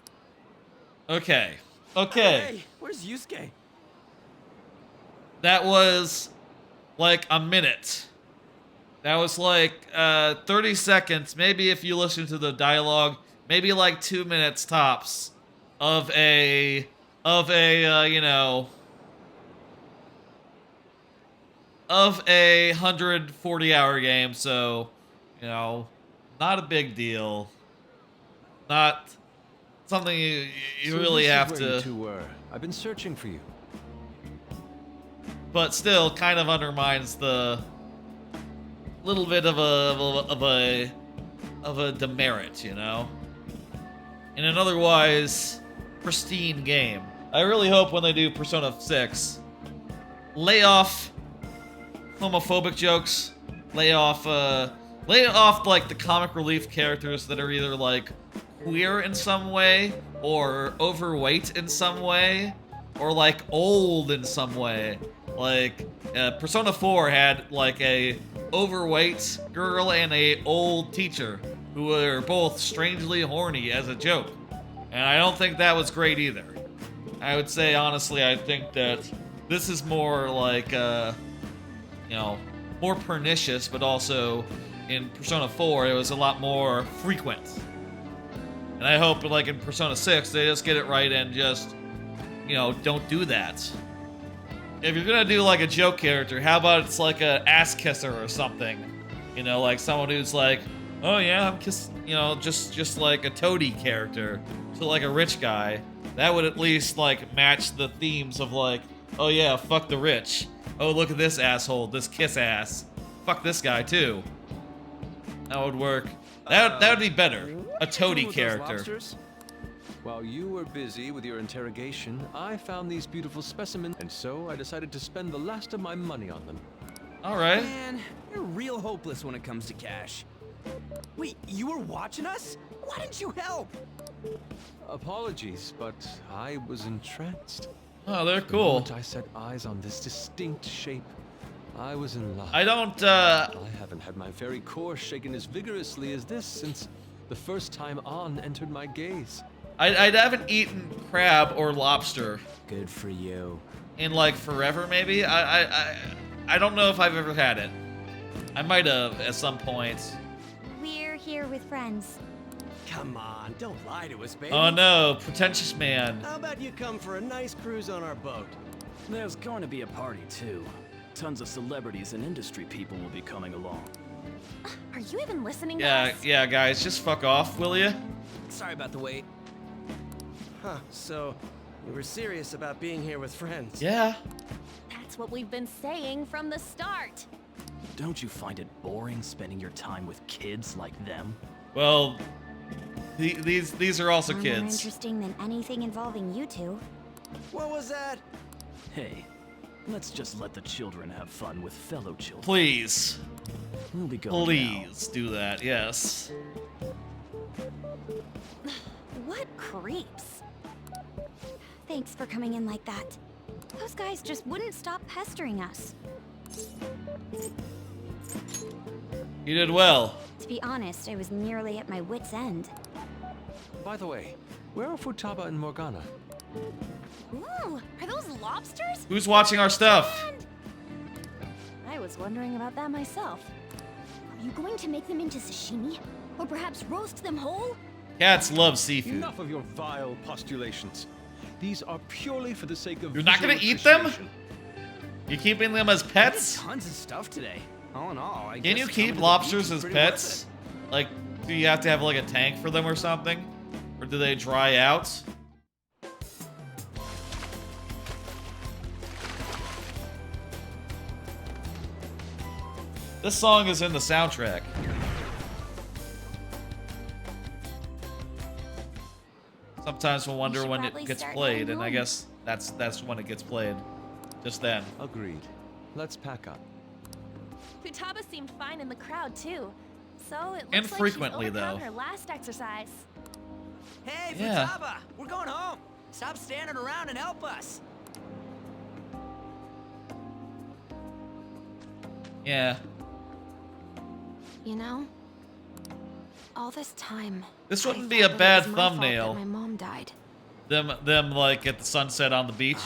Okay. Hey, where's Yusuke? That was like a minute. That was like 30 seconds, maybe if you listen to the dialogue, maybe like 2 minutes tops of a you know, of a 140-hour game, so, you know, not a big deal. Not something you So really this is have where to... You two were. I've been searching for you. But still kind of undermines the little bit of a demerit, you know, in an otherwise pristine game. I really hope when they do Persona 6, lay off homophobic jokes, lay off like the comic relief characters that are either like queer in some way or overweight in some way or like old in some way. Like, Persona 4 had like a overweight girl and a old teacher who were both strangely horny as a joke. And I don't think that was great either. I would say, honestly, I think that this is more like, more pernicious, but also in Persona 4, it was a lot more frequent. And I hope, like, in Persona 6, they just get it right and just, don't do that. If you're gonna do, like, a joke character, how about it's like a ass kisser or something? Like someone who's like, oh yeah, I'm just like a toady character. So like a rich guy. That would at least, like, match the themes of, like, oh yeah, fuck the rich. Oh, look at this asshole, this kiss ass. Fuck this guy, too. That would work. That would be better. A toady character. While you were busy with your interrogation, I found these beautiful specimens, and so I decided to spend the last of my money on them. Alright. Man, you're real hopeless when it comes to cash. Wait, you were watching us? Why didn't you help? Apologies, but I was entranced. Oh, they're The cool. moment I set eyes on this distinct shape, I was in love. I don't, I haven't had my very core shaken as vigorously as this since the first time On entered my gaze. I haven't eaten crab or lobster. Good for you. In, like, forever, maybe? I don't know if I've ever had it. I might have at some point. We're here with friends. Come on, don't lie to us, baby. Oh no, pretentious man. How about you come for a nice cruise on our boat? There's going to be a party, too. Tons of celebrities and industry people will be coming along. Are you even listening to Yeah, us? yeah, guys, just fuck off, will ya? Sorry about the wait. Huh, so you were serious about being here with friends? Yeah. That's what we've been saying from the start. Don't you find it boring spending your time with kids like them? Well, these are also Far kids. more interesting than anything involving you two. What was that? Hey, let's just let the children have fun with fellow children. Please. We'll be going Please do that, yes. What creeps. Thanks for coming in like that. Those guys just wouldn't stop pestering us. You did well. To be honest, I was nearly at my wit's end. By the way, where are Futaba and Morgana? Ooh, are those lobsters? Who's watching our stuff? I was wondering about that myself. Are you going to make them into sashimi? Or perhaps roast them whole? Cats love seafood. Enough of your vile postulations. These are purely for the sake of You're not gonna visual eat them? appreciation. You keeping them as pets? Tons of stuff today. All in all, I Can guess you coming keep to the lobsters beach is as pretty pets? Like, do you have to have like a tank for them or something? Or do they dry out? This song is in the soundtrack. Sometimes we'll wonder should when it probably gets start played, heading and I home. guess that's when it gets played. Just then. Agreed. Let's pack up. Futaba seemed fine in the crowd too. So it looks Infrequently, like she's overcome though. her last exercise. Hey, Yeah. Futaba! We're going home! Stop standing around and help us! Yeah. You know, all this time. This I wouldn't be a thought that bad it was my fault thumbnail. that my mom died. Them like at the sunset on the beach.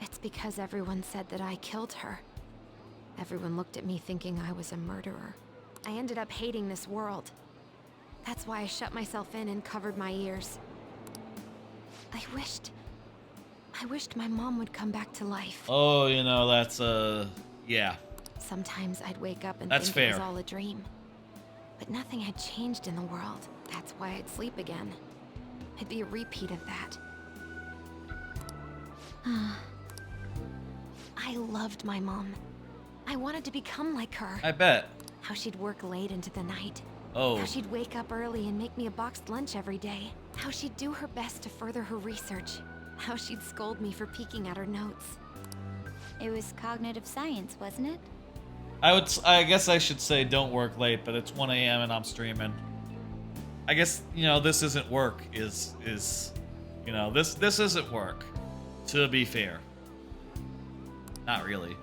It's because everyone said that I killed her. Everyone looked at me thinking I was a murderer. I ended up hating this world. That's why I shut myself in and covered my ears. I wished my mom would come back to life. Oh, you know, that's yeah. Sometimes I'd wake up and That's think it was fair. all a dream. But nothing had changed in the world. That's why I'd sleep again. It'd be a repeat of that. I loved my mom. I wanted to become like her. I bet. How she'd work late into the night. Oh. How she'd wake up early and make me a boxed lunch every day. How she'd do her best to further her research. How she'd scold me for peeking at her notes. It was cognitive science, wasn't it? I guess I should say don't work late, but it's 1 a.m. and I'm streaming. I guess, you know, this isn't work is you know, this isn't work, to be fair. Not really.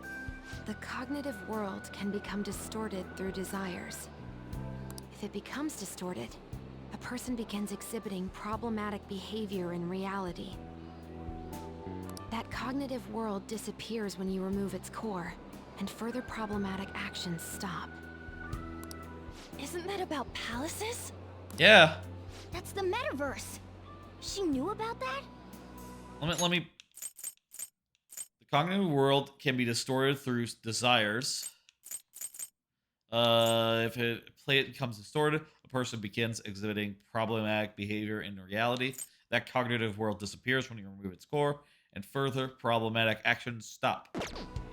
The cognitive world can become distorted through desires. If it becomes distorted, a person begins exhibiting problematic behavior in reality. That cognitive world disappears when you remove its core, and further problematic actions stop. Isn't that about palaces? Yeah. That's the metaverse. She knew about that? Let me. The cognitive world can be distorted through desires. If it becomes distorted, a person begins exhibiting problematic behavior in reality. That cognitive world disappears when you remove its core, and further problematic actions stop.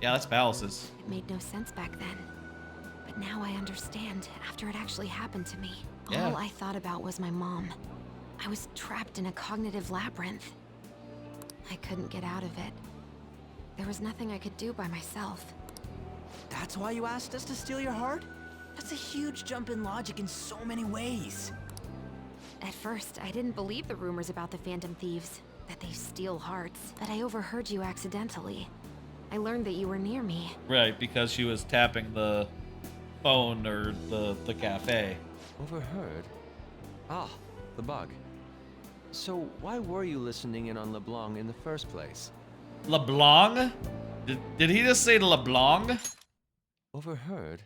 Yeah, that's palaces. It made no sense back then. But now I understand after it actually happened to me. Yeah. All I thought about was my mom. I was trapped in a cognitive labyrinth. I couldn't get out of it. There was nothing I could do by myself. That's why you asked us to steal your heart? That's a huge jump in logic in so many ways. At first, I didn't believe the rumors about the Phantom Thieves, that they steal hearts, but I overheard you accidentally. I learned that you were near me. Right, because she was tapping the phone or the cafe. Overheard? Ah, the bug. So why were you listening in on LeBlanc in the first place? LeBlanc? Did he just say LeBlanc? Overheard?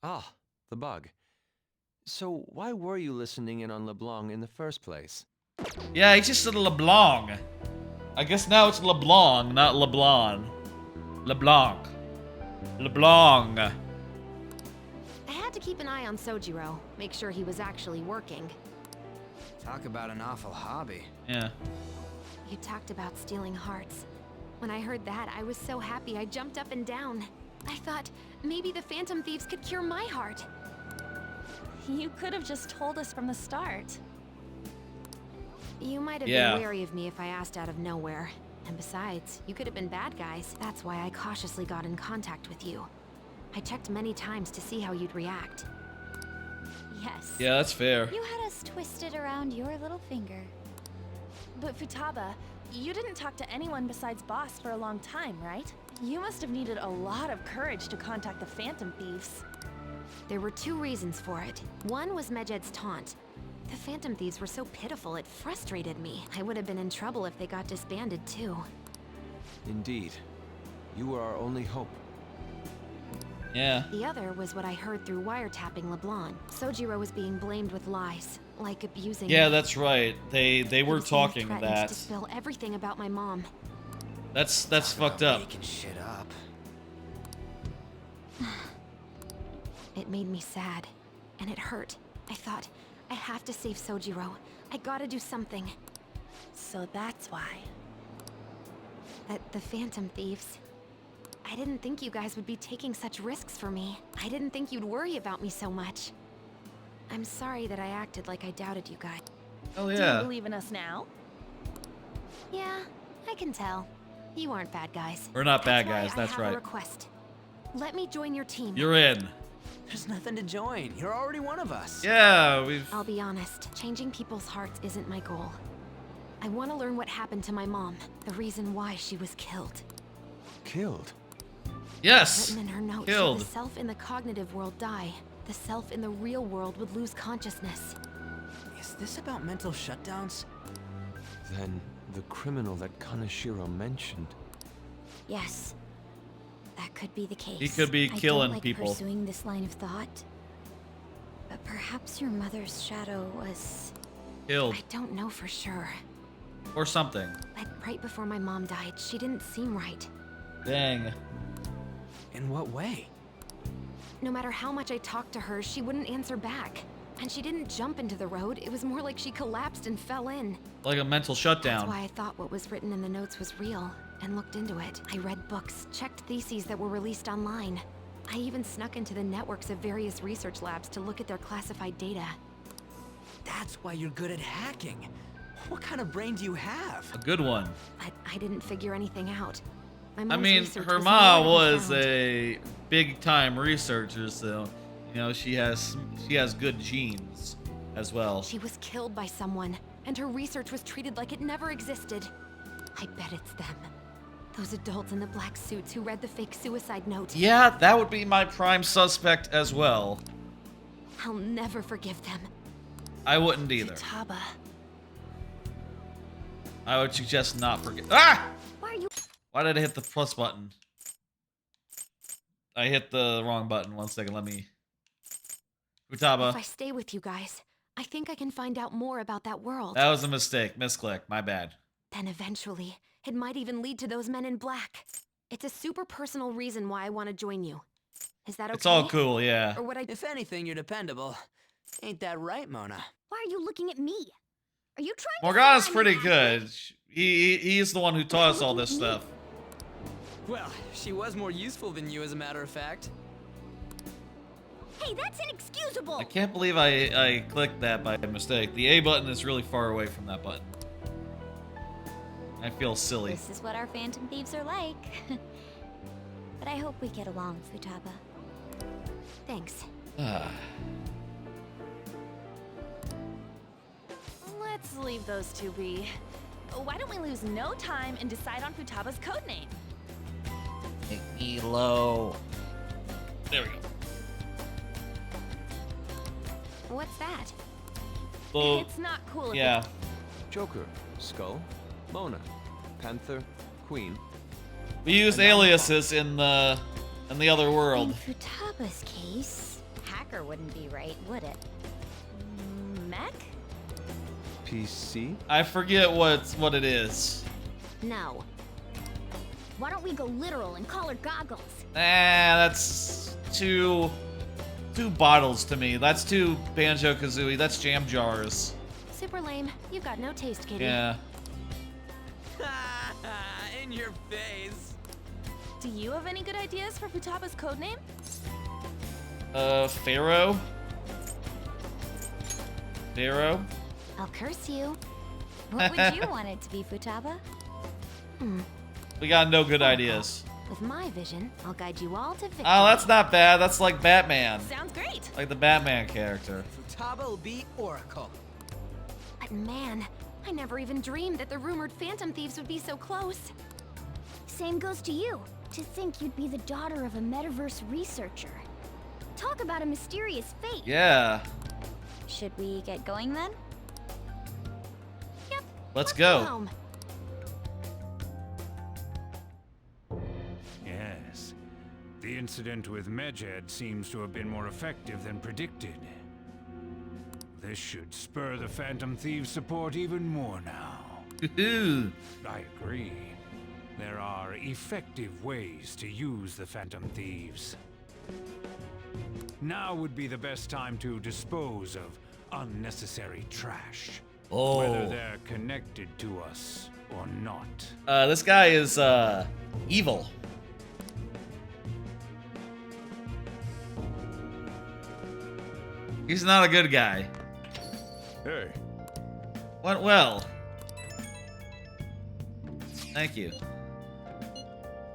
Ah, the bug. So why were you listening in on LeBlanc in the first place? Yeah, he just said LeBlanc. I guess now it's LeBlanc, not LeBlanc. LeBlanc. LeBlanc. I had to keep an eye on Sojiro, make sure he was actually working. Talk about an awful hobby. Yeah. You talked about stealing hearts. When I heard that, I was so happy I jumped up and down. I thought, maybe the Phantom Thieves could cure my heart. You could have just told us from the start. You might have been wary of me if I asked out of nowhere. And besides, you could have been bad guys. That's why I cautiously got in contact with you. I checked many times to see how you'd react. Yes. Yeah, that's fair. You had us twisted around your little finger. But Futaba, you didn't talk to anyone besides Boss for a long time, right? You must have needed a lot of courage to contact the Phantom Thieves. There were two reasons for it. One was Medjed's taunt. The Phantom Thieves were so pitiful it frustrated me. I would have been in trouble if they got disbanded too. Indeed. You were our only hope. Yeah. The other was what I heard through wiretapping LeBlanc. Sojiro was being blamed with lies, like abusing Yeah, me. that's right. They were talking that. To spill everything about my mom. That's fucked up. Making shit up. It made me sad, and it hurt. I thought, I have to save Sojiro. I gotta do something. So that's why. At the Phantom Thieves. I didn't think you guys would be taking such risks for me. I didn't think you'd worry about me so much. I'm sorry that I acted like I doubted you guys. Oh Do yeah. you believe in us now? Yeah, I can tell. You aren't bad guys. We're not bad That's why guys, that's I have right. A request. Let me join your team. You're in. There's nothing to join. You're already one of us. Yeah, we've... I'll be honest. Changing people's hearts isn't my goal. I want to learn what happened to my mom. The reason why she was killed. Killed? Yes. Written in her notes, Killed. should the self in the cognitive world die, the self in the real world would lose consciousness. Is this about mental shutdowns? Then the criminal that Kaneshiro mentioned. Yes. That could be the case. He could be killing I don't like people. Pursuing this line of thought. But perhaps your mother's shadow was... Killed. I don't know for sure. Or something. But right before my mom died, she didn't seem right. Dang. In what way? No matter how much I talked to her, she wouldn't answer back. And she didn't jump into the road, it was more like she collapsed and fell in. Like a mental shutdown. That's why I thought what was written in the notes was real, and looked into it. I read books, checked theses that were released online. I even snuck into the networks of various research labs to look at their classified data. That's why you're good at hacking. What kind of brain do you have? A good one. But I didn't figure anything out. My I mom's mean, research her was mom nowhere to be was found. a big-time researcher, so you know she has good genes as well. She was killed by someone, and her research was treated like it never existed. I bet it's them. Those adults in the black suits who read the fake suicide note. Yeah, that would be my prime suspect as well. I'll never forgive them. I wouldn't either. Futaba. I would suggest not forget. Ah! Why are you? Why did I hit the plus button? I hit the wrong button. 1 second, let me... Futaba. If I stay with you guys, I think I can find out more about that world. That was a mistake. Misclick. My bad. Then eventually, it might even lead to those men in black. It's a super personal reason why I want to join you. Is that okay? It's all cool, yeah. Or would I... If anything, you're dependable. Ain't that right, Mona? Why are you looking at me? Are you trying Morgana's to pretty good. He's the one who taught us all this stuff. Well, she was more useful than you, as a matter of fact. Hey, that's inexcusable! I can't believe I clicked that by mistake. The A button is really far away from that button. I feel silly. This is what our Phantom Thieves are like. But I hope we get along, Futaba. Thanks. Let's leave those two be. Why don't we lose no time and decide on Futaba's codename? Make me low. There we go. What's that? Well, It's not cool. Yeah. Joker, Skull, Mona, Panther, Queen. We used aliases in the other world. In Futaba's case, hacker wouldn't be right, would it? Mech? PC? I forget what it is. No. Why don't we go literal and call her Goggles? That's two bottles to me. That's two Banjo-Kazooie. That's jam jars. Super lame. You've got no taste, kitty. Yeah. In your face. Do you have any good ideas for Futaba's codename? Pharaoh? Pharaoh? I'll curse you. What would you want it to be, Futaba? We got no good ideas. With my vision, I'll guide you all to victory. Oh, that's not bad. That's like Batman. Sounds great. Like the Batman character. Futaba will be Oracle. But man, I never even dreamed that the rumored Phantom Thieves would be so close. Same goes to you. To think you'd be the daughter of a metaverse researcher. Talk about a mysterious fate. Yeah. Should we get going then? Yep. Let's go. Home. Yes. The incident with Medjed seems to have been more effective than predicted. This should spur the Phantom Thieves' support even more now. I agree. There are effective ways to use the Phantom Thieves. Now would be the best time to dispose of unnecessary trash. Oh. Whether they're connected to us or not. This guy is evil. He's not a good guy. Hey. Went well. Thank you.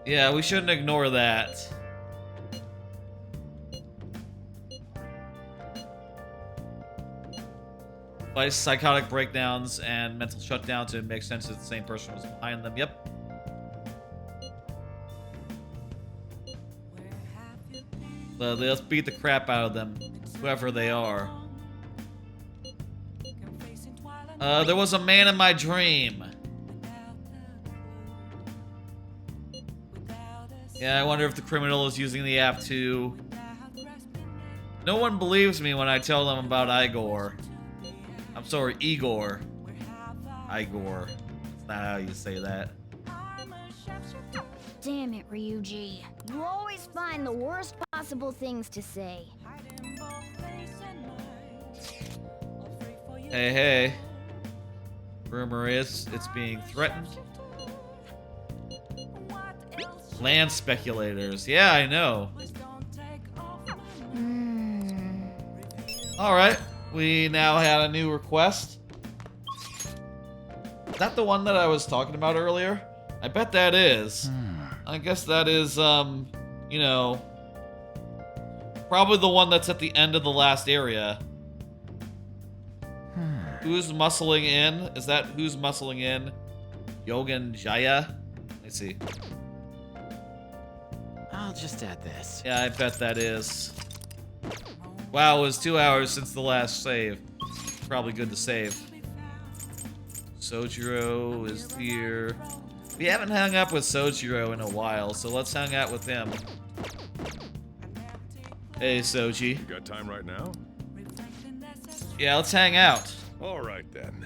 Yeah, we shouldn't ignore that. By psychotic breakdowns and mental shutdowns, it makes sense that the same person was behind them. Yep. Let's beat the crap out of them, whoever they are. There was a man in my dream. Yeah, I wonder if the criminal is using the app too. No one believes me when I tell them about Igor. I'm sorry, Igor. Igor. That's not how you say that. Damn it, Ryuji. You always find the worst possible things to say. Hey, hey. Rumor is it's being threatened. Land speculators. Yeah, I know. Alright. We now had a new request. Is that the one that I was talking about earlier? I bet that is. I guess that is, you know, probably the one that's at the end of the last area. Who's muscling in? Is that who's muscling in? Yogan Jaya? Let's see. I'll just add this. Yeah, I bet that is. Wow, it was 2 hours since the last save. Probably good to save. Sojiro is here. We haven't hung up with Sojiro in a while, so let's hang out with him. Hey, Soji. You got time right now? Yeah, let's hang out. All right, then.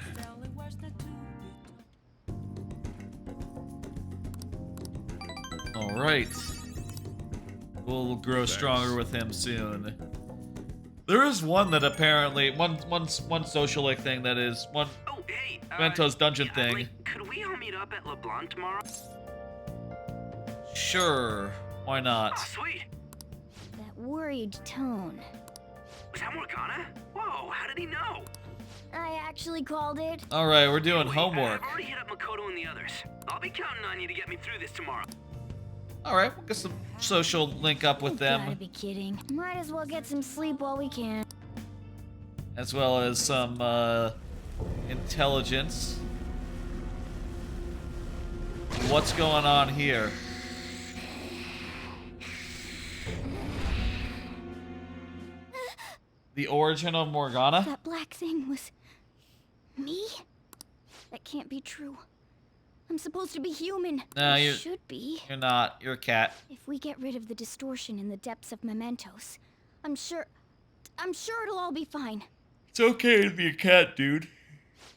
All right. We'll grow stronger with him soon. There is one that apparently one socialite thing that is one Mementos dungeon thing. Could we all meet up at LeBlanc tomorrow? Sure, why not? Oh, sweet. That worried tone. Was that Morgana? Whoa, how did he know? I actually called it. All right, we're doing homework. I've already hit up Makoto and the others. I'll be counting on you to get me through this tomorrow. All right, we'll get some social link up with them. Gotta be kidding. Might as well get some sleep while we can. As well as some intelligence. What's going on here? The origin of Morgana? That black thing was me? That can't be true. I'm supposed to be human. No, you should be. You're not. You're a cat. If we get rid of the distortion in the depths of Mementos, I'm sure it'll all be fine. It's okay to be a cat, dude.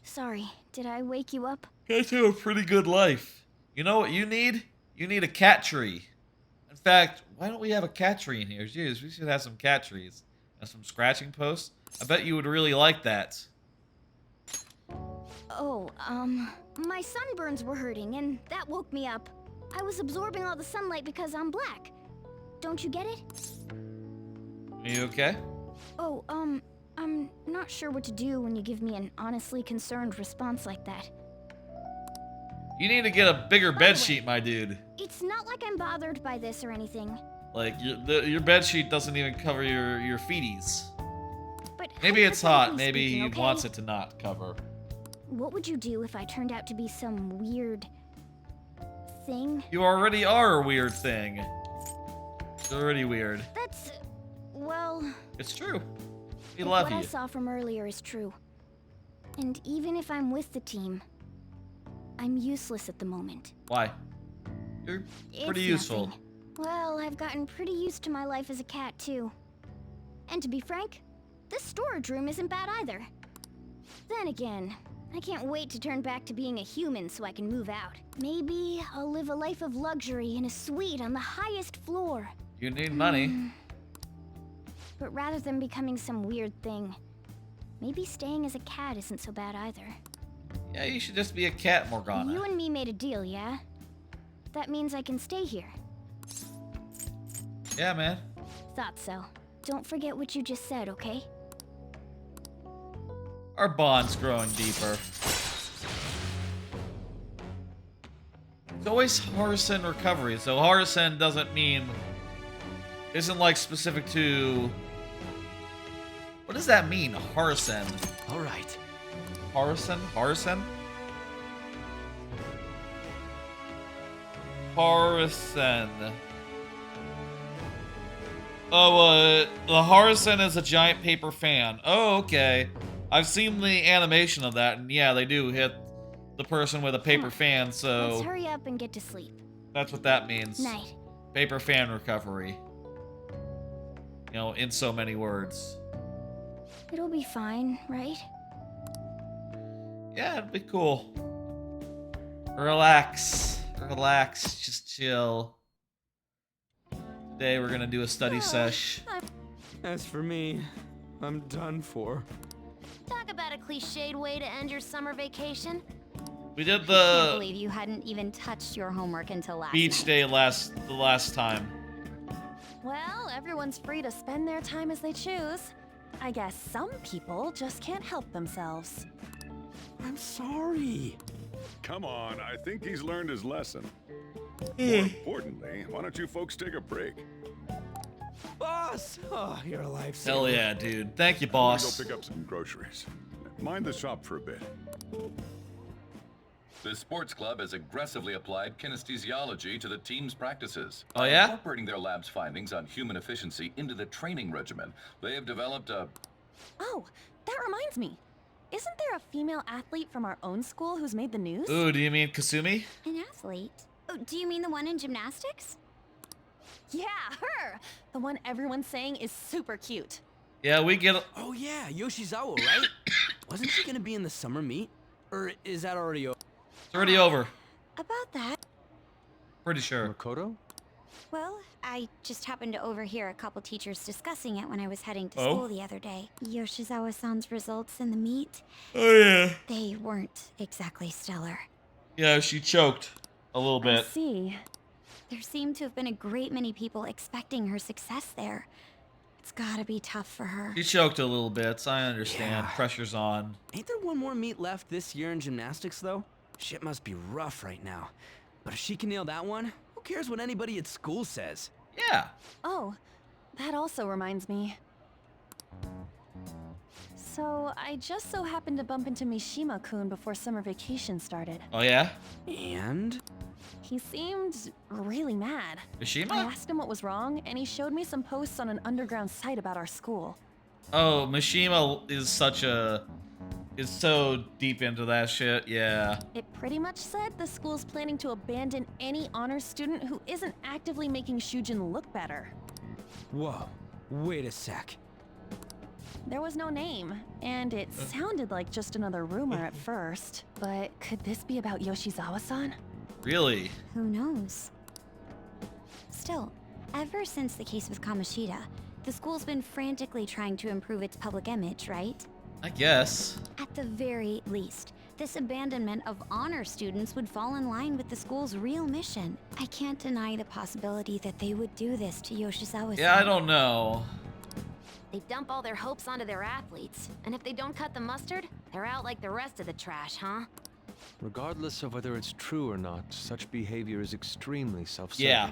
Sorry, did I wake you up? Cats have a pretty good life. You know what you need? You need a cat tree. In fact, why don't we have a cat tree in here? Jeez, we should have some cat trees. And some scratching posts. I bet you would really like that. Oh, my sunburns were hurting, and that woke me up. I was absorbing all the sunlight because I'm black. Don't you get it? Are you okay? Oh, I'm not sure what to do when you give me an honestly concerned response like that. You need to get a bigger bed sheet, my dude. It's not like I'm bothered by this or anything. Like, your bed sheet doesn't even cover your feeties. But maybe it's hot. Maybe speaking, he okay? wants it to not cover. What would you do if I turned out to be some weird thing? You already are a weird thing. You're already weird. That's, well... It's true. We love you. What I saw from earlier is true. And even if I'm with the team, I'm useless at the moment. Why? You're pretty useful. Nothing. Well, I've gotten pretty used to my life as a cat, too. And to be frank, this storage room isn't bad either. Then again, I can't wait to turn back to being a human so I can move out. Maybe I'll live a life of luxury in a suite on the highest floor. You need money. But rather than becoming some weird thing, maybe staying as a cat isn't so bad either. Yeah, you should just be a cat, Morgana. You and me made a deal, yeah? That means I can stay here. Yeah, man. Thought so. Don't forget what you just said, okay? Our bond's growing deeper. It's always Harrison recovery, so Harrison doesn't mean... Isn't like specific to... What does that mean, Harrison? Alright. Harrison? Harrison? Harrison. Oh, the Harrison is a giant paper fan. Oh, okay. I've seen the animation of that, and yeah, they do hit the person with a paper fan, so... Let's hurry up and get to sleep. That's what that means. Night. Paper fan recovery. You know, in so many words. It'll be fine, right? Yeah, it'll be cool. Relax. Relax. Just chill. Today we're gonna do a study sesh. As for me, I'm done for. Talk about a cliched way to end your summer vacation. We did I can't the believe you hadn't even touched your homework until last beach night. day the last time. Well, everyone's free to spend their time as they choose. I guess some people just can't help themselves. I'm sorry. Come on, I think he's learned his lesson. More importantly, why don't you folks take a break? Boss! Oh, you're a lifesaver. Hell yeah, dude. Thank you, I'm boss. gonna go pick up some groceries. Mind the shop for a bit. The sports club has aggressively applied kinesthesiology to the team's practices. Oh, yeah? Incorporating their lab's findings on human efficiency into the training regimen, they have developed a... Oh, that reminds me. Isn't there a female athlete from our own school who's made the news? Ooh, do you mean Kasumi? An athlete? Oh, do you mean the one in gymnastics? Yeah, her! The one everyone's saying is super cute. Yeah, we get... Oh yeah, Yoshizawa, right? Wasn't she gonna be in the summer meet? Or is that already over? It's already over. About that. Pretty sure. Makoto? Well, I just happened to overhear a couple teachers discussing it when I was heading to Oh? school the other day. Yoshizawa-san's results in the meet. Oh, yeah. They weren't exactly stellar. Yeah, she choked a little I bit. see. There seemed to have been a great many people expecting her success there. It's gotta be tough for her. She choked a little bit. I understand. Yeah. Pressure's on. Ain't there one more meet left this year in gymnastics, though? Shit must be rough right now. But if she can nail that one, who cares what anybody at school says? Yeah. Oh, that also reminds me. So, I just so happened to bump into Mishima-kun before summer vacation started. Oh, yeah? And? He seemed really mad. Mishima? I asked him what was wrong, and he showed me some posts on an underground site about our school. Oh, Mishima is so deep into that shit, yeah. It pretty much said the school's planning to abandon any honors student who isn't actively making Shujin look better. Whoa, wait a sec. There was no name, and it sounded like just another rumor at first. But could this be about Yoshizawa-san? Really? Who knows? Still, ever since the case with Kamoshida, the school's been frantically trying to improve its public image, right? I guess. At the very least, this abandonment of honor students would fall in line with the school's real mission. I can't deny the possibility that they would do this to Yoshizawa-san. Yeah, I don't know. They dump all their hopes onto their athletes, and if they don't cut the mustard, they're out like the rest of the trash, huh? Regardless of whether it's true or not, such behavior is extremely self-serving. Yeah.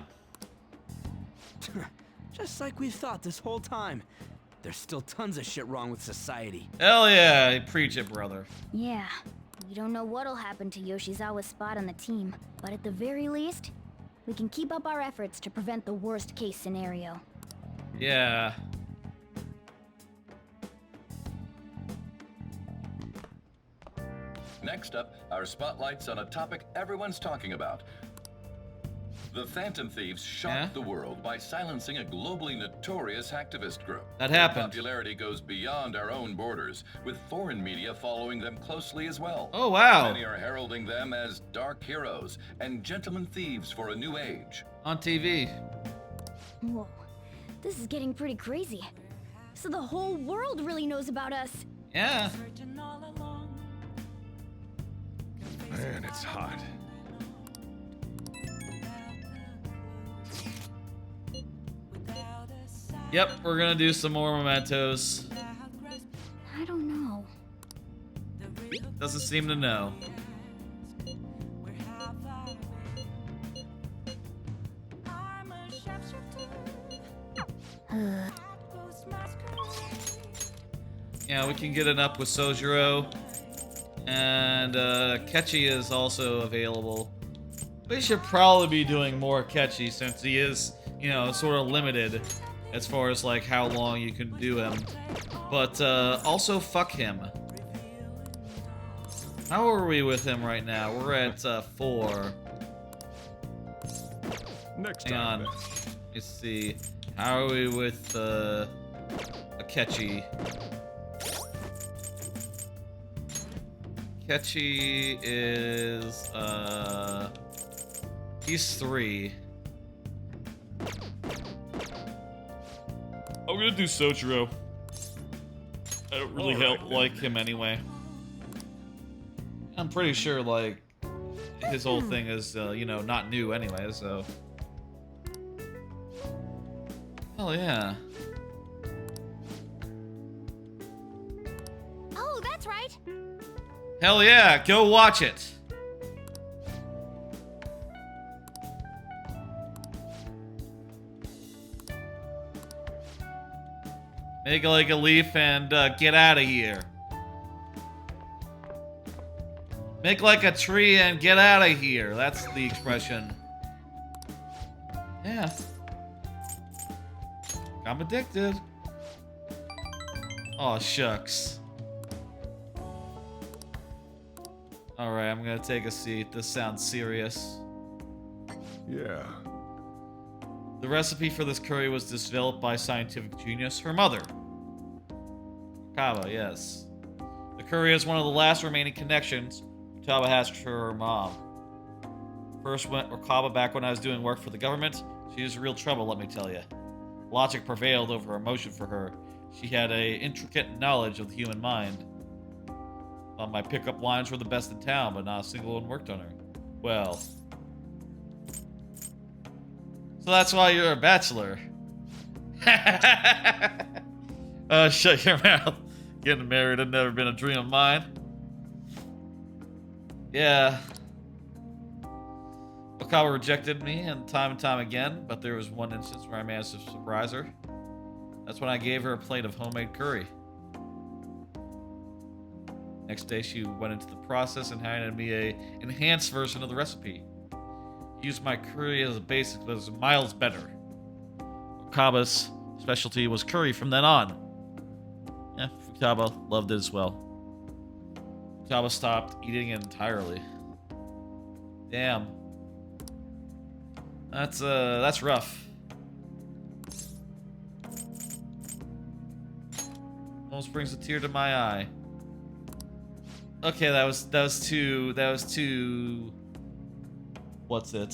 Just like we thought this whole time. There's still tons of shit wrong with society. Hell yeah, preach it, brother. Yeah, we don't know what'll happen to Yoshizawa's spot on the team, but at the very least, we can keep up our efforts to prevent the worst case scenario. Yeah. Next up, our spotlights on a topic everyone's talking about. The Phantom Thieves shocked the world by silencing a globally notorious hacktivist group. That Their happened. popularity goes beyond our own borders, with foreign media following them closely as well. Oh, wow. Many are heralding them as dark heroes and gentlemen thieves for a new age. On TV. Whoa, this is getting pretty crazy. So the whole world really knows about us. Yeah. Man, it's hot. Yep, we're gonna do some more mementos. I don't know. Doesn't seem to know. Yeah, we can get it up with Sojiro. And Ketchy is also available. We should probably be doing more Ketchy since he is, you know, sort of limited as far as like how long you can do him. But also fuck him. How are we with him right now? We're at 4. Next Hang on. Let's see. How are we with Akechi? Akechi is he's 3. I'm gonna do Sojiro. I don't really like him anyway. I'm pretty sure like his whole thing is you know, not new anyway, so. Hell yeah. Oh, that's right. Hell yeah, go watch it. Make like a leaf and get out of here. Make like a tree and get out of here. That's the expression. Yeah. I'm addicted. Oh, shucks. Alright, I'm gonna take a seat. This sounds serious. Yeah. The recipe for this curry was developed by scientific genius, her mother. Futaba, yes. The curry is one of the last remaining connections Futaba has to her mom. First went Futaba back when I was doing work for the government. She was real trouble, let me tell you. Logic prevailed over emotion for her. She had a intricate knowledge of the human mind. Thought my pickup lines were the best in town, but not a single one worked on her. Well. So that's why you're a bachelor. Shut your mouth. Getting married had never been a dream of mine. Yeah. Futaba rejected me and time again, but there was one instance where I managed to surprise her. That's when I gave her a plate of homemade curry. Next day, she went into the process and handed me a enhanced version of the recipe. Used my curry as a basic, but it was miles better. Futaba's specialty was curry from then on. Yeah, Futaba loved it as well. Futaba stopped eating it entirely. Damn. That's rough. Almost brings a tear to my eye. Okay, that was too what's it?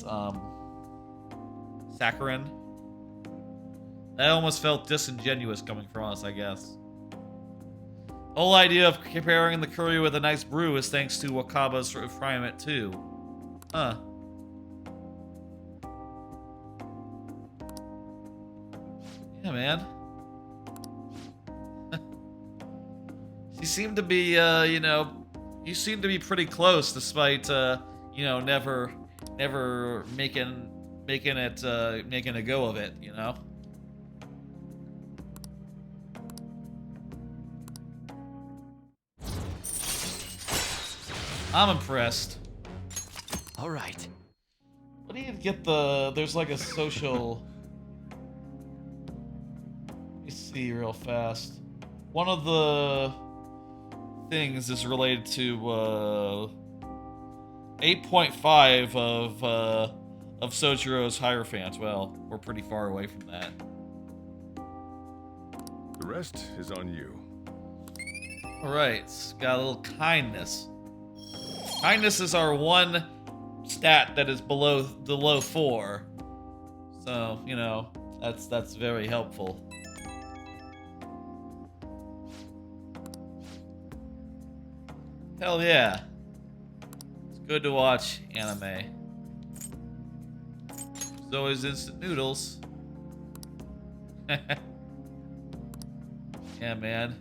Saccharine. That almost felt disingenuous coming from us, I guess. The whole idea of preparing the curry with a nice brew is thanks to Wakaba's refinement too. Huh. Yeah, man. She seemed to be, you know, you seem to be pretty close, despite, you know, never making a go of it, you know. I'm impressed. All right. What do you get the? There's like a social. Let me see real fast. One of the things is related to 8.5 of Sojiro's Hierophants. Well, we're pretty far away from that. The rest is on you. All right, got a little kindness. Kindness is our one stat that is below 4. So, you know, that's very helpful. Hell yeah. It's good to watch anime. There's always instant noodles. Yeah, man.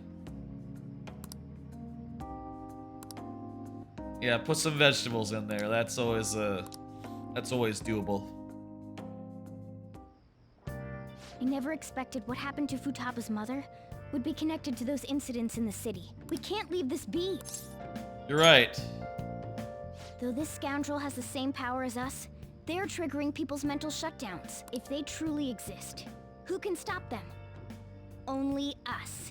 Yeah, put some vegetables in there. That's always doable. I never expected what happened to Futaba's mother would be connected to those incidents in the city. We can't leave this be. You're right. Though this scoundrel has the same power as us, they're triggering people's mental shutdowns, if they truly exist. Who can stop them? Only us.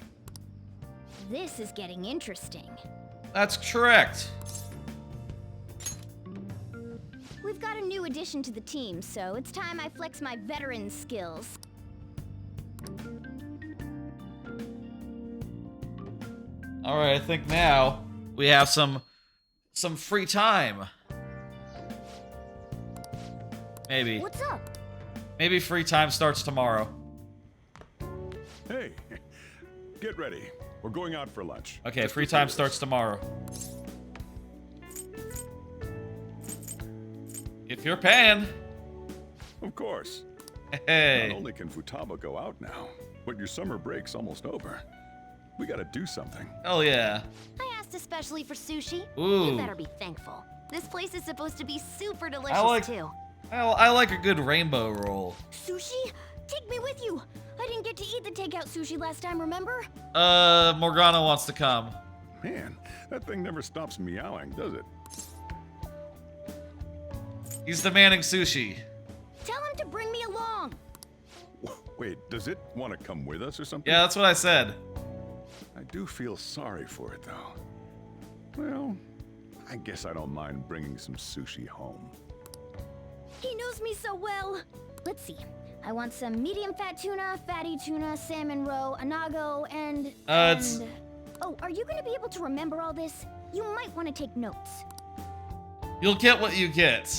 This is getting interesting. That's correct. We've got a new addition to the team, so it's time I flex my veteran skills. Alright, I think now we have some free time. Maybe. What's up? Maybe free time starts tomorrow. Hey, get ready. We're going out for lunch. Okay, Just free time starts tomorrow. If you're paying. Of course. Hey. Not only can Futaba go out now, but your summer break's almost over. We gotta do something. Hell yeah. I asked especially for sushi. Ooh. You better be thankful. This place is supposed to be super delicious too. I like a good rainbow roll. Sushi? Take me with you! I didn't get to eat the takeout sushi last time, remember? Morgana wants to come. Man, that thing never stops meowing, does it? He's demanding sushi. Tell him to bring me along. Wait, does it want to come with us or something? Yeah, that's what I said. I do feel sorry for it, though. Well, I guess I don't mind bringing some sushi home. He knows me so well. Let's see. I want some medium fat tuna, fatty tuna, salmon roe, anago, and... Oh, are you going to be able to remember all this? You might want to take notes. You'll get what you get.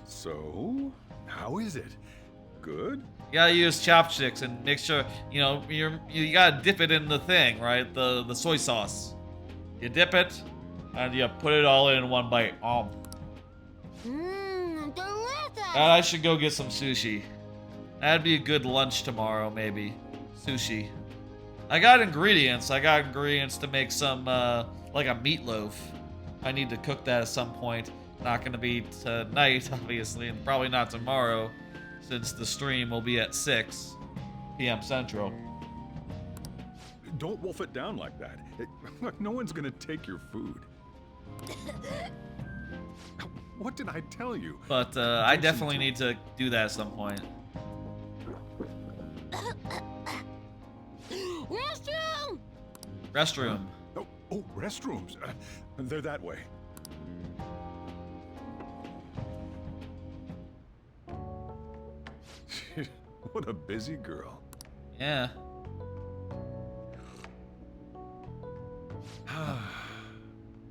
So, how is it? Good? You gotta use chopsticks and make sure, you know, you gotta dip it in the thing, right? The soy sauce. You dip it, and you put it all in one bite. Delicious! And I should go get some sushi. That'd be a good lunch tomorrow, maybe. Sushi. I got ingredients. I got ingredients to make some, like a meatloaf. I need to cook that at some point. Not gonna be tonight, obviously, and probably not tomorrow, since the stream will be at 6 p.m. Central. Don't wolf it down like that. Look, no one's gonna take your food. What did I tell you? But I definitely need to do that at some point. Restroom! Restroom. Oh, restrooms. They're that way. What a busy girl. Yeah.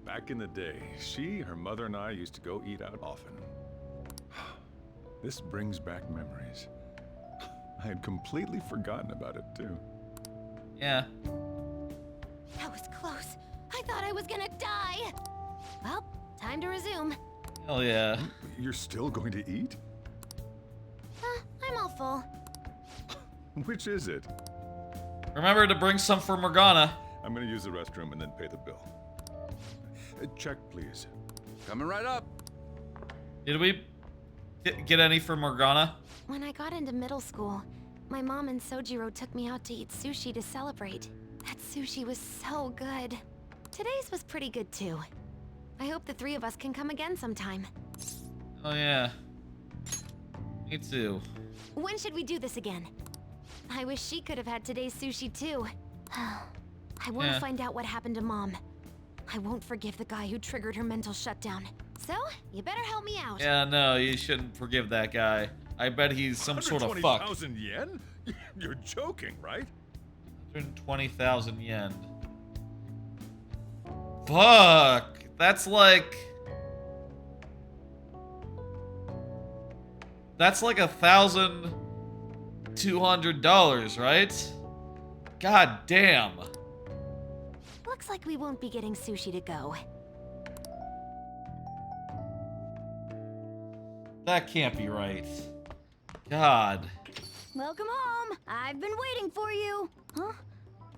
Back in the day, she, her mother, and I used to go eat out often. This brings back memories. I had completely forgotten about it, too. Yeah. That was close. I thought I was gonna die. Well, time to resume. Hell yeah. You're still going to eat? I'm all full. Which is it? Remember to bring some for Morgana. I'm gonna use the restroom and then pay the bill. Check, please. Coming right up. Did we get any for Morgana? When I got into middle school, my mom and Sojiro took me out to eat sushi to celebrate. That sushi was so good. Today's was pretty good too. I hope the three of us can come again sometime. Oh yeah. Me too. When should we do this again? I wish she could have had today's sushi too. I want to find out what happened to Mom. I won't forgive the guy who triggered her mental shutdown. So, you better help me out. Yeah, no, you shouldn't forgive that guy. I bet he's some sort of fuck. 120,000 yen? You're joking, right? 120,000 yen. Fuck! That's like $1,200, right? God damn. Looks like we won't be getting sushi to go. That can't be right. God. Welcome home. I've been waiting for you. Huh?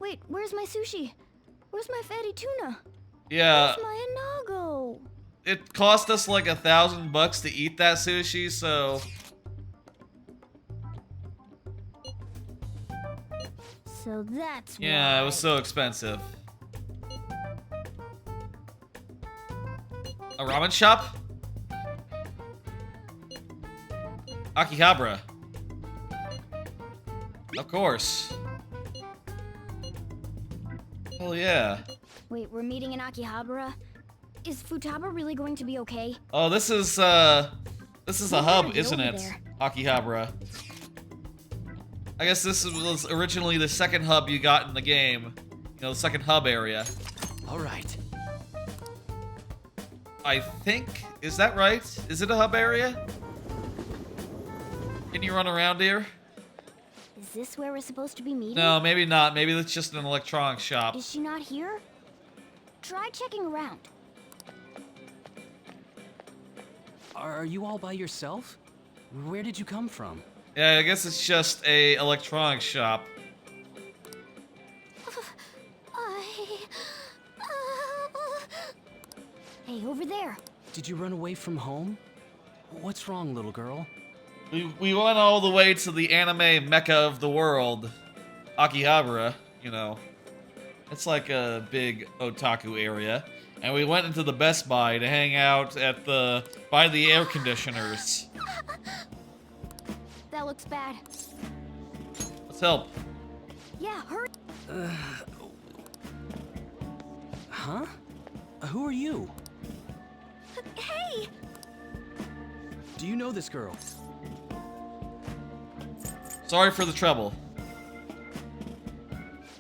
Wait, where's my sushi? Where's my fatty tuna? Yeah. Where's my anago? It cost us like $1,000 to eat that sushi, so. So that's why. Yeah, it was so expensive. A ramen shop? Akihabara. Of course. Hell yeah. Wait, we're meeting in Akihabara? Is Futaba really going to be okay? Oh, this is a hub, gotta isn't get it? over there. Akihabara. I guess this was originally the second hub you got in the game. You know, the second hub area. All right. I think, is that right? Is it a hub area? Can you run around here? Is this where we're supposed to be meeting? No, maybe not. Maybe it's just an electronics shop. Is she not here? Try checking around. Are you all by yourself? Where did you come from? Yeah, I guess it's just a electronics shop. Hey, over there. Did you run away from home? What's wrong, little girl? We went all the way to the anime mecca of the world, Akihabara, you know. It's like a big otaku area. And we went into the Best Buy to hang out at by the air conditioners. That looks bad. Let's help. Yeah, hurry. Huh? Who are you? Hey! Do you know this girl? Sorry for the trouble.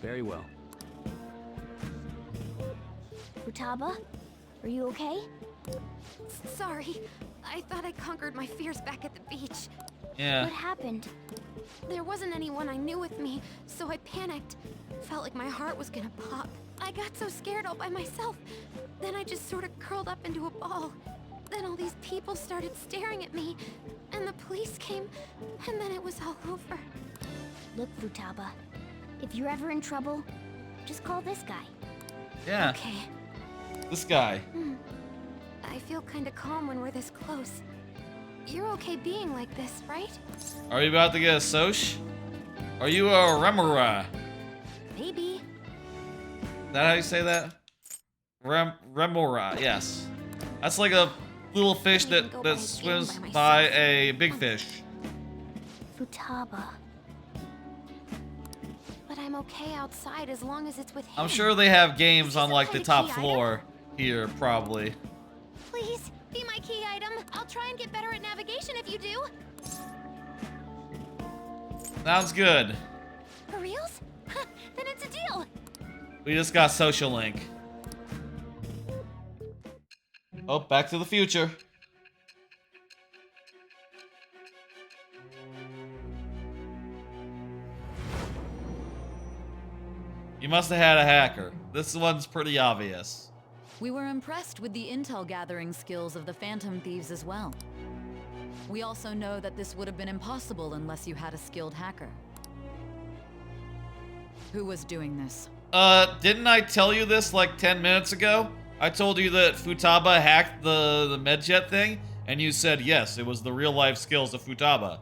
Very well. Futaba, are you okay? Sorry. I thought I conquered my fears back at the beach. Yeah. What happened? There wasn't anyone I knew with me, so I panicked. Felt like my heart was gonna pop. I got so scared all by myself. Then I just sort of curled up into a ball. Then all these people started staring at me, and the police came, and then it was all over. Look, Futaba, if you're ever in trouble, just call this guy. Yeah. Okay. This guy. I feel kinda calm when we're this close. You're okay being like this, right? Are you about to get a Soch? Are you a Remora? Maybe. Is that how you say that? Remora, yes. That's like a little fish that swims by a big fish. Futaba. But I'm okay outside as long as it's with him. I'm sure they have games on like the top floor here, probably. Please, be my key item. I'll try and get better at navigation if you do. Sounds good. For reals? Then it's a deal. We just got Social Link. Oh, Back to the Future. You must have had a hacker. This one's pretty obvious. We were impressed with the intel gathering skills of the Phantom Thieves as well. We also know that this would have been impossible unless you had a skilled hacker. Who was doing this? Didn't I tell you this like 10 minutes ago? I told you that Futaba hacked the medjet thing, and you said yes, it was the real-life skills of Futaba.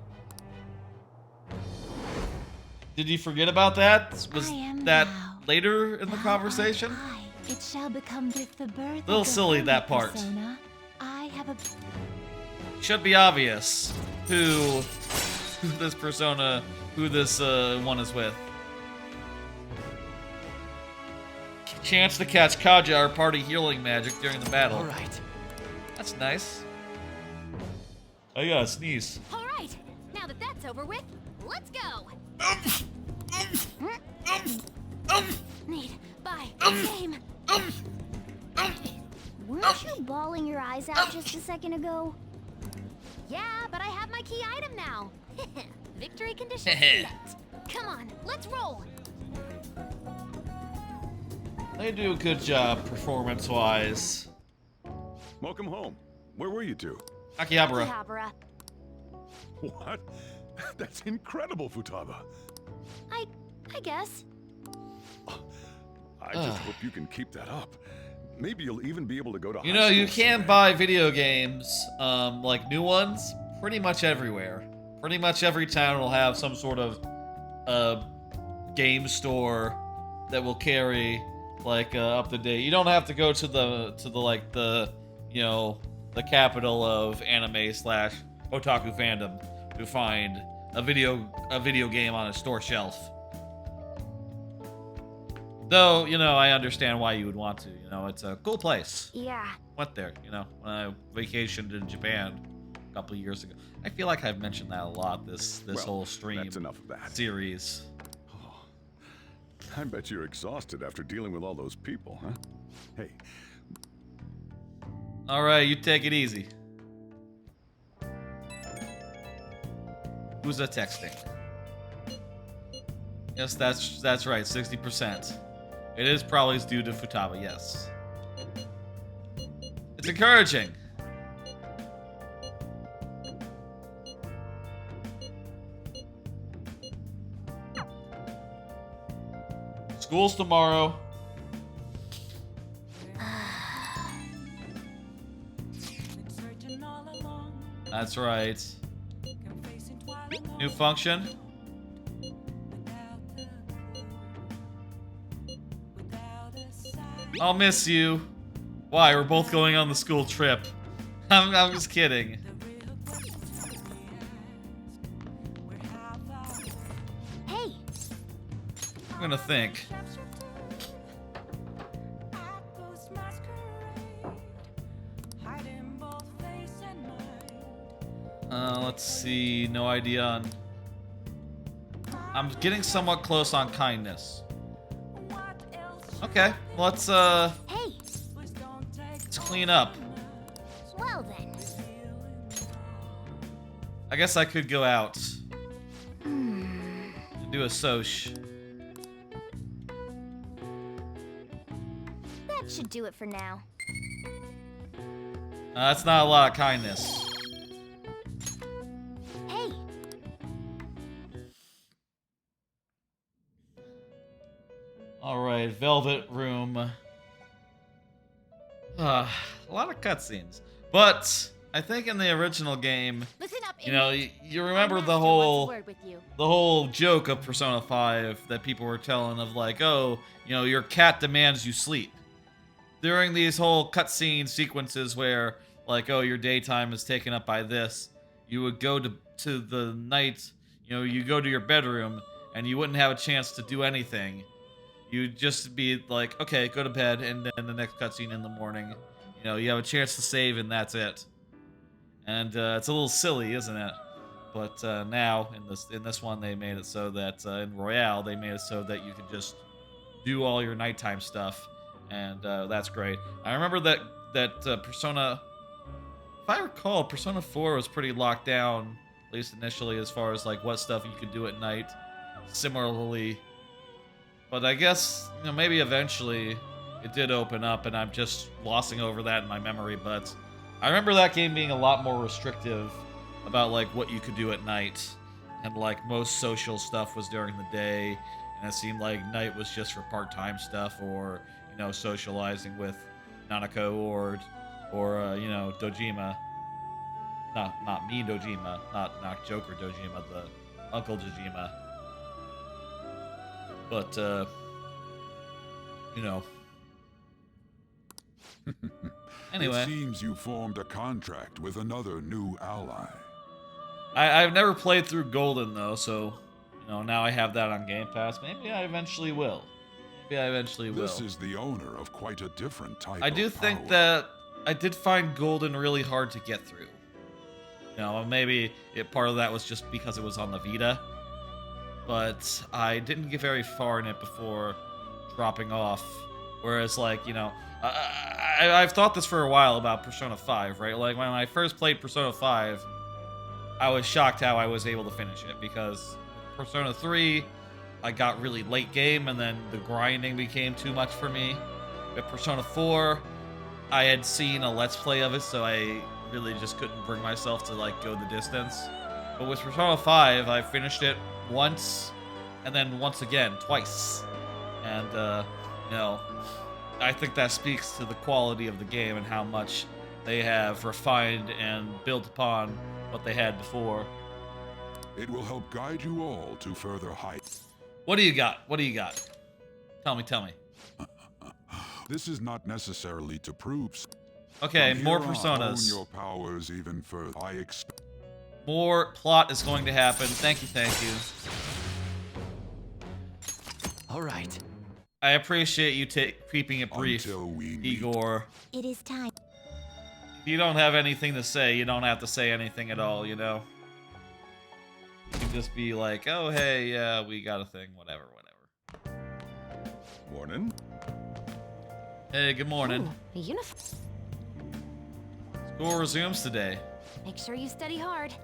Did you forget about that? Was that later in the conversation? It shall become with the birth Little of silly, your that part. persona. I have a... Should be obvious who this persona, who this one is with. Chance to catch Kaja, our party healing magic during the battle. All right. That's nice. I gotta sneeze. All right. Now that that's over with, let's go. Need, buy, game. Weren't you bawling your eyes out just a second ago? Yeah, but I have my key item now. Victory conditions set. Come on, let's roll. They do a good job performance-wise. Welcome home. Where were you two? Akihabara. Akihabara. What? That's incredible, Futaba. I guess. I just hope you can keep that up. Maybe you'll even be able to go to You high know, school you can someday. buy video games, like new ones, pretty much everywhere. Pretty much every town will have some sort of game store that will carry like up to date. You don't have to go to the you know, the capital of anime / otaku fandom to find a video game on a store shelf. Though, you know, I understand why you would want to. You know, it's a cool place. Yeah. Went there, you know, when I vacationed in Japan a couple of years ago. I feel like I've mentioned that a lot this whole stream that's enough of that. series. Oh, I bet you're exhausted after dealing with all those people, huh? Hey. All right, you take it easy. Who's that texting? Yes, that's right, 60%. It is probably due to Futaba, yes. It's encouraging. School's tomorrow. That's right. New function. I'll miss you. Why? We're both going on the school trip. I'm just kidding. Hey. I'm gonna think. Let's see. No idea on. I'm getting somewhat close on kindness. Okay, let's Hey. let's clean up. Well then. I guess I could go out. Do a soch. That should do it for now. That's not a lot of kindness. Hey. Alright, Velvet Room. A lot of cutscenes. But I think in the original game, Listen up, you know, you remember the whole joke of Persona 5 that people were telling of like, oh, you know, your cat demands you sleep. During these whole cutscene sequences where like, oh, your daytime is taken up by this, you would go to the night, you know, you go to your bedroom and you wouldn't have a chance to do anything. You'd just be like, okay, go to bed, and then the next cutscene in the morning, you know, you have a chance to save, and that's it. And it's a little silly, isn't it? But now in this one, they made it so that in Royale, they made it so that you can just do all your nighttime stuff, and that's great. I remember that Persona, if I recall, Persona 4 was pretty locked down, at least initially, as far as like what stuff you could do at night. Similarly. But I guess, you know, maybe eventually it did open up, and I'm just glossing over that in my memory, but I remember that game being a lot more restrictive about, like, what you could do at night, and, like, most social stuff was during the day, and it seemed like night was just for part-time stuff, or, you know, socializing with Nanako, or you know, Dojima. Not me Dojima, not Joker Dojima, the Uncle Dojima. But, you know. Anyway. It seems you formed a contract with another new ally. I've never played through Golden, though, so, you know, now I have that on Game Pass. Maybe I eventually will. This is the owner of quite a different type I do think that I did find Golden really hard to get through. You know, maybe part of that was just because it was on the Vita. But I didn't get very far in it before dropping off. Whereas, like, you know, I've thought this for a while about Persona 5, right? Like, when I first played Persona 5, I was shocked how I was able to finish it, because Persona 3, I got really late game, and then the grinding became too much for me. With Persona 4, I had seen a Let's Play of it, so I really just couldn't bring myself to, like, go the distance. But with Persona 5, I finished it once, and then once again, twice. And, you know, I think that speaks to the quality of the game and how much they have refined and built upon what they had before. It will help guide you all to further heights. What do you got? What do you got? Tell me. This is not necessarily to prove. Okay, From more here on, personas. Hone your powers even further. More plot is going to happen. Thank you. All right. I appreciate you keeping it brief, Igor. It is time. If you don't have anything to say, you don't have to say anything at all, you know? You can just be like, oh, hey, yeah, we got a thing, whatever. Morning. Hey, good morning. Ooh, a uniform. School resumes today. Make sure you study hard.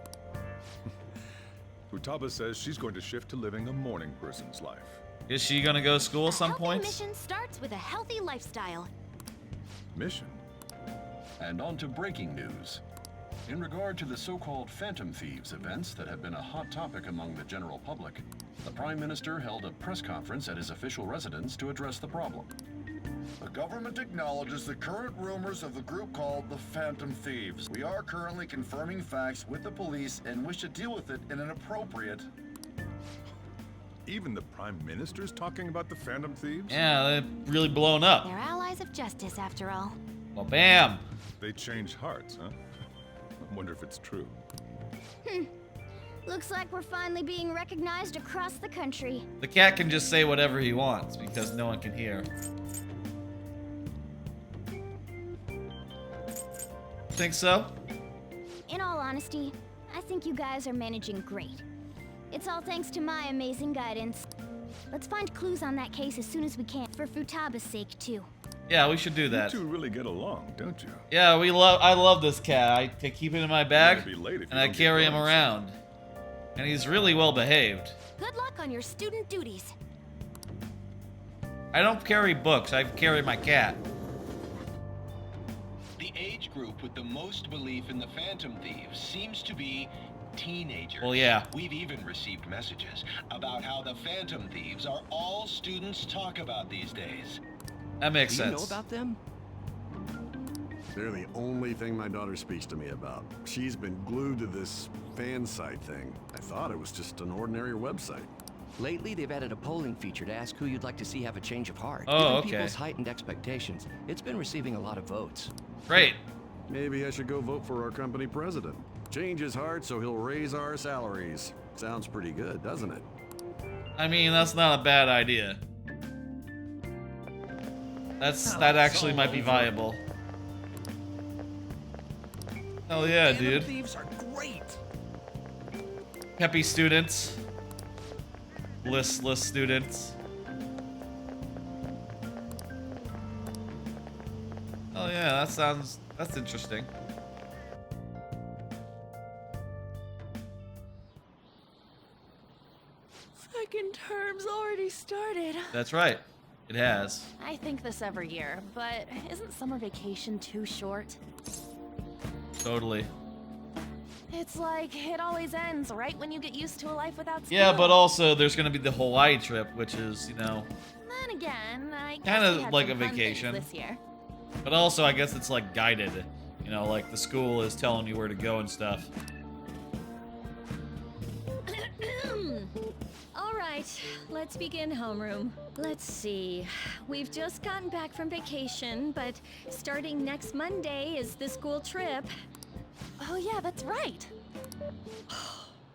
Futaba says she's going to shift to living a morning person's life. Is she gonna go to school at some point? Mission starts with a healthy lifestyle. Mission? And on to breaking news. In regard to the so-called Phantom Thieves events that have been a hot topic among the general public, the Prime Minister held a press conference at his official residence to address the problem. The government acknowledges the current rumors of the group called the Phantom Thieves. We are currently confirming facts with the police and wish to deal with it in an appropriate... Even the Prime Minister's talking about the Phantom Thieves? Yeah, they've really blown up. They're allies of justice, after all. Well, bam! They change hearts, huh? I wonder if it's true. Looks like we're finally being recognized across the country. The cat can just say whatever he wants because no one can hear. Think so? In all honesty, I think you guys are managing great. It's all thanks to my amazing guidance. Let's find clues on that case as soon as we can, for Futaba's sake, too. Yeah, we should do that. You two really get along, don't you? Yeah, I love this cat. I keep it in my bag, Be late if and you I don't carry get him going. around. And he's really well behaved. Good luck on your student duties. I don't carry books, I carry my cat. The age group with the most belief in the Phantom Thieves seems to be teenagers. Well, yeah. We've even received messages about how the Phantom Thieves are all students talk about these days. That makes Do you sense. know about them? They're the only thing my daughter speaks to me about. She's been glued to this fan site thing. I thought it was just an ordinary website. Lately, they've added a polling feature to ask who you'd like to see have a change of heart. Oh, Given okay. people's heightened expectations, it's been receiving a lot of votes. Great. Maybe I should go vote for our company president. Change his heart so he'll raise our salaries. Sounds pretty good, doesn't it? I mean, that's not a bad idea. That actually might be viable. Hell yeah, dude. Thieves are great. Peppy students. Listless students. Oh yeah, that's interesting. Second term's already started. That's right. It has. I think this every year, but isn't summer vacation too short? Totally. It's like it always ends right when you get used to a life without school. Yeah, but also there's gonna be the Hawaii trip, which is, you know, Then again, I guess Kinda we had like some a fun things vacation. this year. but also I guess it's like guided. You know, like the school is telling you where to go and stuff. All right, let's begin homeroom. Let's see. We've just gotten back from vacation, but starting next Monday is the school trip. Oh yeah, that's right.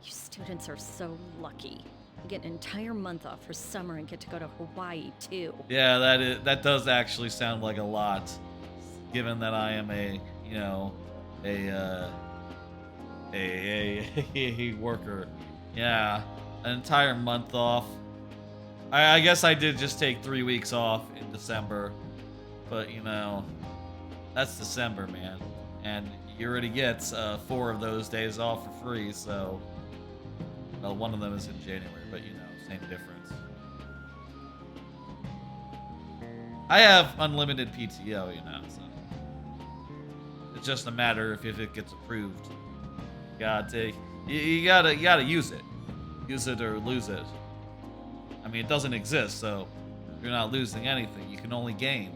You students are so lucky. You get an entire month off for summer and get to go to Hawaii too. Yeah, that does actually sound like a lot, given that I am a, you know, a worker. Yeah, an entire month off. I guess I did just take 3 weeks off in December, but you know, that's December, man, and you already get 4 of those days off for free. So, well, one of them is in January, but you know, same difference. I have unlimited PTO, you know, so it's just a matter of if it gets approved. You gotta use it. Use it or lose it. I mean, it doesn't exist, so you're not losing anything. You can only gain.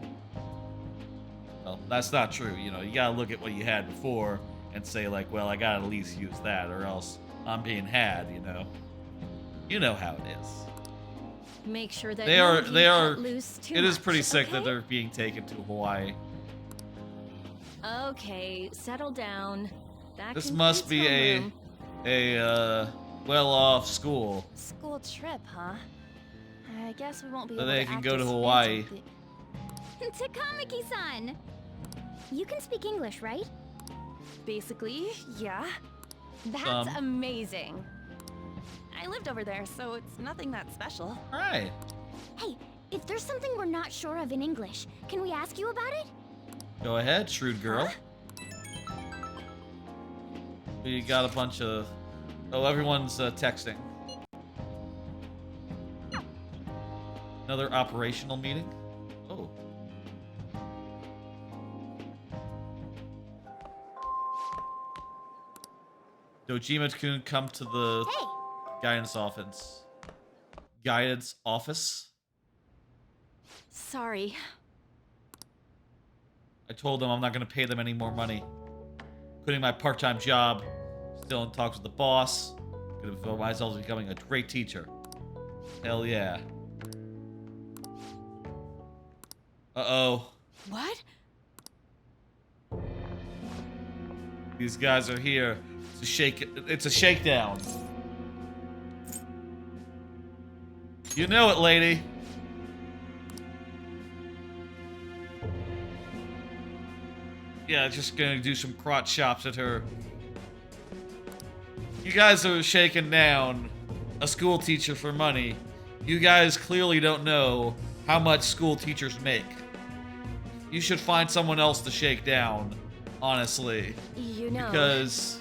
Well, that's not true. You know, you gotta look at what you had before and say like, well, I gotta at least use that, or else I'm being had. You know. You know how it is. Make sure that They none are. of you They are. cut loose too It is much, pretty sick okay? that they're being taken to Hawaii. Okay, settle down. That This must be concludes a homeroom. well-off school. School trip, huh? I guess we won't be So able they to can act go to as Hawaii. Phantom Takamaki-san! You can speak English, right? Basically, yeah. That's Some. amazing. I lived over there, so it's nothing that special. Right. Hey, if there's something we're not sure of in English, can we ask you about it? Go ahead, shrewd girl. We got a bunch of. Oh, everyone's texting. Another operational meeting. Oh. Dojima-kun, come to the guidance office. Guidance office? Sorry. I told them I'm not going to pay them any more money. Quitting my part-time job. Still in talks with the boss. Gonna feel myself as becoming a great teacher. Hell yeah. Uh-oh. What? These guys are here to shake. It's a shakedown. You know it, lady. Yeah, just gonna do some crotch chops at her. You guys are shaking down a school teacher for money. You guys clearly don't know how much school teachers make. You should find someone else to shake down, honestly. You know. Because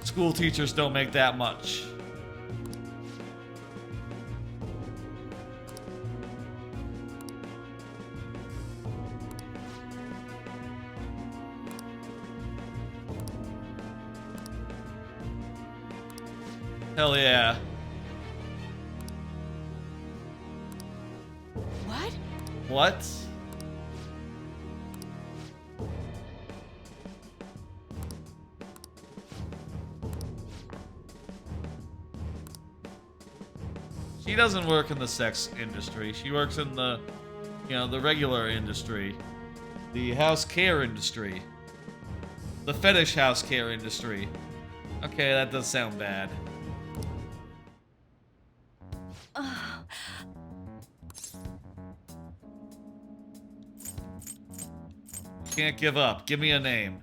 school teachers don't make that much. Hell yeah. What? What? She doesn't work in the sex industry. She works in the, you know, the regular industry. The house care industry. The fetish house care industry. Okay, that does sound bad. Can't give up. Give me a name.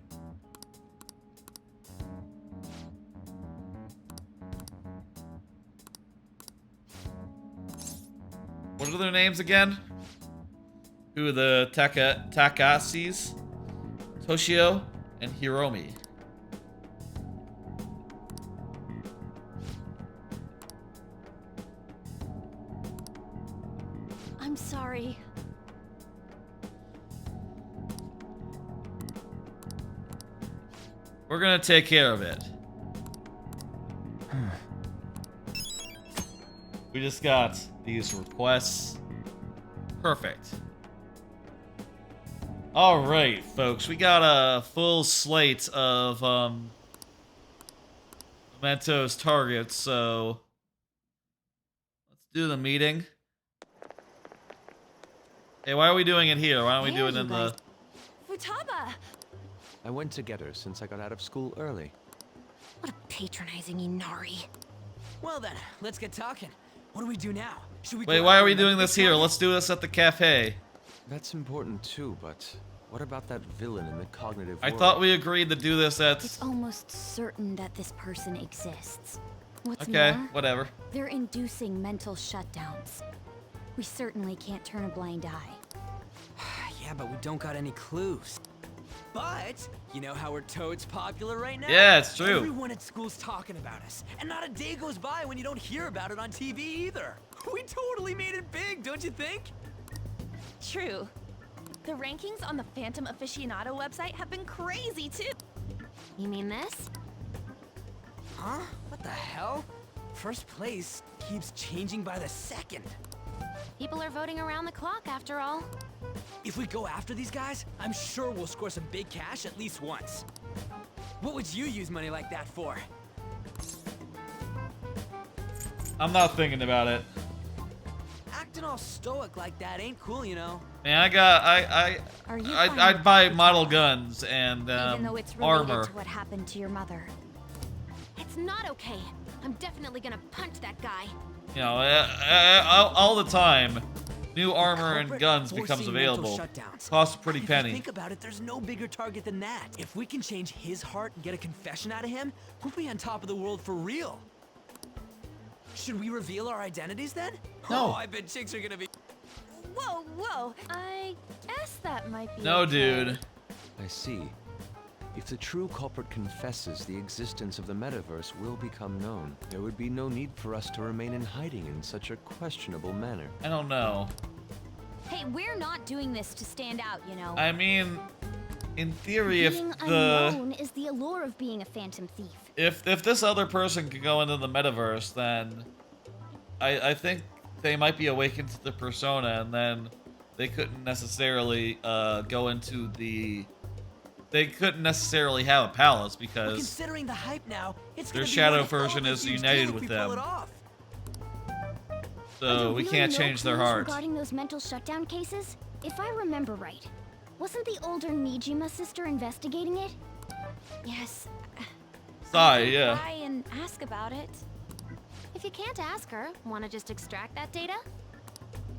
What are their names again? Who are the Takashis? Toshio and Hiromi. I'm sorry. We're gonna take care of it. We just got these requests. Perfect. Alright, folks. We got a full slate of Mementos targets, so let's do the meeting. Hey, why are we doing it here? Why don't we do it in the... Futaba! I went to get her since I got out of school early. What a patronizing Inari. Well then, let's get talking. What do we do now? Should we Wait, why are we doing this here? Let's do this at the cafe. That's important too, but what about that villain in the cognitive I world? thought we agreed to do this at... It's almost certain that this person exists. What's Okay, more, whatever. they're inducing mental shutdowns. We certainly can't turn a blind eye. Yeah, but we don't got any clues. But, you know how we're toads popular right now? Yeah, it's true. Everyone at school's talking about us. And not a day goes by when you don't hear about it on TV either. We totally made it big, don't you think? True. The rankings on the Phantom Aficionado website have been crazy too. You mean this? Huh? What the hell? First place keeps changing by the second. People are voting around the clock after all. If we go after these guys, I'm sure we'll score some big cash at least once. What would you use money like that for? I'm not thinking about it. Acting all stoic like that ain't cool, you know. Man, I'd buy model guns and Even though it's related armor. to what happened to your mother. It's not okay. I'm definitely gonna punch that guy. You know, all the time, new armor and guns becomes available. Costs a pretty penny. Think about it, there's no bigger target than that. If we can change his heart and get a confession out of him, we'll be on top of the world for real. Should we reveal our identities then? No. Oh, I bet chicks are gonna be... Whoa, whoa. I guess that might be No, okay. dude. I see. If the true culprit confesses, the existence of the metaverse will become known. There would be no need for us to remain in hiding in such a questionable manner. I don't know. Hey, we're not doing this to stand out, you know. I mean, in theory, if Being the... unknown is the allure of being a phantom thief. If this other person could go into the metaverse, then I think they might be awakened to the persona, and then they couldn't necessarily go into the... They couldn't necessarily have a palace But because considering the hype now, it's their gonna be shadow one hell of version a is huge united deal if with we pull them. it off. Are So there we really can't no change their clues heart. regarding those mental shutdown cases? If I remember right, Wasn't the older Nijima sister investigating it? Yes. Sorry, yeah. Try and ask about it. If you can't ask her, wanna just extract that data?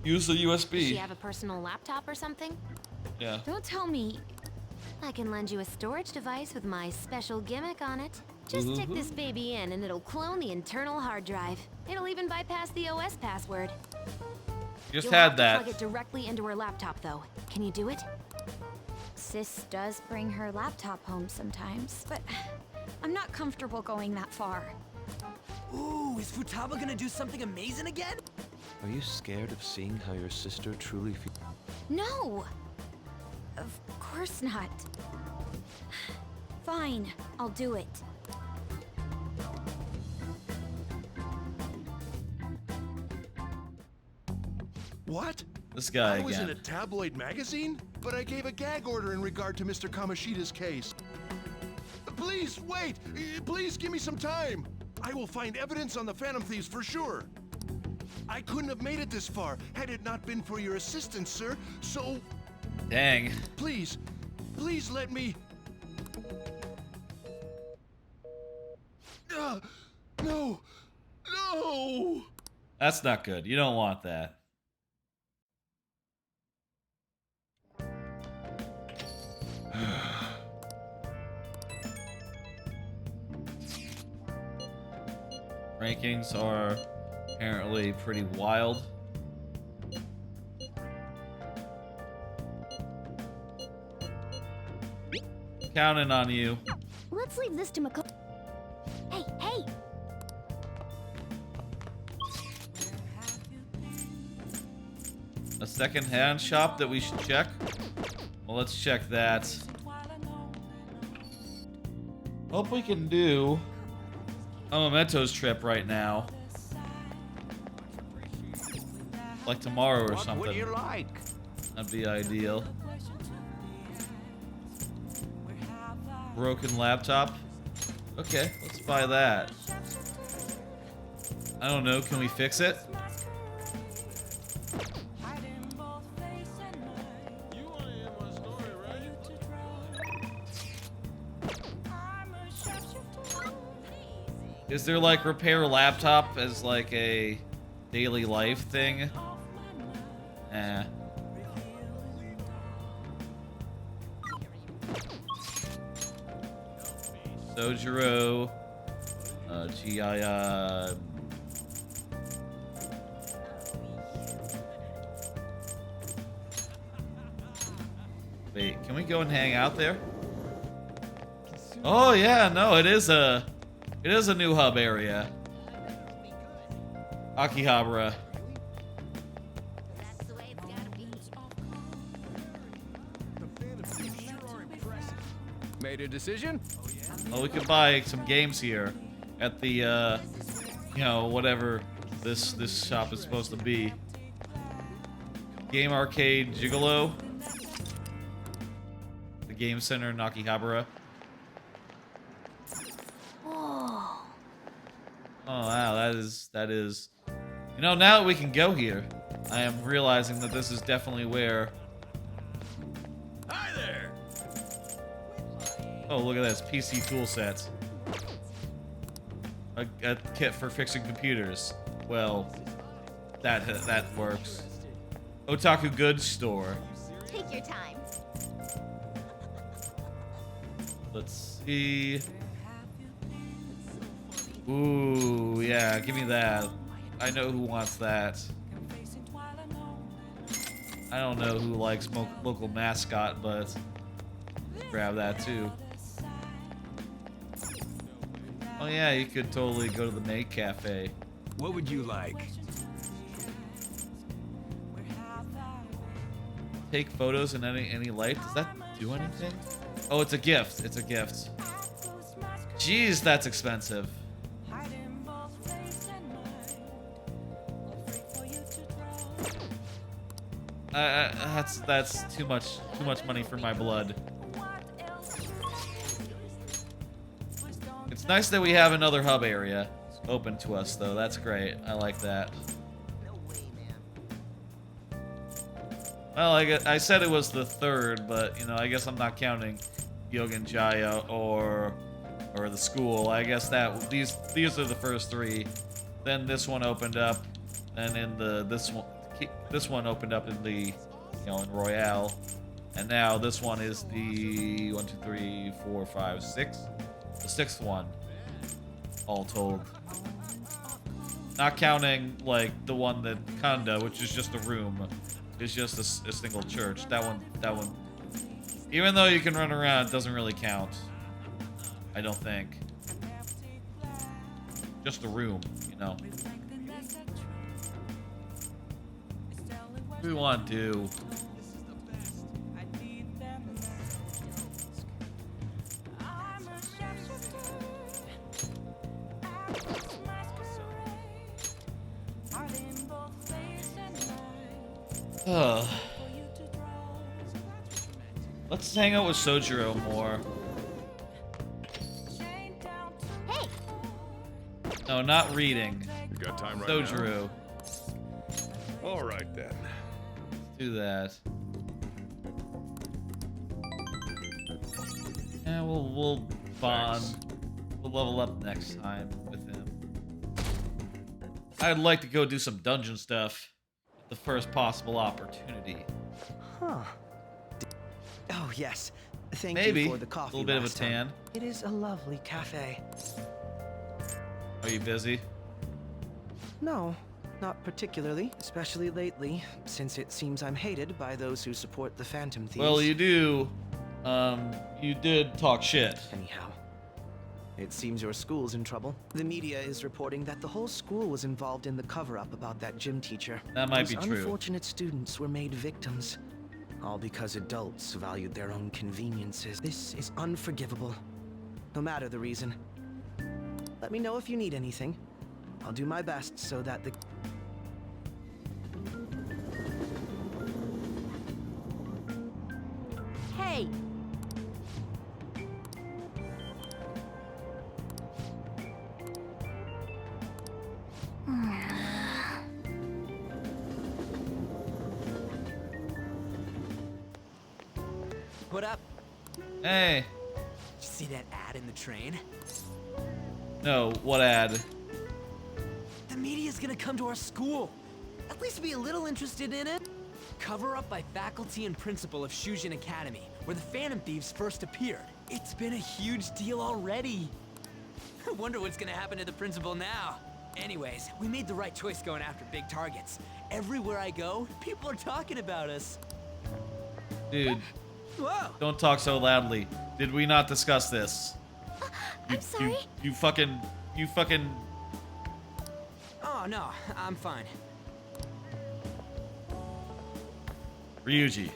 Use the Does USB. she have a personal laptop or something? Yeah. Don't tell me. I can lend you a storage device with my special gimmick on it. Just stick this baby in and it'll clone the internal hard drive. It'll even bypass the OS password. Just You'll had have to that. plug it directly into her laptop though. Can you do it? Sis does bring her laptop home sometimes, but I'm not comfortable going that far. Ooh, is Futaba gonna do something amazing again? Are you scared of seeing how your sister truly feels? No! Of course not. Fine, I'll do it. What? This guy I was again. in a tabloid magazine, but I gave a gag order in regard to Mr. Kamoshida's case. Please, wait! Please give me some time! I will find evidence on the Phantom Thieves for sure. I couldn't have made it this far had it not been for your assistance, sir, so... Dang. Please, please let me... No! No! That's not good. You don't want that. Rankings are apparently pretty wild. Counting on you. Let's leave this to Mako. Hey, hey! A second-hand shop that we should check? Well, let's check that. Hope we can do a Mementos trip right now. Like tomorrow or something. What would you like? That'd be ideal. Broken laptop. Okay, let's buy that. I don't know, can we fix it? Is there like repair laptop as like a daily life thing? Eh. Sojiro. GI. Wait, can we go and hang out there? Oh yeah, no, it is a new hub area. Akihabara. Made a decision? Well, we could buy some games here at the, you know, whatever this shop is supposed to be. Game Arcade Gigolo. The Game Center in Akihabara. Whoa. Oh wow, that is. You know, now that we can go here, I am realizing that this is definitely where. Hi there! Oh, look at this PC tool set. A kit for fixing computers. Well, that works. Otaku Goods Store. Take your time. Let's see. Ooh, yeah, give me that. I know who wants that. I don't know who likes local mascot, but grab that too. Oh yeah, you could totally go to the Maid Cafe. What would you like? Take photos in any light. Does that do anything? Oh, it's a gift. It's a gift. Jeez, that's expensive. That's too much money for my blood. It's nice that we have another hub area open to us, though. That's great. I like that. Well, I said it was the third, but, you know, I guess I'm not counting Yogan Jaya or the school. I guess that these are the first three. Then this one opened up, and in this one opened up in the, you know, in Royale, and now this one is the 1, 2, 3, 4, 5, 6, the sixth one, all told. Not counting like the one that Kanda, which is just a room, is just a single church. That one, even though you can run around, it doesn't really count. I don't think. Just a room, you know. What do we want to do? Let's hang out with Sojiro more. Hey! No, not reading. You got time right Sojiro. now? All right then. Let's do that. Yeah, we'll bond. Thanks. We'll level up next time with him. I'd like to go do some dungeon stuff at the first possible opportunity. Huh. Oh, yes. Thank Maybe. you for the coffee. A little bit of a last time. tan. It is a lovely cafe. Are you busy? No, not particularly, especially lately, since it seems I'm hated by those who support the Phantom Thieves. Well, you do. You did talk shit. Anyhow, it seems your school's in trouble. The media is reporting that the whole school was involved in the cover-up about that gym teacher. That might be Those true. Unfortunate students were made victims. All because adults valued their own conveniences. This is unforgivable. No matter the reason. Let me know if you need anything. I'll do my best so that the... Hey! What up? Hey. Did you see that ad in the train? No, what ad? The media's gonna come to our school. At least be a little interested in it. Cover up by faculty and principal of Shujin Academy, where the Phantom Thieves first appeared. It's been a huge deal already. I wonder what's gonna happen to the principal now. Anyways, we made the right choice going after big targets. Everywhere I go, people are talking about us. Dude. Whoa. Don't talk so loudly. Did we not discuss this? I'm sorry? You fucking... Oh, no, I'm fine. Ryuji.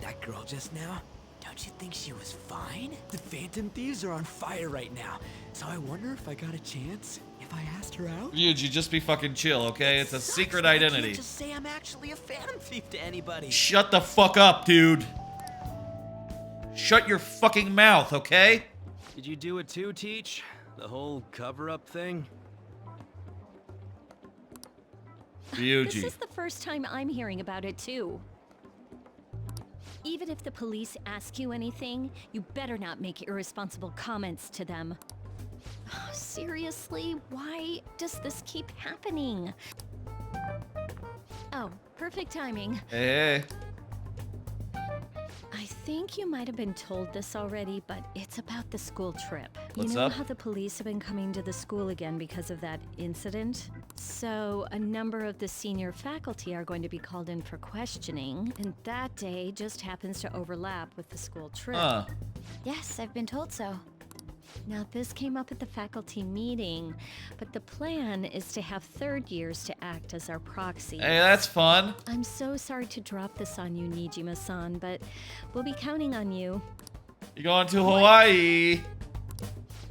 That girl just now, don't you think she was fine? The Phantom Thieves are on fire right now, so I wonder if I got a chance if I asked her out? Ryuji, just be fucking chill, okay? It's a secret identity. I can't just say I'm actually a Phantom Thief to anybody. Shut the fuck up, dude. Shut your fucking mouth, okay? Did you do it too, Teach? The whole cover-up thing? Ryuji. This is the first time I'm hearing about it, too. Even if the police ask you anything, you better not make irresponsible comments to them. Seriously, why does this keep happening? Oh, perfect timing. Hey. I think you might have been told this already, but it's about the school trip. What's you know up? how the police have been coming to the school again because of that incident? So, a number of the senior faculty are going to be called in for questioning, and that day just happens to overlap with the school trip. Huh. Yes, I've been told so. Now, this came up at the faculty meeting, but the plan is to have third years to act as our proxy. Hey, that's fun. I'm so sorry to drop this on you, Nijima-san, but we'll be counting on you. You're going to Hawaii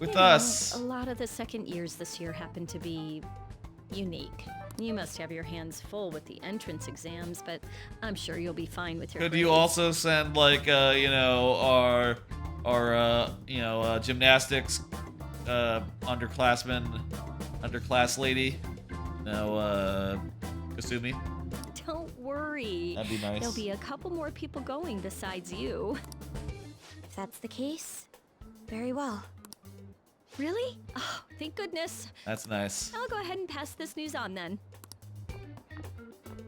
with You know, us. A lot of the second years this year happen to be unique. You must have your hands full with the entrance exams, but I'm sure you'll be fine with your Could grades. you also send, like, you know, our gymnastics underclass lady, Kasumi? Don't worry. That'd be nice. There'll be a couple more people going besides you. If that's the case, very well. Really? Oh, thank goodness. That's nice. I'll go ahead and pass this news on then.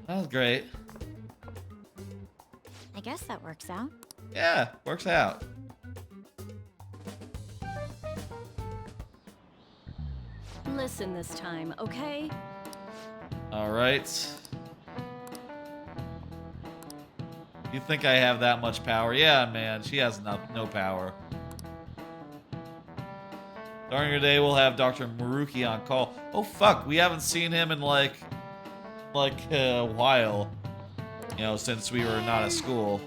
That was great. I guess that works out. Yeah, works out. Listen this time, okay? All right. You think I have that much power? Yeah, man. She has no power. During your day, we'll have Dr. Maruki on call. Oh, fuck. We haven't seen him in, like a while. You know, since we were not at school.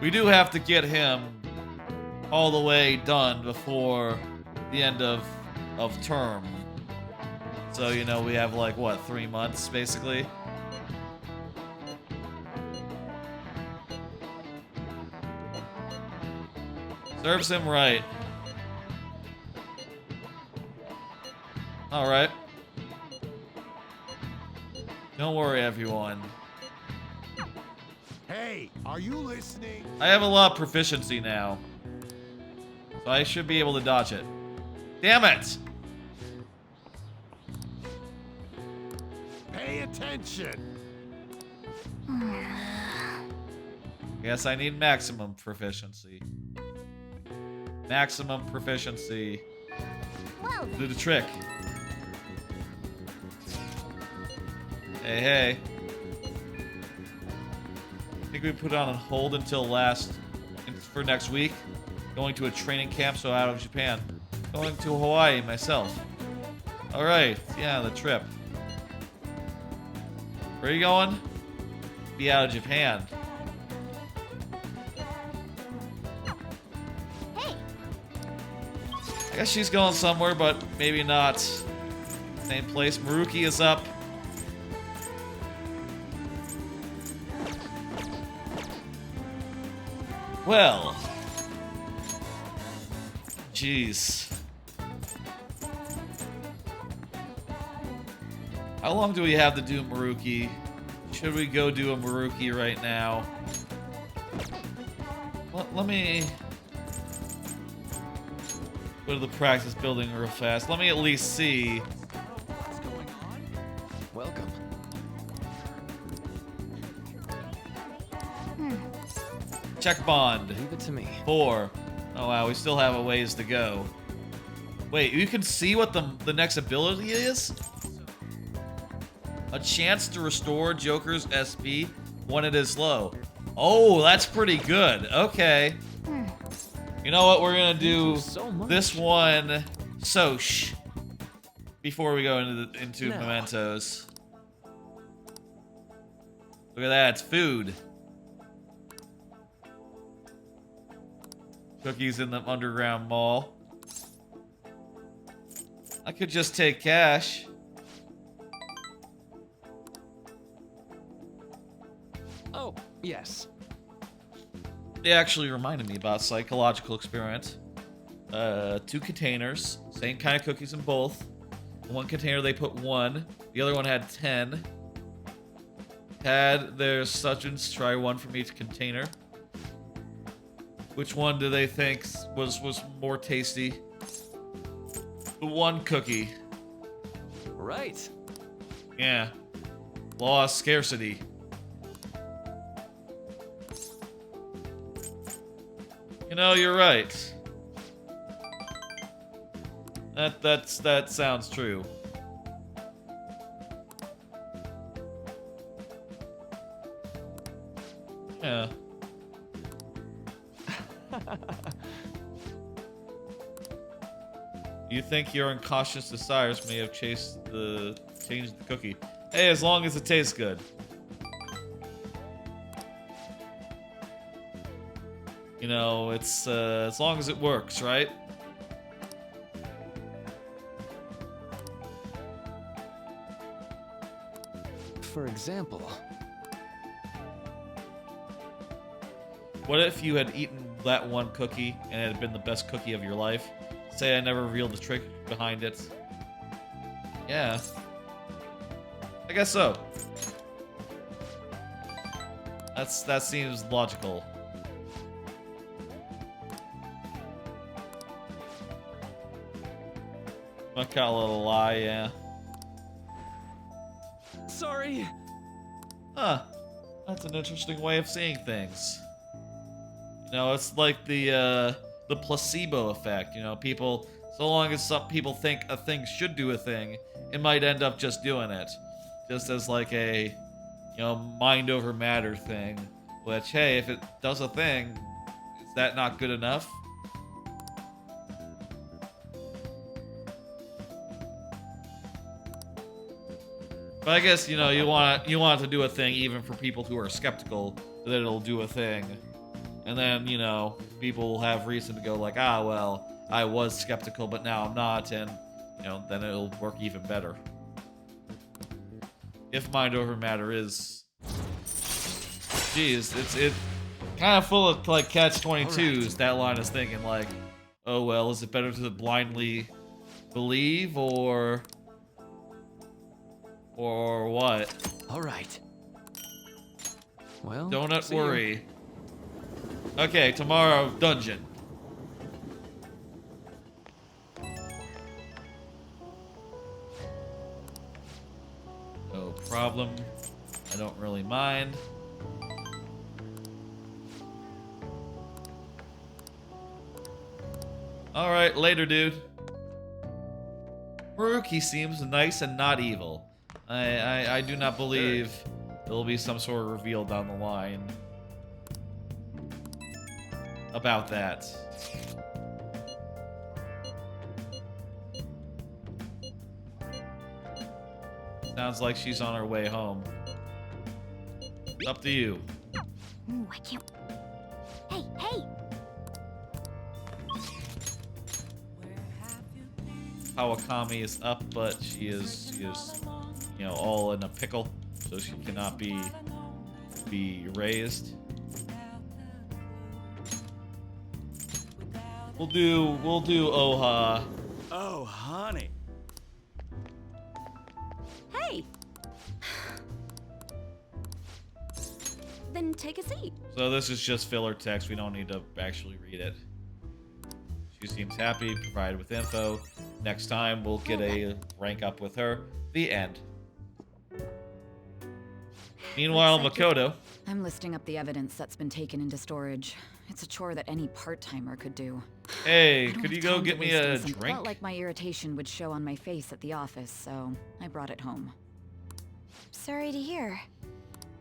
We do have to get him all the way done before the end of term. So, you know, we have, like, what, 3 months, basically? Serves him right. Alright. Don't worry, everyone. Hey, are you listening? I have a lot of proficiency now. So I should be able to dodge it. Damn it! Pay attention. Guess I need maximum proficiency. Maximum proficiency. Well, Do the trick. Hey, hey. I think we put it on hold until for next week. Going to a training camp, so out of Japan. Going to Hawaii myself. Alright, yeah, the trip. Where are you going? Be out of Japan. Hey. I guess she's going somewhere, but maybe not. Same place. Maruki is up. Well. Jeez. How long do we have to do Maruki? Should we go do a Maruki right now? Let me go to the practice building real fast. Let me at least see. What's going on? Welcome. Check bond. Leave it to me. 4. Oh wow, we still have a ways to go. Wait, you can see what the next ability is? A chance to restore Joker's SP when it is low. Oh, that's pretty good. Okay. You know what? We're gonna do this one, Soch, before we go into Mementos. Look at that. It's food. Cookies in the underground mall. I could just take cash. Oh, yes. They actually reminded me about psychological experiment. 2 containers, same kind of cookies in both. In one container they put 1, the other one had 10. Had their substance try 1 from each container. Which one do they think was more tasty? The 1 cookie. Right. Yeah. Law of scarcity. You know, you're right. That sounds true. Yeah. You think your unconscious desires may have changed the cookie. Hey, as long as it tastes good. You know, it's as long as it works, right? For example, what if you had eaten that 1 cookie and it had been the best cookie of your life? Say I never revealed the trick behind it. Yeah. I guess so. That seems logical. I call it a lie, yeah. Sorry. Huh. That's an interesting way of seeing things. You know, it's like the placebo effect. You know, people, so long as some people think a thing should do a thing, it might end up just doing it. Just as like a, you know, mind over matter thing. Which, hey, if it does a thing, is that not good enough? But I guess, you know, you want it to do a thing even for people who are skeptical that it'll do a thing. And then, you know, people will have reason to go like, ah, well, I was skeptical, but now I'm not, and, you know, then it'll work even better. If mind over matter is... Jeez, it's kind of full of, like, catch-22s, that line is thinking, like, oh, well, is it better to blindly believe, or what? All right. Well, Don't worry. Okay, tomorrow, dungeon. No problem. I don't really mind. Alright, later, dude. Maruki seems nice and not evil. I do not believe there will be some sort of reveal down the line about that. Sounds like she's on her way home. It's up to you. Ooh, I can't. Hey, hey! Kawakami is up, but she is, you know, all in a pickle, so she cannot be raised. We'll do Oha. Oh, honey. Hey! Then take a seat. So this is just filler text. We don't need to actually read it. She seems happy, provided with info. Next time, we'll get a rank up with her. The end. Meanwhile, Makoto. I'm listing up the evidence that's been taken into storage. It's a chore that any part-timer could do. Hey, could you go get me a drink? drink? Felt like my irritation would show on my face at the office, so I brought it home. Sorry to hear.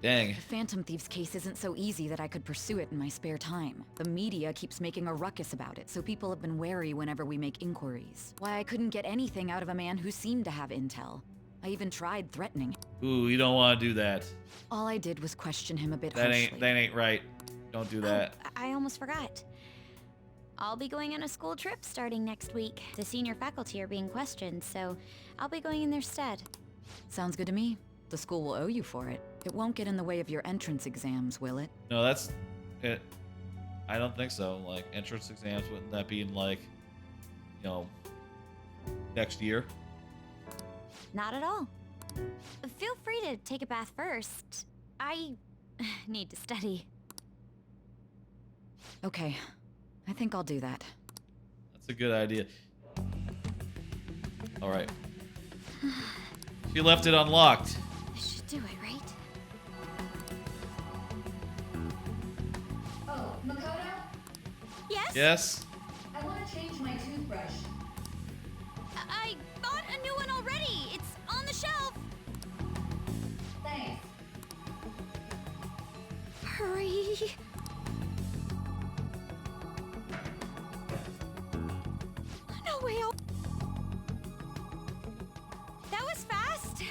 Dang. The Phantom Thieves case isn't so easy that I could pursue it in my spare time. The media keeps making a ruckus about it, so people have been wary whenever we make inquiries. Why I couldn't get anything out of a man who seemed to have intel. I even tried threatening him. Ooh, you don't want to do that. All I did was question him a bit That harshly. ain't right. Don't do that. Oh, I almost forgot. I'll be going on a school trip starting next week. The senior faculty are being questioned, so I'll be going in their stead. Sounds good to me. The school will owe you for it. It won't get in the way of your entrance exams, will it? No, that's it. I don't think so. Like, entrance exams, wouldn't that be in, like, you know, next year? Not at all. Feel free to take a bath first. I need to study. Okay. I think I'll do that. That's a good idea. Alright. She left it unlocked. I should do it, right? Oh, Makoto? Yes? Yes? I want to change my toothbrush. I bought a new one already. It's on the shelf. Thanks. Hurry. No way. That was fast.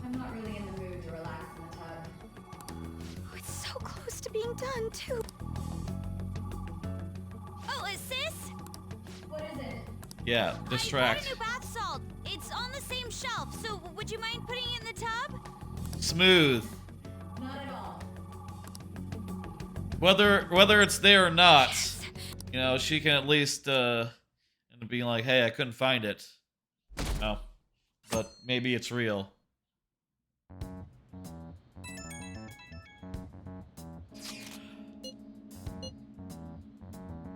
I'm not really in the mood to relax in the tub. Oh, it's so close to being done, too. Oh, sis? What is it? Yeah, I distract. bought a new bath salt. It's on the same shelf, so would you mind putting it in the tub? Smooth. Not at all. Whether it's there or not, you know, she can at least end up being like, hey, I couldn't find it. No. But maybe it's real.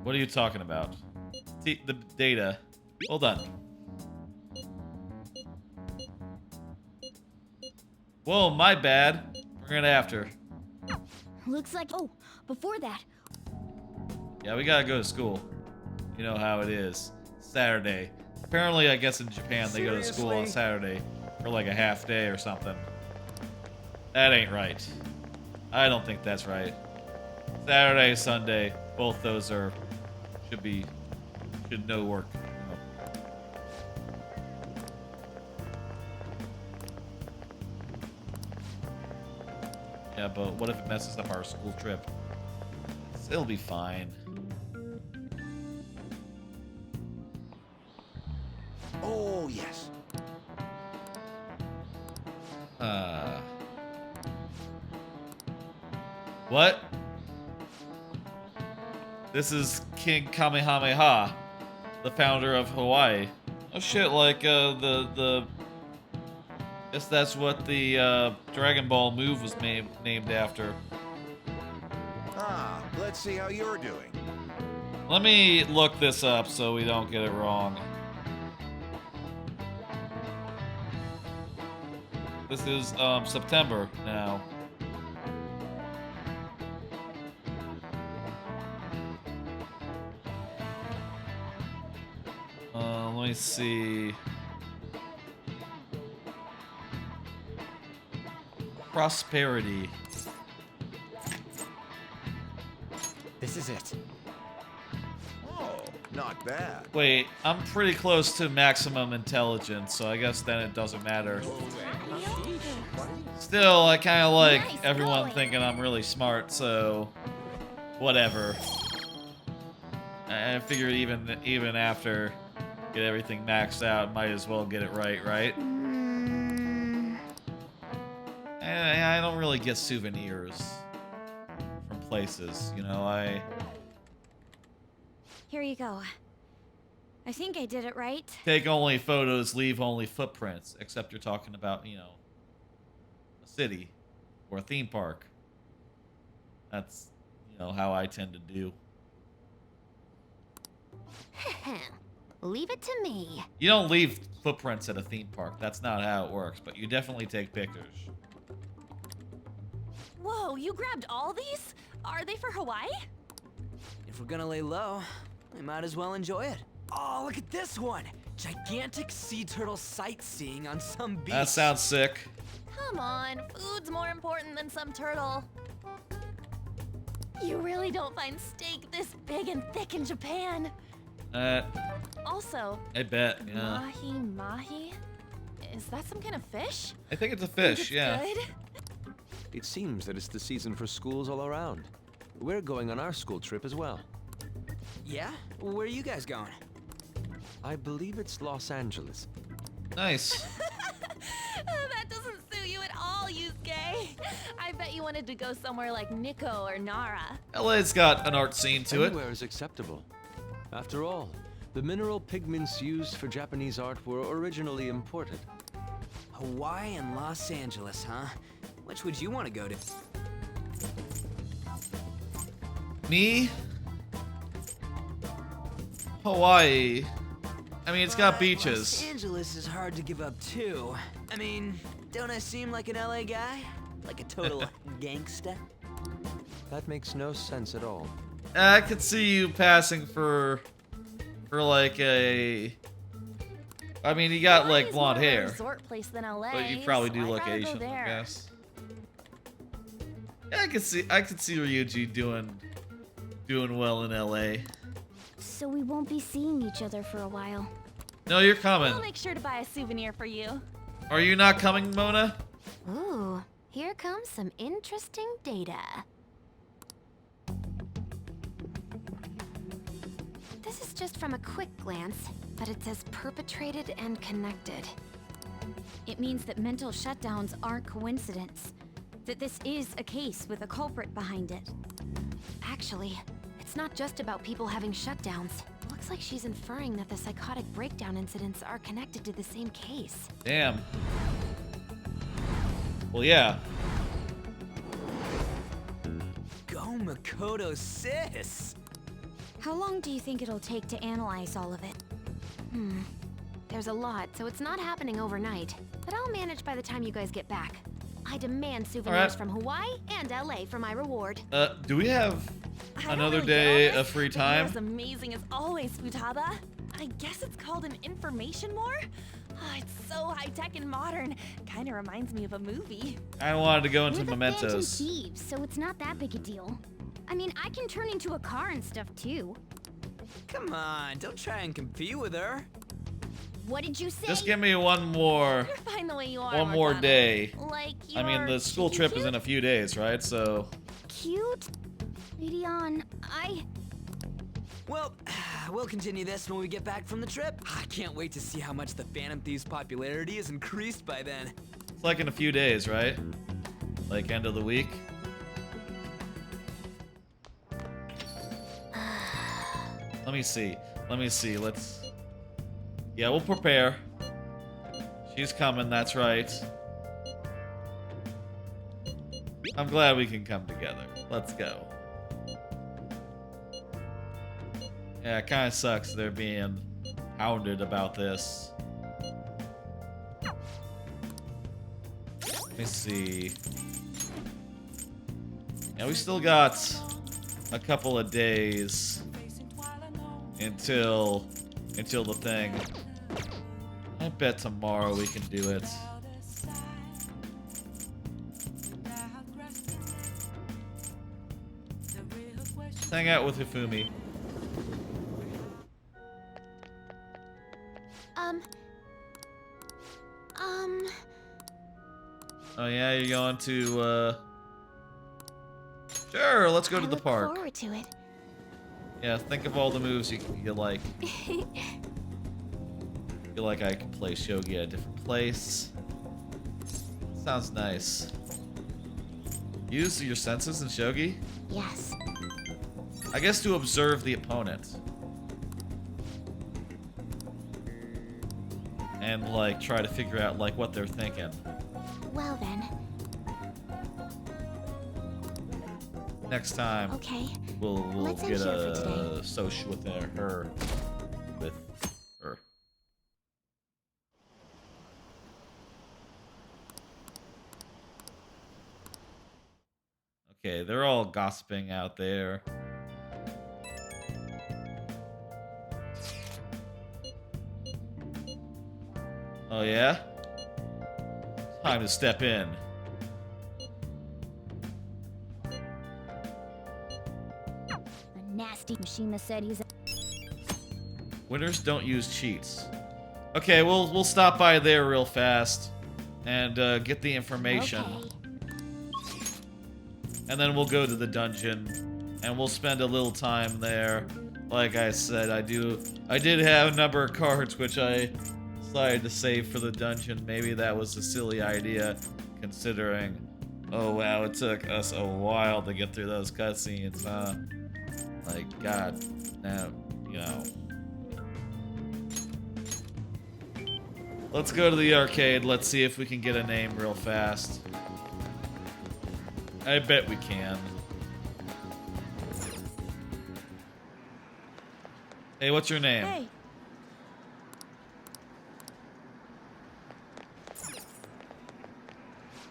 What are you talking about? The data. Hold on. Whoa, my bad. We're gonna after. Looks like. Oh, before that. Yeah, we gotta go to school. You know how it is. Saturday. Apparently, I guess in Japan they go to school on Saturday for like a half day or something. That ain't right. I don't think that's right. Saturday, Sunday, both those are should no work. Yeah, but what if it messes up our school trip? It'll be fine. Oh, yes. What? This is King Kamehameha, the founder of Hawaii. Oh shit, like guess that's what the Dragon Ball move was named after. Ah, let's see how you're doing. Let me look this up so we don't get it wrong. This is September now. Let me see. Prosperity. This is it. Oh, not bad. Wait, I'm pretty close to maximum intelligence, so I guess then it doesn't matter. Still, I kind of like everyone thinking I'm really smart, so whatever. I figured even after get everything maxed out, might as well get it right? I don't really get souvenirs from places, you know. Here you go. I think I did it right. Take only photos, leave only footprints, except you're talking about, you know, a city or a theme park. That's, you know, how I tend to do. Leave it to me. You don't leave footprints at a theme park. That's not how it works, but you definitely take pictures. Whoa, you grabbed all these? Are they for Hawaii? If we're gonna lay low, we might as well enjoy it. Oh, look at this one! Gigantic sea turtle sightseeing on some beach. That sounds sick. Come on, food's more important than some turtle. You really don't find steak this big and thick in Japan. Also, I bet, yeah. Mahi? Is that some kind of fish? I think it's a fish, yeah. Good? It seems that it's the season for schools all around. We're going on our school trip as well. Yeah? Where are you guys going? I believe it's Los Angeles. Nice. That doesn't suit you at all, Yusuke. I bet you wanted to go somewhere like Nikko or Nara. LA's got an art scene to it. Anywhere is acceptable. After all, the mineral pigments used for Japanese art were originally imported. Hawaii and Los Angeles, huh? Which would you want to go to? Me? Hawaii. I mean, it's got beaches. Los Angeles is hard to give up too. I mean, don't I seem like an LA guy? Like a total gangsta? That makes no sense at all. I could see you passing for like a. I mean, you got like blonde hair, Resort place than LA, but you probably do so look I gotta go Asian, I there. guess. Yeah, I could see Ryuji doing well in LA. So we won't be seeing each other for a while. No, you're coming. I'll make sure to buy a souvenir for you. Are you not coming, Mona? Ooh, here comes some interesting data. This is just from a quick glance, but it says perpetrated and connected. it means that mental shutdowns aren't coincidence. That this is a case with a culprit behind it. Actually, it's not just about people having shutdowns. Looks like she's inferring that the psychotic breakdown incidents are connected to the same case. Damn. Well, yeah. Go Makoto sis! How long do you think it'll take to analyze all of it? There's a lot, so it's not happening overnight. But I'll manage by the time you guys get back. I demand souvenirs from Hawaii and LA for my reward. Do we have another day of free time? As amazing as always, Futaba. I guess it's called an information war? Oh, it's so high-tech and modern. Kinda reminds me of a movie. I wanted to go into We're the Mementos. Phantom Thieves, so it's not that big a deal. I mean, I can turn into a car and stuff too. Come on, don't try and compete with her. What did you say? Just give me one more. You're fine the way you are. One more Morgana. day. Like I mean, the school trip is in a few days, right? So. Cute? Lady On, Well, we'll continue this when we get back from the trip. I can't wait to see how much the Phantom Thieves' popularity is increased by then. It's like in a few days, right? Like end of the week. Let me see. Let's. Yeah, we'll prepare. She's coming, that's right. I'm glad we can come together. Let's go. Yeah, it kind of sucks they're being hounded about this. Let me see. Yeah, we still got a couple of days until the thing. I bet tomorrow we can do it. Hang out with Hifumi. Oh yeah, you're going to, Sure, let's go to the park. forward to it. Yeah, think of all the moves you like. Feel like I can play Shogi at a different place. Sounds nice. Use your senses in Shogi? Yes. I guess to observe the opponent. And like try to figure out like what they're thinking. Well then. Next time, Okay. we'll Let's end get here for a soch with her. Okay, they're all gossiping out there. Oh yeah? Time to step in. A nasty Mishima said he's a Winners don't use cheats. Okay, we'll stop by there real fast and get the information. Okay. And then we'll go to the dungeon and we'll spend a little time there. Like I said, I did have a number of cards which I decided to save for the dungeon. Maybe that was a silly idea considering, oh wow, it took us a while to get through those cutscenes, huh? Like, god, now, you know. Let's go to the arcade. Let's see if we can get a name real fast. I bet we can. Hey, what's your name? Hey.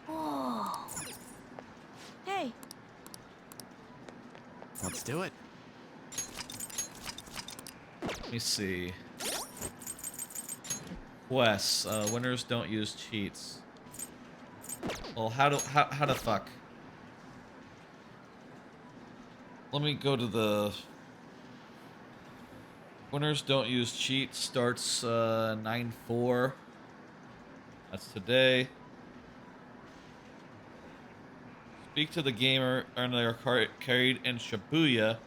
Whoa. Hey. Let's do it. Let me see. Quests. Winners don't use cheats. Well, how the fuck? Let me go to the... Winners don't use cheats. Starts 9/4. That's today. Speak to the gamer and they are carried in Shibuya.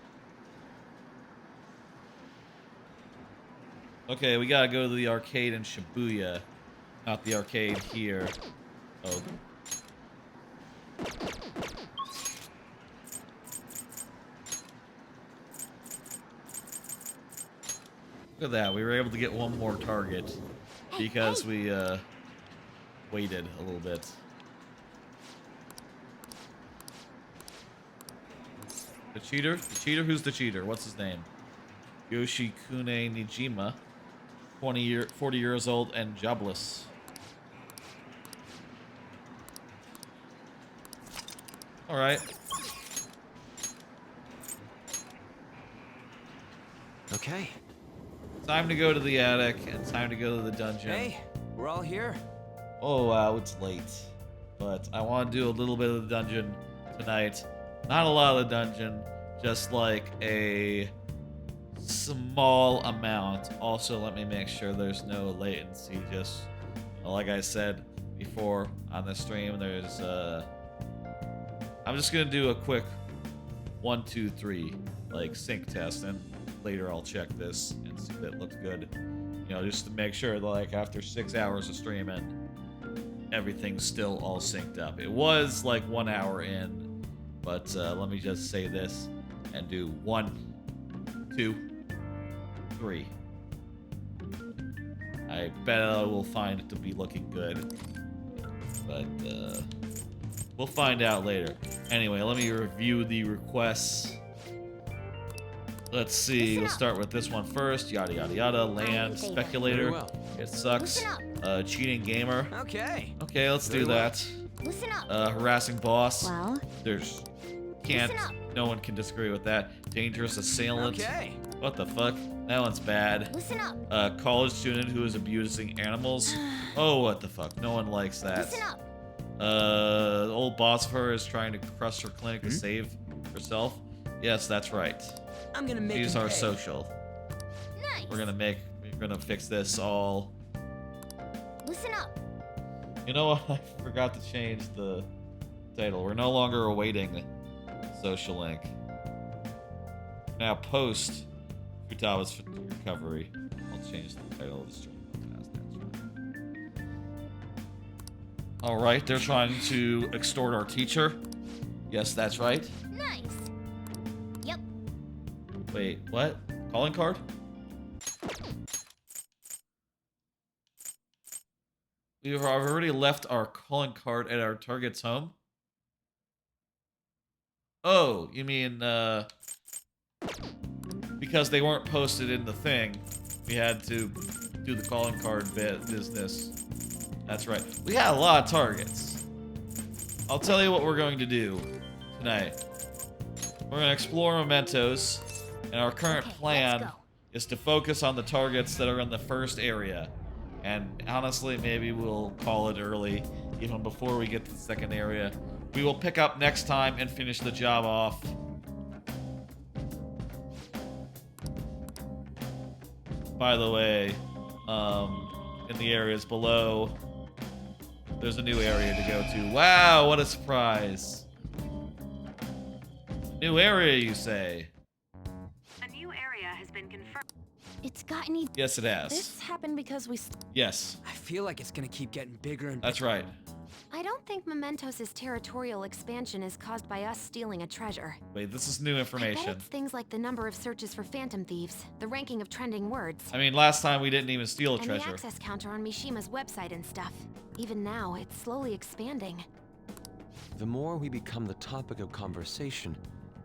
Okay, we gotta go to the arcade in Shibuya. Not the arcade here. Oh. Look at that, we were able to get one more target because we waited a little bit. The cheater? The cheater? Who's the cheater? What's his name? Yoshikune Nijima, 40 years old and jobless. All right. Okay. Time to go to the attic and time to go to the dungeon. Hey, we're all here. Oh wow, it's late. But I want to do a little bit of the dungeon tonight. Not a lot of the dungeon, just like a small amount. Also, let me make sure there's no latency. Just like I said before on the stream, there's I'm just gonna do a quick 1, 2, 3 like sync test, and later I'll check this and see if it looks good. You know, just to make sure that like after 6 hours of streaming, everything's still all synced up. It was like 1 hour in, but let me just say this and do 1, 2, 3. I bet I will find it to be looking good, but we'll find out later. Anyway, let me review the requests. Let's see, we'll start with this one first. Yada yada yada. Land speculator. It sucks. Cheating gamer. Okay. Okay, let's do that. Listen up. Harassing boss. Well, There's can't. No one can disagree with that. Dangerous assailant. Okay. What the fuck? That one's bad. Listen up. College student who is abusing animals. Oh, what the fuck? No one likes that. Listen up. Old boss of her is trying to crush her clinic to save herself. Yes, that's right. I'm gonna make She's him our pay. social. Nice. We're gonna fix this all. Listen up. You know what? I forgot to change the title. We're no longer awaiting social link. Now post Futaba's recovery. I'll change the title of the stream. Alright, they're trying to extort our teacher. Yes, that's right. Nice. Yep. Wait, what? Calling card? We've already left our calling card at our target's home? Oh, you mean, because they weren't posted in the thing, we had to do the calling card business. That's right. We got a lot of targets. I'll tell you what we're going to do tonight. We're going to explore Mementos, and our current plan is to focus on the targets that are in the first area. And honestly, maybe we'll call it early, even before we get to the second area. We will pick up next time and finish the job off. By the way, in the areas below, there's a new area to go to. Wow, what a surprise. New area, you say? A new area has been confirmed. It's gotten Yes, it has. This happened because we... Yes. I feel like it's gonna keep getting bigger and bigger. That's right. I don't think Mementos' territorial expansion is caused by us stealing a treasure. Wait, this is new I bet information. it's things like the number of searches for phantom thieves, the ranking of trending words, I mean, last time we didn't even steal a and treasure. the access counter on Mishima's website and stuff. Even now, it's slowly expanding. The more we become the topic of conversation,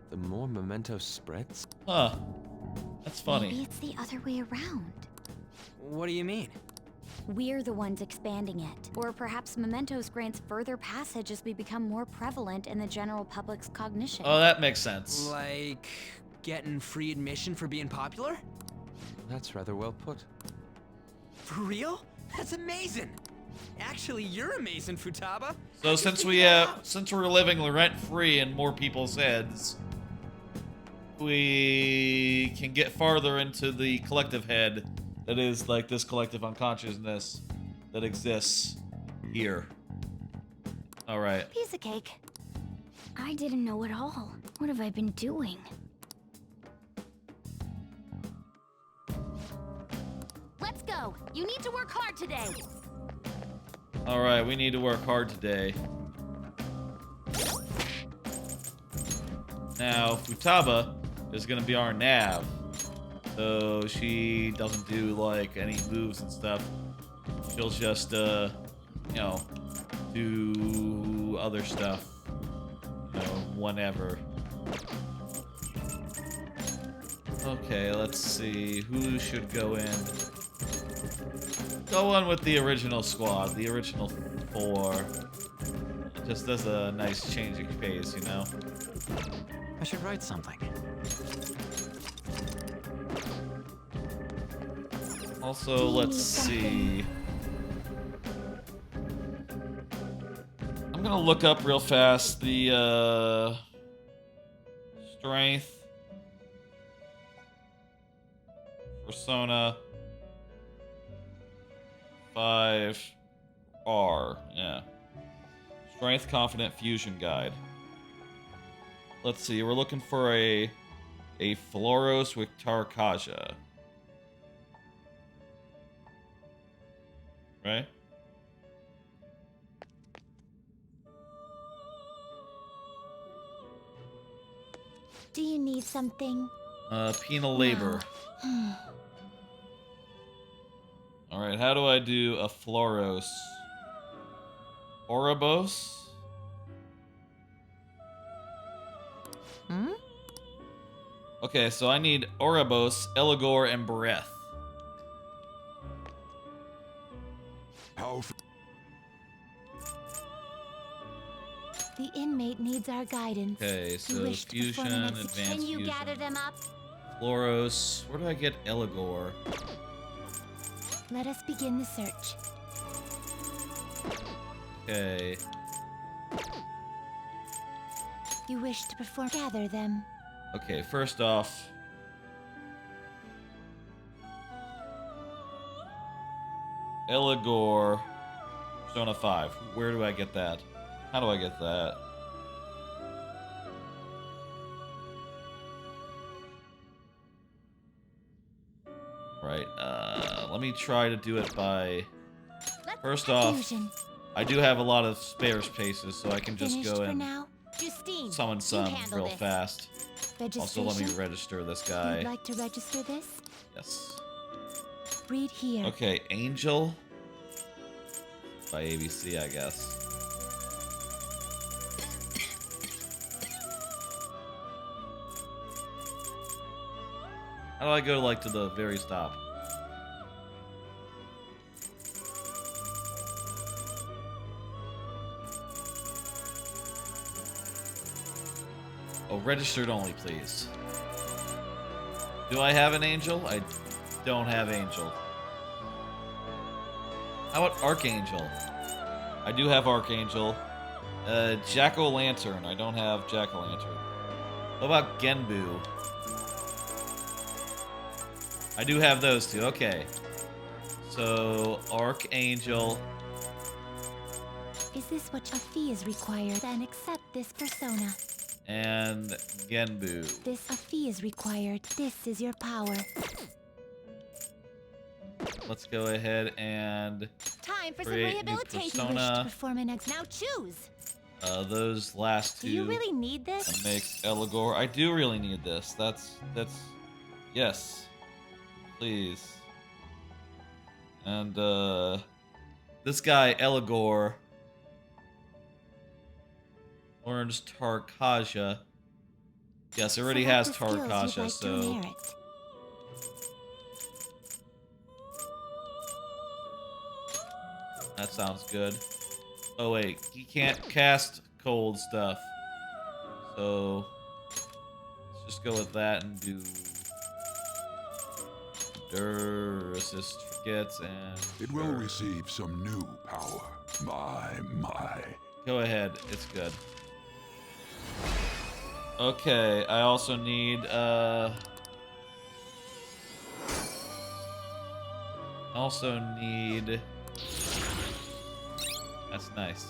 the more Mementos spreads. Huh. That's funny. Maybe it's the other way around. What do you mean? We're the ones expanding it. Or perhaps Mementos grants further passage as we become more prevalent in the general public's cognition. Oh, that makes sense. Like getting free admission for being popular? That's rather well put. For real? That's amazing! Actually, you're amazing, Futaba. So since we're living rent-free in more people's heads, we can get farther into the collective head that is like this collective unconsciousness that exists here. All right. Piece of cake. I didn't know at all. What have I been doing? Let's go. You need to work hard today. All right, we need to work hard today. Now, Futaba is going to be our nav. So she doesn't do like any moves and stuff. She'll just, you know, do other stuff, you know, whenever. Okay, let's see. Who should go in? Go on with the original squad, the original 4. Just as a nice changing phase, you know? I should write something. Also, let's see. I'm gonna look up real fast the Strength Persona 5R. Yeah. Strength Confident Fusion Guide. Let's see, we're looking for a Floros with Tarkaja. Right? Do you need something? Penal labor. Alright, how do I do a Floros? Oribos? Hmm? Okay, so I need Oribos, Eligor, and Breath. How? The inmate needs our guidance. Okay, You so wish to perform fusion, an execution. advanced Can you fusion. gather them up? Floros. Where do I get Eligor? Let us begin the search. Okay. You wish to perform. Gather them. Okay, first off. Eligor. Persona 5. Where do I get that? How do I get that? Right, let me try to do it by... First off, I do have a lot of spare spaces, so I can just Finished go for and now? Justine, summon you some handle real this. fast. Also, let me Registration? register this guy. You'd like to register this? Yes. Read here. Okay, Angel. By ABC, I guess. How do I go, like, to the very top? Oh, registered only, please. Do I have an angel? I don't have angel. How about Archangel? I do have Archangel. Jack-o'-lantern. I don't have Jack-o'-lantern. What about Genbu? I do have those two. Okay. So, Archangel. Is this what a fee is required? Then accept this persona. And Genbu. This a fee is required. This is your power. Let's go ahead and Time for some create new rehabilitation. Wish to persona. perform an now choose. Those last two. Do you really need this? Makes Eligor. I do really need this. That's yes. Please. And this guy Eligor learns Tarkaja. Yes, it already has Tarkaja, so that sounds good. Oh wait, he can't cast cold stuff. So let's just go with that and do assist forgets and It will receive some new power. My. Go ahead, it's good. Okay, I also need that's nice.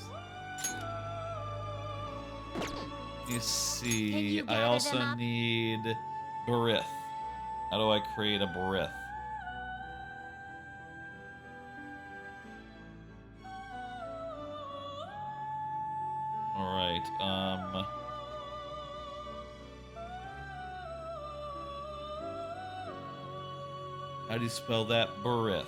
You see, I also need Barith. How do I create a Barith? Alright, how do you spell that? Barith.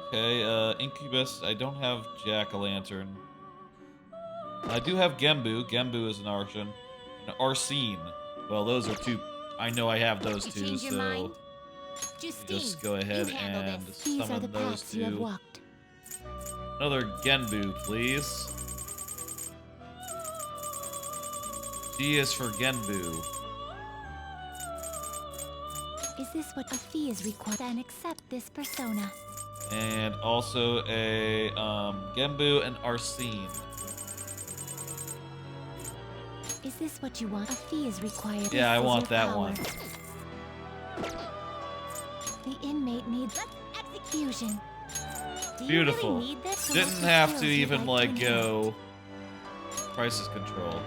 Okay, Incubus, I don't have Jack-o'-lantern. I do have Gembu. Gembu is an Arson. An Arsene. Well, those are two. I know I have those two, change your so mind? just go ahead and These are summon the those paths you have two. walked. Another Genbu, please. G is for Genbu. Is this what a fee is required? Then accept this persona. And also a Genbu and Arsene. Is this what you want? A fee is required. Yeah, I This is want your that power. one. The inmate needs execution. Do you Beautiful. really need this? Select Didn't the have skills to you'd even like to inherit. go crisis control.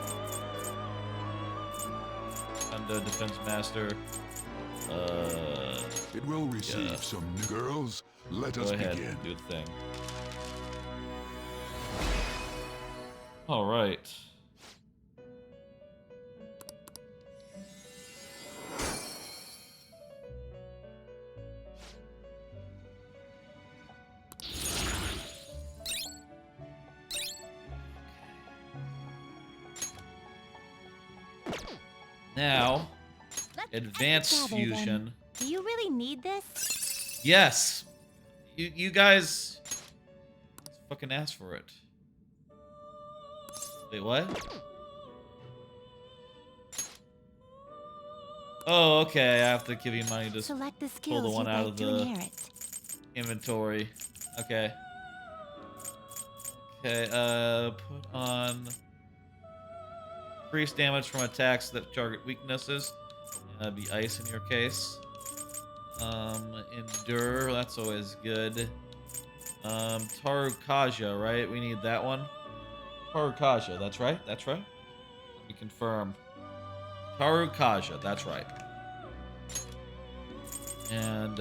And defense master. It will receive some new girls. Let us Go ahead begin. and do the thing. All right. Now, advanced gather, then. fusion. Do you really need this? Yes. You guys fucking asked for it. Wait, what? Oh, okay. I have to give you money to Select the pull skills the one you'd out like of to the inherit. inventory. Okay. Okay, put on increased damage from attacks that target weaknesses. That'd be ice in your case. Endure, that's always good. Tarukaja, right? We need that one. Tarukaja, that's right? That's right? We confirm. Tarukaja, that's right. And,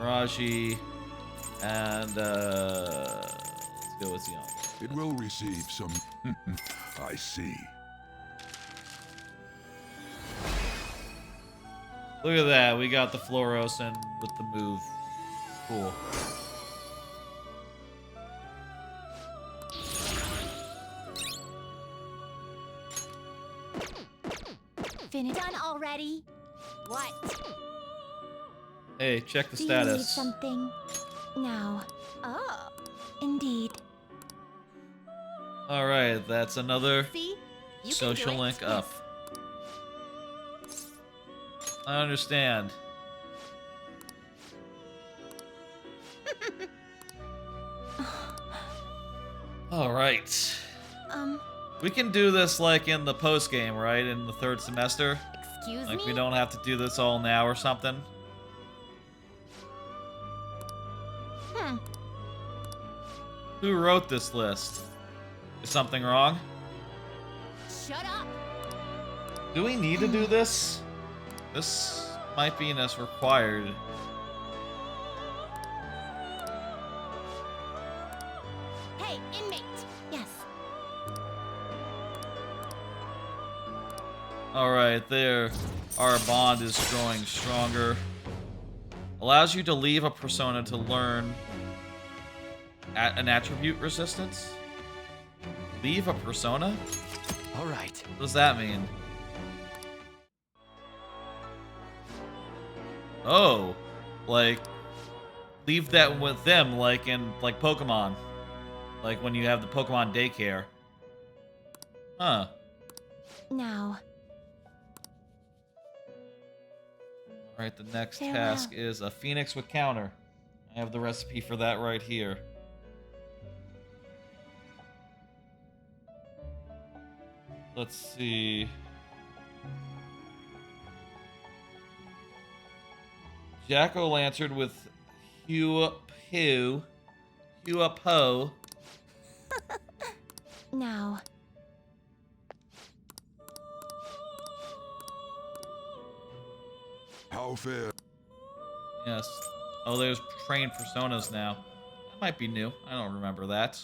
Raji, and, let's go with Zion. It will receive some... I see. Look at that, we got the fluorescent with the move. Cool. Finished. Done already? What? Hey, check the Do you need status. something? Now. Oh, indeed. Alright, that's another See? You can social do it. link up. I understand. Alright. We can do this like in the post game, right? In the third semester? Excuse Like me? we don't have to do this all now or something? Who wrote this list? Is something wrong? Shut up. Do we need to do this? This might be as required. Hey, inmate. Yes. Alright, there. Our bond is growing stronger. Allows you to leave a persona to learn an attribute resistance? Leave a persona? Alright. What does that mean? Oh, like leave that with them, like in like Pokemon, like when you have the Pokemon daycare. Huh. Now. All right, the next Farewell. task is a Phoenix with counter. I have the recipe for that right here. Let's see. Jack-o'-lantern with Hua-Po. Now. How fair? Yes. Oh, there's trained personas now. That might be new. I don't remember that.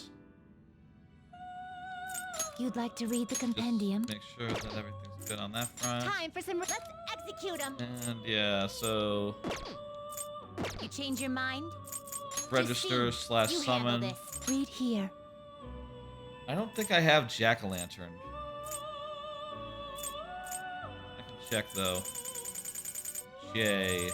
You'd like to read the compendium? Make sure that everything's good on that front. Time for some. Let's execute him. And yeah, so You change your mind? register / You handle summon. this. Read here. I don't think I have jack-o'-lantern. I can check though. J.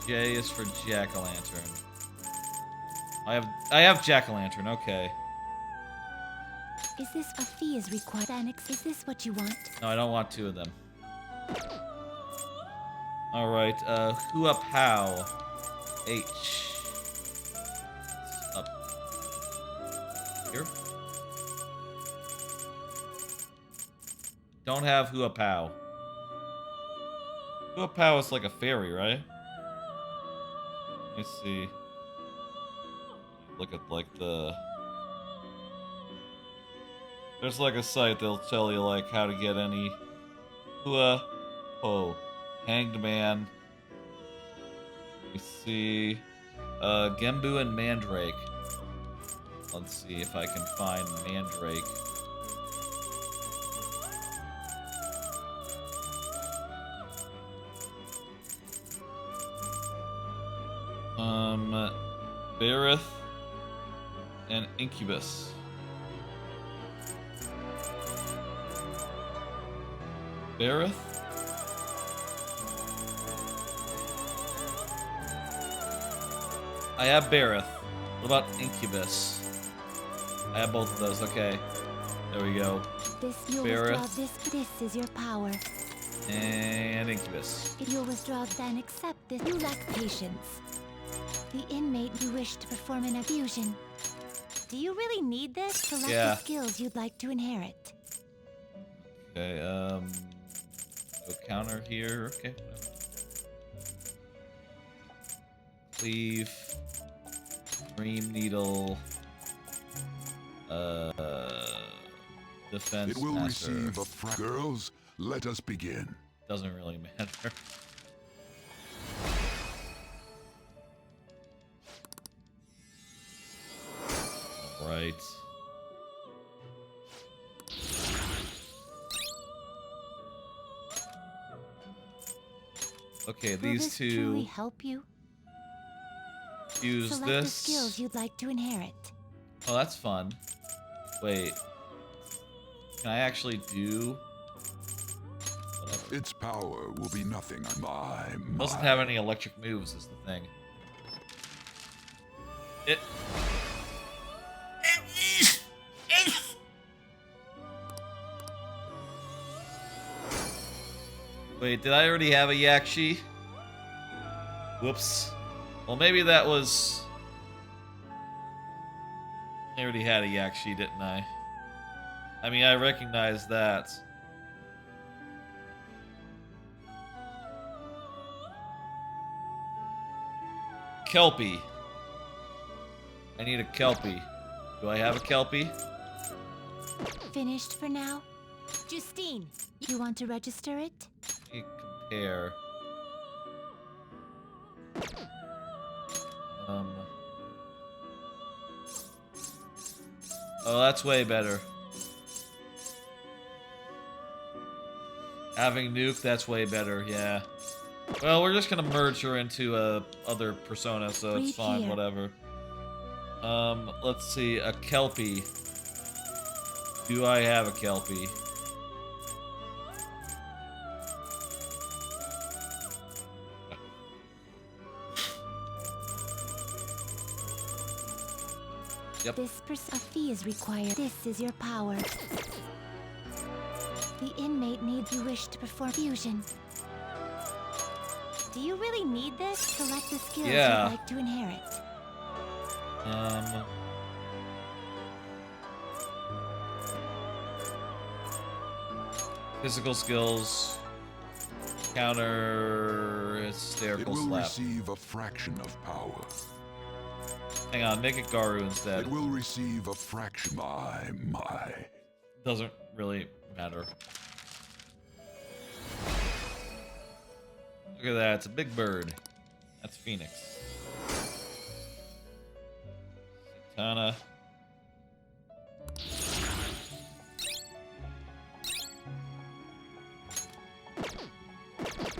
J is for jack-o'-lantern. I have jack-o'-lantern, okay. Is this a fee is required? Is this what you want? No, I don't want two of them. Alright, who up how? H. Up here? Don't have who up how. Who up how is like a fairy, right? Let me see. Look at like the... There's like a site that'll tell you like how to get any Hua Ho. Hanged Man. Let me see. Gembu and Mandrake. Let's see if I can find Mandrake. Barith and Incubus. Barith? I have Barith. What about Incubus? I have both of those. Okay. There we go. This you'll withdraw this is your power. And Incubus. If you'll withdraw, then accept this. You lack patience. The inmate you wish to perform an fusion. Do you really need this? Select the skills you'd like to inherit. Okay, go counter here. Okay. Cleave. Dream Needle. Defense It will master. receive a Girls, let us begin. Doesn't really matter. Right. Okay, Will these this two truly help you? use Select this. the skills you'd like to inherit. Oh, that's fun. Wait. Can I actually do... Whatever. Its power will be nothing on my Doesn't have any electric moves is the thing. It... Wait, did I already have a Yakshi? Whoops. Well, maybe that was... I already had a Yakshi, didn't I? I mean, I recognize that. Kelpie. I need a Kelpie. Do I have a Kelpie? Finished for now? Justine, you want to register it? Let me compare. Oh, that's way better. Having Nuke, that's way better, yeah. Well, we're just gonna merge her into other persona, so it's fine, whatever. Let's see, a Kelpie. Do I have a Kelpie? Yep. This a fee is required. This is your power. The inmate needs you wish to perform fusion. Do you really need this? Select the skills you'd like to inherit. Physical skills. Counter hysterical slap. It will slap. receive a fraction of power. Hang on, make it Garu instead. It will receive a fraction. My. Doesn't really matter. Look at that, it's a big bird. That's Phoenix. Satana.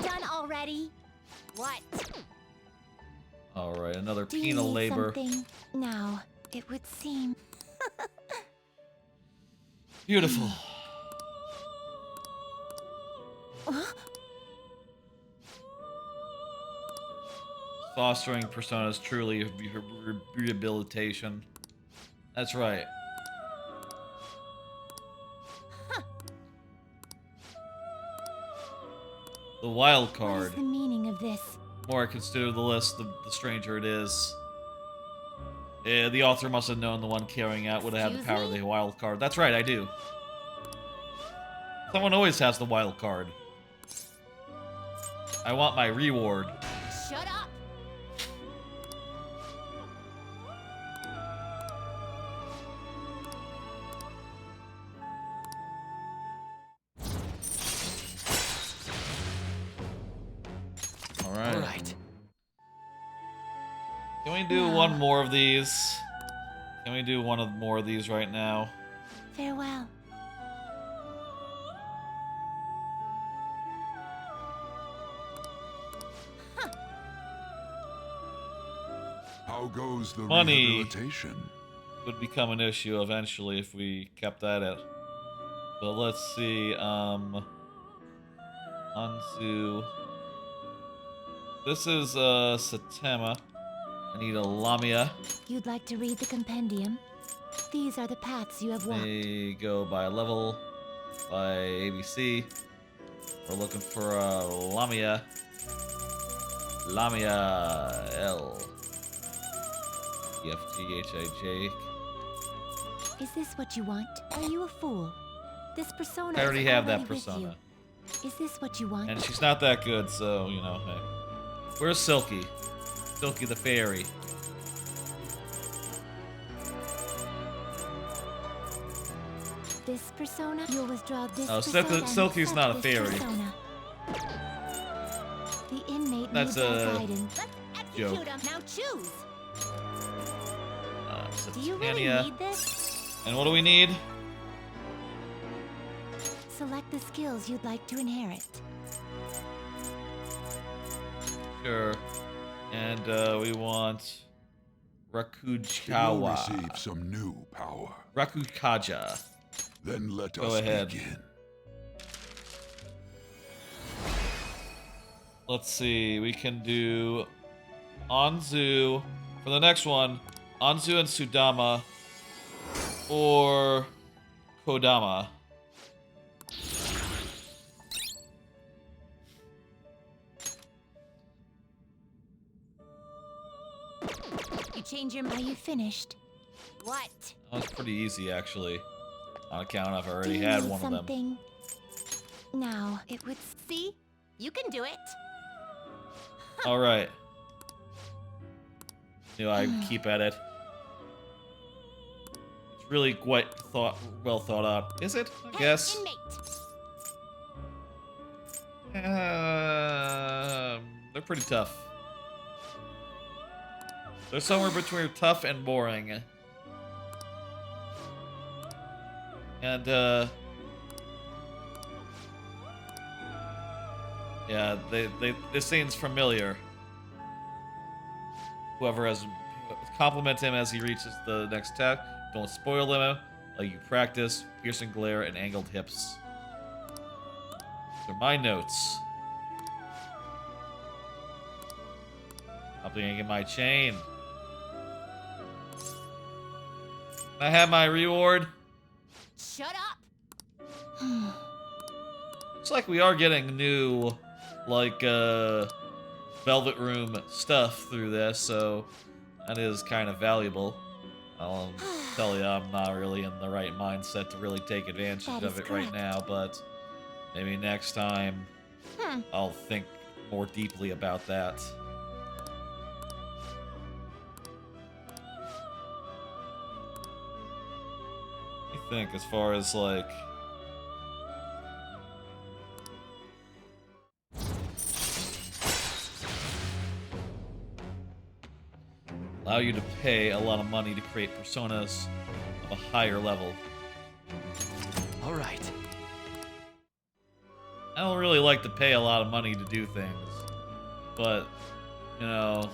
Done already? What? Alright, another Do you penal need labor. something? Now, it would seem. Beautiful. Fostering personas truly rehabilitation. That's right. The wild What card. is the meaning of this? The more I consider the list, the stranger it is. The author must have known the one carrying out would have had the power of the wild card. That's right, I do. Someone always has the wild card. I want my reward. Shut up! Alright. Can we do one more of these? Can we do more of these right now? Farewell. How goes the Money rehabilitation? would become an issue eventually if we kept at it. But let's see, Anzu. This is, Satema. I need a Lamia. You'd like to read the compendium? These are the paths you have walked. They go by level, by ABC. We're looking for a Lamia. Lamia L. EFGHIJ. Is this what you want? Are you a fool? This persona I already is have that already with persona. you. Is this what you want? And she's not that good, so, you know, hey. Where's Silky? Silky the fairy. This persona, you'll withdraw this Oh, persona and Silky's not a accept this fairy. persona. The inmate That's needs our a guidance. joke. Now choose. Do you really Satania. need this? And what do we need? Select the skills you'd like to inherit. Sure. And we want You will Rakujkawa. receive some new power. Rakukaja. Then let Go us ahead. begin. Let's see. We can do Anzu for the next one. Anzu and Sudama or Kodama. You change your mind. Are you finished? What? That was pretty easy, actually. On account of I already Do you had need one of them. something? Now, it would See? You can do it. All right. Knew I'd keep at it. It's really quite well thought out. Is it? I guess. They're pretty tough. They're somewhere between tough and boring. And, yeah, this seems familiar. Whoever has... Compliment him as he reaches the next attack. Don't spoil him. Let you practice. Piercing glare and angled hips. These are my notes. Something in my chain. Can I have my reward? Shut up. Looks like we are getting new, like, Velvet Room stuff through this, so that is kind of valuable. I'll tell you, I'm not really in the right mindset to really take advantage of it right now, but maybe next time I'll think more deeply about that. What do you think as far as, like... allow you to pay a lot of money to create personas of a higher level. All right. I don't really like to pay a lot of money to do things, but, you know,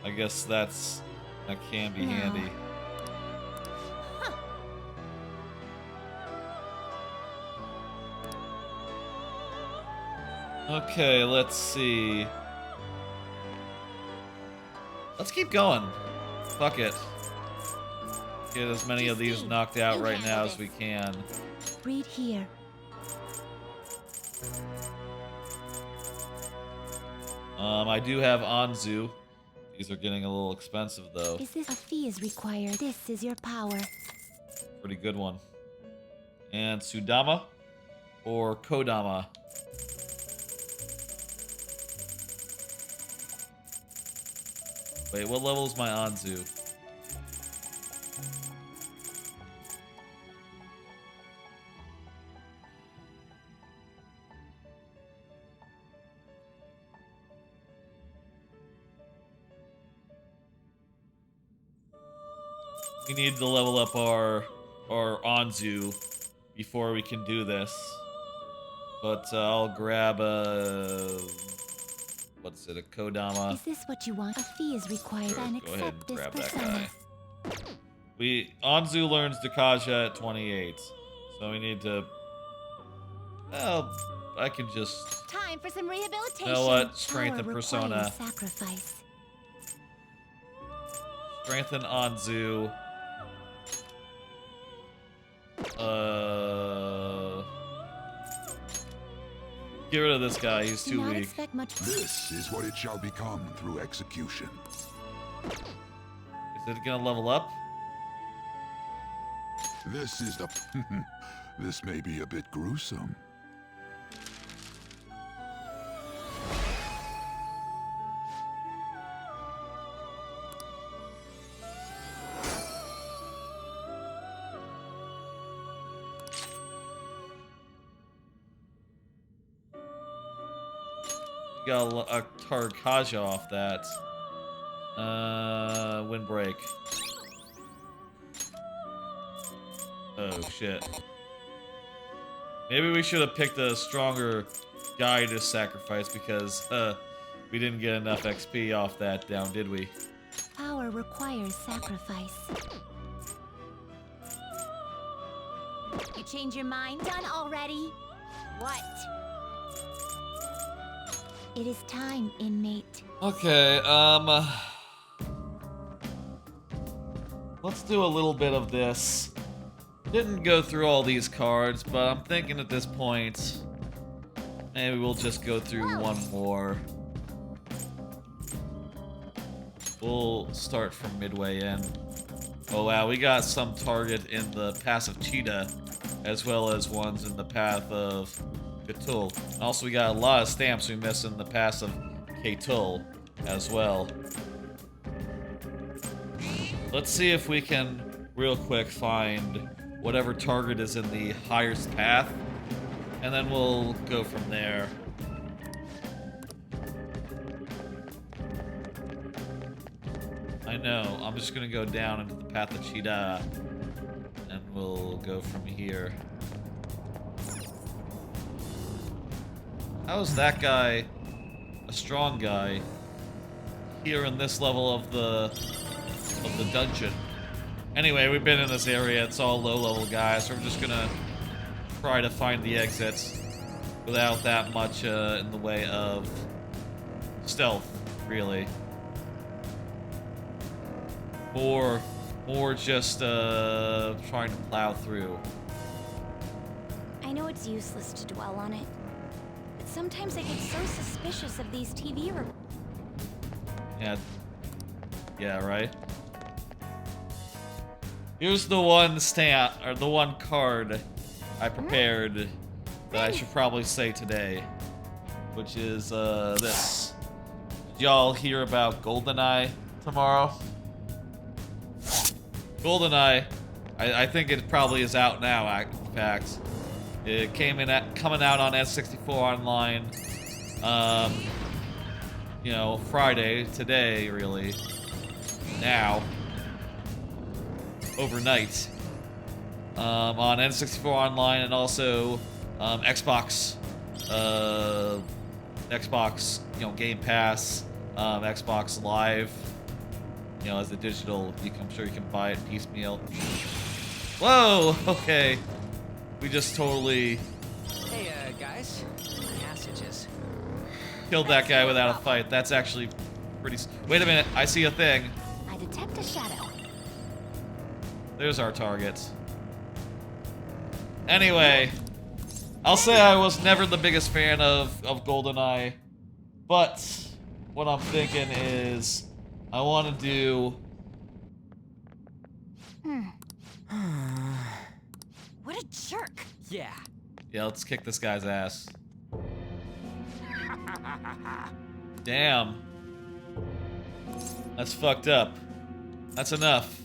I guess that can be handy. Okay, let's see. Let's keep going. Fuck it. Get as many of these knocked out right now as we can. Read here. I do have Anzu. These are getting a little expensive though. Is this a fee is required? This is your power. Pretty good one. And Sudama or Kodama. Wait, what level is my Anzu? We need to level up our Anzu before we can do this. But I'll grab a... What's it? A Kodama. Is this what you want? A fee is required. Sure, And go ahead accept and this grab that persona. guy. Anzu learns Dakaja at 28. So we need to... Well, I can just... Time for some rehabilitation. You know what? Strengthen Power Persona. requires sacrifice. Strengthen Anzu. Get rid of this guy, he's too weak. This is what it shall become through execution. Is it gonna level up? This is the... This may be a bit gruesome. Got a Tarkaja off that. Windbreak. Oh shit. Maybe we should have picked a stronger guy to sacrifice because we didn't get enough XP off that down, did we? Power requires sacrifice. You change your mind? Done already? What? It is time, inmate. Okay, let's do a little bit of this. Didn't go through all these cards, but I'm thinking at this point, maybe we'll just go through one more. We'll start from midway in. Oh wow, we got some target in the path of Cheetah, as well as ones in the path of Ketul. Also, we got a lot of stamps we missed in the pass of Ketul as well. Let's see if we can, real quick, find whatever target is in the highest path, and then we'll go from there. I know, I'm just gonna go down into the path of Cheetah, and we'll go from here. How is that guy a strong guy here in this level of the dungeon? Anyway, we've been in this area. It's all low-level guys, so we're just gonna try to find the exits without that much in the way of stealth, really. More just trying to plow through. I know it's useless to dwell on it. Sometimes I get so suspicious of these TV reports. Yeah, right? Here's the one stamp, or the one card I prepared that I should probably say today, which is this. Did y'all hear about GoldenEye tomorrow? GoldenEye, I think it probably is out now, in fact. It coming out on N64 Online, you know, Friday, today, really, now, overnight, on N64 Online and also Xbox, you know, Game Pass, Xbox Live you know, as a digital. I'm sure you can buy it piecemeal. Whoa! Okay. We just totally Hey, guys. My passages. killed that guy without a fight. That's actually pretty... Wait a minute. I see a thing. I detect a shadow. There's our target. Anyway, I'll say I was never the biggest fan of GoldenEye, but what I'm thinking is I want to do... What a jerk! Yeah. Yeah, let's kick this guy's ass. Damn. That's fucked up. That's enough.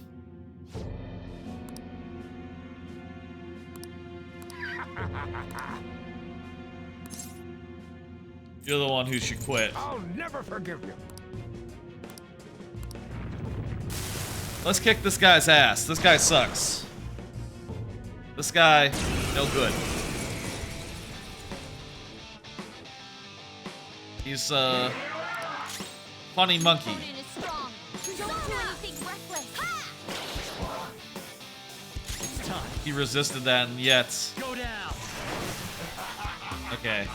You're the one who should quit. I'll never forgive you. Let's kick this guy's ass. This guy sucks. This guy, no good. He's a funny monkey. It's time. He resisted that and yet. Go down. Okay.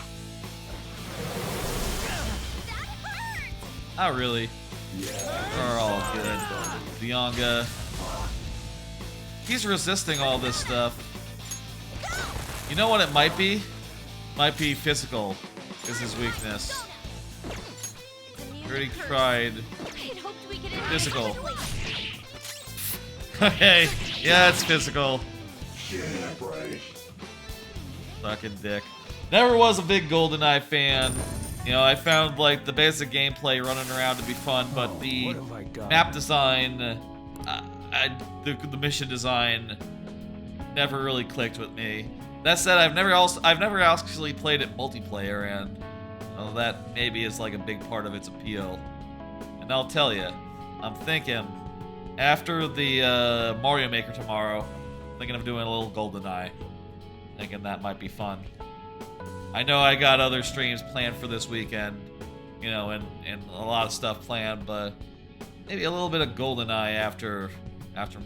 Not really. They're all good. Bianca. He's resisting all this stuff. You know what it might be? Might be physical is his weakness. Already tried physical. Okay, yeah, it's physical. Fucking dick. Never was a big GoldenEye fan. You know, I found like the basic gameplay running around to be fun, but the map design, the mission design, never really clicked with me. That said, I've never actually played it multiplayer, and that maybe is like a big part of its appeal. And I'll tell you, I'm thinking after the Mario Maker tomorrow, I'm thinking of doing a little GoldenEye. Thinking that might be fun. I know I got other streams planned for this weekend, you know, and a lot of stuff planned, but maybe a little bit of GoldenEye after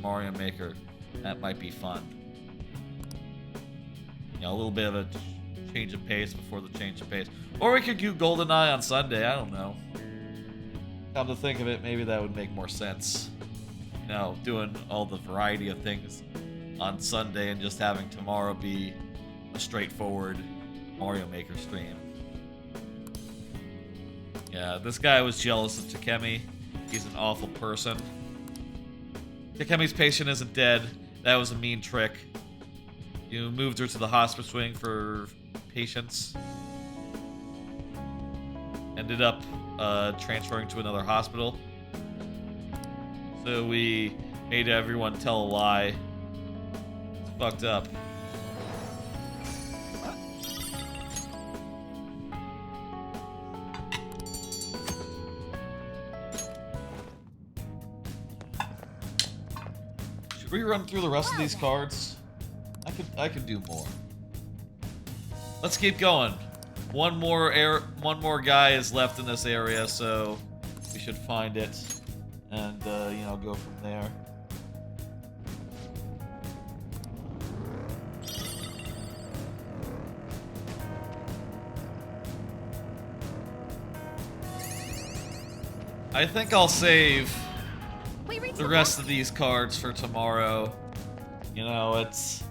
Mario Maker. That might be fun. You know, a little bit of a change of pace before the change of pace. Or we could do GoldenEye on Sunday, I don't know. Come to think of it, maybe that would make more sense. You know, doing all the variety of things on Sunday and just having tomorrow be a straightforward Mario Maker stream. Yeah, this guy was jealous of Takemi. He's an awful person. Takemi's patient isn't dead. That was a mean trick. You moved her to the hospice wing for patients. Ended up transferring to another hospital. So we made everyone tell a lie. It's fucked up. Should we run through the rest of these cards? I could do more. Let's keep going. One more guy is left in this area, so we should find it and you know, go from there. I think I'll save the rest of these cards for tomorrow. You know, it's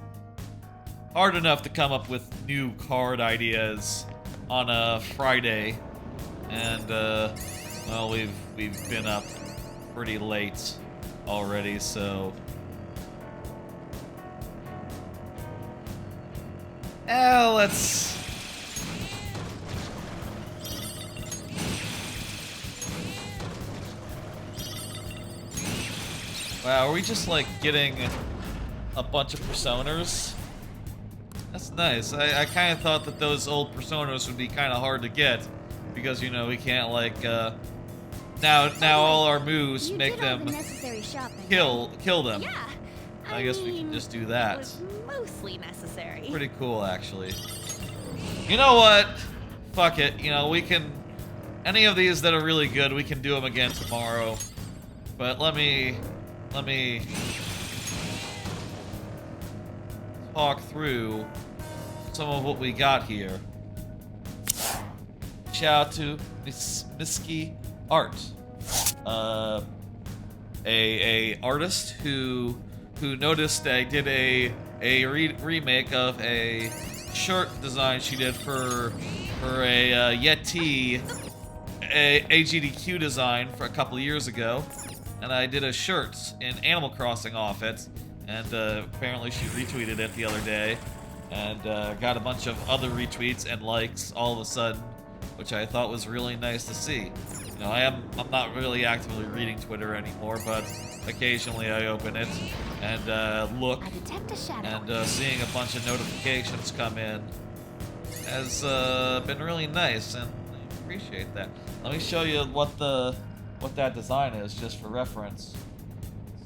hard enough to come up with new card ideas on a Friday, and well, we've been up pretty late already, so let's. Wow, are we just like getting a bunch of personas? That's nice. I kind of thought that those old personas would be kind of hard to get because, you know, we can't like now all our moves make them kill them. Yeah, I guess we can just do that. It was mostly necessary. Pretty cool, actually. You know what? Fuck it. You know, we can any of these that are really good, we can do them again tomorrow. But let me talk through some of what we got here. Shout out to Misky Art, a artist who noticed I did a remake of a shirt design she did for a Yeti AGDQ design for a couple of years ago, and I did a shirt in Animal Crossing off it, and apparently she retweeted it the other day, and got a bunch of other retweets and likes all of a sudden, which I thought was really nice to see. You know, I'm not really actively reading Twitter anymore, but occasionally I open it and look, and seeing a bunch of notifications come in has been really nice, and I appreciate that. Let me show you what that design is, just for reference.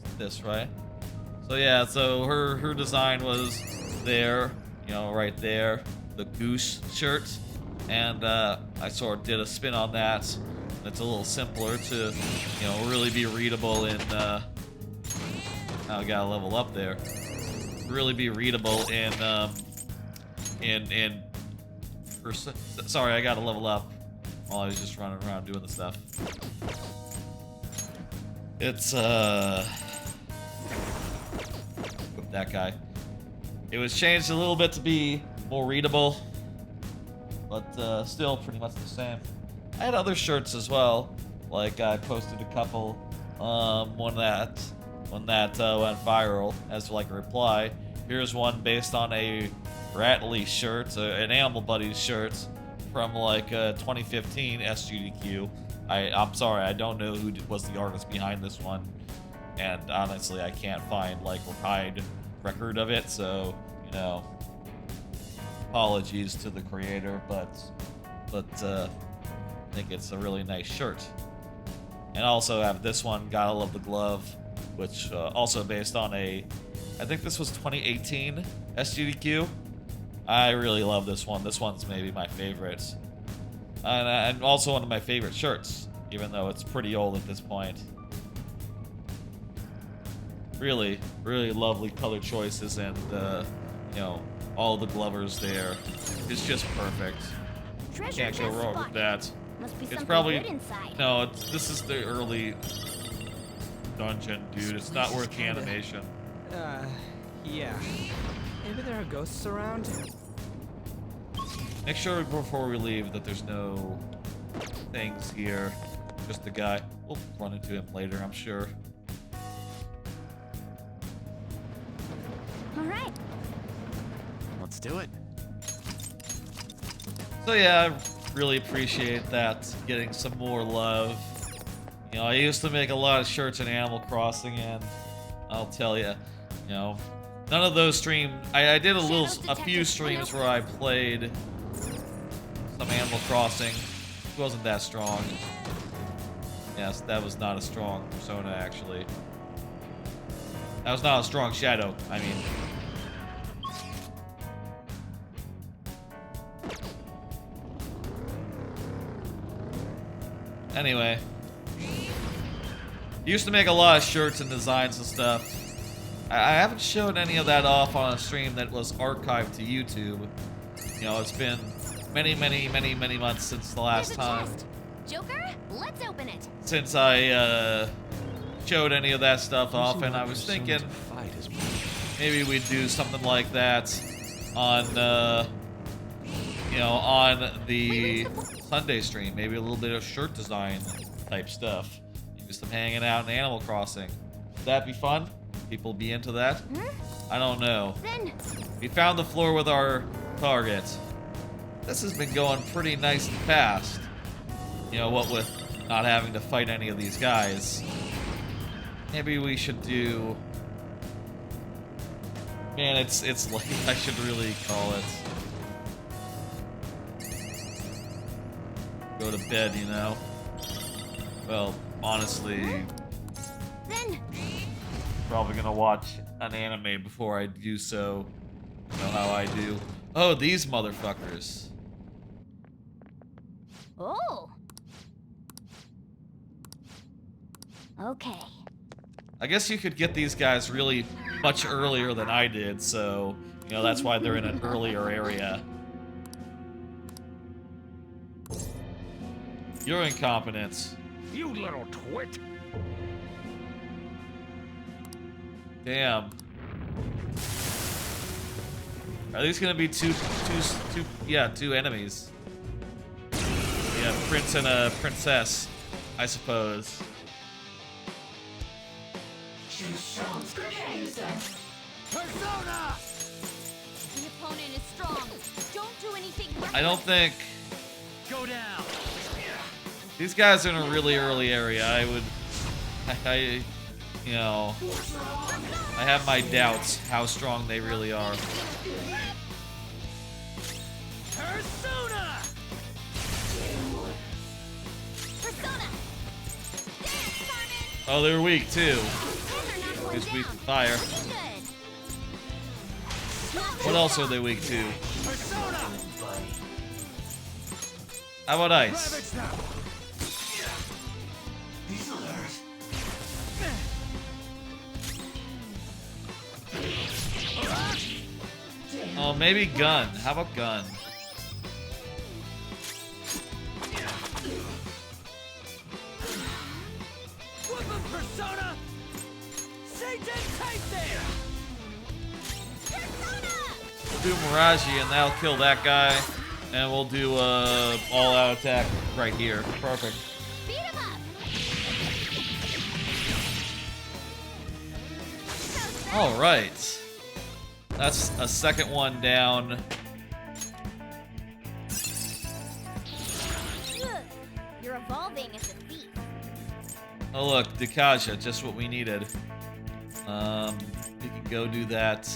It's this, right? So yeah, so her design was there, you know, right there, the goose shirt, and I sort of did a spin on that. It's a little simpler to, you know, really be readable in. I gotta level up there. Really be readable in. Sorry, I gotta level up while I was just running around doing the stuff. It's that guy. It was changed a little bit to be more readable, but still pretty much the same. I had other shirts as well, like I posted a couple when that went viral as like a reply. Here's one based on a Ratley shirt, an Animal Buddies shirt from like 2015 SGDQ. I'm sorry, I don't know who was the artist behind this one, and honestly I can't find like a record of it, so you know, apologies to the creator, but I think it's a really nice shirt. And also have this one, Gotta Love the Glove, which also based on I think this was 2018 SGDQ. I really love this one. This one's maybe my favorite. And also one of my favorite shirts, even though it's pretty old at this point. Really, really lovely color choices, and you know, all the glovers there. It's just perfect. Can't go wrong with that. Must be It's something probably good inside. no. This is the early dungeon, dude. It's not worth the animation. Yeah. Maybe there are ghosts around? Make sure before we leave that there's no things here. Just the guy. We'll run into him later, I'm sure. All right. Let's do it. So yeah, I really appreciate that, getting some more love. You know, I used to make a lot of shirts in Animal Crossing, and I'll tell you, you know, none of those streams. I did a few streams where I played some Animal Crossing. It wasn't that strong. Yes, that was not a strong persona, actually. That was not a strong shadow, I mean. Anyway. Used to make a lot of shirts and designs and stuff. I haven't showed any of that off on a stream that was archived to YouTube. You know, it's been many months since the last time. Joker, let's open it. Since I showed any of that stuff off, and I was thinking maybe we'd do something like that on you know, on the Sunday stream. Maybe a little bit of shirt design type stuff. Maybe some hanging out in Animal Crossing. Would that be fun? People be into that? I don't know. We found the floor with our target. This has been going pretty nice and fast. You know, what with not having to fight any of these guys. Maybe we should do... Man, it's late. I should really call it. Go to bed, you know? Well, honestly... Probably gonna watch an anime before I do so. You know how I do. Oh, these motherfuckers. Oh. Okay. I guess you could get these guys really much earlier than I did, so, you know, that's why they're in an earlier area. You're incompetent. You little twit. Damn. Are these gonna be two enemies? Yeah, prince and a princess, I suppose. Persona! The opponent is strong. Don't do anything reckless. I don't think Go down. these guys are in a really early area. You know, I have my doubts how strong they really are. Persona! Persona! Oh, they're weak too. Just weak to fire. What else are they weak to? How about ice? Oh, maybe gun. How about gun? Whoopin' Persona! Satan type there! We'll do Miraji and that'll kill that guy. And we'll do all-out attack right here. Perfect. Beat him up. All right. That's a second one down. Look, you're evolving as a thief. Oh look, Dikaja, just what we needed. We can go do that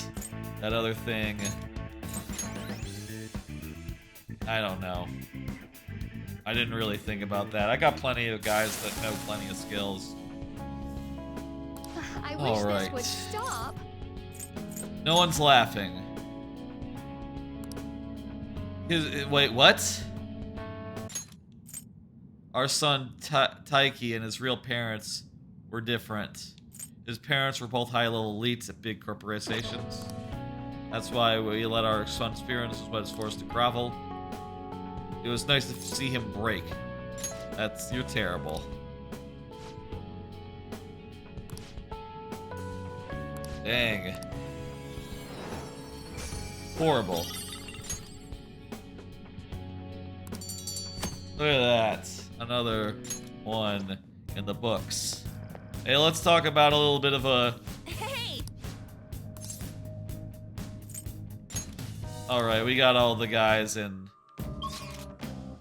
other thing. I don't know. I didn't really think about that. I got plenty of guys that know plenty of skills. I All wish right. this would stop. No one's laughing. Wait, what? Our son Taiki and his real parents were different. His parents were both high-level elites at big corporations. That's why we let our son experience what is forced to grovel. It was nice to see him break. You're terrible. Dang. Horrible. Look at that. Another one in the books. Hey, let's talk about a little bit of a... Hey! Alright, we got all the guys in...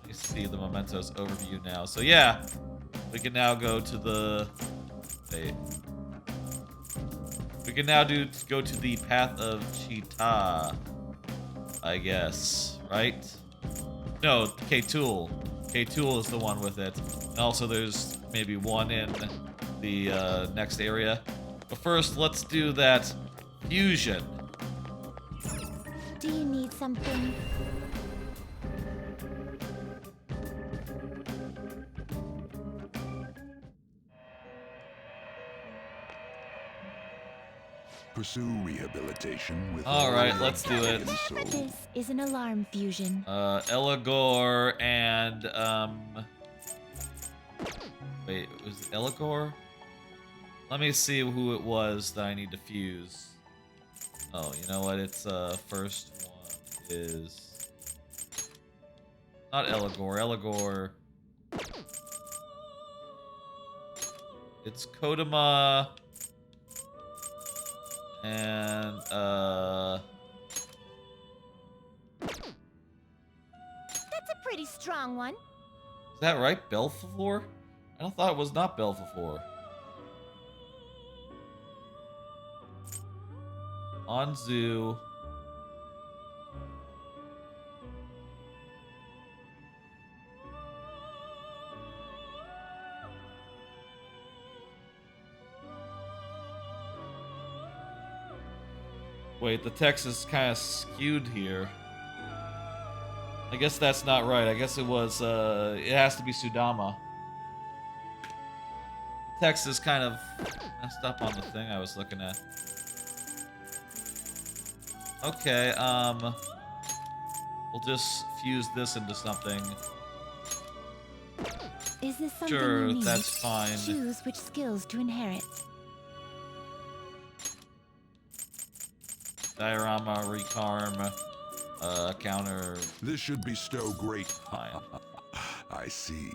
You see the Mementos overview now. So yeah, we can now go to the... Wait. We can now go to the Path of Cheetah, I guess, right? No, K-Tool. K-Tool is the one with it. And also there's maybe one in the next area. But first, let's do that fusion. Do you need something? Pursue rehabilitation with all right, let's do it. This is an alarm fusion. Eligor and wait, was it Eligor? Let me see who it was that I need to fuse. Oh, you know what? It's first one is not Eligor. Eligor. It's Kodama. And, That's a pretty strong one. is that right? Belphegor? I thought it was not Belphegor. Anzu. Wait, the text is kind of skewed here. I guess that's not right. I guess it was, it has to be Sudama. text is kind of messed up on the thing I was looking at. Okay, we'll just fuse this into something. Is this something Sure, you need? that's fine. Choose which skills to inherit. Diorama, recarm, counter. This should bestow great. Fine. I see.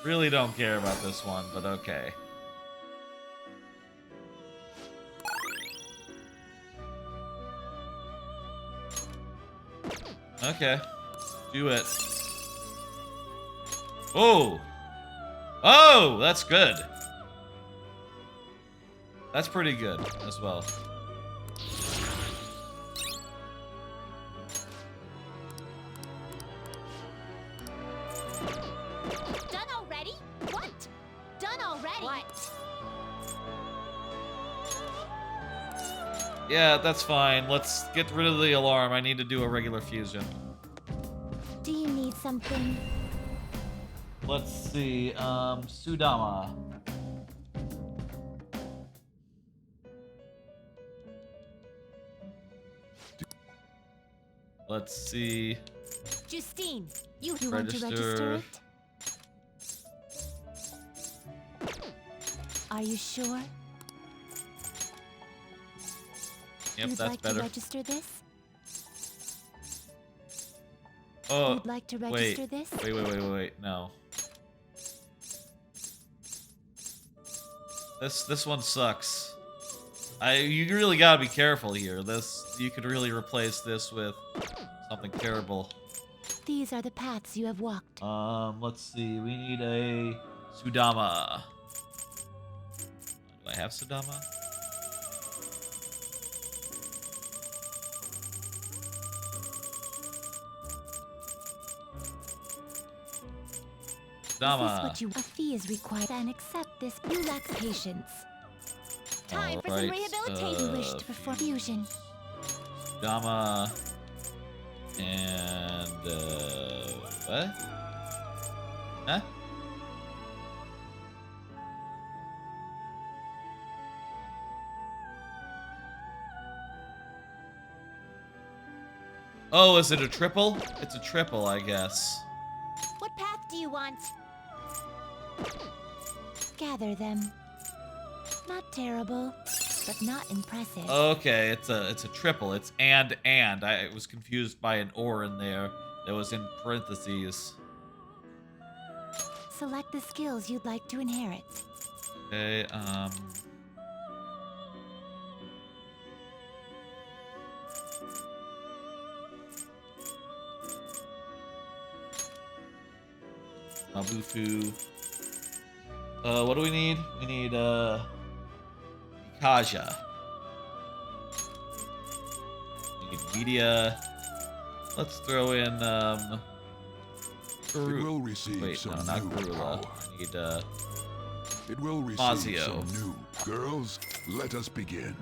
Really don't care about this one, but okay. Okay. Do it. Oh! Oh! That's good. That's pretty good as well. Done already? What? Done already? What? Yeah, that's fine. Let's get rid of the alarm. I need to do a regular fusion. Do you need something? Let's see, Sudama. Let's see. Justine, you Register. want to register it? Are you sure? Yep, You'd that's like better. to register this? Oh, You'd like to register this? Wait, no. This one sucks. You really gotta be careful here. You could really replace this with something terrible. These are the paths you have walked. Let's see. We need a Sudama. Do I have Sudama? Sudama. Is this what you... A fee is required and accept this. You lack patience. Time for some rehabilitating. You wish to perform fusion. Sudama. And, what? Huh? Oh, is it a triple? It's a triple, I guess. What path do you want? Gather them. Not terrible, but not impressive. Okay, it's a triple. It's and. I was confused by an or in there that was in parentheses. Select the skills you'd like to inherit. Okay, Mabufu. What do we need? We need, Kaja. We need media. Let's throw in, It will receive wait, some no, not new Garula. power. I need, It will receive Fazio. some new. Girls, let us begin.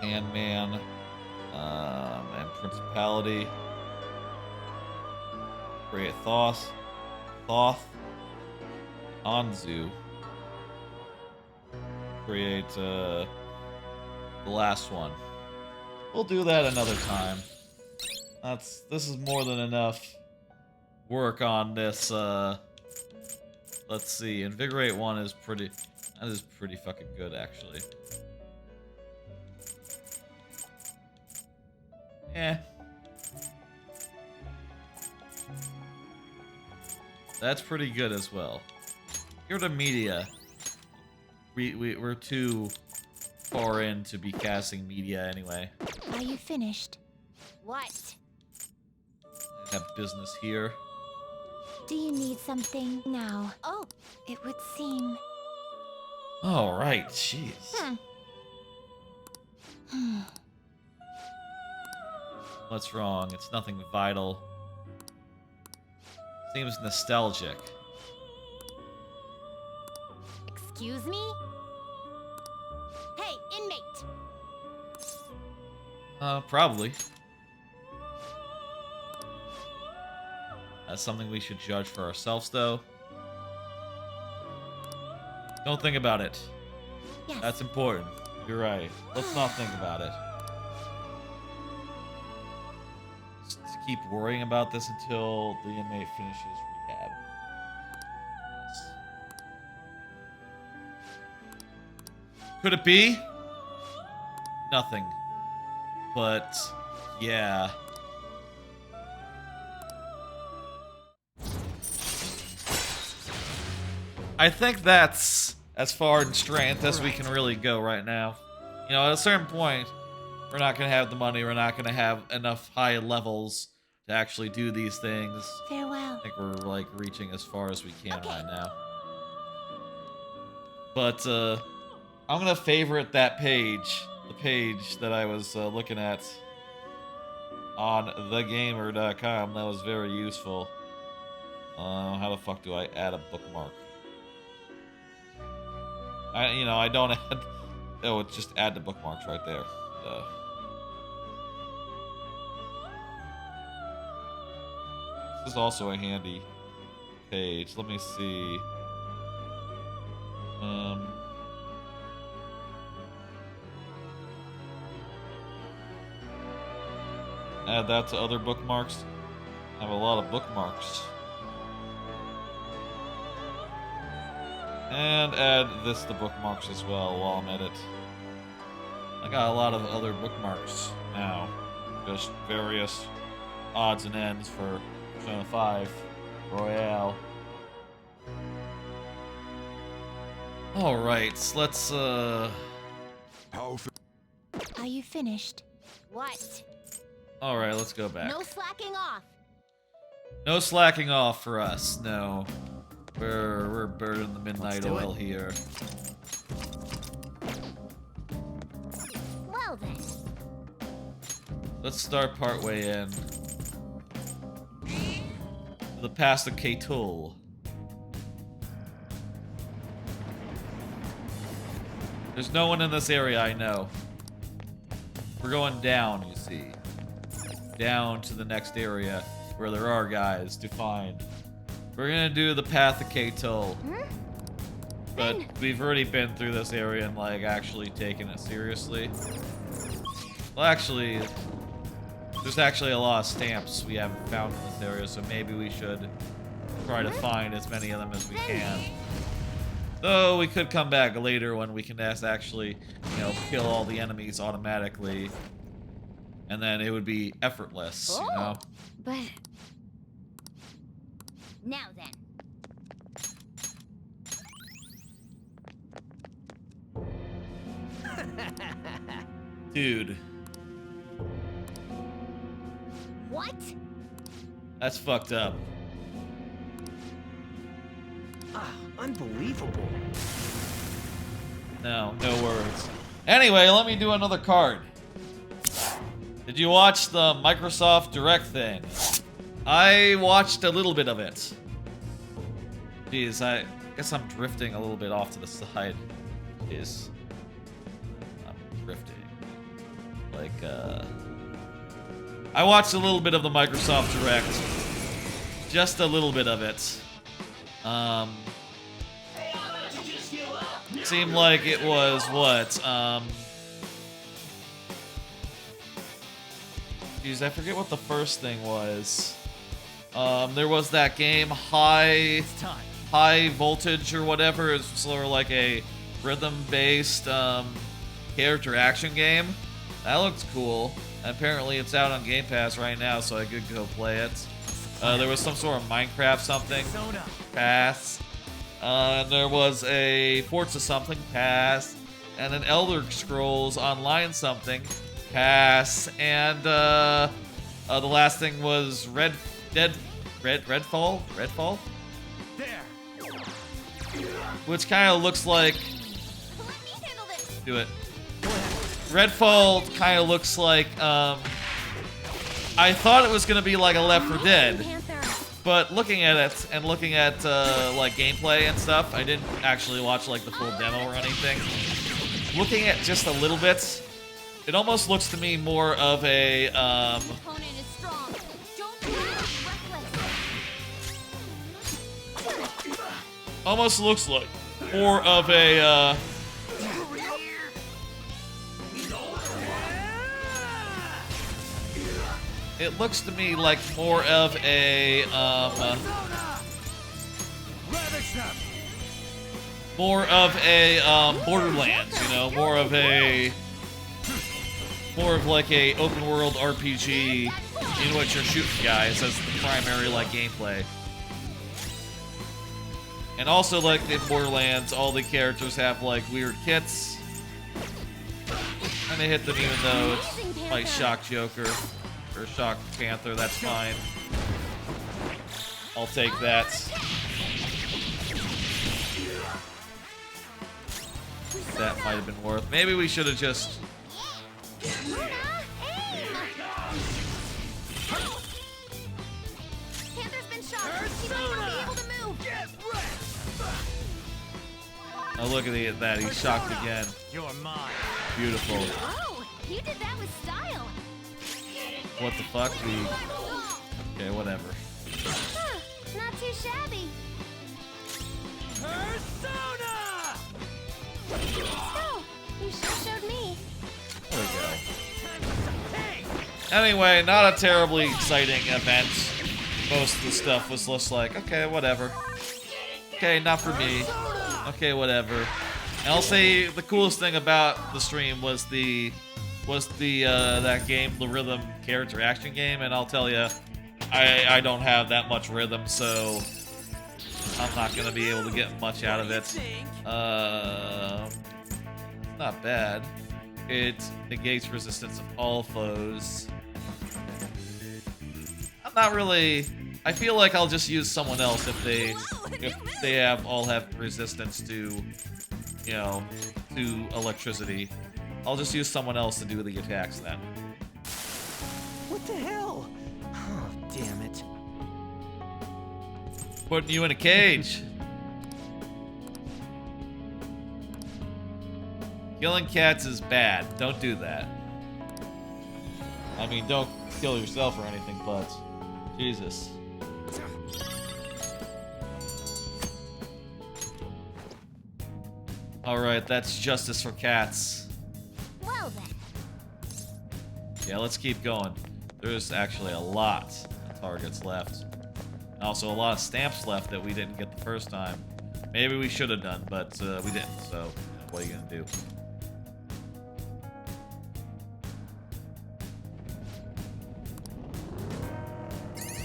Sandman, and Principality. Create Thoth, Anzu. Create, the last one. We'll do that another time. This is more than enough work on this, let's see, Invigorate 1 is pretty fucking good, actually. Eh. That's pretty good as well. Here to media. We're too far in to be casting media anyway. Are you finished? What? I have business here. Do you need something now? Oh, it would seem. All right, jeez. What's wrong? It's nothing vital. Seems nostalgic. Excuse me? Hey, inmate! Probably. That's something we should judge for ourselves, though. Don't think about it. Yes. That's important. You're right. Let's not think about it. Just keep worrying about this until the inmate finishes rehab. Yes. Could it be? Nothing. But, yeah. I think that's as far in strength as we can really go right now. You know, at a certain point, we're not going to have the money, we're not going to have enough high levels to actually do these things. Farewell. I think we're, like, reaching as far as we can right now. But, I'm going to favorite that page. The page that I was looking at on thegamer.com. That was very useful. How the fuck do I add a bookmark? I don't add... Oh, it's just add the bookmarks right there. This is also a handy page. Let me see. Add that to other bookmarks. I have a lot of bookmarks. And add this to bookmarks as well while I'm at it. I got a lot of other bookmarks now. Just various odds and ends for Persona 5 Royale. Alright, let's Are you finished? What? Alright, let's go back. No slacking off. No slacking off for us, no. We're burning the midnight oil here. Well then. Let's start partway in. The pass of Ketul. There's no one in this area I know. We're going down, you see. Down to the next area where there are guys to find. We're gonna do the path of Ketul. But we've already been through this area and like actually taken it seriously. Well, actually, there's actually a lot of stamps we haven't found in this area, so maybe we should try to find as many of them as we can. Though we could come back later when we can actually, you know, kill all the enemies automatically. And then it would be effortless, you know? But... Now then. Dude. What? That's fucked up. Ah, unbelievable. No words. Anyway, let me do another card. Did you watch the Microsoft Direct thing? I watched a little bit of it. Jeez, I guess I'm drifting a little bit off to the side. Jeez. I'm drifting. Like, I watched a little bit of the Microsoft Direct. Just a little bit of it. Seemed like it was, what, Jeez, I forget what the first thing was. There was that game, High Voltage or whatever. It's sort of like a rhythm-based character action game. That looks cool. Apparently it's out on Game Pass right now, so I could go play it. There was some sort of Minecraft something. Pass. There was a Forza something. Pass. And an Elder Scrolls Online something. Pass. And the last thing was Redfall? There. Which kind of looks like... Do it. Redfall kind of looks like, I thought it was going to be like a Left 4 Dead. But looking at it and looking at like gameplay and stuff, I didn't actually watch like the full demo or anything. Looking at just a little bit, it almost looks to me more of a almost looks like more of a it looks to me like more of a Borderlands, you know, more of like a open world RPG in which you're shooting guys as the primary like gameplay. And also, like in Borderlands, all the characters have like weird kits, and they hit them even though it's like Shock Joker or Shock Panther. That's fine. I'll take that. That might have been worth. Maybe we should have just. Oh, look at that. He's shocked again. You're mine. Beautiful. Oh, you did that with style. What the fuck? Okay, whatever. Huh, not too shabby. Persona! Oh, you sure showed me. There we go. Anyway, not a terribly exciting event. Most of the stuff was just like, okay, whatever. Okay, not for me. Okay, whatever. And I'll say the coolest thing about the stream was that game, the rhythm character action game, and I'll tell you, I don't have that much rhythm, so I'm not gonna be able to get much out of it. Not bad. It negates resistance of all foes. I'm not really. I feel like I'll just use someone else if they all have resistance to, you know, to electricity. I'll just use someone else to do the attacks then. What the hell? Oh, damn it. Putting you in a cage. Killing cats is bad. Don't do that. I mean, don't kill yourself or anything, but Jesus. Alright, that's justice for cats. Well then. Yeah, let's keep going. There's actually a lot of targets left. And also a lot of stamps left that we didn't get the first time. Maybe we should have done, but we didn't, so what are you gonna do?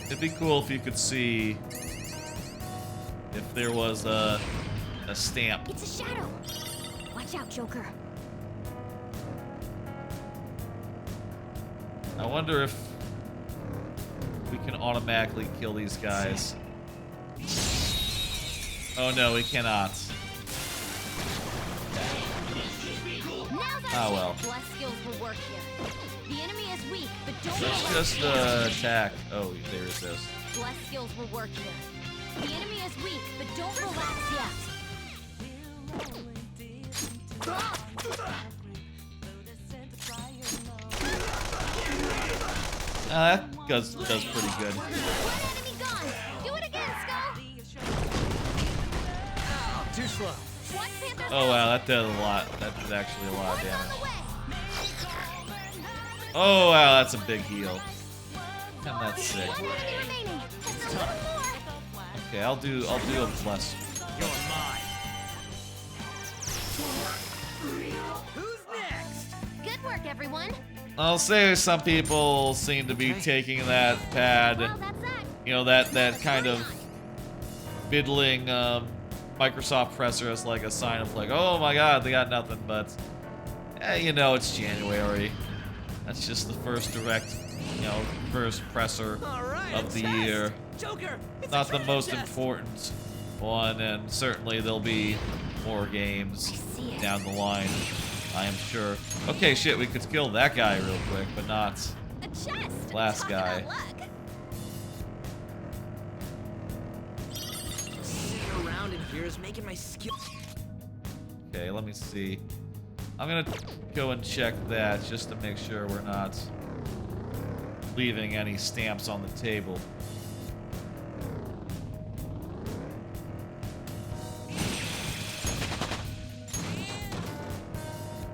It'd be cool if you could see if there was a stamp. It's a shadow. Watch out, Joker. I wonder if we can automatically kill these guys. Oh no, we cannot. Oh well. Bless skills will work here. The enemy is weak, but don't Let's just attack. Oh, there's this. Bless skills will work here. The enemy is weak, but don't relax yet. That does pretty good. Enemy gone. Do it again, Skull. Too slow. Oh wow, that did a lot. That did actually a lot of damage. Oh wow, that's a big heal. And that's sick. Okay, I'll do a bless. You're mine. Who's next? Good work, everyone. I'll say some people seem to be taking that pad, you know, that kind of fiddling Microsoft presser as like a sign of like, oh my god, they got nothing, but you know, it's January. That's just the first direct, you know, first presser of the year. Not the most important one, and certainly there'll be more games down the line, I am sure. Okay, shit, we could kill that guy real quick, but not last guy. here is making my skill. Okay, let me see. I'm gonna go and check that just to make sure we're not leaving any stamps on the table.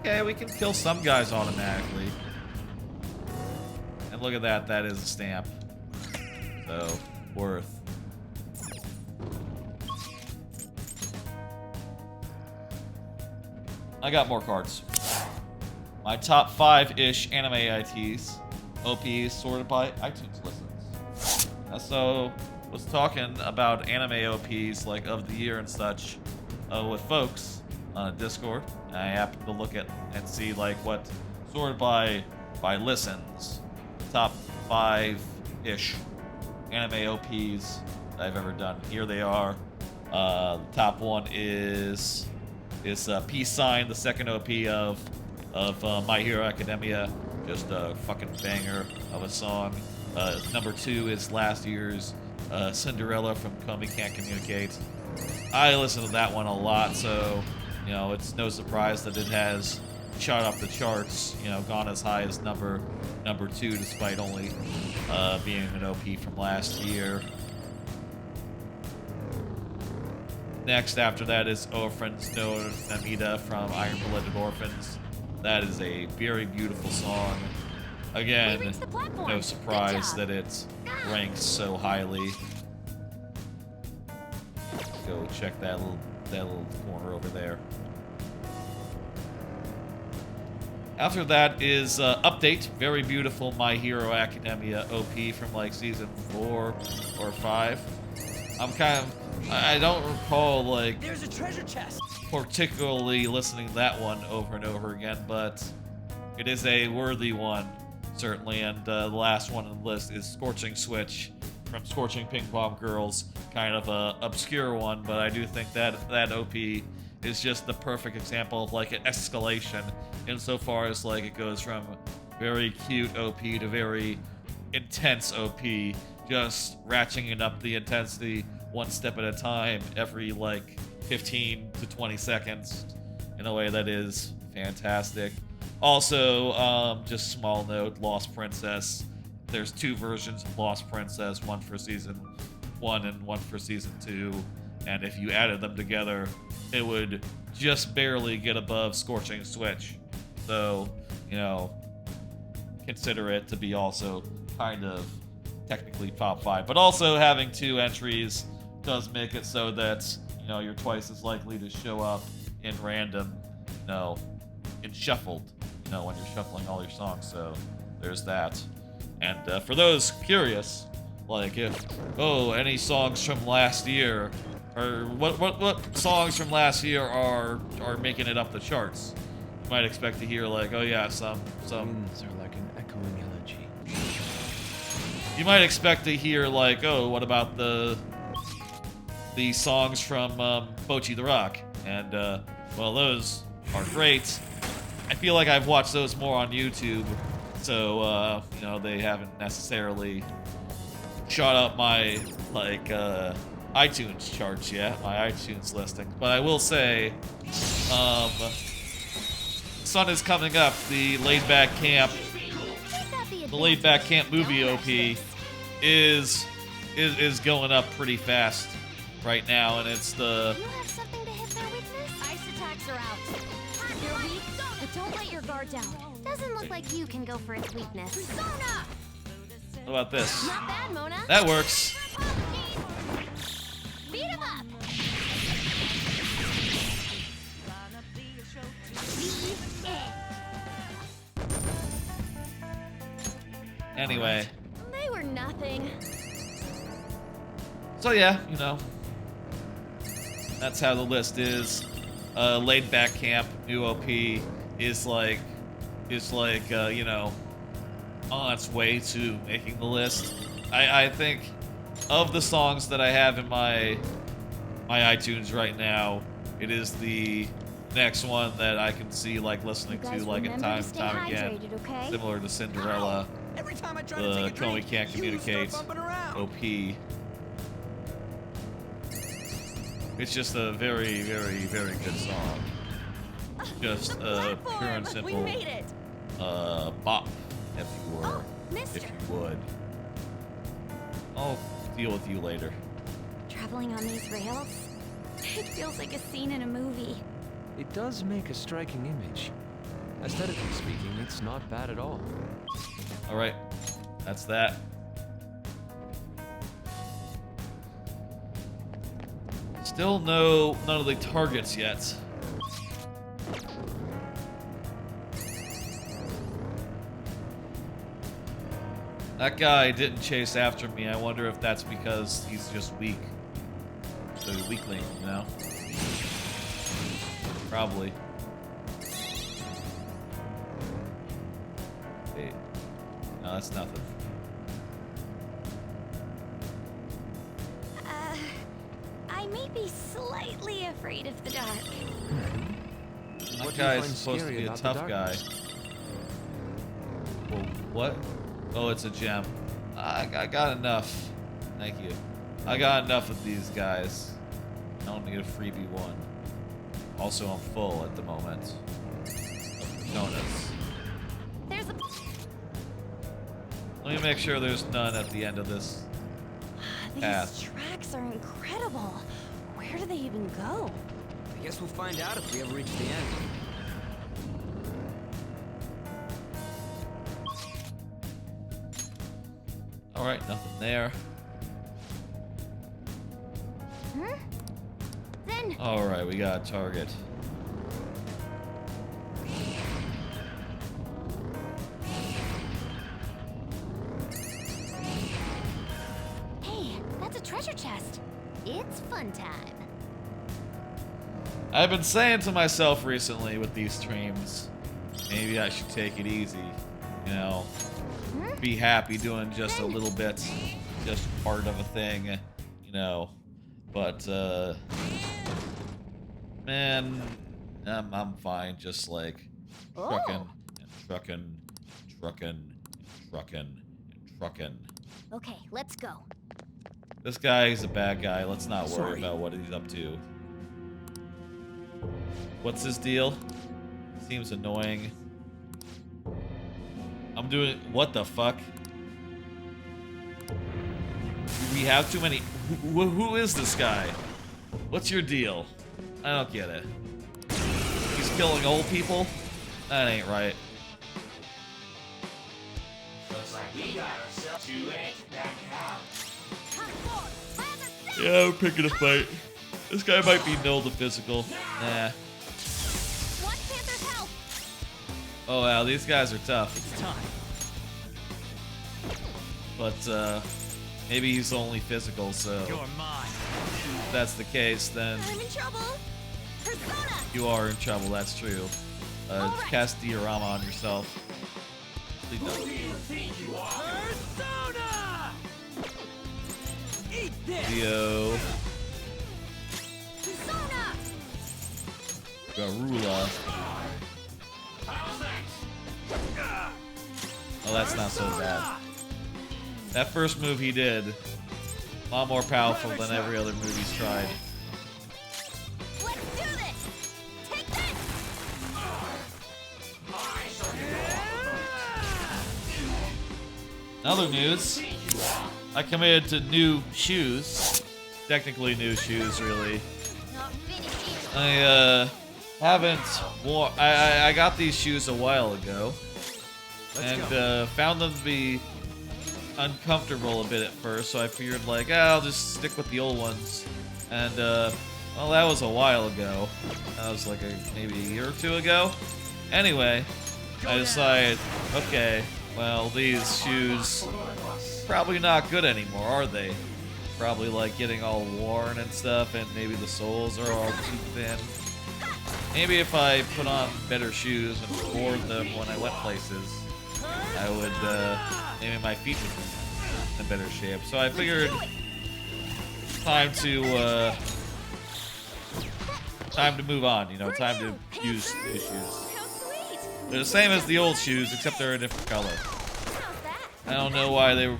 Okay, we can kill some guys automatically. And look at that, that is a stamp. So, worth. I got more cards. My top 5-ish anime ITs. OPs sorted by iTunes listens. So, was talking about anime OPs like of the year and such with folks on Discord. And I happened to look at and see like what sorted by listens. Top 5-ish anime OPs that I've ever done. Here they are. The top one is P5R, the second OP of My Hero Academia. Just a fucking banger of a song. Number 2 is last year's Cinderella from Comey Can't Communicate. I listen to that one a lot, so you know it's no surprise that it has shot up the charts. You know, gone as high as number 2, despite only being an OP from last year. Next after that is Orphans no Namida from Iron Blooded Orphans. That is a very beautiful song. Again, no surprise that it ranks so highly. Go check that little corner over there. After that is Update, very beautiful My Hero Academia OP from like season 4 or 5. I don't recall like There's a treasure chest. particularly listening to that one over and over again, but it is a worthy one, certainly. And the last one on the list is Scorching Switch from Scorching Ping Pong Girls. Kind of a obscure one, but I do think that OP is just the perfect example of like an escalation insofar as like it goes from very cute OP to very intense OP, just ratcheting up the intensity one step at a time every like 15 to 20 seconds in a way that is fantastic. Also, just small note, Lost Princess. There's 2 versions of Lost Princess, one for season 1 and one for season 2. And if you added them together, it would just barely get above Scorching Switch. So, you know, consider it to be also kind of technically top 5. But also having 2 entries does make it so that, you know, you're twice as likely to show up in random, you know, in shuffled, you know, when you're shuffling all your songs. So there's that. And for those curious, like if, any songs from last year, or what songs from last year are making it up the charts, you might expect to hear like, oh yeah, some Winds are like an echoing elegy. You might expect to hear like, oh, what about the songs from Bocchi the Rock? And well, those are great. I feel like I've watched those more on YouTube, so you know, they haven't necessarily shot up my like iTunes charts yet, my iTunes listing. But I will say, Sun is coming up. The Laid Back Camp movie OP is going up pretty fast right now, and it's the. You have something to hit their weakness? Ice attacks are out. You're weak, but don't let your guard down. Doesn't look like you can go for its weakness. Persona! What about this? Not bad, Mona. That works. Beat him up! Anyway. They were nothing. So yeah, you know, that's how the list is. Laid Back Camp, new OP is like, you know, on its way to making the list. I think of the songs that I have in my iTunes right now, it is the next one that I can see like listening to like a time and time again, okay? similar to Cinderella. Every time I try to The take a drink, Comey Can't you Communicate start bumping around. OP It's just a very, very, very good song. Just pure and simple. We made it. Bop, if you were, Mister. if you would. I'll deal with you later. Traveling on these rails? It feels like a scene in a movie. It does make a striking image. Aesthetically speaking, it's not bad at all. All right, that's that. Still none of the targets yet. That guy didn't chase after me. I wonder if that's because he's just weak. So weakling, you know? Probably. Hey. No, that's nothing. I may be slightly afraid of the dark. That guy is supposed to be a tough guy. Well, what? Oh, it's a gem. I got enough. Thank you. I got enough of these guys. I don't need a freebie one. Also, I'm full at the moment. Donuts. There's a... Let me make sure there's none at the end of this path. These tracks are incredible. Where do they even go? I guess we'll find out if we ever reach the end. Alright, nothing there. Then... Alright, we got a target. Hey, that's a treasure chest. It's fun time. I've been saying to myself recently with these streams, maybe I should take it easy. You know, be happy doing just a little bit, just part of a thing, you know. But, man, I'm fine just like trucking and trucking and trucking and trucking and trucking. Okay, let's go. This guy is a bad guy. Let's not worry about what he's up to. What's his deal? Seems annoying. I'm doing... What the fuck? We have too many... Who is this guy? What's your deal? I don't get it. He's killing old people? That ain't right. Looks like we got ourselves to it. Yeah, I'm picking a fight. This guy might be null to physical. Nah. Oh wow, these guys are tough. It's time. But maybe he's only physical, so You're mine. if that's the case, then I'm in trouble. Persona. you are in trouble. That's true. Cast diorama on yourself. Who do you think you are? Persona! Eat this! Leo. Persona. Garula. Oh, that's not so bad. That first move he did, a lot more powerful than every other move he's tried. Let's do this. Take this. In other news, I committed to new shoes. Technically new shoes, really. I haven't worn... I got these shoes a while ago. And found them to be uncomfortable a bit at first, so I figured like, I'll just stick with the old ones. And well, that was a while ago. That was like maybe a year or two ago. Anyway, I decided, okay, well, these shoes probably not good anymore, are they? Probably like getting all worn and stuff, and maybe the soles are all too thin. Maybe if I put on better shoes and wore them when I went places, I would, maybe my feet would be in better shape. So I figured, time to move on, you know, time to use new shoes. They're the same as the old shoes, except they're a different color. I don't know why they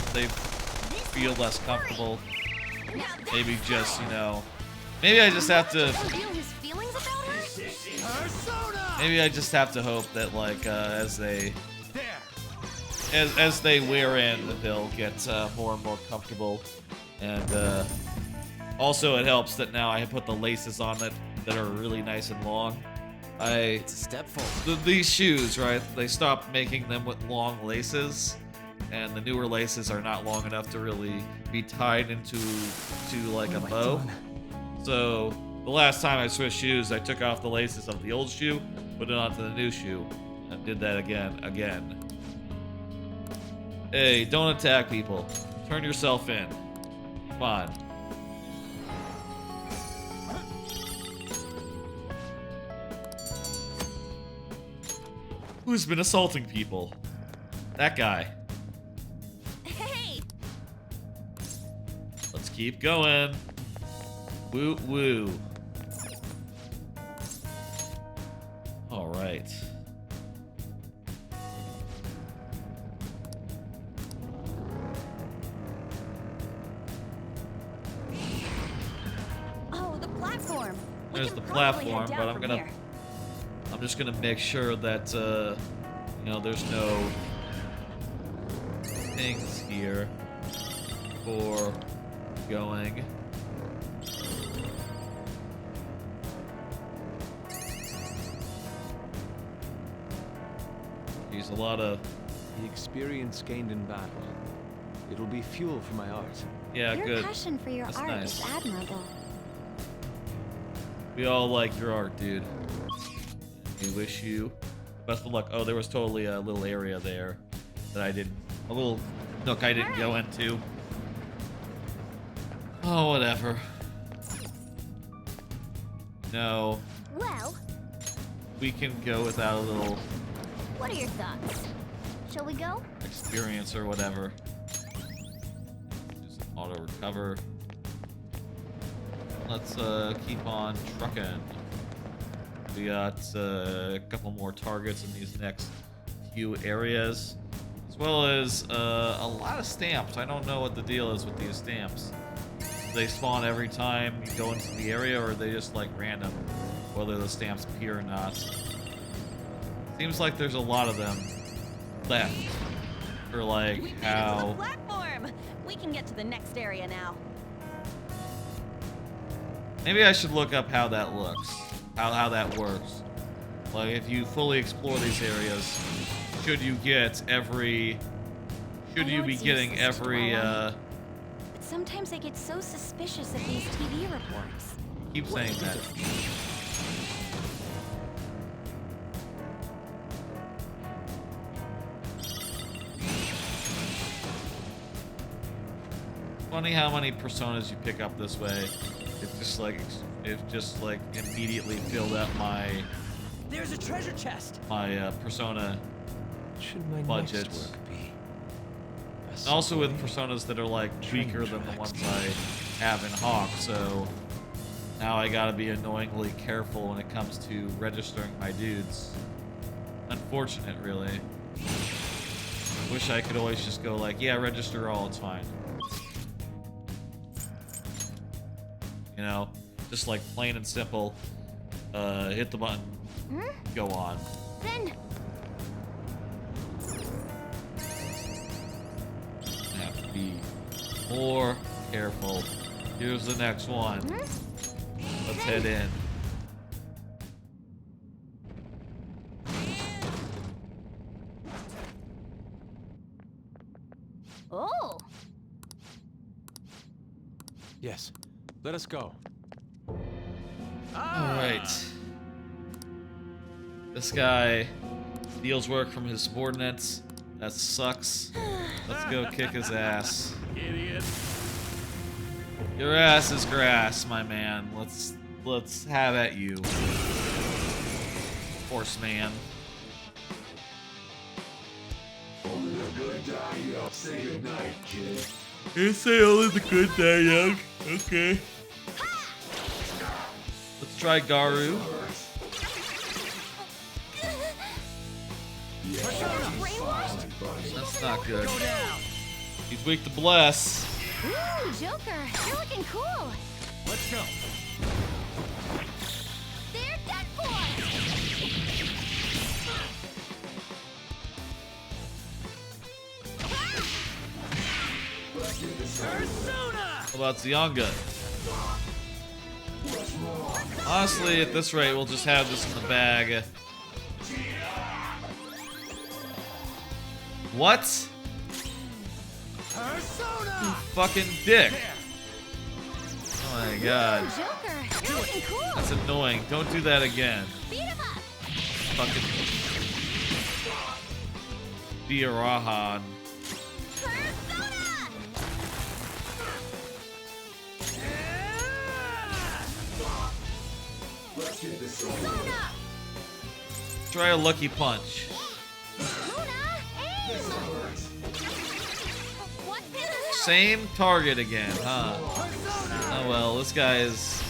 feel less comfortable. Maybe just, you know, Maybe I just have to. Reveal his feelings about her? Persona! Maybe I just have to hope that, like, as they wear in, that they'll get more and more comfortable. And also, it helps that now I put the laces on it that are really nice and long. It's a step forward. These shoes, right? They stopped making them with long laces, and the newer laces are not long enough to really be tied into like a bow. So the last time I switched shoes, I took off the laces of the old shoe, put it onto the new shoe, and did that again. Hey, don't attack people. Turn yourself in. Come on. Who's been assaulting people? That guy. Hey! Let's keep going. Woo woo. All right. Oh, the platform. There's the platform, but I'm just gonna make sure that you know, there's no things here for going. There's a lot of the experience gained in battle. It'll be fuel for my art. Yeah, your good. passion for your That's art nice. is admirable. We all like your art, dude. We wish you best of luck. Oh, there was totally a little area there that I didn't, a little nook I didn't go into. Oh, whatever. No, Well, we can go without a little what are your thoughts? Shall we go? experience or whatever. Just auto recover. Let's keep on trucking. We got a couple more targets in these next few areas, as well as a lot of stamps. I don't know what the deal is with these stamps. Do they spawn every time you go into the area, or are they just like random, whether the stamps appear or not? Seems like there's a lot of them left. For like We made it to how. the platform. We can get to the next area now. Maybe I should look up how that looks. How that works. Like, if you fully explore these areas, should you get every... Should you be getting every, But sometimes I get so suspicious of these TV reports. keep saying that. Funny how many personas you pick up this way. It just like immediately filled up my There's a treasure chest. persona Should my budget. next work be? And also with personas that are like weaker than the ones I have in Hawk, so now I gotta be annoyingly careful when it comes to registering my dudes. Unfortunate, really. Wish I could always just go like, yeah, register all, it's fine. You know, just like plain and simple, hit the button, go on. Then Have to be more careful. Here's the next one. Let's head in. oh, Yes. Let us go. Alright. This guy steals work from his subordinates. That sucks. Let's go kick his ass. Idiot. Your ass is grass, my man. Let's have at you. Horseman. Only the good die young. Say goodnight, kid. You say only the good die young. Okay. Let's try Garu. That's not good. He's weak to bless. ooh, Joker, you're looking cool. Let's go. What about Zionga? Honestly, at this rate, we'll just have this in the bag. What? You fucking dick. Oh my god. That's annoying. Don't do that again. Fucking Diarahan. Try a lucky punch. Same target again, huh? Oh well, this guy is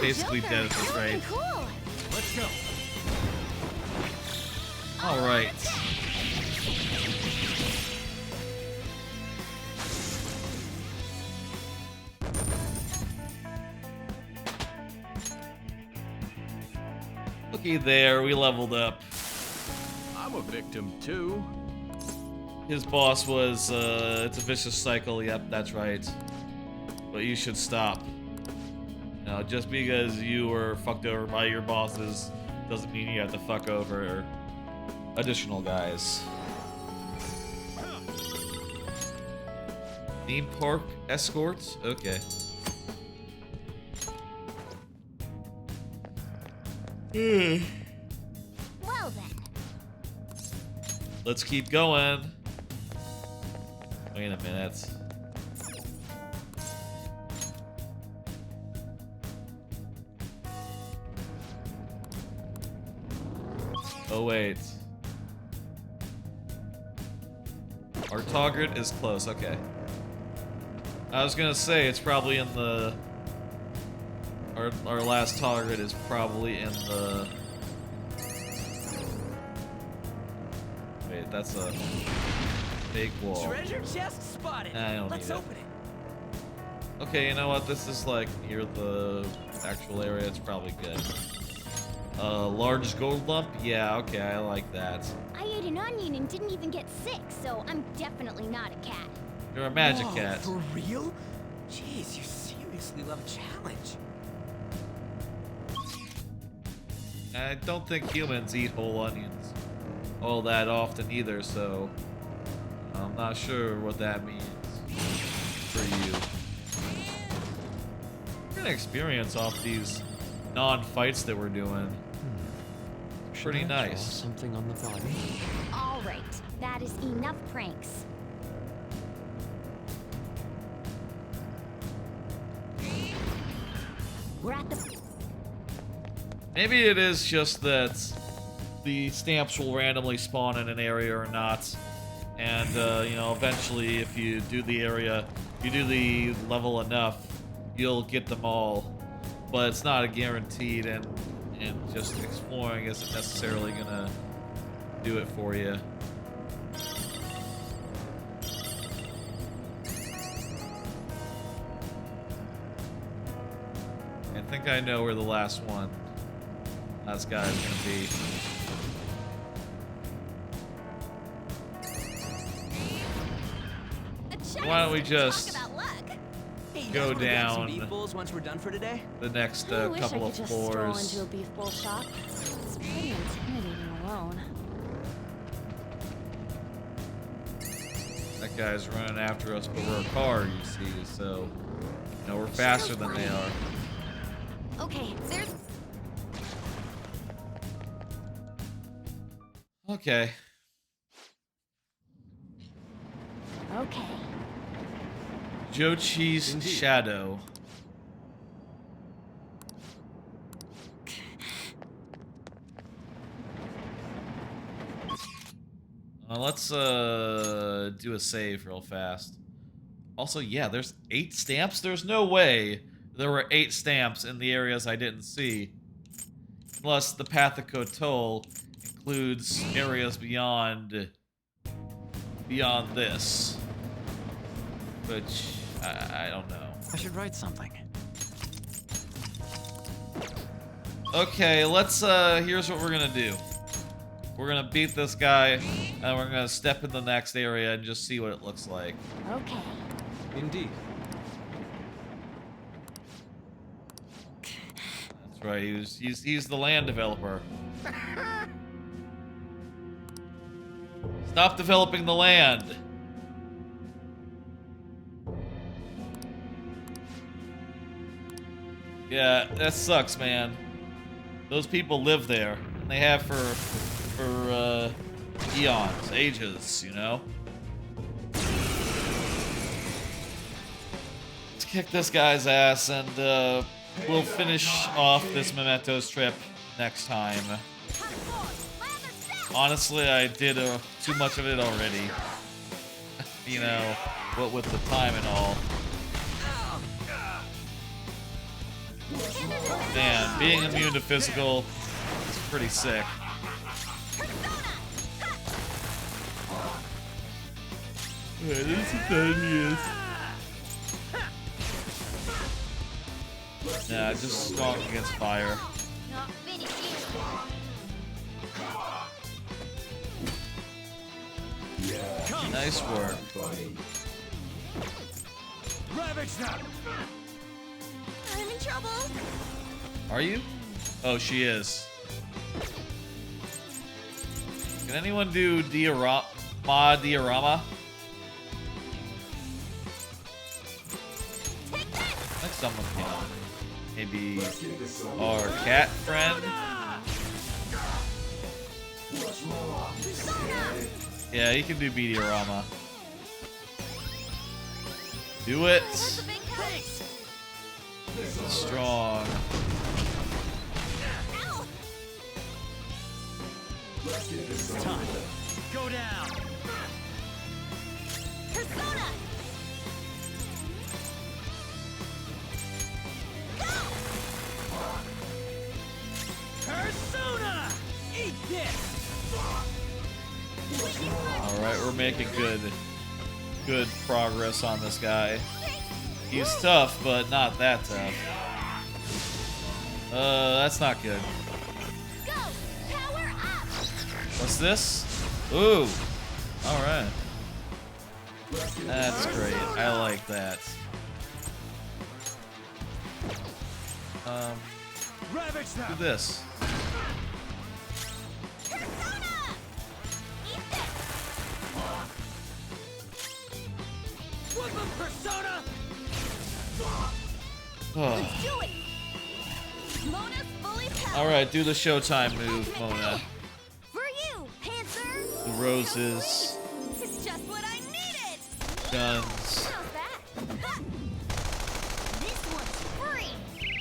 basically dead at this rate. Let's go. Alright. Looky there, we leveled up. I'm a victim too. His boss was, it's a vicious cycle, yep, that's right. But you should stop. Now, just because you were fucked over by your bosses doesn't mean you have to fuck over additional guys. Theme park escorts? Okay. Well then. Let's keep going. Wait a minute. Oh wait. Our target is close, okay. I was gonna say it's probably in the our last target is probably in the wait, that's a big wall. Treasure chest spotted. I don't Let's need open it. Okay, you know what? This is like near the actual area. It's probably good. Large gold lump? Yeah, okay, I like that. I ate an onion and didn't even get sick, so I'm definitely not a cat. You're a magic Whoa, cat. For real? Jeez, you seriously love a challenge. I don't think humans eat whole onions all that often either, so I'm not sure what that means for you. We're gonna experience off these non-fights that we're doing. Pretty nice. Something on the body. All right, that is enough pranks. We're at the... Maybe it is just that the stamps will randomly spawn in an area or not. And, you know, eventually if you do the area, you do the level enough, you'll get them all. But it's not a guaranteed, and just exploring isn't necessarily gonna do it for you. I think I know where the last guy is gonna be. Why don't we just go down once we're done for today? the next I wish couple I of could just stroll floors? into a beef bowl shop. It's pretty intimidating alone. That guy's running after us, but we're a car, you see, so you know we're faster than they are. Okay, there's... Okay. Okay. Jochi's shadow. Let's do a save real fast. Also, yeah, there's 8 stamps. There's no way there were 8 stamps in the areas I didn't see. Plus, the Path of Kotol includes areas beyond this, which I don't know. I should write something. Okay, let's here's what we're gonna do. We're gonna beat this guy, and we're gonna step in the next area and just see what it looks like. Okay. Indeed. That's right. He's the land developer. Stop developing the land. Yeah, that sucks, man. Those people live there, and they have for eons, ages, you know? Let's kick this guy's ass, and we'll finish off this Mementos trip next time. Honestly, I did too much of it already. You know, what with the time and all. Man, being immune to physical is pretty sick. Yeah, this is tedious. Nah, just strong against fire. Nice work. I'm in trouble. Are you? Oh, she is. Can anyone do diorama? Like someone can. Maybe our cat friend? Yeah, he can do diorama. Do it. Strong. Time. Go down. Persona. Persona. Eat this. All right, we're making good progress on this guy. He's tough, but not that tough. That's not good. What's this? Ooh. Alright. That's great. I like that. Do this. Persona. Let's do it. Mona's fully powered. Alright, do the Showtime move, Mona. For you, Panther. The roses. It's just what I needed. Guns. How's that? Ha! This one's free.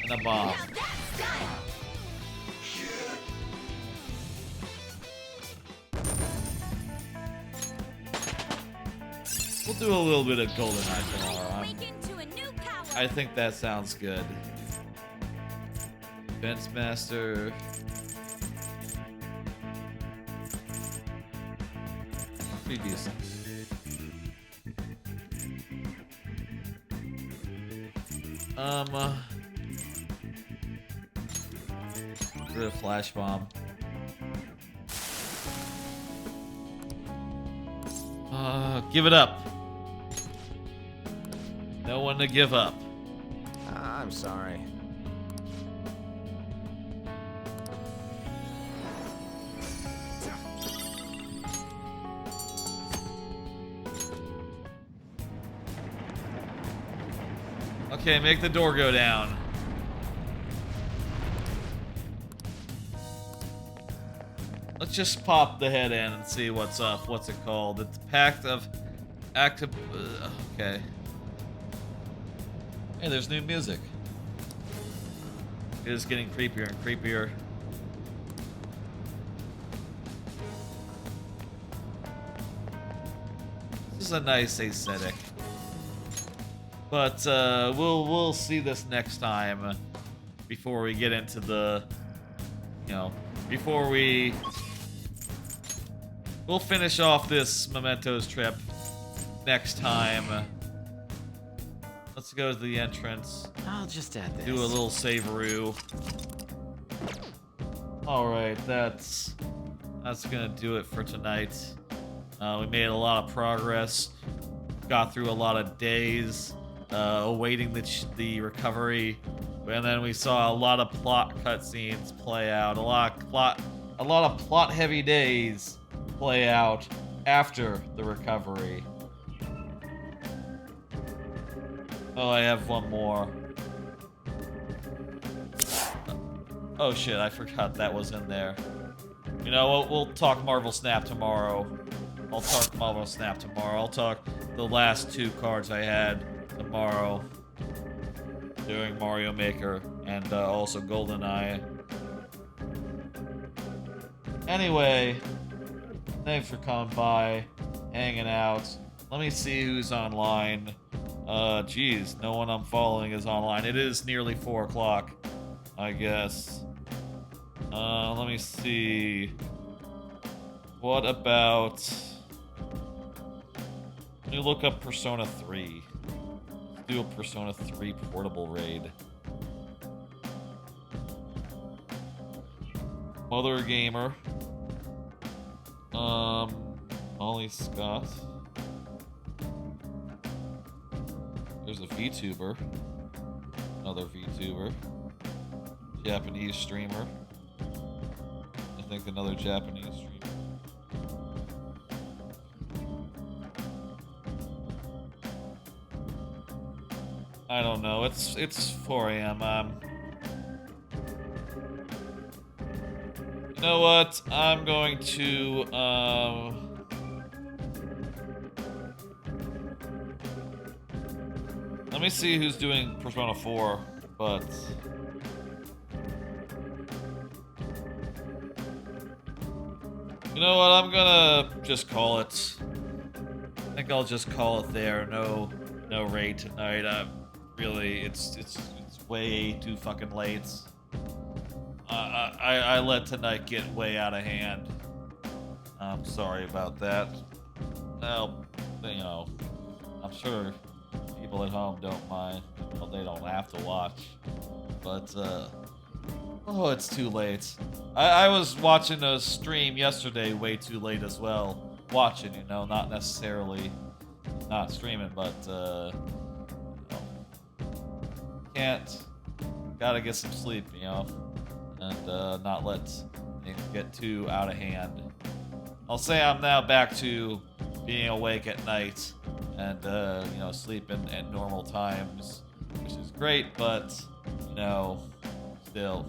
And a bomb. Now that's style. We'll do a little bit of GoldenEye tomorrow. I think that sounds good. Fence Master. Pretty decent. Do a flash bomb. Give it up. No one to give up. I'm sorry. Okay, make the door go down. Let's just pop the head in and see what's up. What's it called? It's Pact of Active. Okay. Hey, there's new music. It is getting creepier and creepier. This is a nice aesthetic. But we'll see this next time before we get into the, you know, before we'll finish off this Mementos trip next time. Let's go to the entrance. I'll just add this. Do a little saveroo. Alright, that's gonna do it for tonight. We made a lot of progress. Got through a lot of days awaiting the recovery And then we saw a lot of plot cutscenes play out, a lot of plot-heavy days play out after the recovery. Oh, I have one more. Oh shit, I forgot that was in there. You know what, we'll talk Marvel Snap tomorrow. I'll talk Marvel Snap tomorrow. I'll talk the last 2 cards I had tomorrow during Mario Maker and also GoldenEye. Anyway, thanks for coming by, hanging out. Let me see who's online. Geez, no one I'm following is online. It is nearly 4 o'clock, I guess. Let me see. What about... Let me look up Persona 3. Let's do a Persona 3 portable raid. Mother Gamer. Molly Scott. There's a VTuber. Another VTuber. Japanese streamer. I think another Japanese streamer. I don't know. It's 4 a.m. You know what? I'm going to let me see who's doing Persona 4, but you know what? I'm gonna just call it. I think I'll just call it there. No raid tonight. Really, it's way too fucking late. I let tonight get way out of hand. I'm sorry about that. Well, you know, I'm sure people at home don't mind. Well, they don't have to watch. But, oh, it's too late. I was watching a stream yesterday way too late as well. Watching, you know, not necessarily not streaming, but, gotta get some sleep, you know, and not let things get too out of hand. I'll say I'm now back to being awake at night and, you know, sleeping at normal times, which is great, but, you know, still.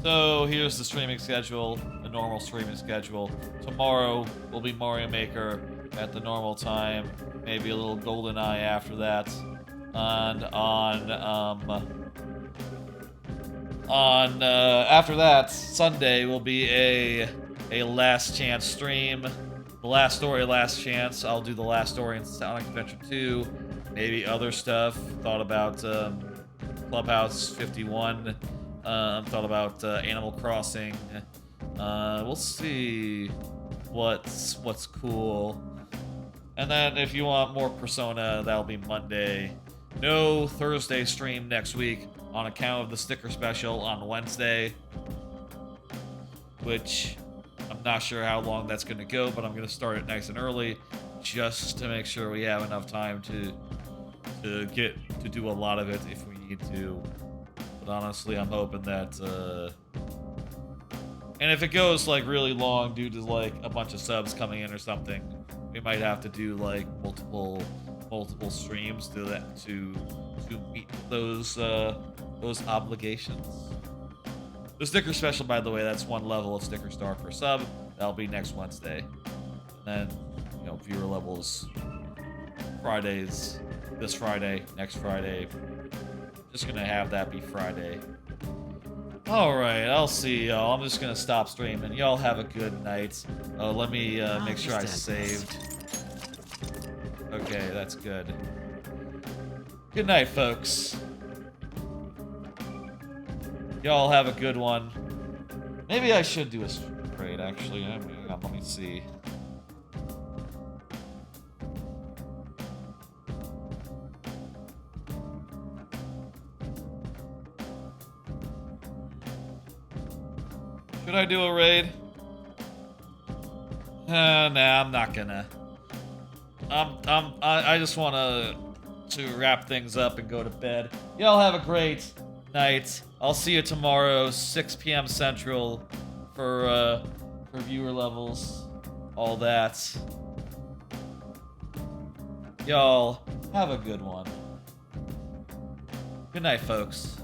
So here's the streaming schedule, the normal streaming schedule. Tomorrow will be Mario Maker at the normal time, maybe a little GoldenEye after that. And after that, Sunday will be a last chance stream. The last story, last chance. I'll do the last story in Sonic Adventure 2. Maybe other stuff. Thought about Clubhouse 51. Thought about Animal Crossing. We'll see what's cool. And then if you want more Persona, that'll be Monday. No Thursday stream next week on account of the sticker special on Wednesday, which I'm not sure how long that's going to go, but I'm going to start it nice and early just to make sure we have enough time to do a lot of it if we need to. But honestly, I'm hoping that and if it goes like really long due to like a bunch of subs coming in or something, we might have to do like multiple streams to meet those obligations. The sticker special, by the way, that's 1 level of sticker star per sub. That'll be next Wednesday. And then, you know, viewer levels Fridays, this Friday, next Friday. Just gonna have that be Friday. Alright, I'll see y'all. I'm just gonna stop streaming. Y'all have a good night. Let me make sure I saved. Okay, that's good. Good night, folks. Y'all have a good one. Maybe I should do a raid, actually. Hang on, let me see. Should I do a raid? Nah, I'm not gonna. I just wanna to wrap things up and go to bed. Y'all have a great night. I'll see you tomorrow, 6 p.m. Central, for viewer levels, all that. Y'all have a good one. Good night, folks.